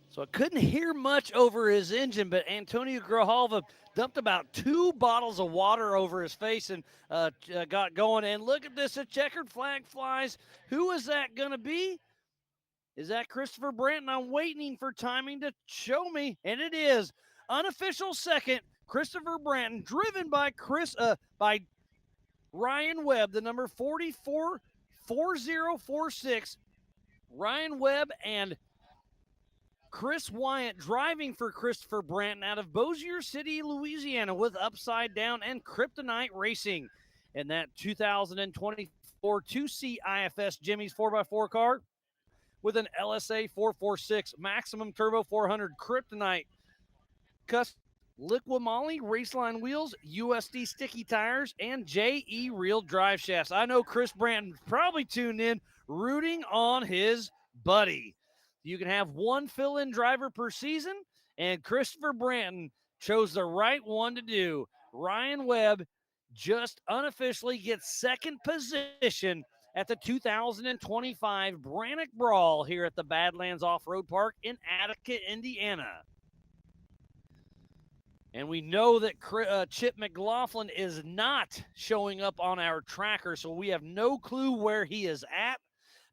So I couldn't hear much over his engine, but Antonio Grijalva dumped about 2 bottles of water over his face and got going. And look at this, a checkered flag flies. Who is that going to be? Is that Christopher Branton? I'm waiting for timing to show me, and it is. Unofficial second, Christopher Branton, driven by Ryan Webb, the number 4046. Ryan Webb and Chris Wyatt driving for Christopher Branton out of Bossier City, Louisiana, with Upside Down and Kryptonite Racing. And that 2024 2C IFS Jimmy's 4x4 car with an LSA 446 maximum turbo 400 Kryptonite custom Liqui Moly, Raceline wheels, USD sticky tires, and JE Real drive shafts. I know Chris Branton probably tuned in rooting on his buddy. You can have one fill-in driver per season, and Christopher Branton chose the right one to do. Ryan Webb just unofficially gets second position at the 2025 Branik Brawl here at the Badlands Off-Road Park in Attica, Indiana. And we know that Chip McLaughlin is not showing up on our tracker, so we have no clue where he is at.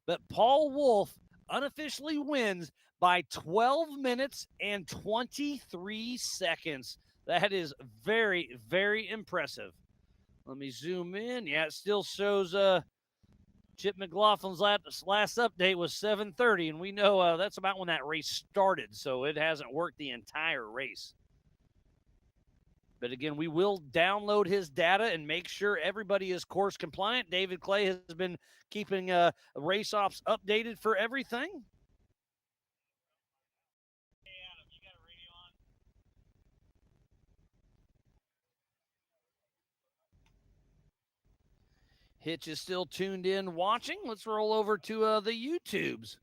But Paul Wolf unofficially wins by 12 minutes and 23 seconds. That is very, very impressive. Let me zoom in. Yeah, it still shows Chip McLaughlin's last update was 7:30, and we know that's about when that race started, so it hasn't worked the entire race. But again, we will download his data and make sure everybody is course compliant. David Clay has been keeping race ops updated for everything. Hitch is still tuned in watching. Let's roll over to the YouTubes.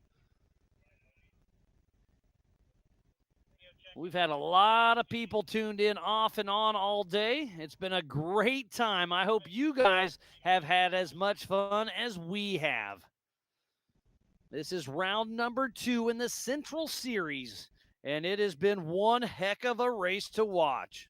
We've had a lot of people tuned in off and on all day. It's been a great time. I hope you guys have had as much fun as we have. This is round number 2 in the Central Series, and it has been one heck of a race to watch.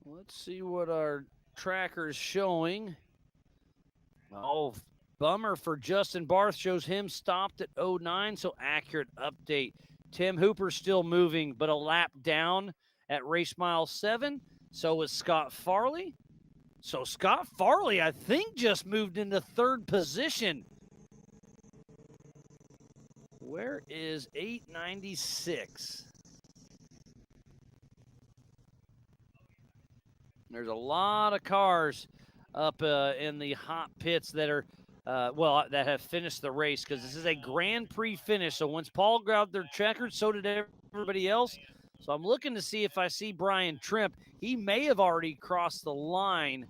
Let's see what our tracker is showing. Oh, bummer for Justin Barth. Shows him stopped at 09, so accurate update. Tim Hooper still moving, but a lap down at race mile 7. So is Scott Farley. So Scott Farley, I think, just moved into 3rd position. Where is 896? There's a lot of cars up in the hot pits that are, that have finished the race, because this is a Grand Prix finish. So once Paul grabbed their checkers, so did everybody else. So I'm looking to see if I see Brian Trimp. He may have already crossed the line.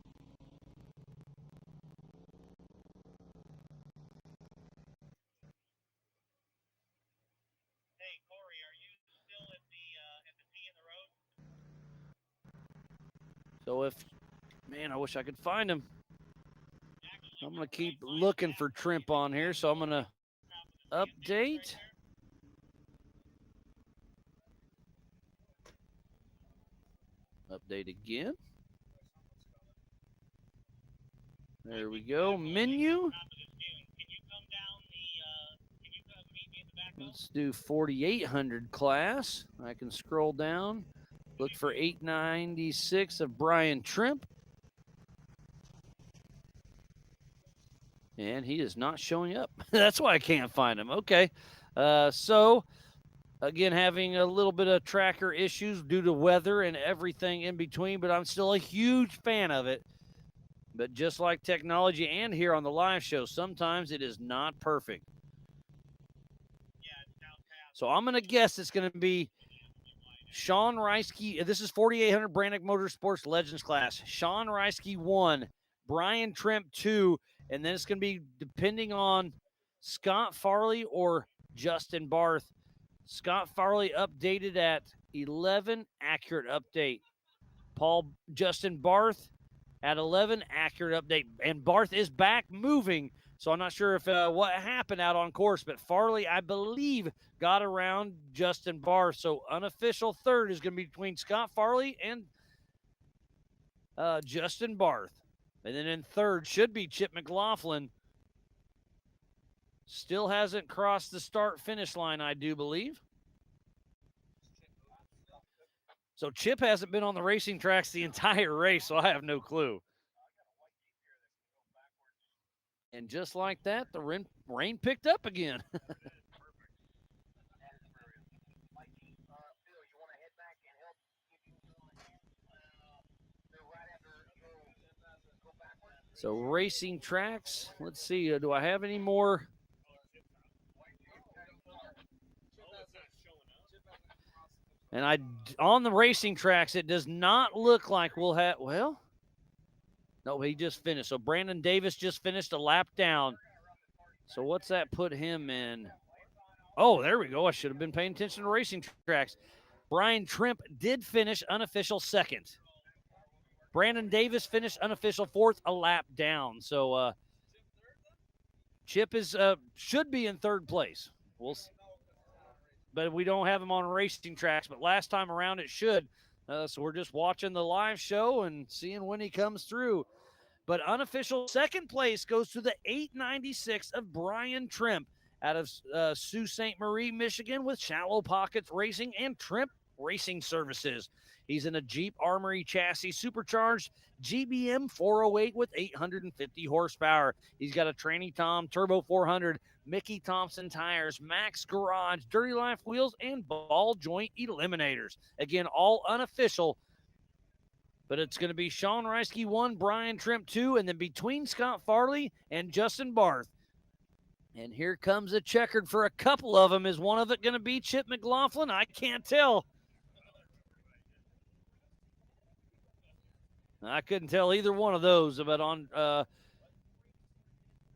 So man, I wish I could find him. I'm going to keep looking for Trimp on here, so I'm going to update. Update again. There we go. Menu. Let's do 4,800 class. I can scroll down. Look for 896 of Brian Trimp. And he is not showing up. That's why I can't find him. Okay. So, again, having a little bit of tracker issues due to weather and everything in between, but I'm still a huge fan of it. But just like technology and here on the live show, sometimes it is not perfect. So I'm going to guess it's going to be Sean Reisky. This is 4,800 Branik Motorsports Legends class. Sean Reisky 1, Brian Trimp 2, and then it's going to be depending on Scott Farley or Justin Barth. Scott Farley updated at 11, accurate update. Justin Barth at 11, accurate update. And Barth is back moving, so I'm not sure if what happened out on course, but Farley, I believe, got around Justin Barth. So unofficial 3rd is going to be between Scott Farley and Justin Barth. And then in 3rd should be Chip McLaughlin. Still hasn't crossed the start-finish line, I do believe. So Chip hasn't been on the racing tracks the entire race, so I have no clue. And just like that, the rain picked up again. So racing tracks, let's see, do I have any more? And on the racing tracks, it does not look like we'll have, well, no, he just finished. So Brandon Davis just finished a lap down. So what's that put him in? Oh, there we go. I should have been paying attention to racing tracks. Brian Trimp did finish unofficial second. Brandon Davis finished unofficial fourth, a lap down. So Chip is should be in third place. But we don't have him on racing tracks. But last time around, it should. So we're just watching the live show and seeing when he comes through. But unofficial second place goes to the 896 of Brian Trimp out of Sault Ste. Marie, Michigan, with Shallow Pockets Racing and Trimp Racing Services. He's in a Jeep Armory chassis supercharged GBM 408 with 850 horsepower. He's got a Tranny Tom Turbo 400, Mickey Thompson tires, Max Garage, Dirty Life wheels, and ball joint eliminators. Again, all unofficial. But it's going to be Sean Reisky 1, Brian Trimp 2, and then between Scott Farley and Justin Barth. And here comes a checkered for a couple of them. Is one of it going to be Chip McLaughlin? I can't tell. I couldn't tell either one of those, but on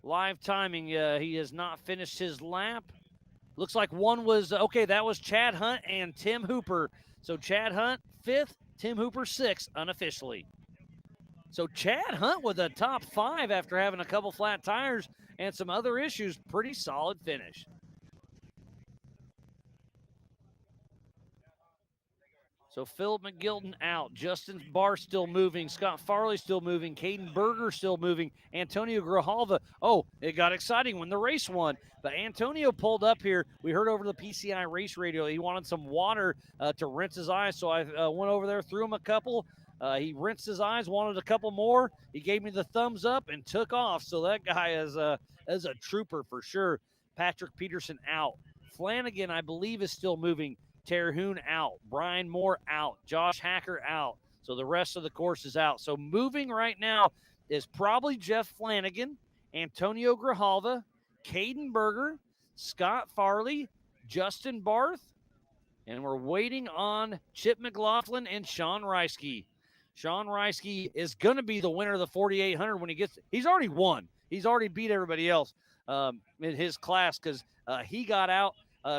live timing, he has not finished his lap. Looks like one was, okay, that was Chad Hunt and Tim Hooper. So Chad Hunt, 5th, Tim Hooper, 6th, unofficially. So Chad Hunt with a top 5 after having a couple flat tires and some other issues. Pretty solid finish. So Philip McGilton out. Justin Barr still moving. Scott Farley still moving. Caden Berger still moving. Antonio Grijalva. Oh, it got exciting when the race won. But Antonio pulled up here. We heard over the PCI race radio he wanted some water to rinse his eyes. So I went over there, threw him a couple. He rinsed his eyes, wanted a couple more. He gave me the thumbs up and took off. So that guy is a trooper for sure. Patrick Peterson out. Flanagan, I believe, is still moving. Terhune out. Brian Moore out. Josh Hacker out. So the rest of the course is out. So moving right now is probably Jeff Flanagan, Antonio Grijalva, Caden Berger, Scott Farley, Justin Barth, and we're waiting on Chip McLaughlin and Sean Reisky. Sean Reisky is going to be the winner of the 4,800 when he gets – he's already won. He's already beat everybody else in his class because he got out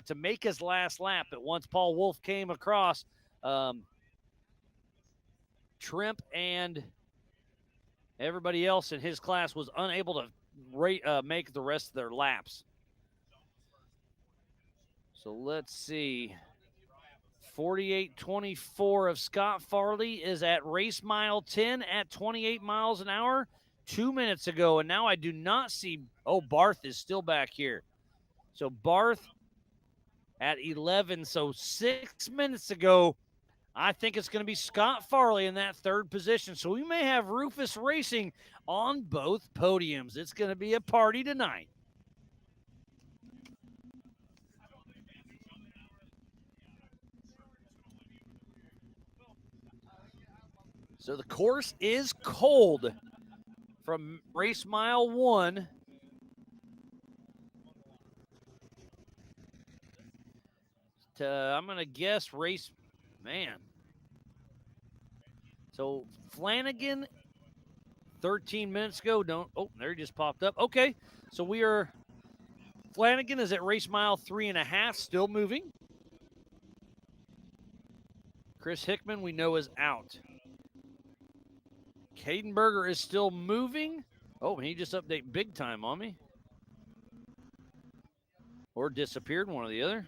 to make his last lap. But once Paul Wolf came across, Trimp and everybody else in his class was unable to make the rest of their laps. So let's see. 48.24 of Scott Farley is at race mile 10 at 28 miles an hour 2 minutes ago. And now I do not see, Barth is still back here. So Barth at 11. So 6 minutes ago, I think it's going to be Scott Farley in that third position. So we may have Rufus Racing on both podiums. It's going to be a party tonight. So the course is cold from race mile 1 to, I'm going to guess man. So Flanagan, 13 minutes ago, there he just popped up. Okay, so Flanagan is at race mile 3.5, still moving. Chris Hickman, we know, is out. Caden Berger is still moving. He just updated big time on me. Or disappeared, one or the other.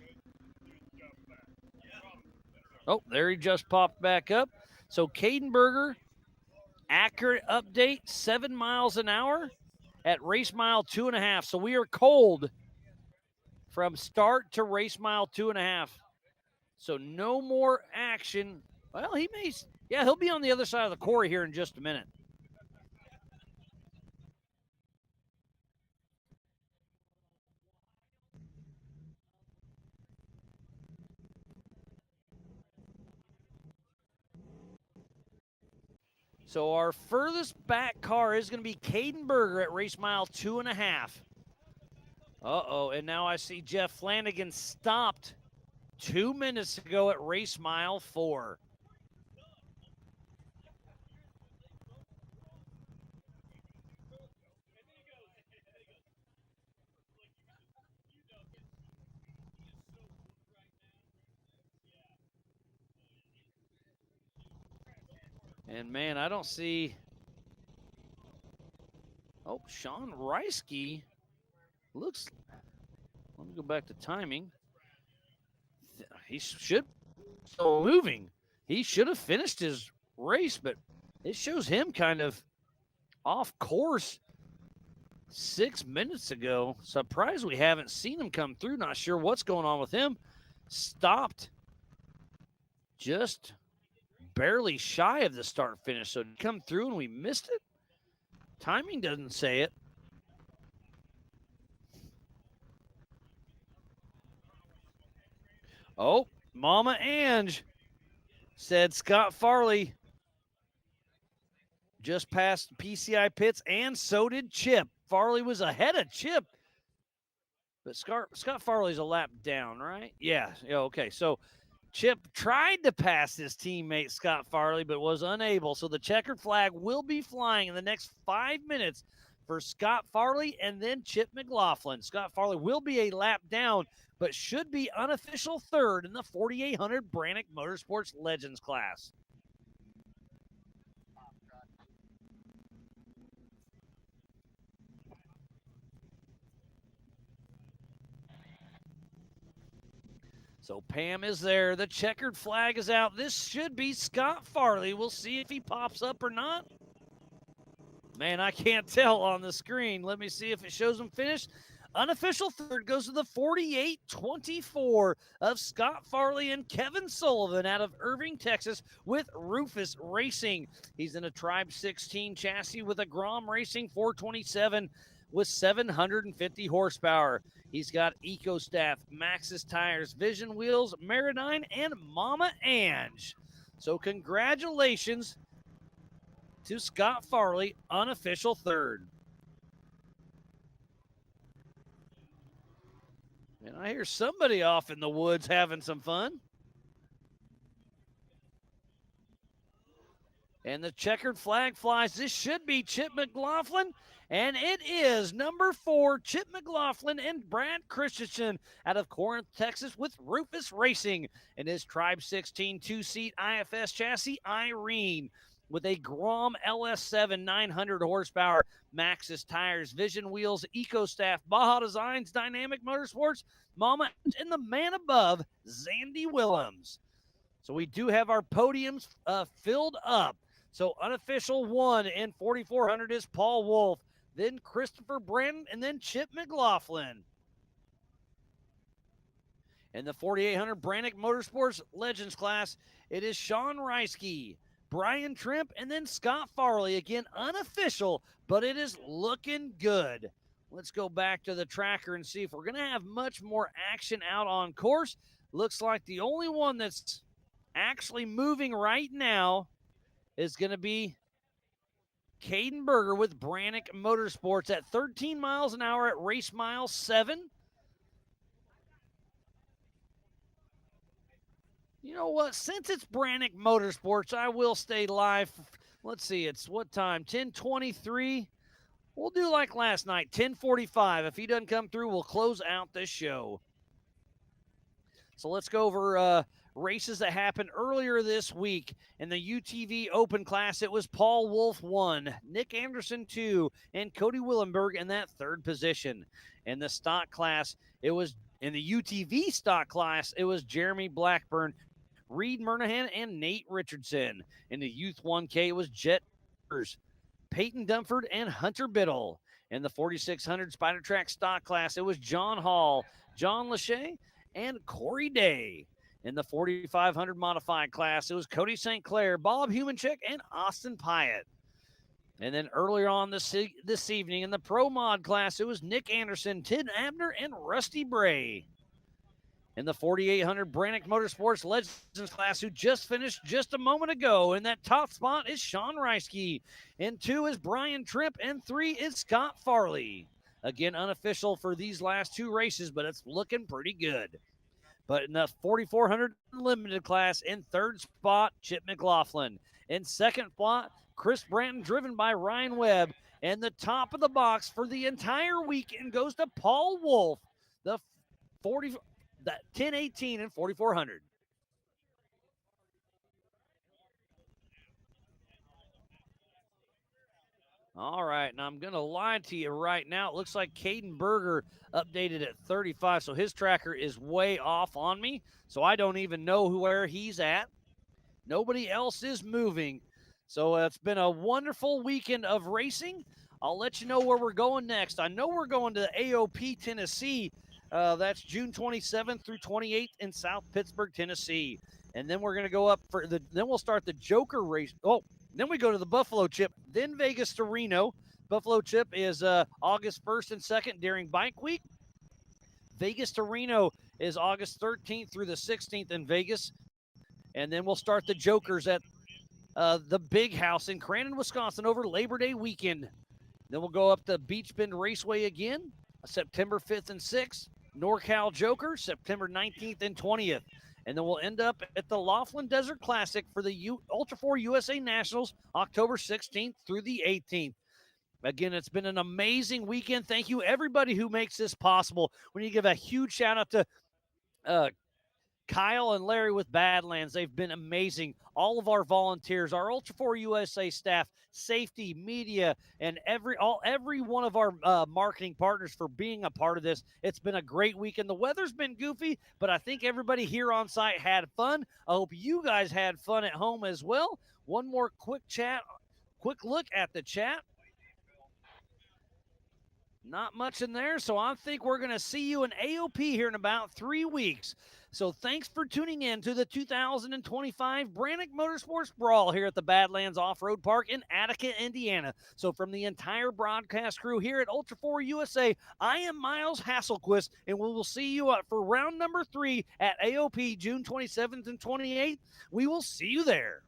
There he just popped back up. So Caden Berger, accurate update, 7 miles an hour at race mile 2.5. So we are cold from start to race mile 2.5. So no more action. Well, he'll be on the other side of the quarry here in just a minute. So our furthest back car is going to be Caden Berger at race mile 2.5. Uh-oh, and now I see Jeff Flanagan stopped 2 minutes ago at race mile 4. And man, I don't see. Oh, Sean Reisky looks. Let me go back to timing. He should still moving. He should have finished his race, but it shows him kind of off course 6 minutes ago. Surprised we haven't seen him come through. Not sure what's going on with him. Stopped just barely shy of the start finish. So did he come through and we missed it? Timing doesn't say it. Oh, Mama Ange said Scott Farley just passed PCI pits, and so did Chip. Farley was ahead of Chip. But Scott Farley's a lap down, right? Yeah, okay. So Chip tried to pass his teammate Scott Farley, but was unable. So the checkered flag will be flying in the next 5 minutes for Scott Farley and then Chip McLaughlin. Scott Farley will be a lap down, but should be unofficial third in the 4,800 Branik Motorsports Legends class. So Pam is there. The checkered flag is out. This should be Scott Farley. We'll see if he pops up or not. Man, I can't tell on the screen. Let me see if it shows him finished. Unofficial third goes to the 48-24 of Scott Farley and Kevin Sullivan out of Irving, Texas with Rufus Racing. He's in a Tribe 16 chassis with a Grom Racing 427 with 750 horsepower. He's got EcoStaff, Maxxis tires, Vision wheels, Meridyne, and Mama Ange. So congratulations to Scott Farley, unofficial third. And I hear somebody off in the woods having some fun. And the checkered flag flies. This should be Chip McLaughlin. And it is number 4, Chip McLaughlin and Brad Christensen out of Corinth, Texas with Rufus Racing in his Tribe 16 two-seat IFS chassis, Irene, with a Grom LS7 900 horsepower, Maxxis tires, Vision wheels, EcoStaff, Baja Designs, Dynamic Motorsports, Mama, and the man above, Zandy Willems. So we do have our podiums filled up. So unofficial 1 in 4,400 is Paul Wolf, then Christopher Brandon, and then Chip McLaughlin. In the 4,800 Branik Motorsports Legends class, it is Sean Reisky, Brian Trimp, and then Scott Farley. Again, unofficial, but it is looking good. Let's go back to the tracker and see if we're going to have much more action out on course. Looks like the only one that's actually moving right now is going to be Caden Berger with Branik Motorsports at 13 miles an hour at race mile 7. You know what? Since it's Branik Motorsports, I will stay live. Let's see, it's what time? 10:23. We'll do like last night, 10:45. If he doesn't come through, we'll close out this show. So let's go over races that happened earlier this week. In the UTV Open class, it was Paul Wolf 1, Nick Anderson 2, and Cody Willenberg in that third position. In the stock class, it was in the UTV stock class, it was Jeremy Blackburn, Reed Murnahan, and Nate Richardson. In the Youth 1K, it was Jet Peyton Dunford, and Hunter Biddle. In the 4,600 Spider Track stock class, it was John Hall, John Lachey, and Corey Day. In the 4,500 modified class, it was Cody St. Clair, Bob Humanchek, and Austin Pyatt. And then earlier on this evening in the Pro Mod class, it was Nick Anderson, Tim Abner, and Rusty Bray. In the 4,800 Branik Motorsports Legends class, who just finished just a moment ago. In that top spot is Sean Reisky. In 2 is Brian Tripp. And 3 is Scott Farley. Again, unofficial for these last 2 races, but it's looking pretty good. But in the 4,400 Limited class, in 3rd spot, Chip McLaughlin. In 2nd spot, Chris Branton, driven by Ryan Webb. And the top of the box for the entire weekend goes to Paul Wolf, the 1018 and 4,400. All right, now I'm going to lie to you right now. It looks like Caden Berger updated at 35, so his tracker is way off on me, so I don't even know where he's at. Nobody else is moving. So it's been a wonderful weekend of racing. I'll let you know where we're going next. I know we're going to AOP, Tennessee. That's June 27th through 28th in South Pittsburgh, Tennessee. And then we're going to go up for then we'll start the Joker race. Oh, then we go to the Buffalo Chip, then Vegas to Reno. Buffalo Chip is August 1st and 2nd during Bike Week. Vegas to Reno is August 13th through the 16th in Vegas. And then we'll start the Jokers at the Big House in Crandon, Wisconsin over Labor Day weekend. Then we'll go up to Beach Bend Raceway again, September 5th and 6th. NorCal Joker, September 19th and 20th. And then we'll end up at the Laughlin Desert Classic for the Ultra 4 USA Nationals, October 16th through the 18th. Again, it's been an amazing weekend. Thank you, everybody who makes this possible. We need to give a huge shout out to Kyle and Larry with Badlands. They've been amazing. All of our volunteers, our Ultra 4 USA staff, safety, media, and every one of our marketing partners for being a part of this. It's been a great weekend. The weather's been goofy, but I think everybody here on site had fun. I hope you guys had fun at home as well. One more quick look at the chat. Not much in there, so I think we're going to see you in AOP here in about 3 weeks. So thanks for tuning in to the 2025 Branik Motorsports Brawl here at the Badlands Off-Road Park in Attica, Indiana. So from the entire broadcast crew here at Ultra 4 USA, I am Miles Hasselquist, and we will see you for round number 3 at AOP June 27th and 28th. We will see you there.